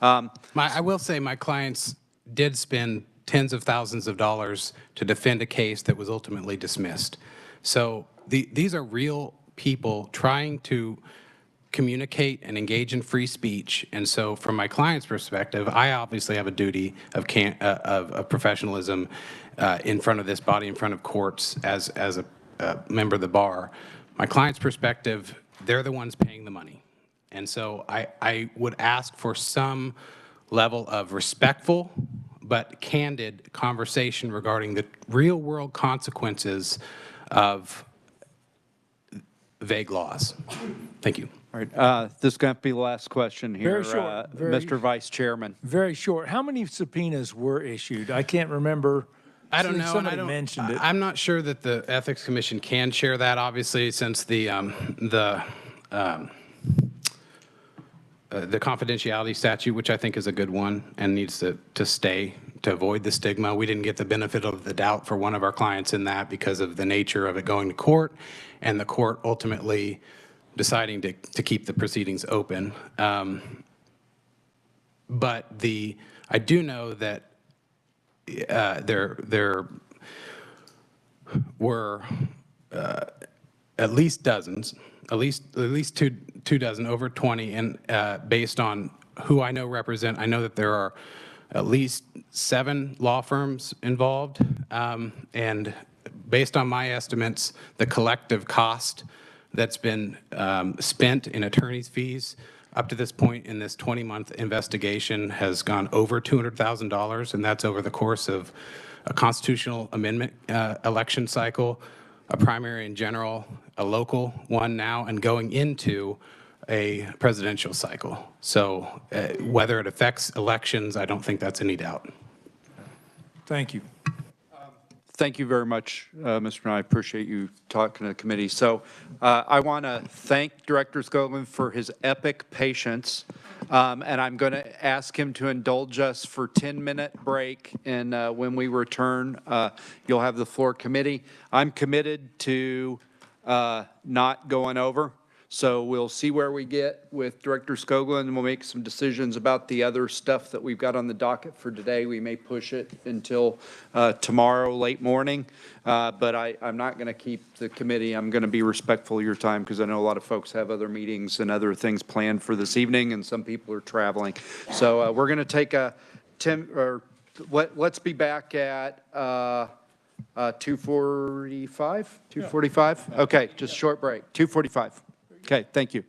I will say my clients did spend tens of thousands of dollars to defend a case that was ultimately dismissed. So these are real people trying to communicate and engage in free speech. And so from my client's perspective, I obviously have a duty of professionalism in front of this body, in front of courts as a member of the bar. My client's perspective, they're the ones paying the money. And so I would ask for some level of respectful but candid conversation regarding the real-world consequences of vague laws. Thank you. All right, this is going to be the last question here. Very short, Mr. Vice Chairman. Very short. How many subpoenas were issued? I can't remember. I don't know, and Somebody mentioned it. I'm not sure that the Ethics Commission can share that, obviously, since the confidentiality statute, which I think is a good one and needs to stay to avoid the stigma. We didn't get the benefit of the doubt for one of our clients in that because of the nature of it going to court and the court ultimately deciding to keep the proceedings open. But I do know that there were at least dozens, at least two dozen, over 20, and based on who I know represent, I know that there are at least 7 law firms involved, and based on my estimates, the collective cost that's been spent in attorney's fees up to this point in this 20-month investigation has gone over $200,000, and that's over the course of a constitutional amendment election cycle, a primary in general, a local one now, and going into a presidential cycle. So whether it affects elections, I don't think that's any doubt. Thank you. Thank you very much, Mr. Nye. I appreciate you talking to the committee. So I want to thank Director Scogland for his epic patience, and I'm going to ask him to indulge us for a 10-minute break, and when we return, you'll have the floor committee. I'm committed to not going over. So we'll see where we get with Director Scogland, and we'll make some decisions about the other stuff that we've got on the docket for today. We may push it until tomorrow, late morning, but I'm not going to keep the committee. I'm going to be respectful of your time because I know a lot of folks have other meetings and other things planned for this evening, and some people are traveling. So we're going to take a 10, or let's be back at 2:45? 2:45? Okay, just short break. 2:45. Okay, thank you.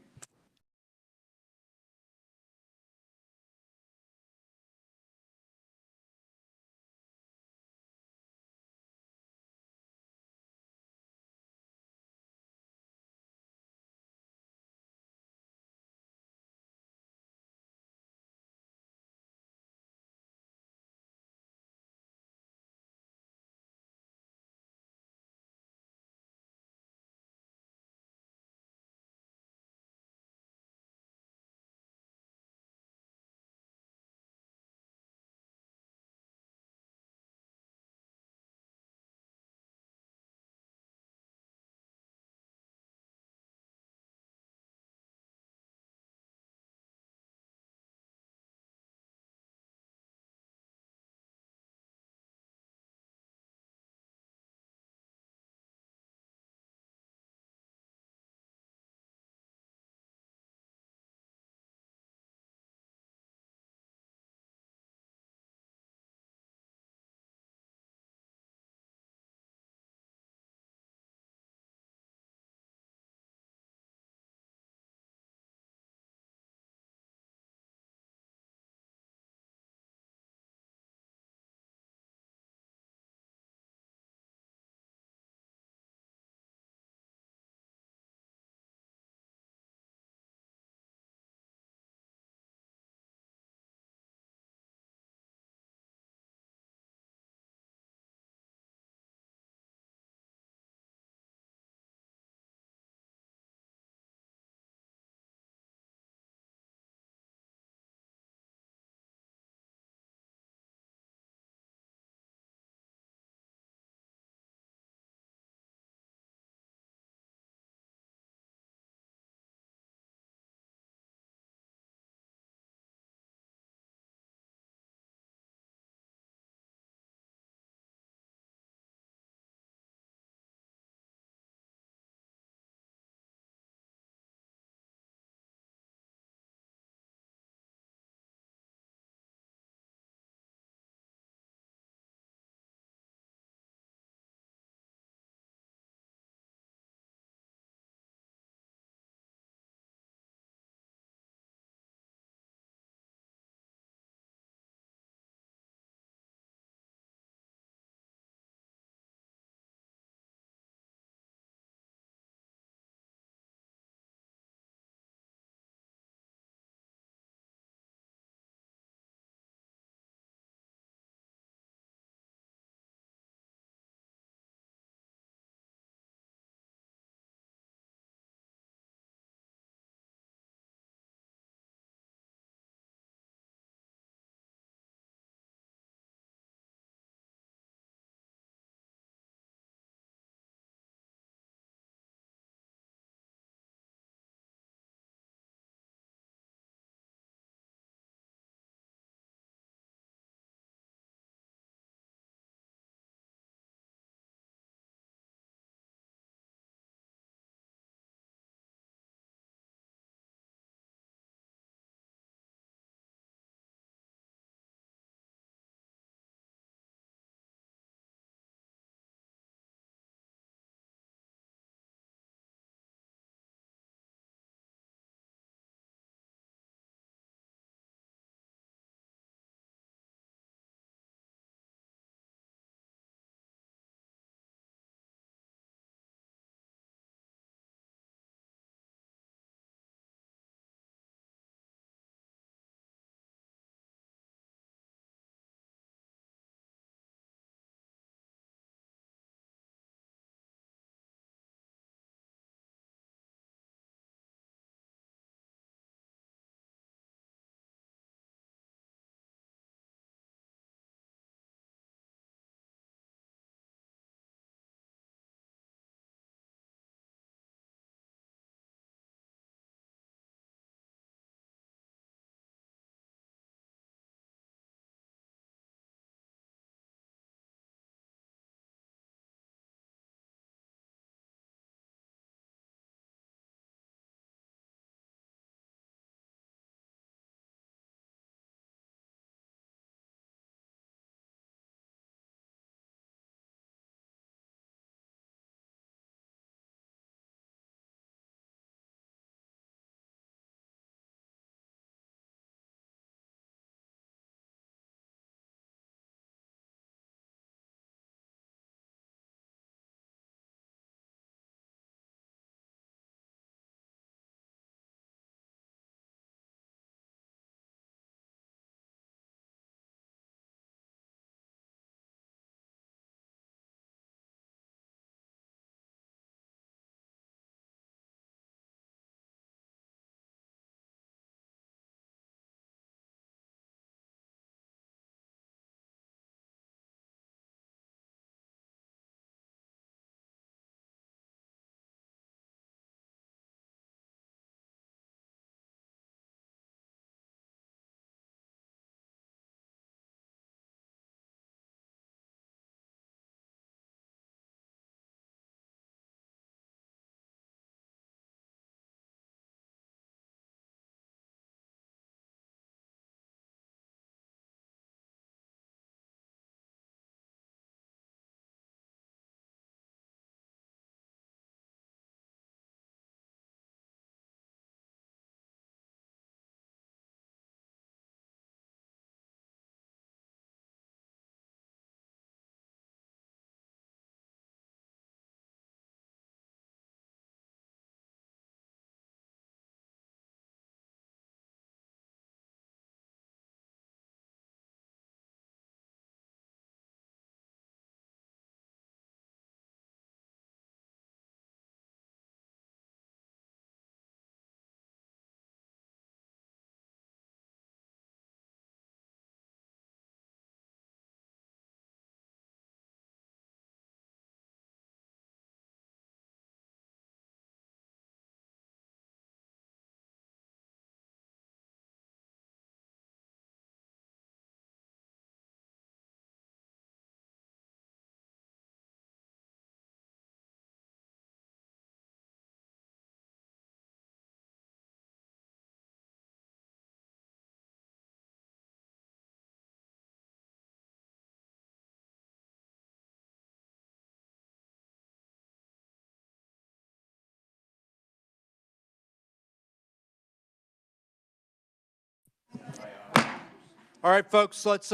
All right, folks, let's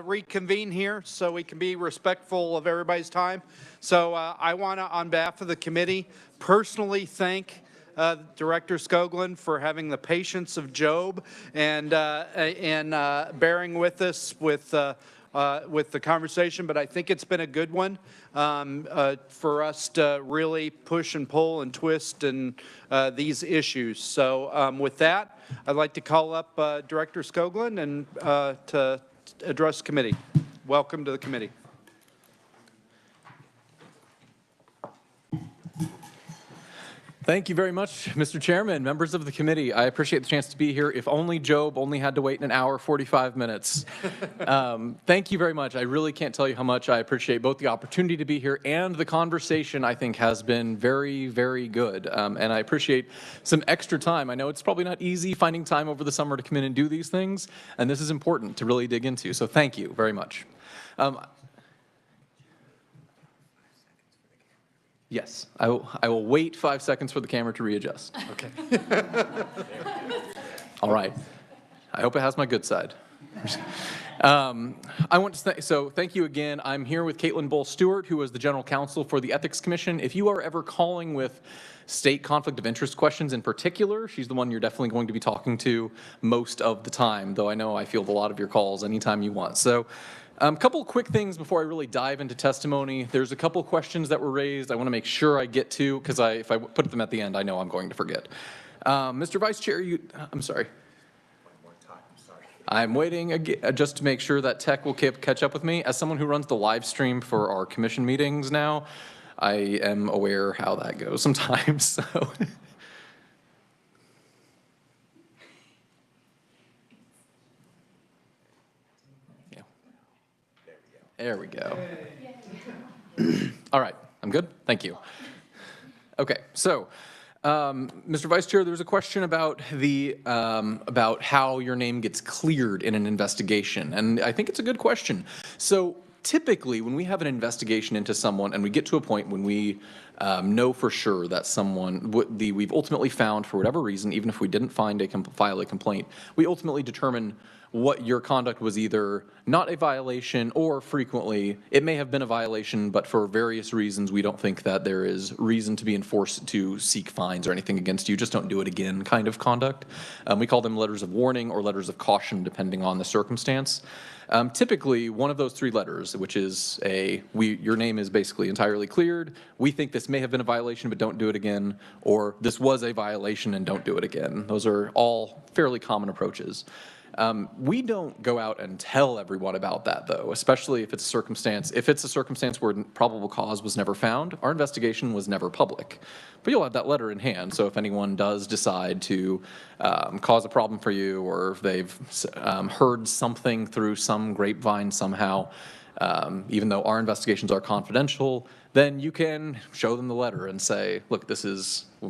reconvene here so we can be respectful of everybody's time. So I want to, on behalf of the committee, personally thank Director Scogland for having the patience of Job and bearing with us with the conversation, but I think it's been a good one for us to really push and pull and twist and these issues. So with that, I'd like to call up Director Scogland and to address committee. Welcome to the committee. Thank you very much, Mr. Chairman, members of the committee. I appreciate the chance to be here. If only Job only had to wait an hour, 45 minutes. Thank you very much. I really can't tell you how much I appreciate both the opportunity to be here and the conversation, I think, has been very, very good. And I appreciate some extra time. I know it's probably not easy finding time over the summer to come in and do these things, and this is important to really dig into. So thank you very much. Yes, I will wait 5 seconds for the camera to readjust. Okay. All right. I hope it has my good side. I want to thank you again. I'm here with Caitlin Bull-Stewart, who is the General Counsel for the Ethics Commission. If you are ever calling with state conflict of interest questions in particular, she's the one you're definitely going to be talking to most of the time, though I know I field a lot of your calls anytime you want. So a couple quick things before I really dive into testimony. There's a couple questions that were raised I want to make sure I get to, because if I put them at the end, I know I'm going to forget. Mr. Vice Chair, I'm sorry. I'm waiting just to make sure that tech will catch up with me. As someone who runs the live stream for our commission meetings now, I am aware how that goes sometimes. So. Yeah. There we go. All right, I'm good? Thank you. Okay, so Mr. Vice Chair, there's a question about about how your name gets cleared in an investigation, and I think it's a good question. So typically, when we have an investigation into someone and we get to a point when we know for sure that we've ultimately found, for whatever reason, even if we didn't file a complaint, we ultimately determine what your conduct was either not a violation or frequently it may have been a violation, but for various reasons we don't think that there is reason to be enforced to seek fines or anything against you. Just don't do it again kind of conduct. We call them letters of warning or letters of caution depending on the circumstance. Typically, one of those three letters, which is your name is basically entirely cleared, we think this may have been a violation but don't do it again, or this was a violation and don't do it again. Those are all fairly common approaches. We don't go out and tell everyone about that, though, especially if it's a circumstance. If it's a circumstance where probable cause was never found, our investigation was never public. But you'll have that letter in hand, so if anyone does decide to cause a problem for you, or if they've heard something through some grapevine somehow, even though our investigations are confidential, then you can show them the letter and say, look,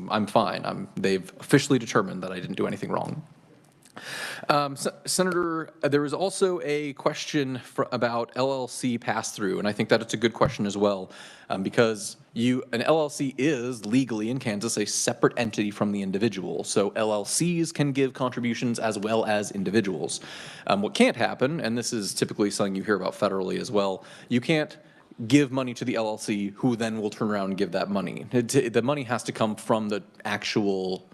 I'm fine. They've officially determined that I didn't do anything wrong. Senator, there was also a question about LLC pass-through, and I think that it's a good question as well, because an LLC is legally in Kansas a separate entity from the individual, so LLCs can give contributions as well as individuals. What can't happen, and this is typically something you hear about federally as well, you can't give money to the LLC who then will turn around and give that money. The money has to come from the actual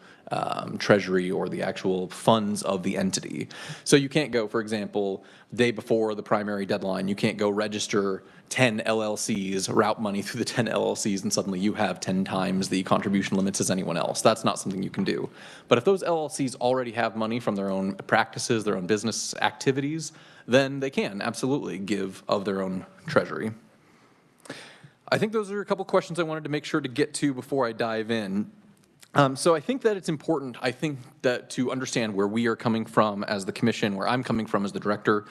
treasury or the actual funds of the entity. So you can't go, for example, day before the primary deadline, you can't go register 10 LLCs, route money through the 10 LLCs, and suddenly you have 10 times the contribution limits as anyone else. That's not something you can do. But if those LLCs already have money from their own practices, their own business activities, then they can absolutely give of their own treasury. I think those are a couple questions I wanted to make sure to get to before I dive in. So I think that it's important, to understand where we are coming from as the commission, where I'm coming from as the director.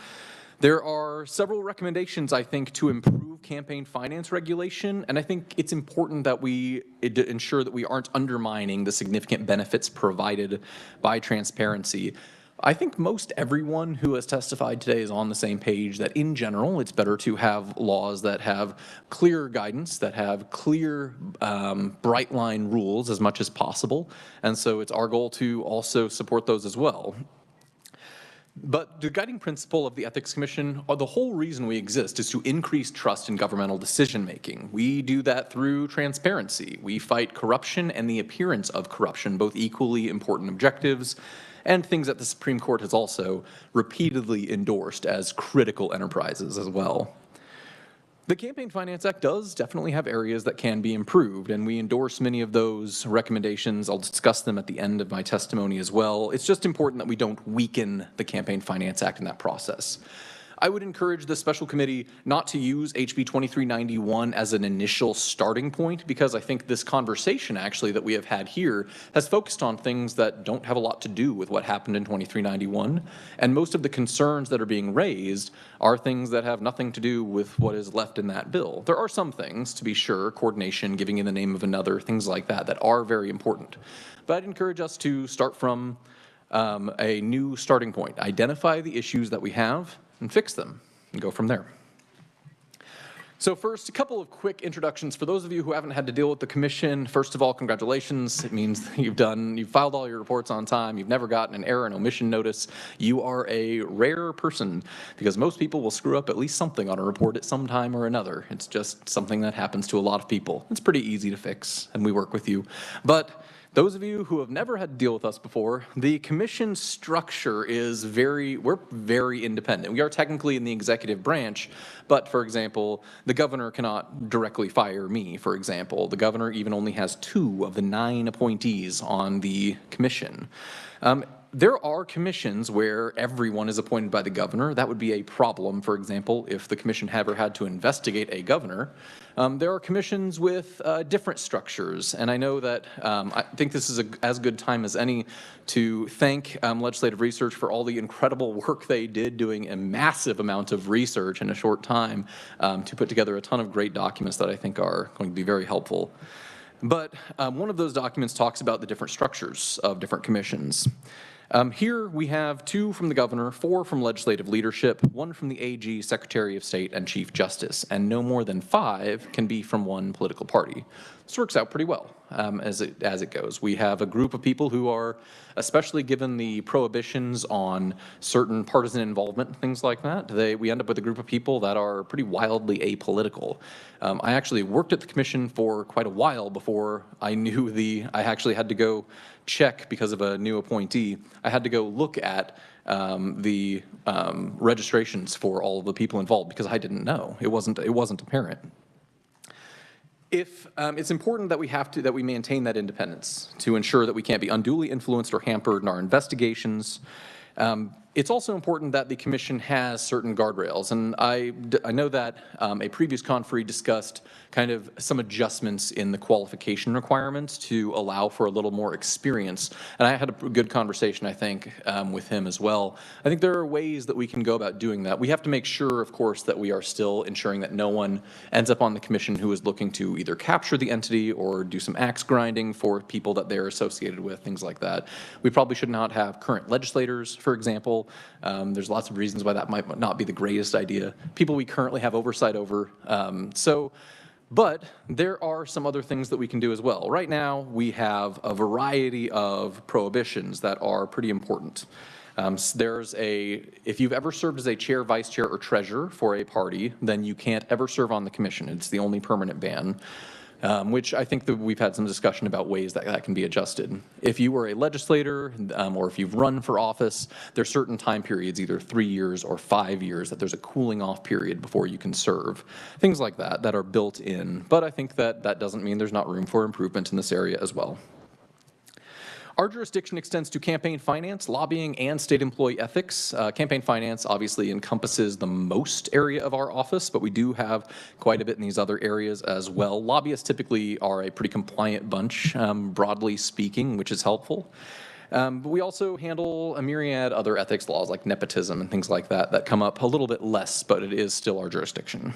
There are several recommendations, I think, to improve campaign finance regulation, and I think it's important that we ensure that we aren't undermining the significant benefits provided by transparency. I think most everyone who has testified today is on the same page that in general it's better to have laws that have clear guidance, that have clear bright line rules as much as possible, and so it's our goal to also support those as well. But the guiding principle of the Ethics Commission, or the whole reason we exist, is to increase trust in governmental decision-making. We do that through transparency. We fight corruption and the appearance of corruption, both equally important objectives and things that the Supreme Court has also repeatedly endorsed as critical enterprises as well. The Campaign Finance Act does definitely have areas that can be improved, and we endorse many of those recommendations. I'll discuss them at the end of my testimony as well. It's just important that we don't weaken the Campaign Finance Act in that process. I would encourage the special committee not to use HB 2391 as an initial starting point, because I think this conversation actually that we have had here has focused on things that don't have a lot to do with what happened in 2391. And most of the concerns that are being raised are things that have nothing to do with what is left in that bill. There are some things, to be sure, coordination, giving in the name of another, things like that, that are very important. But I'd encourage us to start from a new starting point, identify the issues that we have, and fix them, and go from there. So first, a couple of quick introductions. For those of you who haven't had to deal with the commission, first of all, congratulations. It means you've filed all your reports on time, you've never gotten an error and omission notice. You are a rare person, because most people will screw up at least something on a report at some time or another. It's just something that happens to a lot of people. It's pretty easy to fix, and we work with you. But those of you who have never had to deal with us before, the commission structure is we're very independent. We are technically in the executive branch, but for example, the governor cannot directly fire me, for example. The governor even only has 2 of the 9 appointees on the commission. There are commissions where everyone is appointed by the governor. That would be a problem, for example, if the commission ever had to investigate a governor. There are commissions with different structures, and I know that I think this is as good time as any to thank Legislative Research for all the incredible work they did doing a massive amount of research in a short time to put together a ton of great documents that I think are going to be very helpful. But one of those documents talks about the different structures of different commissions. Here we have 2 from the governor, 4 from legislative leadership, 1 from the AG, Secretary of State, and Chief Justice, and no more than 5 can be from one political party. This works out pretty well as it goes. We have a group of people who are, especially given the prohibitions on certain partisan involvement, things like that, we end up with a group of people that are pretty wildly apolitical. I actually worked at the commission for quite a while before I knew I actually had to go check, because of a new appointee, I had to go look at the registrations for all of the people involved, because I didn't know. It wasn't apparent. It's important that we maintain that independence to ensure that we can't be unduly influenced or hampered in our investigations. It's also important that the commission has certain guardrails, and I know that a previous conferee discussed kind of some adjustments in the qualification requirements to allow for a little more experience, and I had a good conversation, I think, with him as well. I think there are ways that we can go about doing that. We have to make sure, of course, that we are still ensuring that no one ends up on the commission who is looking to either capture the entity or do some axe grinding for people that they're associated with, things like that. We probably should not have current legislators, for example. There's lots of reasons why that might not be the greatest idea. People we currently have oversight over. But there are some other things that we can do as well. Right now, we have a variety of prohibitions that are pretty important. If you've ever served as a chair, vice chair, or treasurer for a party, then you can't ever serve on the commission. It's the only permanent ban. Which I think that we've had some discussion about ways that can be adjusted. If you were a legislator or if you've run for office, there's certain time periods, either 3 years or 5 years, that there's a cooling off period before you can serve. Things like that are built in, but I think that doesn't mean there's not room for improvement in this area as well. Our jurisdiction extends to campaign finance, lobbying, and state employee ethics. Campaign finance obviously encompasses the most area of our office, but we do have quite a bit in these other areas as well. Lobbyists typically are a pretty compliant bunch, broadly speaking, which is helpful. But we also handle a myriad other ethics laws like nepotism and things like that come up a little bit less, but it is still our jurisdiction.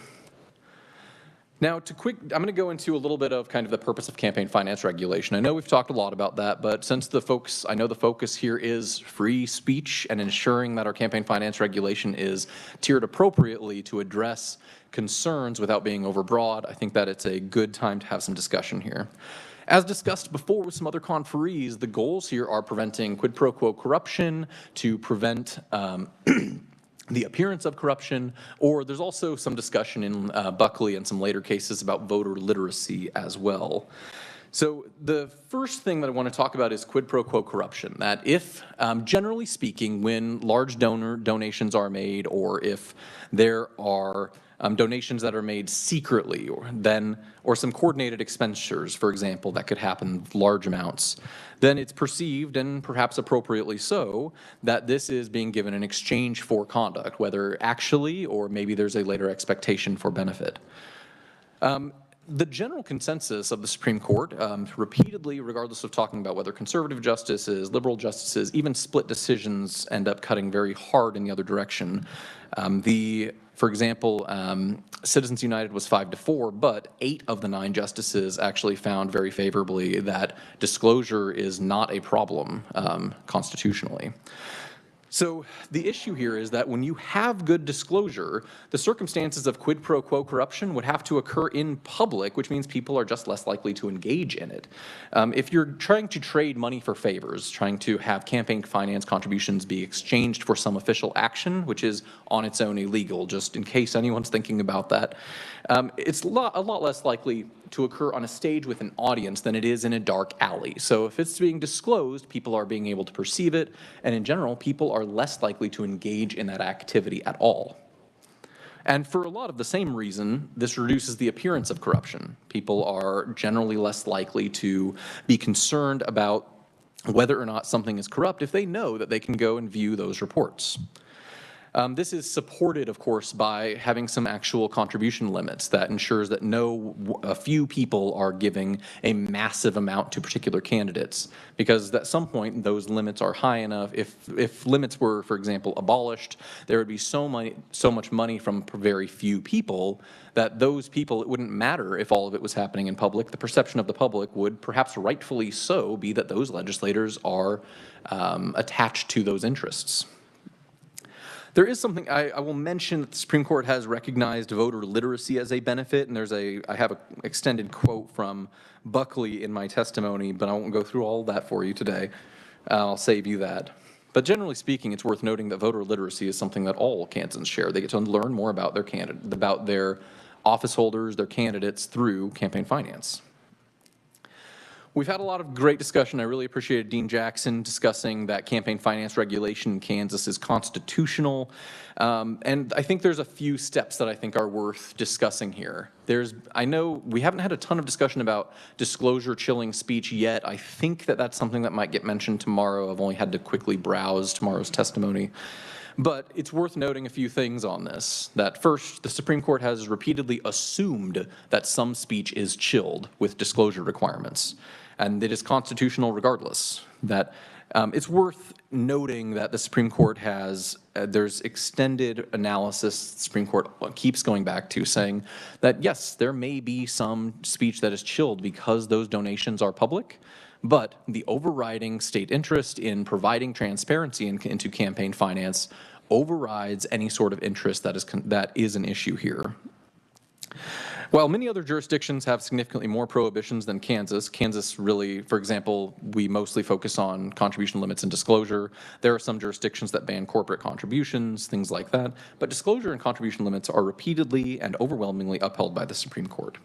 Now, I'm going to go into a little bit of kind of the purpose of campaign finance regulation. I know we've talked a lot about that, but since I know the focus here is free speech and ensuring that our campaign finance regulation is tiered appropriately to address concerns without being overbroad, I think that it's a good time to have some discussion here. As discussed before with some other conferees, the goals here are preventing quid pro quo corruption, to prevent the appearance of corruption, or there's also some discussion in Buckley and some later cases about voter literacy as well. So the first thing that I want to talk about is quid pro quo corruption, that if, generally speaking, when large donations are made, or if there are donations that are made secretly, or some coordinated expenditures, for example, that could happen large amounts, then it's perceived, and perhaps appropriately so, that this is being given in exchange for conduct, whether actually or maybe there's a later expectation for benefit. The general consensus of the Supreme Court, repeatedly, regardless of talking about whether conservative justices, liberal justices, even split decisions end up cutting very hard in the other direction. For example, Citizens United was 5-4, but 8 of the 9 justices actually found very favorably that disclosure is not a problem constitutionally. So the issue here is that when you have good disclosure, the circumstances of quid pro quo corruption would have to occur in public, which means people are just less likely to engage in it. If you're trying to trade money for favors, trying to have campaign finance contributions be exchanged for some official action, which is on its own illegal, just in case anyone's thinking about that, it's a lot less likely to occur on a stage with an audience than it is in a dark alley. So if it's being disclosed, people are being able to perceive it, and in general, people are less likely to engage in that activity at all. And for a lot of the same reason, this reduces the appearance of corruption. People are generally less likely to be concerned about whether or not something is corrupt if they know that they can go and view those reports. This is supported, of course, by having some actual contribution limits that ensures that a few people are giving a massive amount to particular candidates, because at some point those limits are high enough. If limits were, for example, abolished, there would be so much money from very few people that those people, it wouldn't matter if all of it was happening in public. The perception of the public would, perhaps rightfully so, be that those legislators are attached to those interests. There is something I will mention that the Supreme Court has recognized voter literacy as a benefit, and I have an extended quote from Buckley in my testimony, but I won't go through all that for you today. I'll save you that. But generally speaking, it's worth noting that voter literacy is something that all Kansans share. They get to learn more about their office holders, their candidates through campaign finance. We've had a lot of great discussion. I really appreciated Dean Jackson discussing that campaign finance regulation in Kansas is constitutional. And I think there's a few steps that I think are worth discussing here. I know we haven't had a ton of discussion about disclosure chilling speech yet. I think that that's something that might get mentioned tomorrow. I've only had to quickly browse tomorrow's testimony. But it's worth noting a few things on this. That first, the Supreme Court has repeatedly assumed that some speech is chilled with disclosure requirements, and it is constitutional regardless. That it's worth noting that the Supreme Court has, there's extended analysis the Supreme Court keeps going back to, saying that yes, there may be some speech that is chilled because those donations are public, but the overriding state interest in providing transparency into campaign finance overrides any sort of interest that is an issue here. While many other jurisdictions have significantly more prohibitions than Kansas really, for example, we mostly focus on contribution limits and disclosure. There are some jurisdictions that ban corporate contributions, things like that, but disclosure and contribution limits are repeatedly and overwhelmingly upheld by the Supreme Court.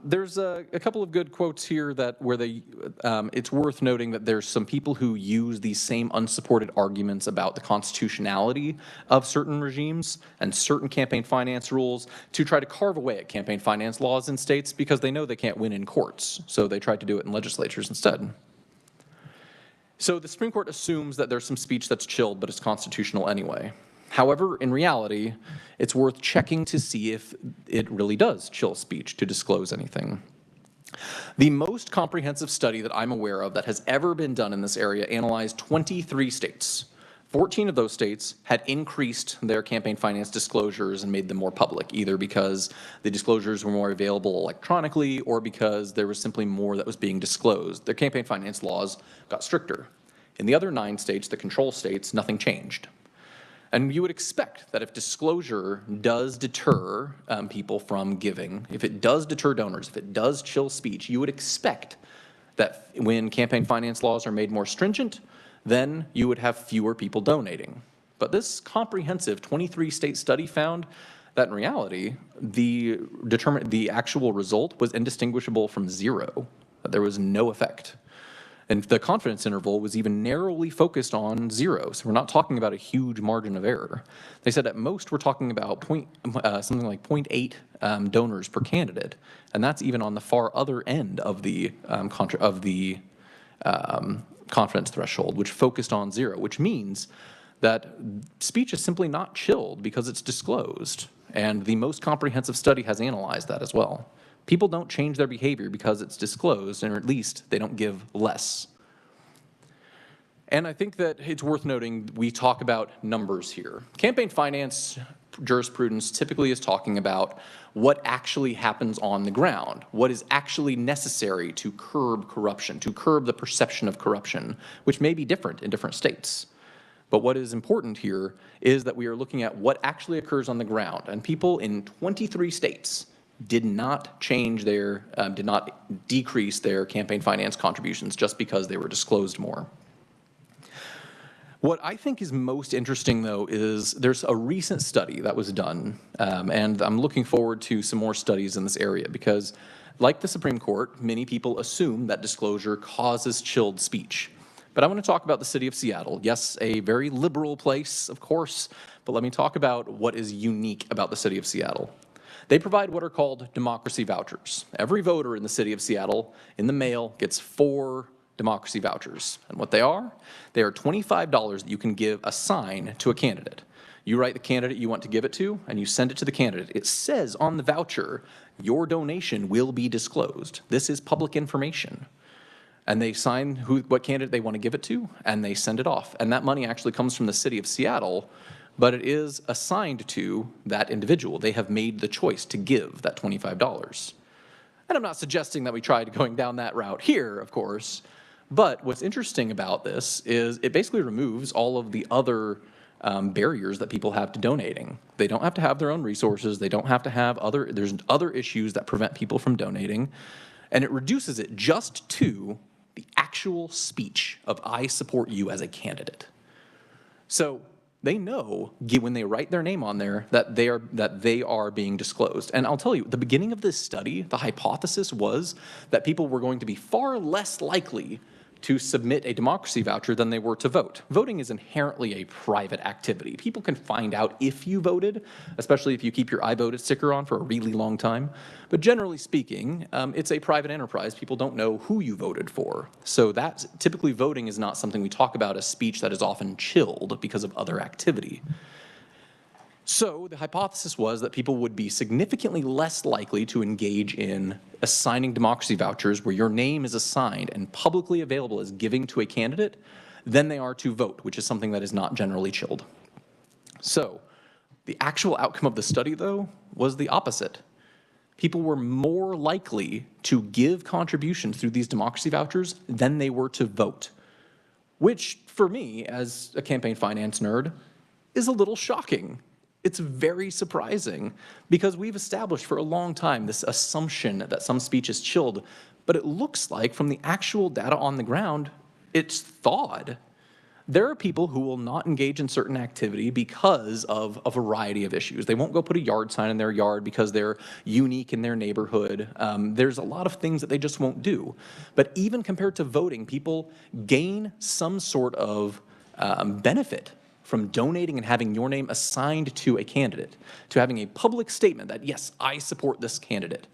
There's a couple of good quotes here it's worth noting that there's some people who use these same unsupported arguments about the constitutionality of certain regimes and certain campaign finance rules to try to carve away at campaign finance laws in states because they know they can't win in courts, so they try to do it in legislatures instead. So the Supreme Court assumes that there's some speech that's chilled, but it's constitutional anyway. However, in reality, it's worth checking to see if it really does chill speech to disclose anything. The most comprehensive study that I'm aware of that has ever been done in this area analyzed 23 states. 14 of those states had increased their campaign finance disclosures and made them more public, either because the disclosures were more available electronically or because there was simply more that was being disclosed. Their campaign finance laws got stricter. In the other 9 states, the control states, nothing changed. And you would expect that if disclosure does deter people from giving, if it does deter donors, if it does chill speech, you would expect that when campaign finance laws are made more stringent, then you would have fewer people donating. But this comprehensive 23-state study found that in reality, the actual result was indistinguishable from zero, that there was no effect. And the confidence interval was even narrowly focused on zero. So we're not talking about a huge margin of error. They said at most we're talking about something like 0.8 donors per candidate. And that's even on the far other end of the confidence threshold, which focused on zero, which means that speech is simply not chilled because it's disclosed. And the most comprehensive study has analyzed that as well. People don't change their behavior because it's disclosed, or at least they don't give less. And I think that it's worth noting we talk about numbers here. Campaign finance jurisprudence typically is talking about what actually happens on the ground, what is actually necessary to curb corruption, to curb the perception of corruption, which may be different in different states. But what is important here is that we are looking at what actually occurs on the ground. And people in 23 states did not change their, did not decrease their campaign finance contributions just because they were disclosed more. What I think is most interesting, though, is there's a recent study that was done, and I'm looking forward to some more studies in this area because, like the Supreme Court, many people assume that disclosure causes chilled speech. But I want to talk about the city of Seattle. Yes, a very liberal place, of course, but let me talk about what is unique about the city of Seattle. They provide what are called democracy vouchers. Every voter in the city of Seattle in the mail gets 4 democracy vouchers. And what they are $25 that you can assign to a candidate. You write the candidate you want to give it to, and you send it to the candidate. It says on the voucher, your donation will be disclosed. This is public information. And they sign what candidate they want to give it to, and they send it off. And that money actually comes from the city of Seattle, but it is assigned to that individual. They have made the choice to give that $25. And I'm not suggesting that we tried going down that route here, of course, but what's interesting about this is it basically removes all of the other barriers that people have to donating. They don't have to have their own resources. They don't have to have there's other issues that prevent people from donating. And it reduces it just to the actual speech of I support you as a candidate. So they know when they write their name on there that they are being disclosed. And I'll tell you, at the beginning of this study, the hypothesis was that people were going to be far less likely to submit a democracy voucher than they were to vote. Voting is inherently a private activity. People can find out if you voted, especially if you keep your I voted sticker on for a really long time. But generally speaking, it's a private enterprise. People don't know who you voted for. So typically voting is not something we talk about as speech that is often chilled because of other activity. So the hypothesis was that people would be significantly less likely to engage in assigning democracy vouchers where your name is assigned and publicly available as giving to a candidate than they are to vote, which is something that is not generally chilled. So the actual outcome of the study, though, was the opposite. People were more likely to give contributions through these democracy vouchers than they were to vote, which for me, as a campaign finance nerd, is a little shocking. It's very surprising because we've established for a long time this assumption that some speech is chilled, but it looks like from the actual data on the ground, it's thawed. There are people who will not engage in certain activity because of a variety of issues. They won't go put a yard sign in their yard because they're unique in their neighborhood. There's a lot of things that they just won't do. But even compared to voting, people gain some sort of benefit from donating and having your name assigned to a candidate, to having a public statement that, yes, I support this candidate.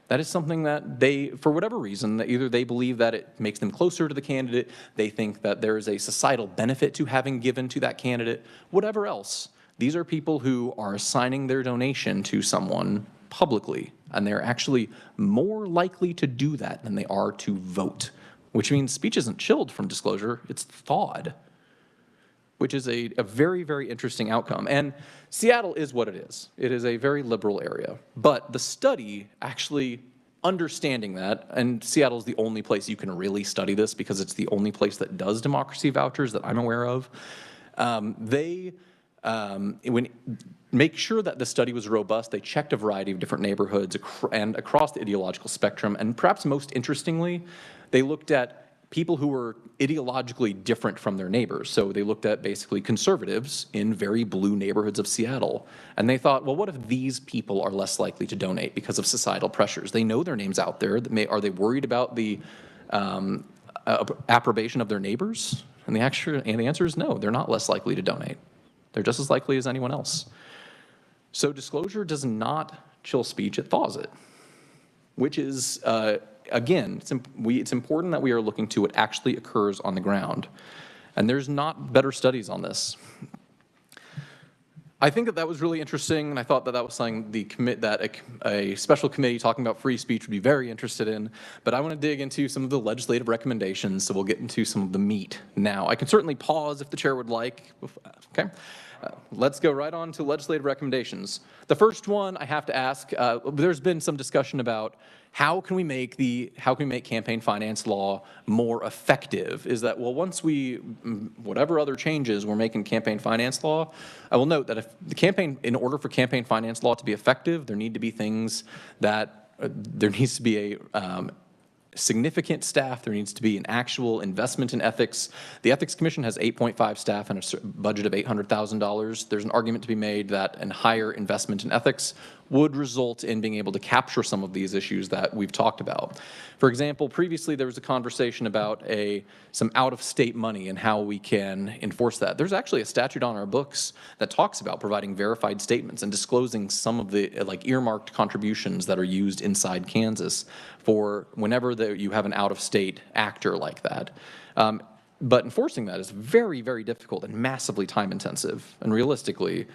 That is something that they, for whatever reason, that either they believe that it makes them closer to the candidate, they think that there is a societal benefit to having given to that candidate, whatever else. These are people who are assigning their donation to someone publicly, and they're actually more likely to do that than they are to vote, which means speech isn't chilled from disclosure, it's thawed, which is a very, very interesting outcome. And Seattle is what it is. It is a very liberal area. But the study actually understanding that, and Seattle is the only place you can really study this because it's the only place that does democracy vouchers that I'm aware of, they make sure that the study was robust. They checked a variety of different neighborhoods and across the ideological spectrum. And perhaps most interestingly, they looked at people who were ideologically different from their neighbors. So they looked at basically conservatives in very blue neighborhoods of Seattle. And they thought, well, what if these people are less likely to donate because of societal pressures? They know their name's out there. Are they worried about the approbation of their neighbors? And the answer is no, they're not less likely to donate. They're just as likely as anyone else. So disclosure does not chill speech, it thaws it, which is, again, it's important that we are looking to what actually occurs on the ground. And there's not better studies on this. I think that was really interesting, and I thought that was something that a special committee talking about free speech would be very interested in. But I want to dig into some of the legislative recommendations, so we'll get into some of the meat now. I can certainly pause if the chair would like. Okay. Let's go right on to legislative recommendations. The first one I have to ask, there's been some discussion about how can we make campaign finance law more effective? Is that, well, once whatever other changes we're making campaign finance law, I will note that in order for campaign finance law to be effective, there need to be things that, there needs to be a significant staff. There needs to be an actual investment in ethics. The Ethics Commission has 8.5 staff and a budget of $800,000. There's an argument to be made that a higher investment in ethics would result in being able to capture some of these issues that we've talked about. For example, previously there was a conversation about some out-of-state money and how we can enforce that. There's actually a statute on our books that talks about providing verified statements and disclosing some of the earmarked contributions that are used inside Kansas for whenever you have an out-of-state actor like that. But enforcing that is very, very difficult and massively time-intensive. And realistically,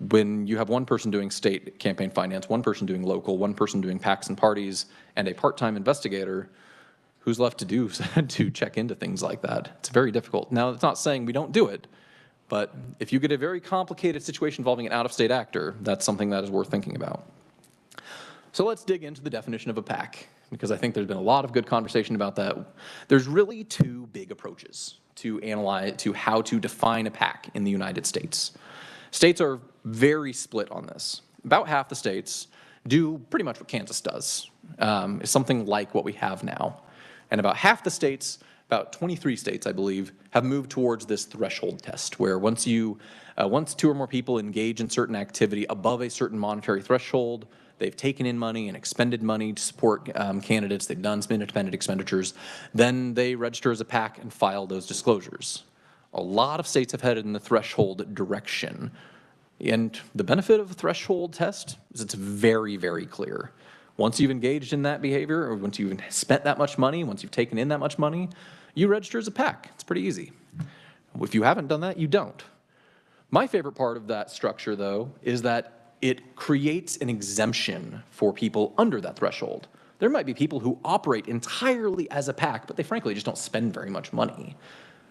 when you have one person doing state campaign finance, one person doing local, one person doing PACs and parties, and a part-time investigator, who's left to do to check into things like that? It's very difficult. Now, it's not saying we don't do it, but if you get a very complicated situation involving an out-of-state actor, that's something that is worth thinking about. So let's dig into the definition of a PAC, because I think there's been a lot of good conversation about that. There's really two big approaches to how to define a PAC in the United States. States are very split on this. About half the states do pretty much what Kansas does, is something like what we have now. And about half the states, about 23 states, I believe, have moved towards this threshold test, where once two or more people engage in certain activity above a certain monetary threshold, they've taken in money and expended money to support candidates, they've done some independent expenditures, then they register as a PAC and file those disclosures. A lot of states have headed in the threshold direction. And the benefit of a threshold test is it's very, very clear. Once you've engaged in that behavior, or once you've spent that much money, once you've taken in that much money, you register as a PAC. It's pretty easy. If you haven't done that, you don't. My favorite part of that structure, though, is that it creates an exemption for people under that threshold. There might be people who operate entirely as a PAC, but they frankly just don't spend very much money.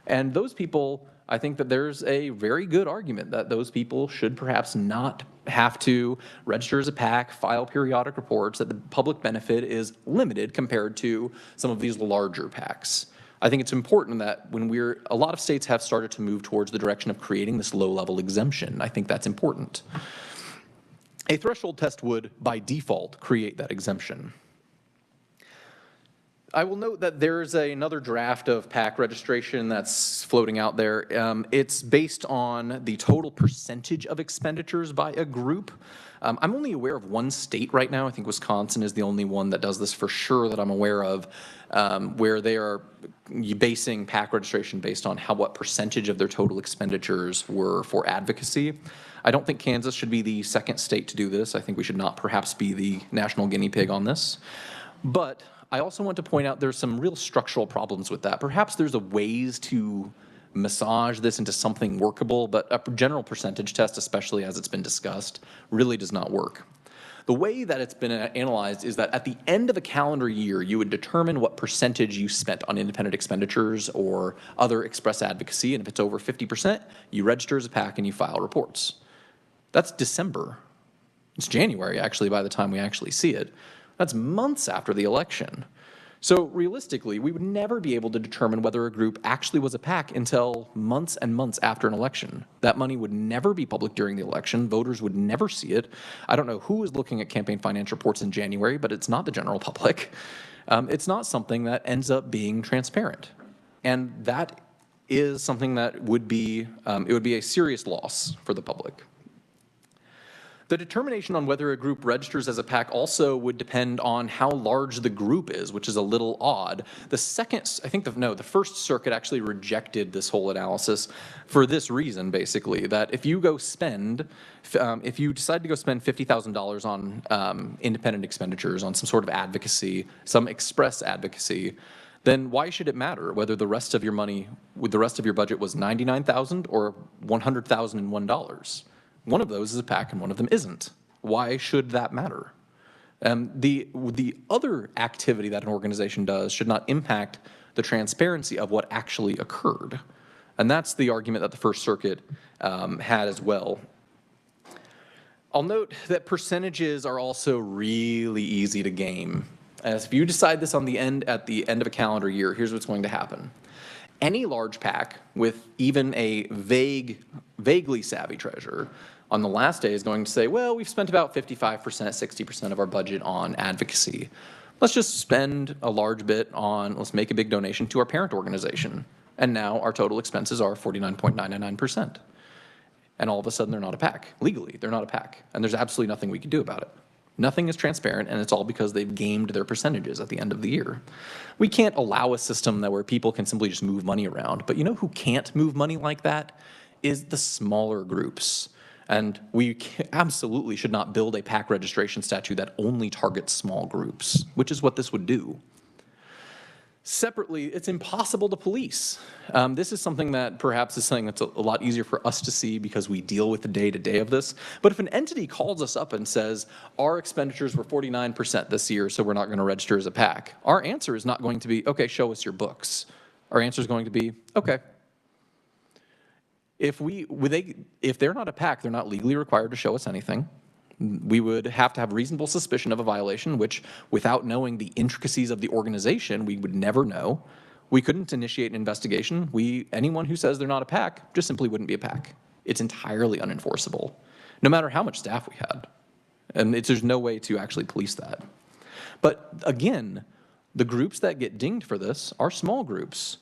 And those people, I think that there's a very good argument that those people should perhaps not have to register as a PAC, file periodic reports, that the public benefit is limited compared to some of these larger PACs. I think it's important that a lot of states have started to move towards the direction of creating this low-level exemption. I think that's important. A threshold test would, by default, create that exemption. I will note that there's another draft of PAC registration that's floating out there. It's based on the total percentage of expenditures by a group. I'm only aware of one state right now. I think Wisconsin is the only one that does this for sure that I'm aware of, where they are basing PAC registration based on what percentage of their total expenditures were for advocacy. I don't think Kansas should be the second state to do this. I think we should not perhaps be the national guinea pig on this. But I also want to point out there's some real structural problems with that. Perhaps there's a ways to massage this into something workable, but a general percentage test, especially as it's been discussed, really does not work. The way that it's been analyzed is that at the end of a calendar year, you would determine what percentage you spent on independent expenditures or other express advocacy, and if it's over 50%, you register as a PAC and you file reports. That's December. It's January, actually, by the time we actually see it. That's months after the election. So realistically, we would never be able to determine whether a group actually was a PAC until months and months after an election. That money would never be public during the election. Voters would never see it. I don't know who is looking at campaign finance reports in January, but it's not the general public. It's not something that ends up being transparent. And that is something that would be, it would be a serious loss for the public. The determination on whether a group registers as a PAC also would depend on how large the group is, which is a little odd. The second, I think, the First Circuit actually rejected this whole analysis for this reason, basically, that if you go spend, if you decide to go spend $50,000 on independent expenditures, on some sort of advocacy, some express advocacy, then why should it matter whether the rest of your money, the rest of your budget was $99,000 or $100,001? One of those is a PAC and one of them isn't. Why should that matter? The other activity that an organization does should not impact the transparency of what actually occurred. And that's the argument that the First Circuit had as well. I'll note that percentages are also really easy to game. As if you decide this on at the end of a calendar year, here's what's going to happen. Any large PAC with even a vaguely savvy treasurer on the last day is going to say, well, we've spent about 55%, 60% of our budget on advocacy. Let's just spend a large bit on, let's make a big donation to our parent organization. And now our total expenses are 49.99%. And all of a sudden they're not a PAC. Legally, they're not a PAC. And there's absolutely nothing we can do about it. Nothing is transparent, and it's all because they've gamed their percentages at the end of the year. We can't allow a system where people can simply just move money around. But you know who can't move money like that? Is the smaller groups. And we absolutely should not build a PAC registration statute that only targets small groups, which is what this would do. Separately, it's impossible to police. This is something that perhaps is something that's a lot easier for us to see because we deal with the day-to-day of this. But if an entity calls us up and says, our expenditures were 49% this year, so we're not going to register as a PAC, our answer is not going to be, okay, show us your books. Our answer is going to be, okay. If they're not a PAC, they're not legally required to show us anything. We would have to have reasonable suspicion of a violation, which without knowing the intricacies of the organization, we would never know. We couldn't initiate an investigation. Anyone who says they're not a PAC just simply wouldn't be a PAC. It's entirely unenforceable, no matter how much staff we had. And there's no way to actually police that. But again, the groups that get dinged for this are small groups.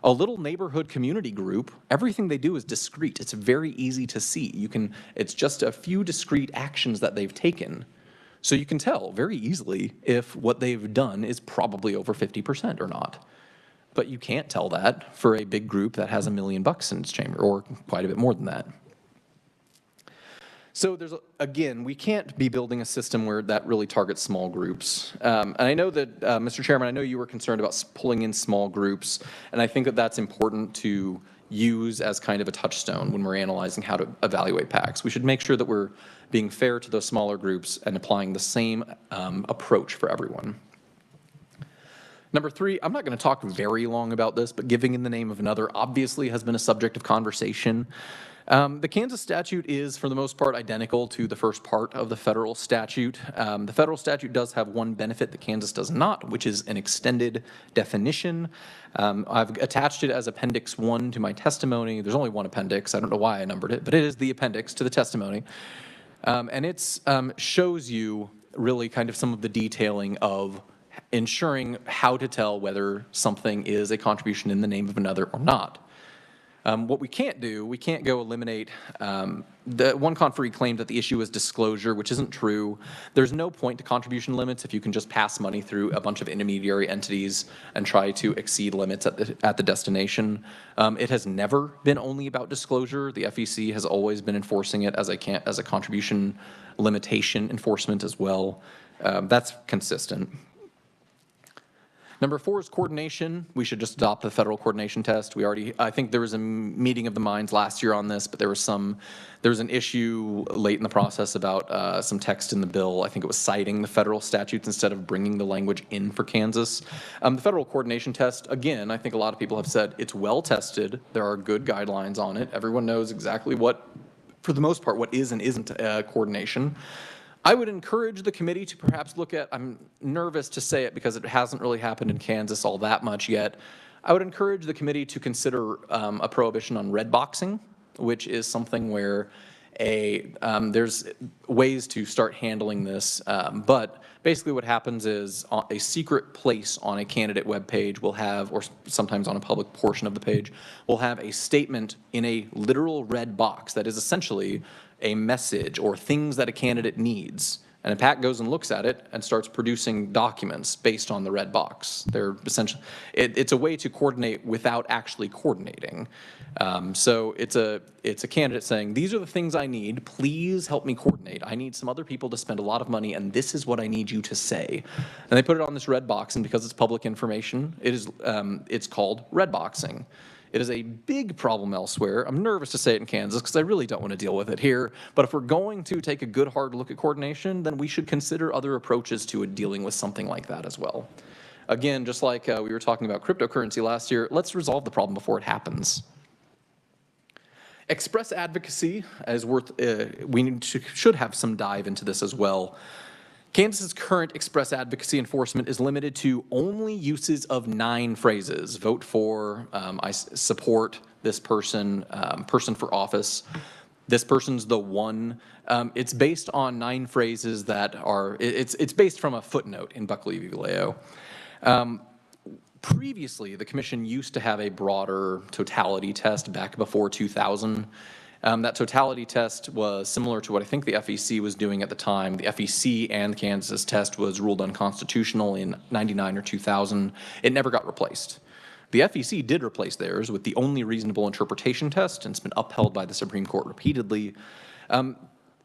A little neighborhood community group, everything they do is discrete. It's very easy to see. It's just a few discrete actions that they've taken. So you can tell very easily if what they've done is probably over 50% or not. But you can't tell that for a big group that has $1 million in its chamber, or quite a bit more than that. So again, we can't be building a system where that really targets small groups. And I know that, Mr. Chairman, I know you were concerned about pulling in small groups, and I think that that's important to use as kind of a touchstone when we're analyzing how to evaluate PACs. We should make sure that we're being fair to those smaller groups and applying the same approach for everyone. Number 3, I'm not going to talk very long about this, but giving in the name of another obviously has been a subject of conversation. The Kansas statute is, for the most part, identical to the first part of the federal statute. The federal statute does have one benefit that Kansas does not, which is an extended definition. I've attached it as Appendix 1 to my testimony. There's only one appendix. I don't know why I numbered it, but it is the appendix to the testimony. And it shows you really kind of some of the detailing of ensuring how to tell whether something is a contribution in the name of another or not. What we can't do, we can't go eliminate, the one conferee claimed that the issue is disclosure, which isn't true. There's no point to contribution limits if you can just pass money through a bunch of intermediary entities and try to exceed limits at the destination. It has never been only about disclosure. The FEC has always been enforcing it as a contribution limitation enforcement as well. That's consistent. Number 4 is coordination. We should just adopt the federal coordination test. I think there was a meeting of the minds last year on this, but there was an issue late in the process about some text in the bill. I think it was citing the federal statutes instead of bringing the language in for Kansas. The federal coordination test, again, I think a lot of people have said it's well tested. There are good guidelines on it. Everyone knows exactly what, for the most part, what is and isn't coordination. I would encourage the committee to perhaps look at, I'm nervous to say it because it hasn't really happened in Kansas all that much yet. I would encourage the committee to consider a prohibition on red boxing, which is something where there's ways to start handling this, but basically what happens is a secret place on a candidate webpage will have, or sometimes on a public portion of the page, will have a statement in a literal red box that is essentially a message or things that a candidate needs. And a PAC goes and looks at it and starts producing documents based on the red box. They're essentially, it's a way to coordinate without actually coordinating. So it's a candidate saying, these are the things I need, please help me coordinate. I need some other people to spend a lot of money and this is what I need you to say. And they put it on this red box, and because it's public information, it's called red boxing. It is a big problem elsewhere. I'm nervous to say it in Kansas because I really don't want to deal with it here. But if we're going to take a good hard look at coordination, then we should consider other approaches to dealing with something like that as well. Again, just like we were talking about cryptocurrency last year, let's resolve the problem before it happens. Express advocacy is worth, should have some dive into this as well. Kansas's current express advocacy enforcement is limited to only uses of 9 phrases. Vote for, I support this person, person for office. This person's the one. It's based on 9 phrases that are, it's based from a footnote in Buckley v. Vallejo. Previously, the commission used to have a broader totality test back before 2000. That totality test was similar to what I think the FEC was doing at the time. The FEC and the Kansas test was ruled unconstitutional in 99 or 2000. It never got replaced. The FEC did replace theirs with the only reasonable interpretation test, and it's been upheld by the Supreme Court repeatedly.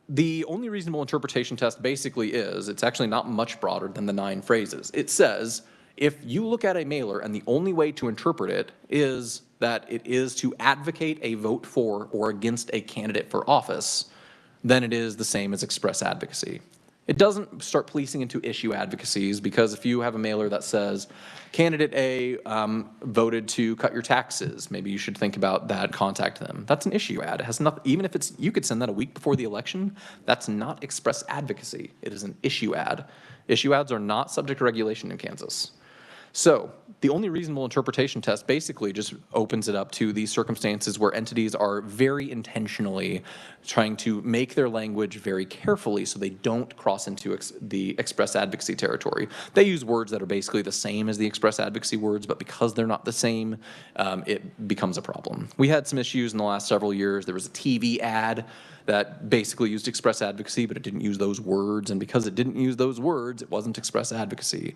The only reasonable interpretation test basically is, it's actually not much broader than the 9 phrases. It says, if you look at a mailer and the only way to interpret it is that it is to advocate a vote for or against a candidate for office, then it is the same as express advocacy. It doesn't start policing into issue advocacies, because if you have a mailer that says, candidate A voted to cut your taxes, maybe you should think about that, contact them. That's an issue ad. It has nothing, even if it's, you could send that a week before the election, that's not express advocacy. It is an issue ad. Issue ads are not subject to regulation in Kansas. So the only reasonable interpretation test basically just opens it up to these circumstances where entities are very intentionally trying to make their language very carefully so they don't cross into the express advocacy territory. They use words that are basically the same as the express advocacy words, but because they're not the same, it becomes a problem. We had some issues in the last several years. There was a TV ad that basically used express advocacy, but it didn't use those words, and because it didn't use those words, it wasn't express advocacy.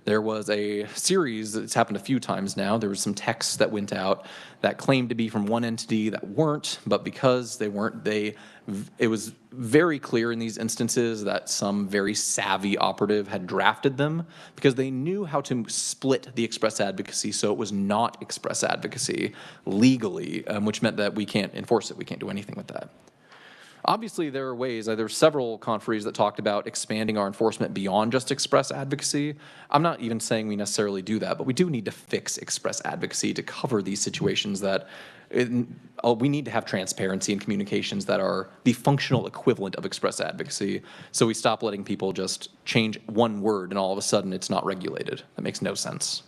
There was a series, it's happened a few times now, there was some texts that went out that claimed to be from one entity that weren't, but because they weren't, it was very clear in these instances that some very savvy operative had drafted them because they knew how to split the express advocacy so it was not express advocacy legally, which meant that we can't enforce it, we can't do anything with that. Obviously, there are ways, there were several conferees that talked about expanding our enforcement beyond just express advocacy. I'm not even saying we necessarily do that, but we do need to fix express advocacy to cover these situations that we need to have transparency and communications that are the functional equivalent of express advocacy, so we stop letting people just change one word and all of a sudden it's not regulated. That makes no sense.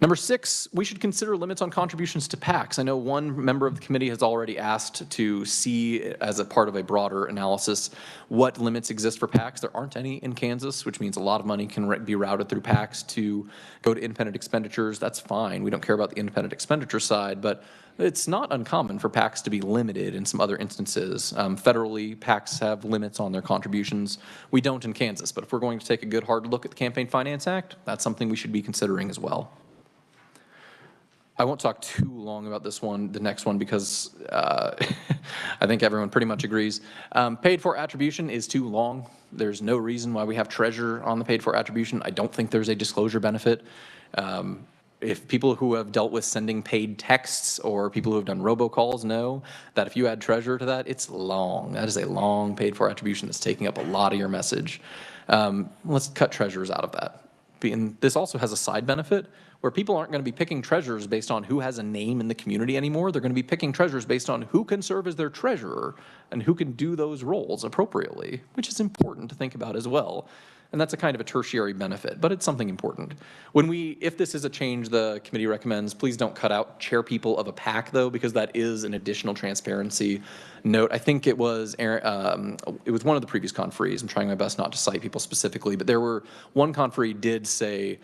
Number 6, we should consider limits on contributions to PACs. I know one member of the committee has already asked to see, as a part of a broader analysis, what limits exist for PACs. There aren't any in Kansas, which means a lot of money can be routed through PACs to go to independent expenditures. That's fine. We don't care about the independent expenditure side, but it's not uncommon for PACs to be limited in some other instances. Federally, PACs have limits on their contributions. We don't in Kansas, but if we're going to take a good hard look at the Campaign Finance Act, that's something we should be considering as well. I won't talk too long about this one, the next one, because I think everyone pretty much agrees. Paid for attribution is too long. There's no reason why we have treasure on the paid for attribution. I don't think there's a disclosure benefit. If people who have dealt with sending paid texts or people who have done robocalls know that if you add treasure to that, it's long. That is a long paid for attribution that's taking up a lot of your message. Let's cut treasurers out of that. And this also has a side benefit where people aren't going to be picking treasurers based on who has a name in the community anymore. They're going to be picking treasurers based on who can serve as their treasurer and who can do those roles appropriately, which is important to think about as well. And that's a kind of a tertiary benefit, but it's something important. If this is a change the committee recommends, please don't cut out chair people of a PAC though, because that is an additional transparency note. I think it was one of the previous conferees. I'm trying my best not to cite people specifically, but one conferee did say,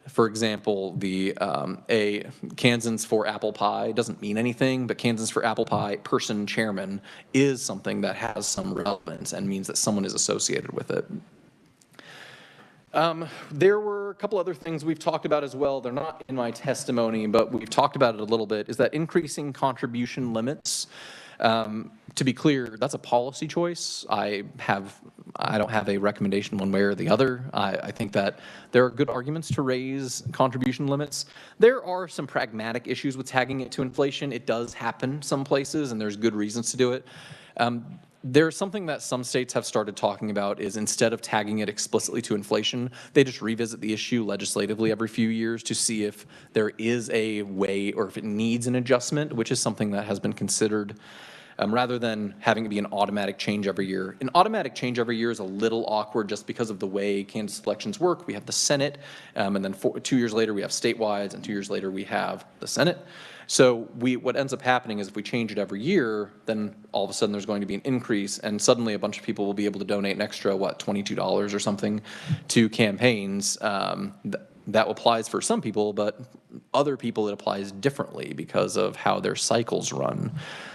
for example, a Kansans for apple pie doesn't mean anything, but Kansans for apple pie person chairman is something that has some relevance and means that someone is associated with it. There were a couple other things we've talked about as well. They're not in my testimony, but we've talked about it a little bit, is that increasing contribution limits. To be clear, that's a policy choice. I don't have a recommendation one way or the other. I think that there are good arguments to raise contribution limits. There are some pragmatic issues with tagging it to inflation. It does happen some places, and there's good reasons to do it. There's something that some states have started talking about is instead of tagging it explicitly to inflation, they just revisit the issue legislatively every few years to see if there is a way or if it needs an adjustment, which is something that has been considered rather than having it be an automatic change every year. An automatic change every year is a little awkward just because of the way Kansas elections work. We have the Senate, and then 2 years later we have statewide, and 2 years later we have the Senate. So what ends up happening is if we change it every year, then all of a sudden there's going to be an increase, and suddenly a bunch of people will be able to donate an extra, $22 or something to campaigns. That applies for some people, but other people it applies differently because of how their cycles run.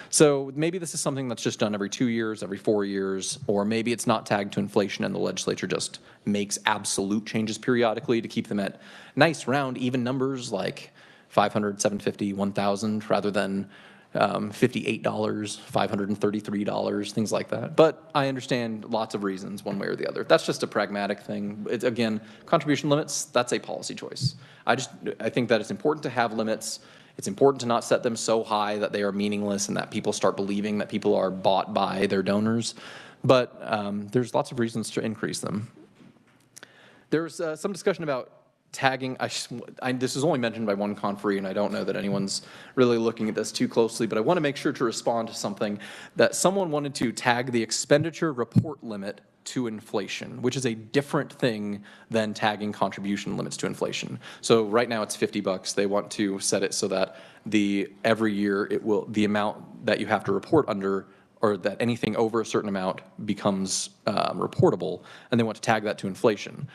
So maybe this is something that's just done every 2 years, every 4 years, or maybe it's not tagged to inflation and the legislature just makes absolute changes periodically to keep them at nice, round, even numbers like $500, $750, $1,000 rather than $58, $533, things like that. But I understand lots of reasons one way or the other. That's just a pragmatic thing. Again, contribution limits, that's a policy choice. I think that it's important to have limits. It's important to not set them so high that they are meaningless and that people start believing that people are bought by their donors. But there's lots of reasons to increase them. There's some discussion about tagging. This is only mentioned by one conferee, and I don't know that anyone's really looking at this too closely, but I want to make sure to respond to something that someone wanted to tag the expenditure report limit to inflation, which is a different thing than tagging contribution limits to inflation. So right now it's $50. They want to set it so that every year the amount that you have to report under, or that anything over a certain amount becomes reportable, and they want to tag that to inflation.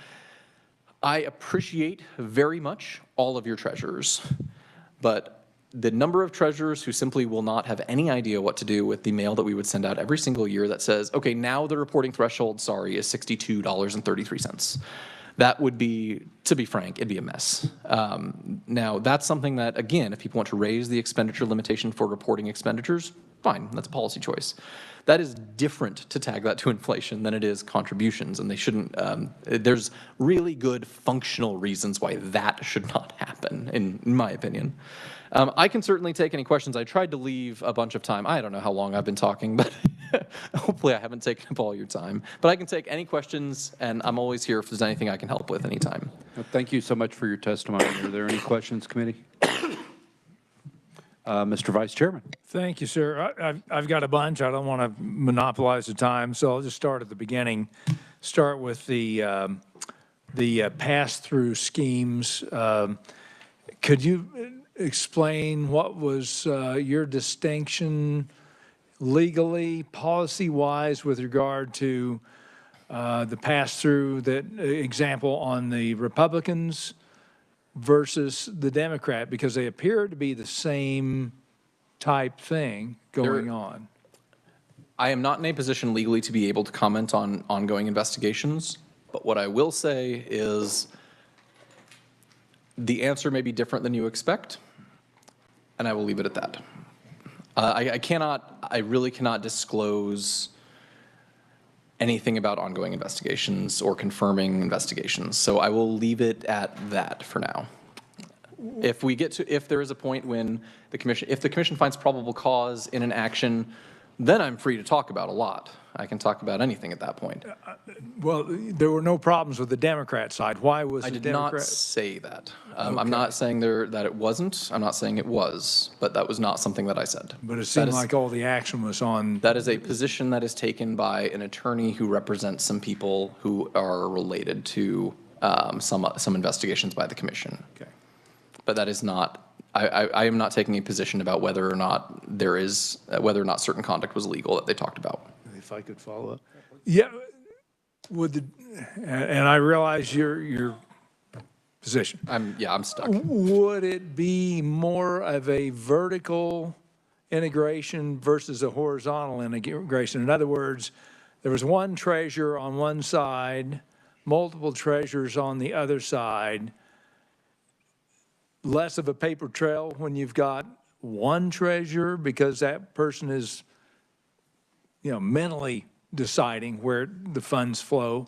I appreciate very much all of your treasurers, but the number of treasurers who simply will not have any idea what to do with the mail that we would send out every single year that says, okay, now the reporting threshold, sorry, is $62.33. That would be, to be frank, it'd be a mess. Now, that's something that, again, if people want to raise the expenditure limitation for reporting expenditures, fine, that's a policy choice. That is different to tag that to inflation than it is contributions, and they shouldn't, there's really good functional reasons why that should not happen, in my opinion. I can certainly take any questions. I tried to leave a bunch of time. I don't know how long I've been talking, but hopefully I haven't taken up all your time. But I can take any questions, and I'm always here if there's anything I can help with anytime. Well, thank you so much for your testimony. Are there any questions, committee? Mr. Vice Chairman. Thank you, sir. I've got a bunch. I don't want to monopolize the time, so I'll just start at the beginning. Start with the pass-through schemes. Could you explain what was your distinction legally, policy-wise, with regard to the pass-through, that example on the Republicans versus the Democrat, because they appear to be the same type thing going on? I am not in a position legally to be able to comment on ongoing investigations, but what I will say is the answer may be different than you expect, and I will leave it at that. I really cannot disclose anything about ongoing investigations or confirming investigations, so I will leave it at that for now. If there is a point when if the commission finds probable cause in an action, then I'm free to talk about a lot. I can talk about anything at that point. Well, there were no problems with the Democrat side. Why was I the did not Democrat? say that. I'm not saying that it wasn't. I'm not saying it was, but that was not something that I said. But it seemed like all the action was on. That is a position that is taken by an attorney who represents some people who are related to some investigations by the commission. Okay. But that is not, I am not taking a position about whether or not whether or not certain conduct was legal that they talked about. If I could follow up. Yeah, and I realize your position. I'm stuck. Would it be more of a vertical integration versus a horizontal integration? In other words, there was one treasurer on one side, multiple treasurers on the other side, less of a paper trail when you've got one treasurer because that person is mentally deciding where the funds flow,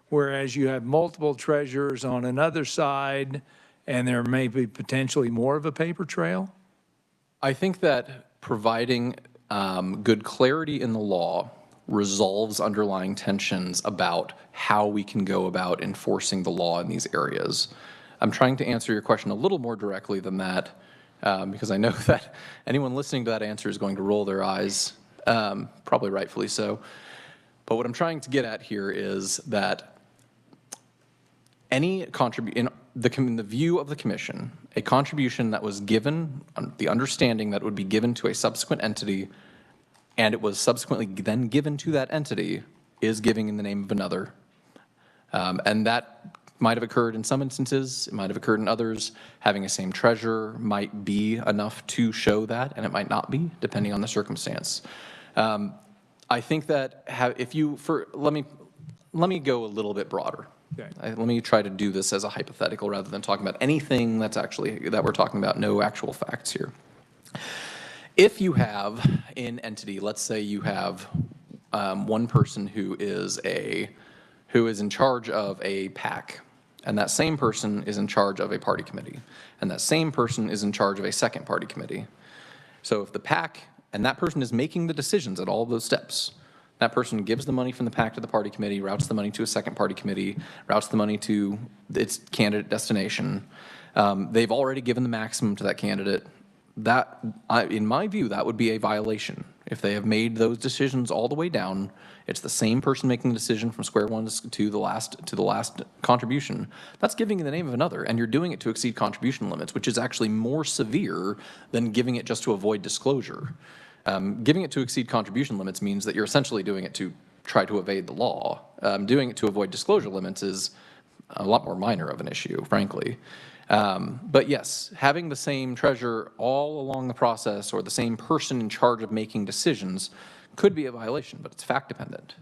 whereas you have multiple treasurers on another side, and there may be potentially more of a paper trail? I think that providing good clarity in the law resolves underlying tensions about how we can go about enforcing the law in these areas. I'm trying to answer your question a little more directly than that, because I know that anyone listening to that answer is going to roll their eyes. Probably rightfully so. But what I'm trying to get at here is that any in the view of the commission, a contribution that was given, the understanding that it would be given to a subsequent entity, and it was subsequently then given to that entity, is giving in the name of another. And that might have occurred in some instances, it might have occurred in others. Having a same treasurer might be enough to show that, and it might not be, depending on the circumstance. I think that let me go a little bit broader. Okay. Let me try to do this as a hypothetical rather than talking about anything that we're talking about, no actual facts here. If you have an entity, let's say you have one person who is in charge of a PAC, and that same person is in charge of a party committee, and that same person is in charge of a second party committee. So if the PAC, and that person is making the decisions at all of those steps, that person gives the money from the PAC to the party committee, routes the money to a second party committee, routes the money to its candidate destination. They've already given the maximum to that candidate. In my view, that would be a violation. If they have made those decisions all the way down, it's the same person making the decision from square one to the last contribution. That's giving in the name of another, and you're doing it to exceed contribution limits, which is actually more severe than giving it just to avoid disclosure. Giving it to exceed contribution limits means that you're essentially doing it to try to evade the law. Doing it to avoid disclosure limits is a lot more minor of an issue, frankly. But yes, having the same treasurer all along the process or the same person in charge of making decisions could be a violation, but it's fact dependent.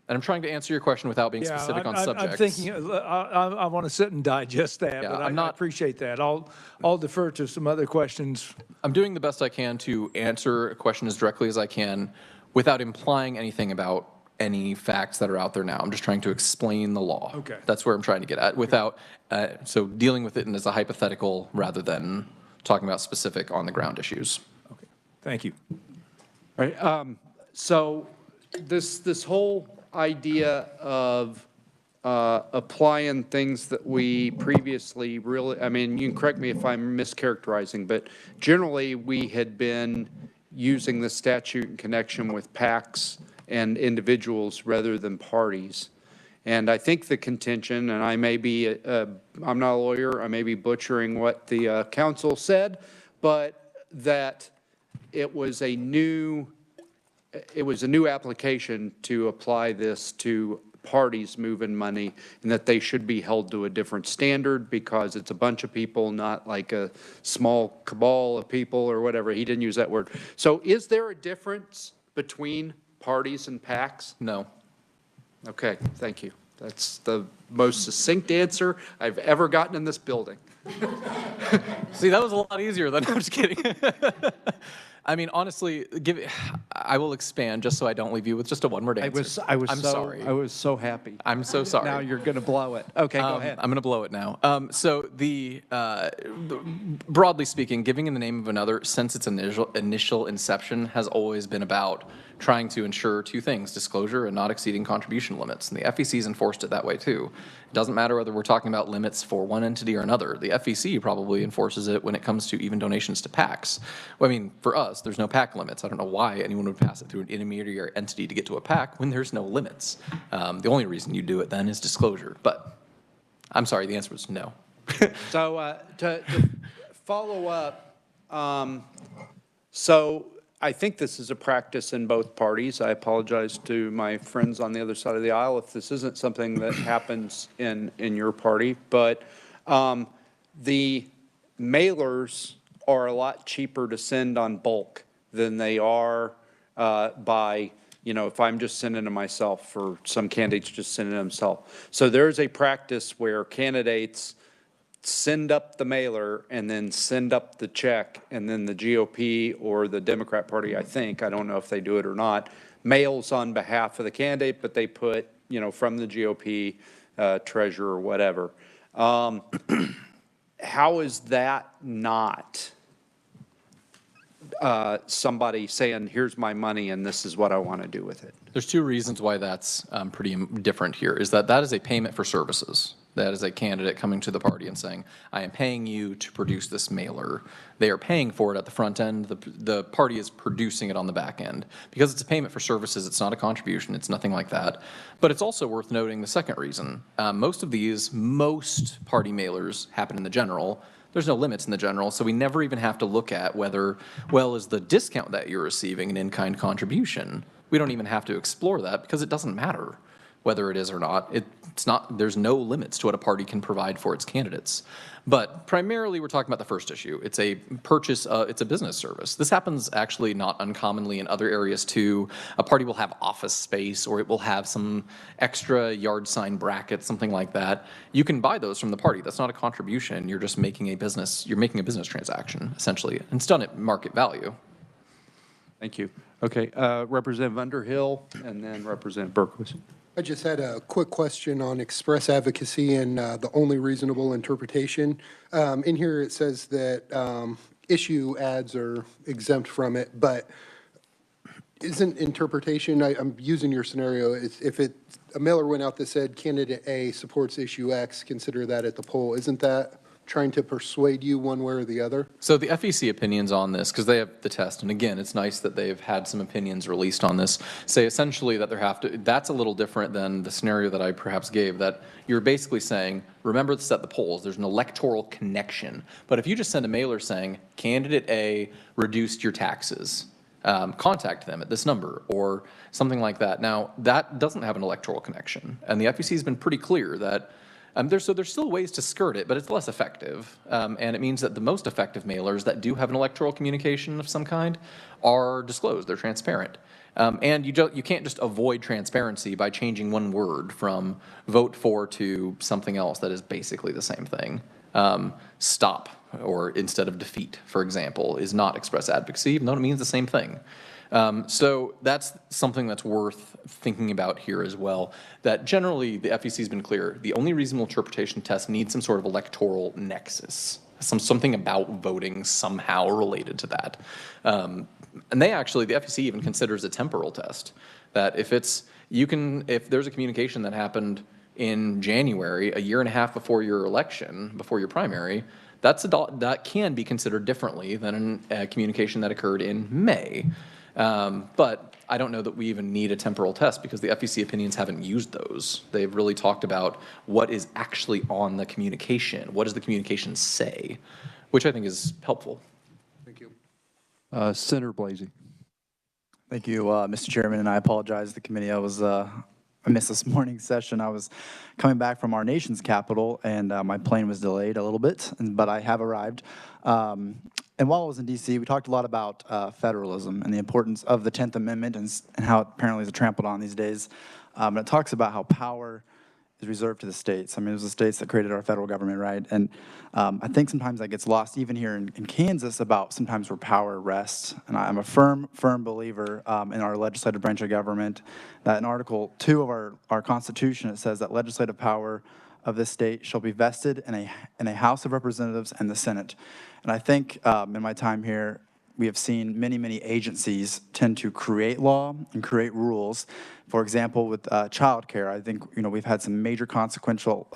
And I'm trying to answer your question without being specific on subjects. I'm thinking, I want to sit and digest that, but I appreciate that. I'll defer to some other questions. I'm doing the best I can to answer a question as directly as I can without implying anything about any facts that are out there now. I'm just trying to explain the law. Okay. That's where I'm trying to get at without, so dealing with it as a hypothetical rather than talking about specific on the ground issues. Okay. Thank you. All right. So this whole idea of applying things that we previously really, I mean, you can correct me if I'm mischaracterizing, but generally we had been using the statute in connection with PACs and individuals rather than parties. And I think the contention, and I may be, I'm not a lawyer, I may be butchering what the council said, but that it was a new application to apply this to parties moving money, and that they should be held to a different standard because it's a bunch of people, not like a small cabal of people or whatever. He didn't use that word. So is there a difference between parties and PACs? No. Okay, thank you. That's the most succinct answer I've ever gotten in this building. See, that was a lot easier than, I'm just kidding. I mean, honestly, I will expand just so I don't leave you with just a one-word answer. I'm sorry. I was so happy. I'm so sorry. Now you're going to blow it. Okay, go ahead. I'm going to blow it now. So broadly speaking, giving in the name of another since its initial inception has always been about trying to ensure two things: disclosure and not exceeding contribution limits. And the FEC's enforced it that way too. It doesn't matter whether we're talking about limits for one entity or another. The FEC probably enforces it when it comes to even donations to PACs. Well, I mean, for us, there's no PAC limits. I don't know why anyone would pass it through an intermediary entity to get to a PAC when there's no limits. The only reason you do it then is disclosure. But I'm sorry, the answer was no. So to follow up, so I think this is a practice in both parties. I apologize to my friends on the other side of the aisle if this isn't something that happens in your party, but the mailers are a lot cheaper to send on bulk than they are by, if I'm just sending them myself, or some candidates just sending themselves. So there's a practice where candidates send up the mailer and then send up the check, and then the GOP or the Democrat Party, I don't know if they do it or not, mails on behalf of the candidate, but they put, from the GOP treasurer or whatever. How is that not somebody saying, here's my money and this is what I want to do with it? There's two reasons why that's pretty different here, is that is a payment for services. That is a candidate coming to the party and saying, I am paying you to produce this mailer. They are paying for it at the front end. The party is producing it on the back end. Because it's a payment for services, it's not a contribution, it's nothing like that. But it's also worth noting the second reason. Most party mailers happen in the general. There's no limits in the general, so we never even have to look at whether, is the discount that you're receiving an in-kind contribution? We don't even have to explore that because it doesn't matter whether it is or not. There's no limits to what a party can provide for its candidates. But primarily we're talking about the first issue. It's a purchase, it's a business service. This happens actually not uncommonly in other areas too. A party will have office space, or it will have some extra yard sign brackets, something like that. You can buy those from the party. That's not a contribution. You're just making a business transaction, essentially. And it's done at market value. Thank you. Okay, Representative Underhill and then Representative Berkowitz. I just had a quick question on express advocacy and the only reasonable interpretation. In here it says that issue ads are exempt from it, but isn't interpretation, I'm using your scenario, if a mailer went out that said candidate A supports issue X, consider that at the poll, isn't that trying to persuade you one way or the other? So the FEC opinions on this, because they have the test, and again, it's nice that they've had some opinions released on this, say essentially that that's a little different than the scenario that I perhaps gave, that you're basically saying, remember to set the polls, there's an electoral connection. But if you just send a mailer saying, candidate A reduced your taxes, contact them at this number, or something like that. Now, that doesn't have an electoral connection, and the FEC has been pretty clear that there's still ways to skirt it, but it's less effective. And it means that the most effective mailers that do have an electoral communication of some kind are disclosed, they're transparent. And you can't just avoid transparency by changing one word from vote for to something else that is basically the same thing. Stop, or instead of defeat, for example, is not express advocacy, even though it means the same thing. So that's something that's worth thinking about here as well, that generally the FEC has been clear. The only reasonable interpretation test needs some sort of electoral nexus, something about voting somehow related to that. And the FEC even considers a temporal test, that if there's a communication that happened in January, a year and a half before your election, before your primary, that can be considered differently than a communication that occurred in May. But I don't know that we even need a temporal test because the FEC opinions haven't used those. They've really talked about what is actually on the communication. What does the communication say? Which I think is helpful. Thank you. Senator Blasey. Thank you, Mr. Chairman, and I apologize to the committee. I missed this morning's session. I was coming back from our nation's capital, and my plane was delayed a little bit, but I have arrived. And while I was in D.C., we talked a lot about federalism and the importance of the 10th Amendment and how it apparently is trampled on these days. And it talks about how power is reserved to the states. I mean, it was the states that created our federal government, right? And I think sometimes that gets lost even here in Kansas about sometimes where power rests. And I'm a firm believer in our legislative branch of government that in Article 2 of our Constitution, it says that legislative power of this state shall be vested in a House of Representatives and the Senate. And I think in my time here, we have seen many agencies tend to create law and create rules. For example, with child care, I think we've had some major consequential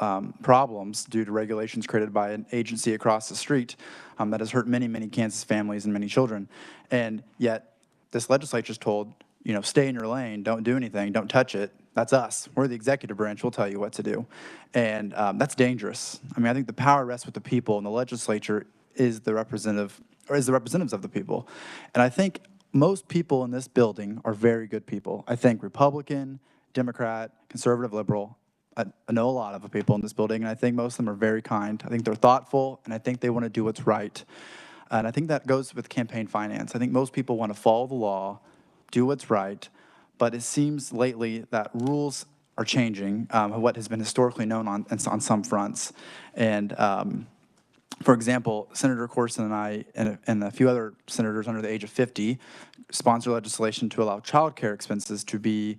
problems due to regulations created by an agency across the street that has hurt many Kansas families and many children. And yet, this legislature is told, stay in your lane, don't do anything, don't touch it. That's us. We're the executive branch. We'll tell you what to do. And that's dangerous. I mean, I think the power rests with the people, and the legislature is the representatives of the people. And I think most people in this building are very good people. I think Republican, Democrat, conservative, liberal. I know a lot of the people in this building, and I think most of them are very kind. I think they're thoughtful, and I think they want to do what's right. And I think that goes with campaign finance. I think most people want to follow the law, do what's right, but it seems lately that rules are changing, what has been historically known on some fronts. And for example, Senator Corson and I and a few other senators under the age of 50 sponsor legislation to allow child care expenses to be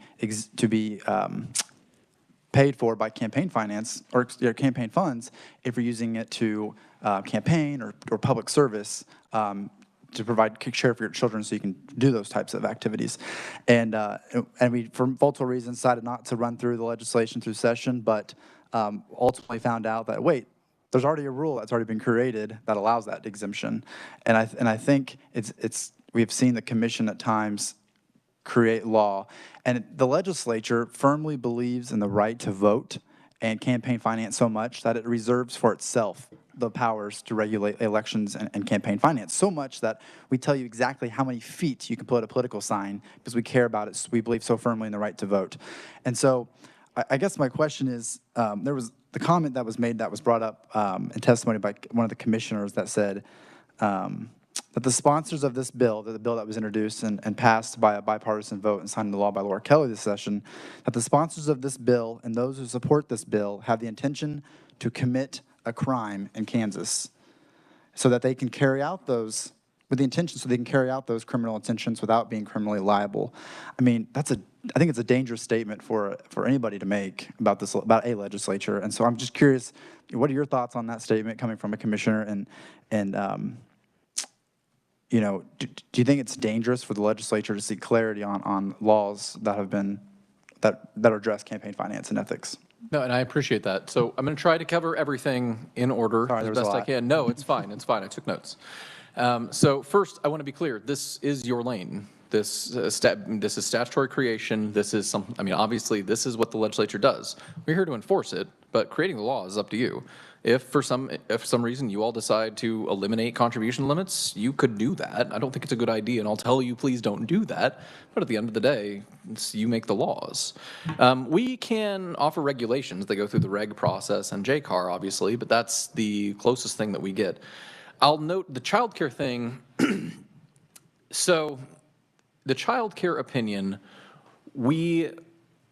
paid for by campaign finance or campaign funds if you're using it to campaign or public service to provide care for your children so you can do those types of activities. And we, for multiple reasons, decided not to run through the legislation through session, but ultimately found out that, wait, there's already a rule that's already been created that allows that exemption. And I think we've seen the commission at times create law. And the legislature firmly believes in the right to vote and campaign finance so much that it reserves for itself the powers to regulate elections and campaign finance, so much that we tell you exactly how many feet you can put a political sign because we care about it. We believe so firmly in the right to vote. And so I guess my question is, there was the comment that was made that was brought up in testimony by one of the commissioners that said that the sponsors of this bill, the bill that was introduced and passed by a bipartisan vote and signed into law by Laura Kelly this session, that the sponsors of this bill and those who support this bill have the intention to commit a crime in Kansas so that they can carry out those, with the intention so they can carry out those criminal intentions without being criminally liable. I mean, I think it's a dangerous statement for anybody to make about a legislature. And so I'm just curious, what are your thoughts on that statement coming from a commissioner? And do you think it's dangerous for the legislature to seek clarity on laws that address campaign finance and ethics? No, and I appreciate that. So I'm going to try to cover everything in order as best I can. No, it's fine. It's fine. I took notes. So first, I want to be clear. This is your lane. This is statutory creation. This is obviously, this is what the legislature does. We're here to enforce it, but creating the law is up to you. If for some reason you all decide to eliminate contribution limits, you could do that. I don't think it's a good idea, and I'll tell you, please don't do that. But at the end of the day, you make the laws. We can offer regulations that go through the reg process and JCAR, obviously, but that's the closest thing that we get. I'll note the child care thing. So the child care opinion,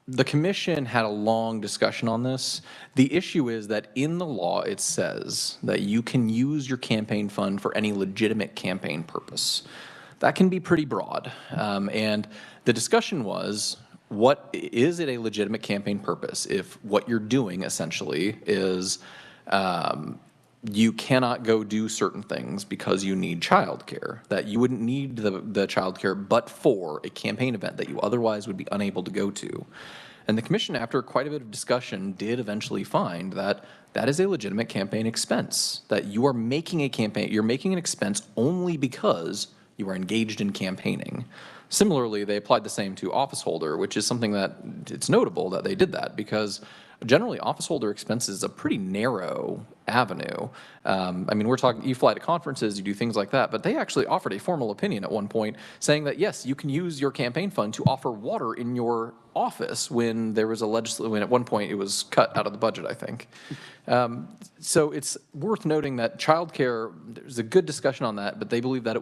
the commission had a long discussion on this. The issue is that in the law, it says that you can use your campaign fund for any legitimate campaign purpose. That can be pretty broad. And the discussion was, is it a legitimate campaign purpose if what you're doing essentially is you cannot go do certain things because you need childcare, that you wouldn't need the childcare but for a campaign event that you otherwise would be unable to go to. And the commission, after quite a bit of discussion, did eventually find that that is a legitimate campaign expense, that you are making you're making an expense only because you are engaged in campaigning. Similarly, they applied the same to office holder, which is something that it's notable that they did that because generally office holder expense is a pretty narrow avenue. We're talking, you fly to conferences, you do things like that, but they actually offered a formal opinion at one point saying that yes, you can use your campaign fund to offer water in your office when there was when at one point it was cut out of the budget, I think. So it's worth noting that childcare, there's a good discussion on that, but they believe that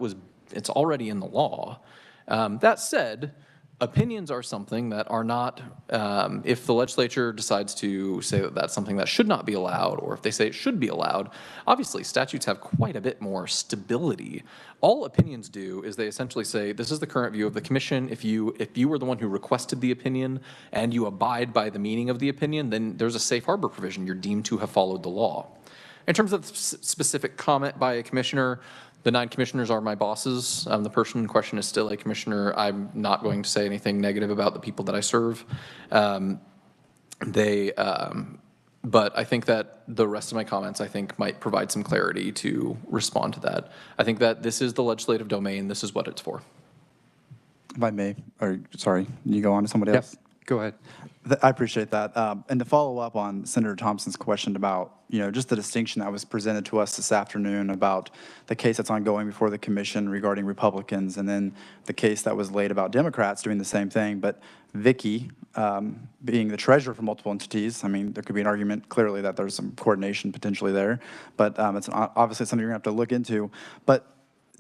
it's already in the law. That said, opinions are something that are not, if the legislature decides to say that that's something that should not be allowed, or if they say it should be allowed, obviously statutes have quite a bit more stability. All opinions do is they essentially say, this is the current view of the commission. If you were the one who requested the opinion and you abide by the meaning of the opinion, then there's a safe harbor provision. You're deemed to have followed the law. In terms of specific comment by a commissioner, the 9 commissioners are my bosses. The person in question is still a commissioner. I'm not going to say anything negative about the people that I serve. But I think that the rest of my comments, I think, might provide some clarity to respond to that. I think that this is the legislative domain. This is what it's for. If I may, or sorry, you go on to somebody else? Go ahead. I appreciate that. And to follow up on Senator Thompson's question about, just the distinction that was presented to us this afternoon about the case that's ongoing before the commission regarding Republicans, and then the case that was laid about Democrats doing the same thing. But Vicky, being the treasurer for multiple entities, I mean, there could be an argument clearly that there's some coordination potentially there, but it's obviously something you're going to have to look into. But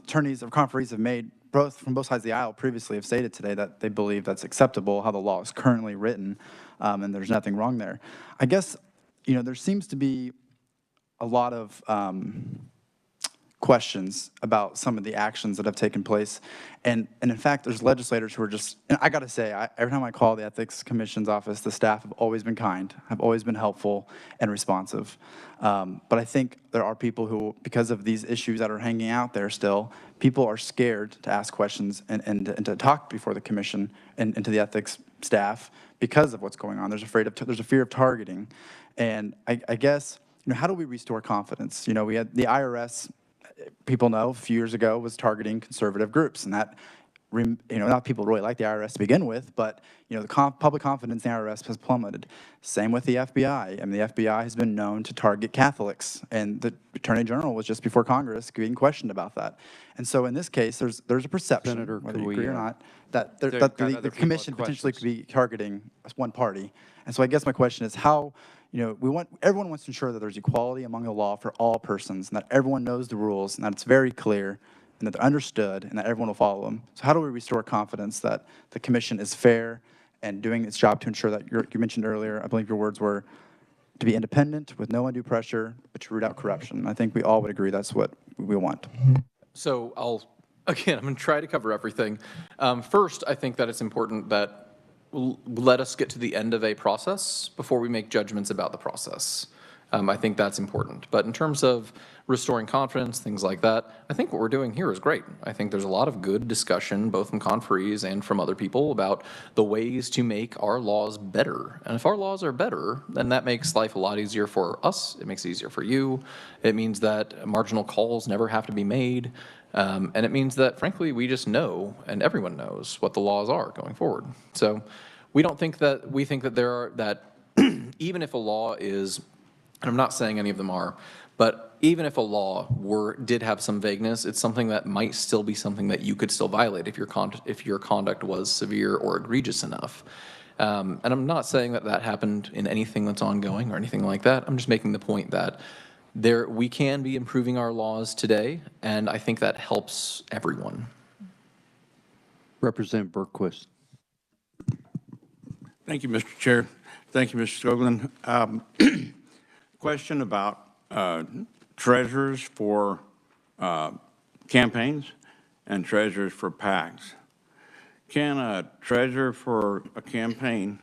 attorneys or conferees have made, from both sides of the aisle previously have stated today that they believe that's acceptable, how the law is currently written, and there's nothing wrong there. I guess, there seems to be a lot of questions about some of the actions that have taken place. And in fact, there's legislators who are just, and I got to say, every time I call the Ethics Commission's office, the staff have always been kind, have always been helpful and responsive. But I think there are people who, because of these issues that are hanging out there still, people are scared to ask questions and to talk before the commission and to the ethics staff because of what's going on. There's a fear of targeting. And I guess, how do we restore confidence? We had the IRS, people know, a few years ago was targeting conservative groups, and that, not people really like the IRS to begin with, but, the public confidence in the IRS has plummeted. Same with the FBI. I mean, the FBI has been known to target Catholics, and the Attorney General was just before Congress being questioned about that. And so in this case, there's a perception, Senator, whether you agree or not, that They've the got other commission people with potentially could be targeting one party. And so I guess my question is how, everyone wants to ensure that there's equality among the law for all persons, and that everyone knows the rules, and that it's very clear, and that they're understood, and that everyone will follow them. So how do we restore confidence that the commission is fair and doing its job to ensure that, you mentioned earlier, I believe your words were, to be independent with no undue pressure, but to root out corruption? I think we all would agree that's what we want. So I'm going to try to cover everything. First, I think that it's important that let us get to the end of a process before we make judgments about the process. I think that's important. But in terms of restoring confidence, things like that, I think what we're doing here is great. I think there's a lot of good discussion, both from conferees and from other people, about the ways to make our laws better. And if our laws are better, then that makes life a lot easier for us. It makes it easier for you. It means that marginal calls never have to be made. And it means that, frankly, we just know, and everyone knows, what the laws are going forward. So we think that even if a law is, and I'm not saying any of them are, but even if a law did have some vagueness, it's something that might still be something that you could still violate if your conduct was severe or egregious enough. And I'm not saying that happened in anything that's ongoing or anything like that. I'm just making the point that we can be improving our laws today, and I think that helps everyone. Representative Berquist. Thank you, Mr. Chair. Thank you, Mr. Scogland. Question about treasurers for campaigns and treasurers for PACs. Can a treasurer for a campaign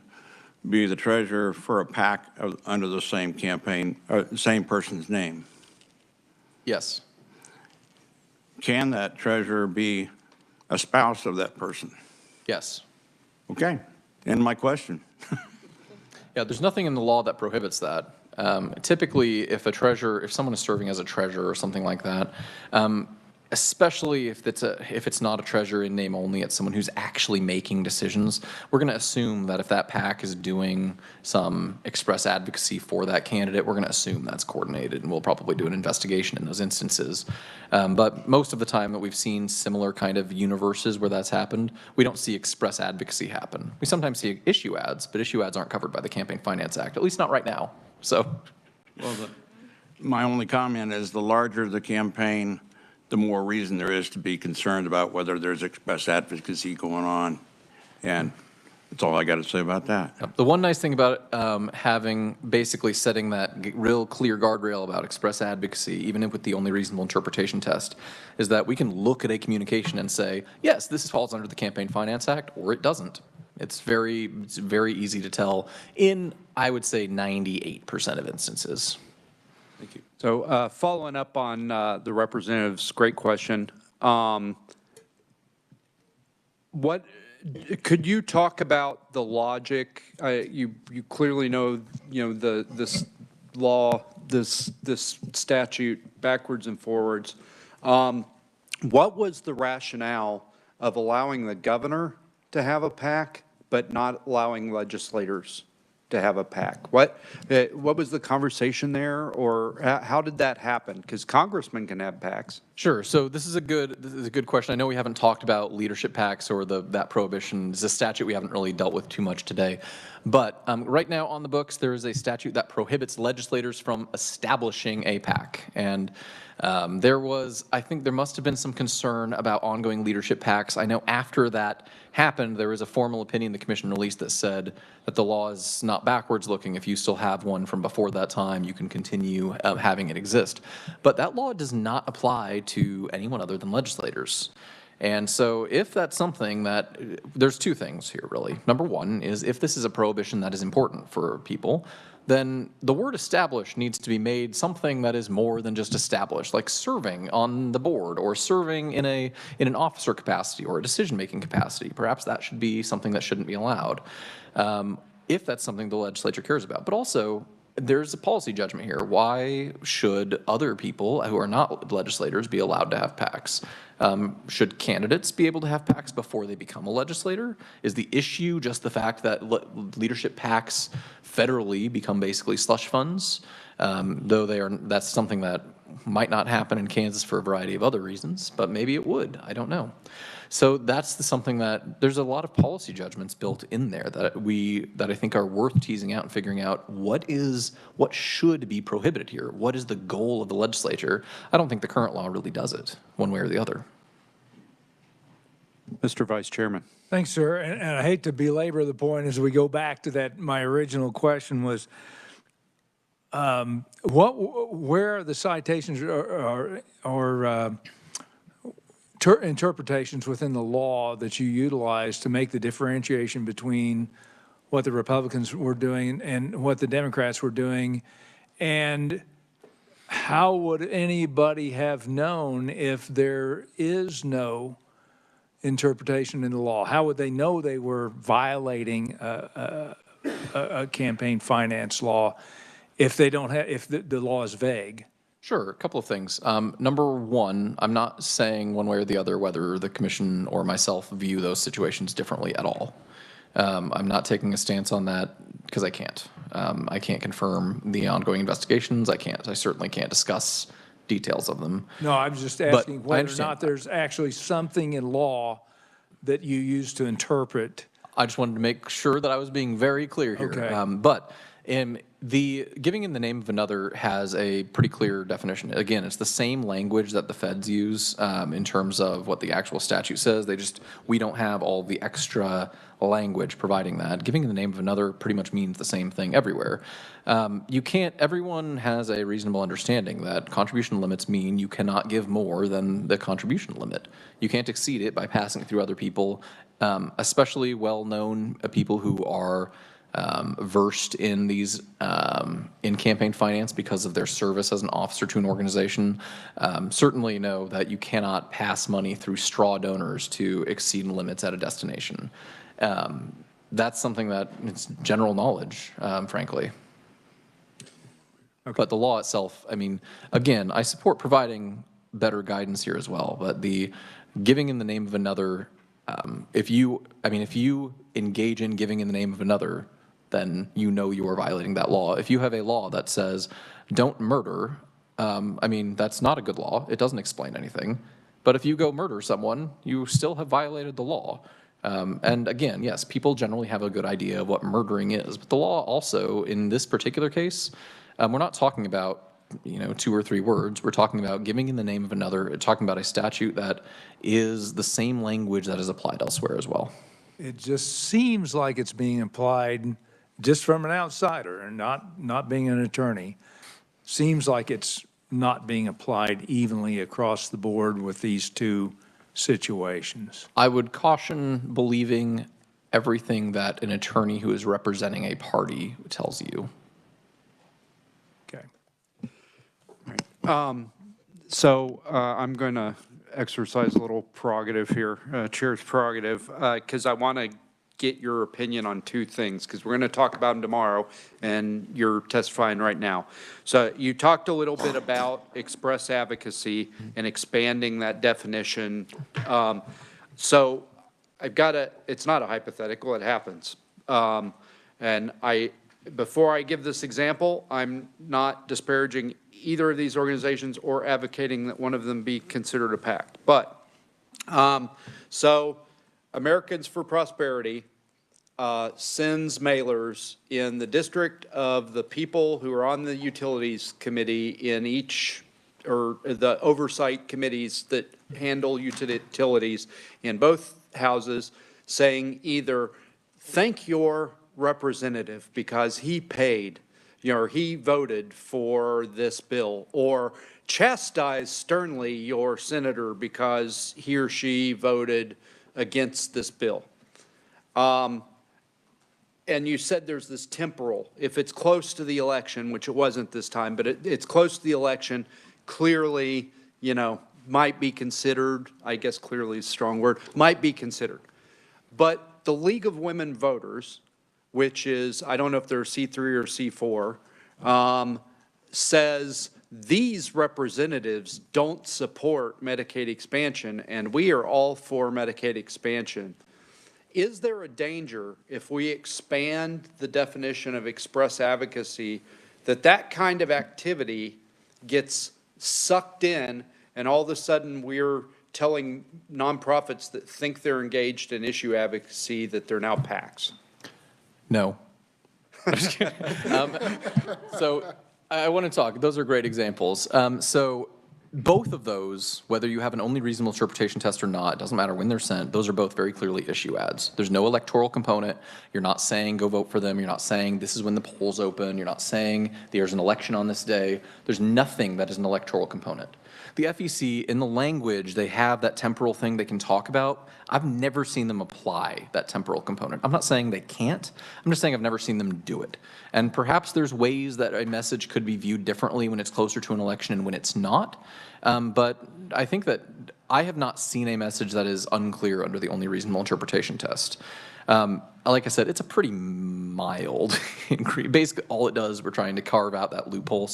be the treasurer for a PAC under the same campaign, same person's name? Yes. Can that treasurer be a spouse of that person? Yes. Okay. End my question. Yeah, there's nothing in the law that prohibits that. Typically, if someone is serving as a treasurer or something like that, especially if it's not a treasurer in name only, it's someone who's actually making decisions, we're going to assume that if that PAC is doing some express advocacy for that candidate, we're going to assume that's coordinated, and we'll probably do an investigation in those instances. But most of the time that we've seen similar kind of universes where that's happened, we don't see express advocacy happen. We sometimes see issue ads, but issue ads aren't covered by the Campaign Finance Act, at least not right now. So, well, my only comment is the larger the campaign, the more reason there is to be concerned about whether there's express advocacy going on. And that's all I got to say about that. The one nice thing about having basically setting that real clear guardrail about express advocacy, even with the only reasonable interpretation test, is that we can look at a communication and say, yes, this falls under the Campaign Finance Act, or it doesn't. It's very easy to tell in, I would say, 98% of instances. Thank you. So following up on the representative's great question, what could you talk about the logic? You clearly know this law, this statute backwards and forwards. What was the rationale of allowing the governor to have a PAC, but not allowing legislators to have a PAC? What was the conversation there, or how did that happen? Because congressmen can have PACs. Sure. So this is a good question. I know we haven't talked about leadership PACs or that prohibition. It's a statute we haven't really dealt with too much today. But right now on the books, there is a statute that prohibits legislators from establishing a PAC. And I think there must have been some concern about ongoing leadership PACs. I know after that happened, there was a formal opinion the commission released that said that the law is not backwards looking. If you still have one from before that time, you can continue having it exist. But that law does not apply to anyone other than legislators. And so if that's something that, there's two things here really. Number one is if this is a prohibition that is important for people, then the word establish needs to be made something that is more than just established, like serving on the board or serving in an officer capacity or a decision-making capacity. Perhaps that should be something that shouldn't be allowed, if that's something the legislature cares about. But also, there's a policy judgment here. Why should other people who are not legislators be allowed to have PACs? Should candidates be able to have PACs before they become a legislator? Is the issue just the fact that leadership PACs federally become basically slush funds? Though that's something that might not happen in Kansas for a variety of other reasons, but maybe it would. I don't know. So that's something that there's a lot of policy judgments built in there that I think are worth teasing out and figuring out what should be prohibited here. What is the goal of the legislature? I don't think the current law really does it one way or the other. Mr. Vice Chairman. Thanks, sir. And I hate to belabor the point as we go back to that. My original question was, where are the citations or interpretations within the law that you utilize to make the differentiation between what the Republicans were doing and what the Democrats were doing? And how would anybody have known if there is no interpretation in the law? How would they know they were violating a campaign finance law if they don't have, if the law is vague? Sure, a couple of things. Number one, I'm not saying one way or the other whether the commission or myself view those situations differently at all. I'm not taking a stance on that because I can't. I can't confirm the ongoing investigations. I certainly can't discuss details of them. No, I'm just asking whether or not there's actually something in law that you use to interpret. I just wanted to make sure that I was being very clear here. Okay. The giving in the name of another has a pretty clear definition. Again, it's the same language that the feds use in terms of what the actual statute says. We don't have all the extra language providing that. Giving in the name of another pretty much means the same thing everywhere. Everyone has a reasonable understanding that contribution limits mean you cannot give more than the contribution limit. You can't exceed it by passing it through other people, especially well-known people who are versed in these in campaign finance because of their service as an officer to an organization, certainly know that you cannot pass money through straw donors to exceed limits at a destination. That's something that it's general knowledge, frankly. Okay. But the law itself, I mean, again, I support providing better guidance here as well, but the giving in the name of another, if you engage in giving in the name of another, then you know you are violating that law. If you have a law that says don't murder, that's not a good law. It doesn't explain anything. But if you go murder someone, you still have violated the law. And again, yes, people generally have a good idea of what murdering is. But the law also, in this particular case, we're not talking about 2 or 3 words. We're talking about giving in the name of another. We're talking about a statute that is the same language that is applied elsewhere as well. it just seems like it's being applied, just from an outsider and not being an attorney, seems like it's not being applied evenly across the board with these two situations. I would caution believing everything that an attorney who is representing a party tells you. Okay. So I'm going to exercise a little prerogative here, chair's prerogative, because I want to get your opinion on two things, because we're going to talk about them tomorrow, and you're testifying right now. So you talked a little bit about express advocacy and expanding that definition. So I've got to, it's not a hypothetical, it happens. And before I give this example, I'm not disparaging either of these organizations or advocating that one of them be considered a PAC. But, so Americans for Prosperity sends mailers in the district of the people who are on the utilities committee in each, or the oversight committees that handle utilities in both houses, saying either, thank your representative because he paid, or he voted for this bill, or chastise sternly your senator because he or she voted against this bill. And you said there's this temporal, if it's close to the election, which it wasn't this time, but it's close to the election, clearly, might be considered, I guess clearly is a strong word, might be considered. But the League of Women Voters, which is, I don't know if they're C3 or C4, says these representatives don't support Medicaid expansion, and we are all for Medicaid expansion. Is there a danger if we expand the definition of express advocacy that that kind of activity gets sucked in and all of a sudden we're telling nonprofits that think they're engaged in issue advocacy that they're now PACs? No. So I want to talk. Those are great examples. So both of those, whether you have an only reasonable interpretation test or not, it doesn't matter when they're sent, those are both very clearly issue ads. There's no electoral component. You're not saying go vote for them. You're not saying this is when the polls open. You're not saying there's an election on this day. There's nothing that is an electoral component. The FEC, in the language, they have that temporal thing they can talk about. I've never seen them apply that temporal component. I'm not saying they can't. I'm just saying I've never seen them do it. And perhaps there's ways that a message could be viewed differently when it's closer to an election and when it's not. But I think that I have not seen a message that is unclear under the only reasonable interpretation test. Like I said, it's a pretty mild increase. Basically, all it does, we're trying to carve out that loophole,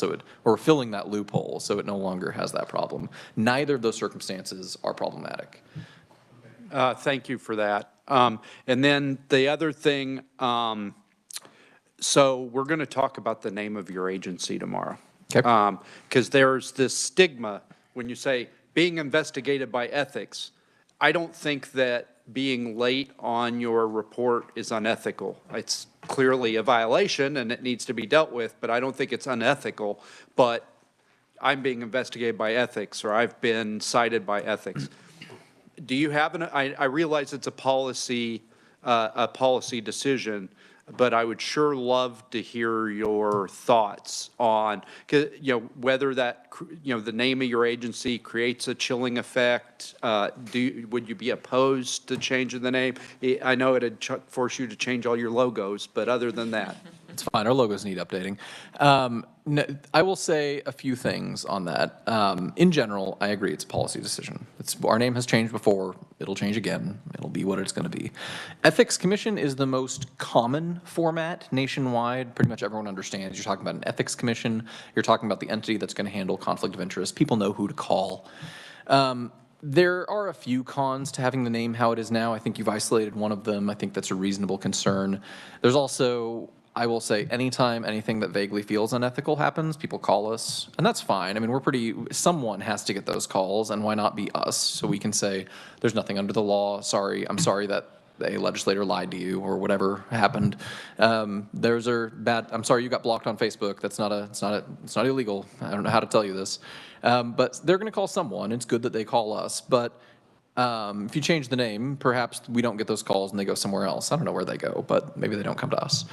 or filling that loophole so it no longer has that problem. Neither of those circumstances are problematic. Thank you for that. And then the other thing, so we're going to talk about the name of your agency tomorrow. Okay. Because there's this stigma when you say being investigated by ethics. I don't think that being late on your report is unethical. It's clearly a violation and it needs to be dealt with, but I don't think it's unethical. But I'm being investigated by ethics, or I've been cited by ethics. Do you have I realize it's a policy decision, but I would sure love to hear your thoughts on, whether that, the name of your agency creates a chilling effect. Would you be opposed to changing the name? I know it'd force you to change all your logos, but other than that. It's fine. Our logos need updating. No, I will say a few things on that. In general, I agree it's a policy decision. Our name has changed before. It'll change again. It'll be what it's going to be. Ethics Commission is the most common format nationwide. Pretty much everyone understands. You're talking about an ethics commission. You're talking about the entity that's going to handle conflict of interest. People know who to call. There are a few cons to having the name how it is now. I think you've isolated one of them. I think that's a reasonable concern. There's also, I will say, anytime anything that vaguely feels unethical happens, people call us, and that's fine. I mean, someone has to get those calls, and why not be us? So we can say, there's nothing under the law. Sorry, I'm sorry that a legislator lied to you or whatever happened. Those are bad. I'm sorry you got blocked on Facebook. It's not illegal. I don't know how to tell you this. But they're going to call someone. It's good that they call us. But If you change the name, perhaps we don't get those calls and they go somewhere else. I don't know where they go, but maybe they don't come to us.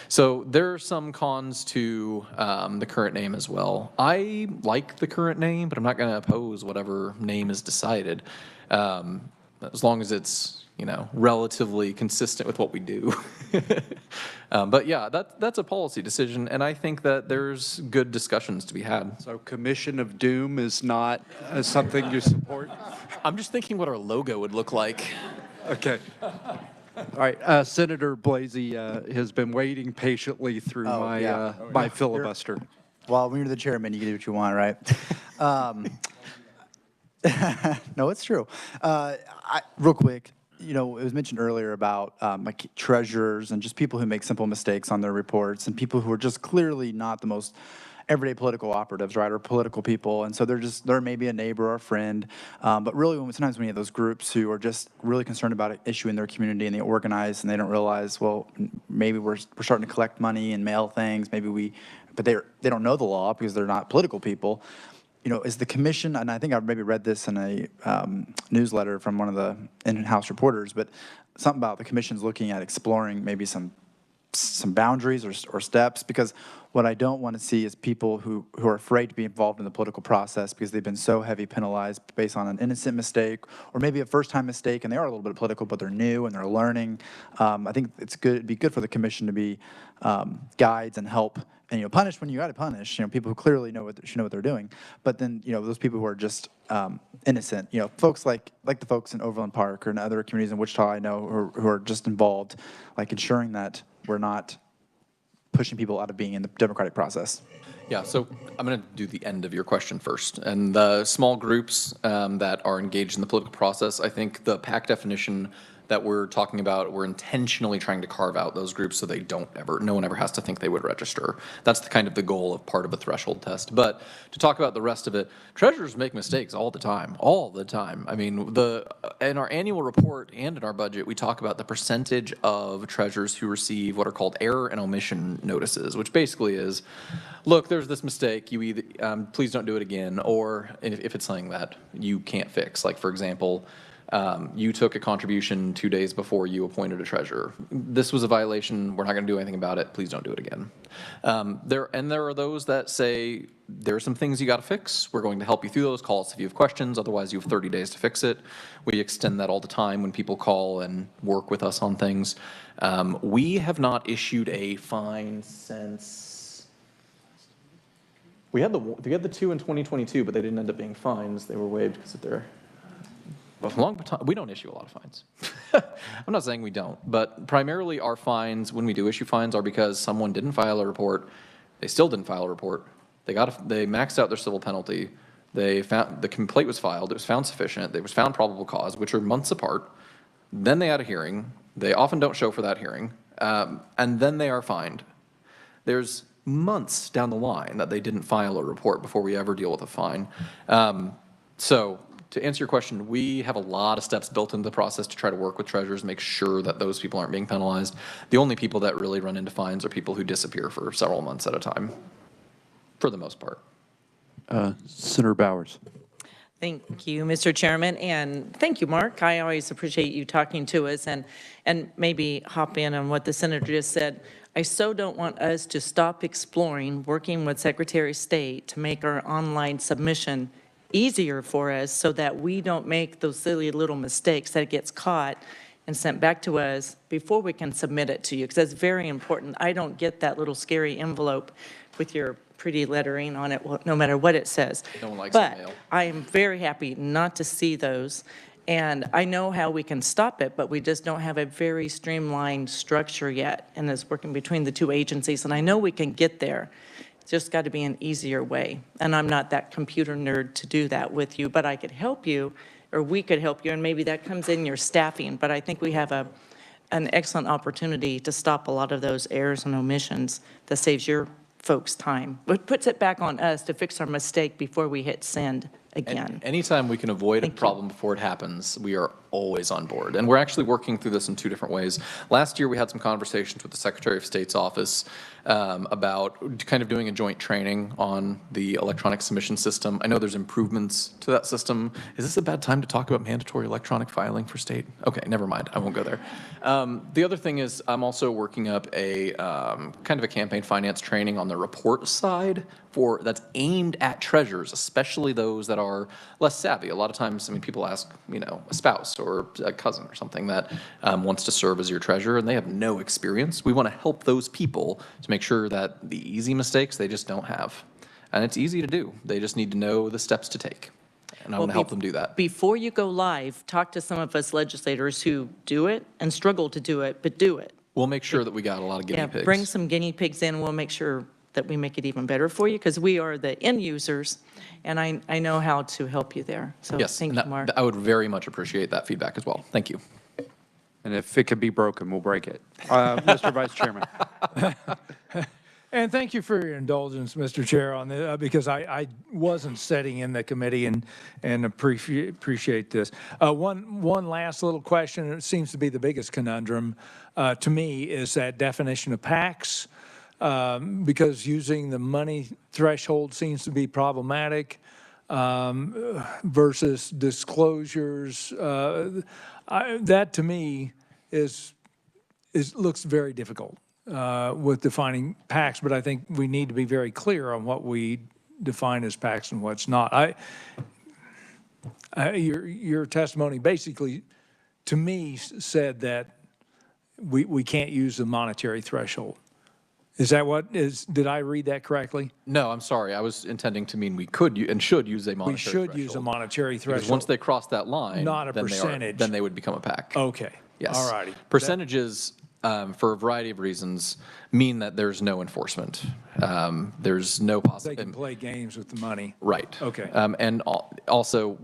So there are some cons to the current name as well. I like the current name, but I'm not going to oppose whatever name is decided, as long as it's, you know, relatively consistent with what we do. But yeah, that's a policy decision, and I think that there's good discussions to be had. So Commission of Doom is not something you support? I'm just thinking what our logo would look like. Okay. All right, Senator Blasey has been waiting patiently through my filibuster. Well, when you're the chairman, you can do what you want, right? No, it's true. Real quick, you know, it was mentioned earlier about like treasurers and just people who make simple mistakes on their reports and people who are just clearly not the most everyday political operatives, right, or political people. And so they're maybe a neighbor or a friend. But really, sometimes when you have those groups who are just really concerned about an issue in their community and they organize and they don't realize, well, maybe we're starting to collect money and mail things, but they don't know the law because they're not political people. You know, is the commission, and I think I maybe read this in a newsletter from one of the in-house reporters, but something about the commission's looking at exploring maybe some boundaries or steps, because what I don't want to see is people who are afraid to be involved in the political process because they've been so heavy penalized based on an innocent mistake or maybe a first-time mistake, and they are a little bit political, but they're new and they're learning. I think it'd be good for the commission to be guides and help. And, you know, punish when you got to punish, you know, people who clearly should know what they're doing. But then, you know, those people who are just innocent, you know, folks like the folks in Overland Park or in other communities in Wichita I know who are just involved, like ensuring that we're not pushing people out of being in the democratic process. Yeah, so I'm going to do the end of your question first. And the small groups that are engaged in the political process, I think the PAC definition that we're talking about, we're intentionally trying to carve out those groups so no one ever has to think they would register. That's the goal of part of a threshold test. But to talk about the rest of it, treasurers make mistakes all the time. I mean, in our annual report and in our budget, we talk about the percentage of treasurers who receive what are called error and omission notices, which basically is, look, there's this mistake, you either, please don't do it again, or if it's something that you can't fix, like for example, you took a contribution 2 days before you appointed a treasurer. This was a violation. We're not going to do anything about it. Please don't do it again. There are those that say there are some things you got to fix. We're going to help you through those calls if you have questions. Otherwise, you have 30 days to fix it. We extend that all the time when people call and work with us on things. We have not issued a fine since we had the two in 2022, but they didn't end up being fines. They were waived because of their. But for a long time, we don't issue a lot of fines. I'm not saying we don't, but primarily our fines, when we do issue fines, are because someone didn't file a report. They still didn't file a report. They maxed out their civil penalty. The complaint was filed. It was found sufficient. It was found probable cause, which are months apart. Then they had a hearing. They often don't show for that hearing, and then they are fined. There's months down the line that they didn't file a report before we ever deal with a fine. So. To answer your question, we have a lot of steps built into the process to try to work with treasurers, make sure that those people aren't being penalized. The only people that really run into fines are people who disappear for several months at a time, for the most part. Senator Bowers. Thank you, Mr. Chairman, and thank you, Mark. I always appreciate you talking to us and maybe hop in on what the senator just said. I so don't want us to stop exploring, working with Secretary of State to make our online submission easier for us so that we don't make those silly little mistakes that it gets caught and sent back to us before we can submit it to you, because that's very important. I don't get that little scary envelope with your pretty lettering on it, no matter what it says. No one likes but mail. I am very happy not to see those, and I know how we can stop it, but we just don't have a very streamlined structure yet, and it's working between the two agencies, and I know we can get there. Just got to be an easier way. And I'm not that computer nerd to do that with you, but I could help you, or we could help you, and maybe that comes in your staffing. But I think we have an excellent opportunity to stop a lot of those errors and omissions that saves your folks time. But puts it back on us to fix our mistake before we hit send again. Anytime we can avoid a problem before it happens, we are always on board. And we're actually working through this in 2 different ways. Last year, we had some conversations with the Secretary of State's office about kind of doing a joint training on the electronic submission system. I know there's improvements to that system. Is this a bad time to talk about mandatory electronic filing for state? Okay, never mind. I won't go there. The other thing is I'm also working up a kind of a campaign finance training on the report side that's aimed at treasurers, especially those that are less savvy. A lot of times, I mean, people ask, you know, a spouse or a cousin or something that wants to serve as your treasurer, and they have no experience. We want to help those people to make sure that the easy mistakes they just don't have. And it's easy to do. They just need to know the steps to take. And I want to help them do that. Before you go live, talk to some of us legislators who do it and struggle to do it, but do it. We'll make sure that we got a lot of guinea pigs. Bring some guinea pigs in. We'll make sure that we make it even better for you, because we are the end users, and I know how to help you there. So Yes, thank you, Mark. I would very much appreciate that feedback as well. Thank you. And if it could be broken, we'll break it. Mr. Vice Chairman. And thank you for your indulgence, Mr. Chair, on this, because I wasn't sitting in the committee and appreciate this. One last little question, and it seems to be the biggest conundrum to me, is that definition of PACs, because using the money threshold seems to be problematic versus disclosures. That to me looks very difficult. With defining PACs, but I think we need to be very clear on what we define as PACs and what's not. Your testimony basically, to me, said that we can't use the monetary threshold. Is that what is? Did I read that correctly? No, I'm sorry. I was intending to mean we could and should use a monetary threshold. We should use a monetary threshold. Because once they cross that line, not a percentage, then they would become a PAC. Okay. Yes. All righty. Percentages, for a variety of reasons, mean that there's no enforcement. There's no possibility. They can play games with the money. Right. Okay. And also,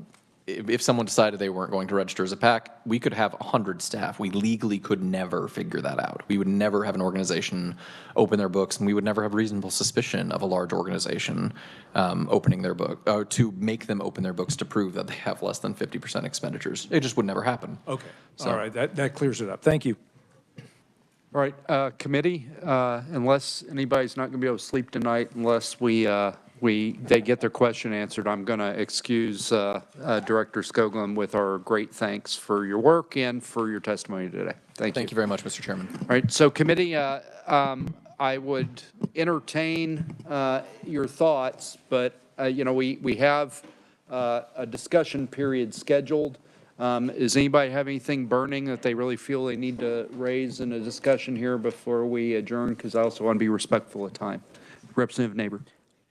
if someone decided they weren't going to register as a PAC, we could have 100 staff. We legally could never figure that out. We would never have an organization open their books, and we would never have reasonable suspicion of a large organization opening their book, to make them open their books to prove that they have less than 50% expenditures. It just would never happen. Okay. So. All right. That clears it up. Thank you. All right, committee, unless anybody's not going to be able to sleep tonight, unless they get their question answered, I'm going to excuse Director Scogland with our great thanks for your work and for your testimony today. Thank you. Thank you very much, Mr. Chairman. All right, so committee, I would entertain your thoughts, but we have a discussion period scheduled. Does anybody have anything burning that they really feel they need to raise in a discussion here before we adjourn? Because I also want to be respectful of time. Representative Neighbor.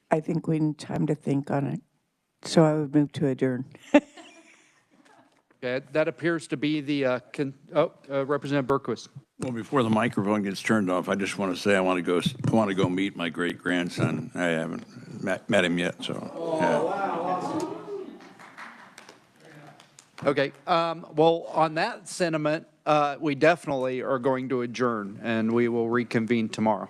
I think we need time to think on it. So I would move to adjourn. Okay, that appears to be the, Representative Berquist. Well, before the microphone gets turned off, I just want to say I want to go meet my great-grandson. I haven't met him yet, so. Yeah. Okay, well, on that sentiment, we definitely are going to adjourn, and we will reconvene tomorrow.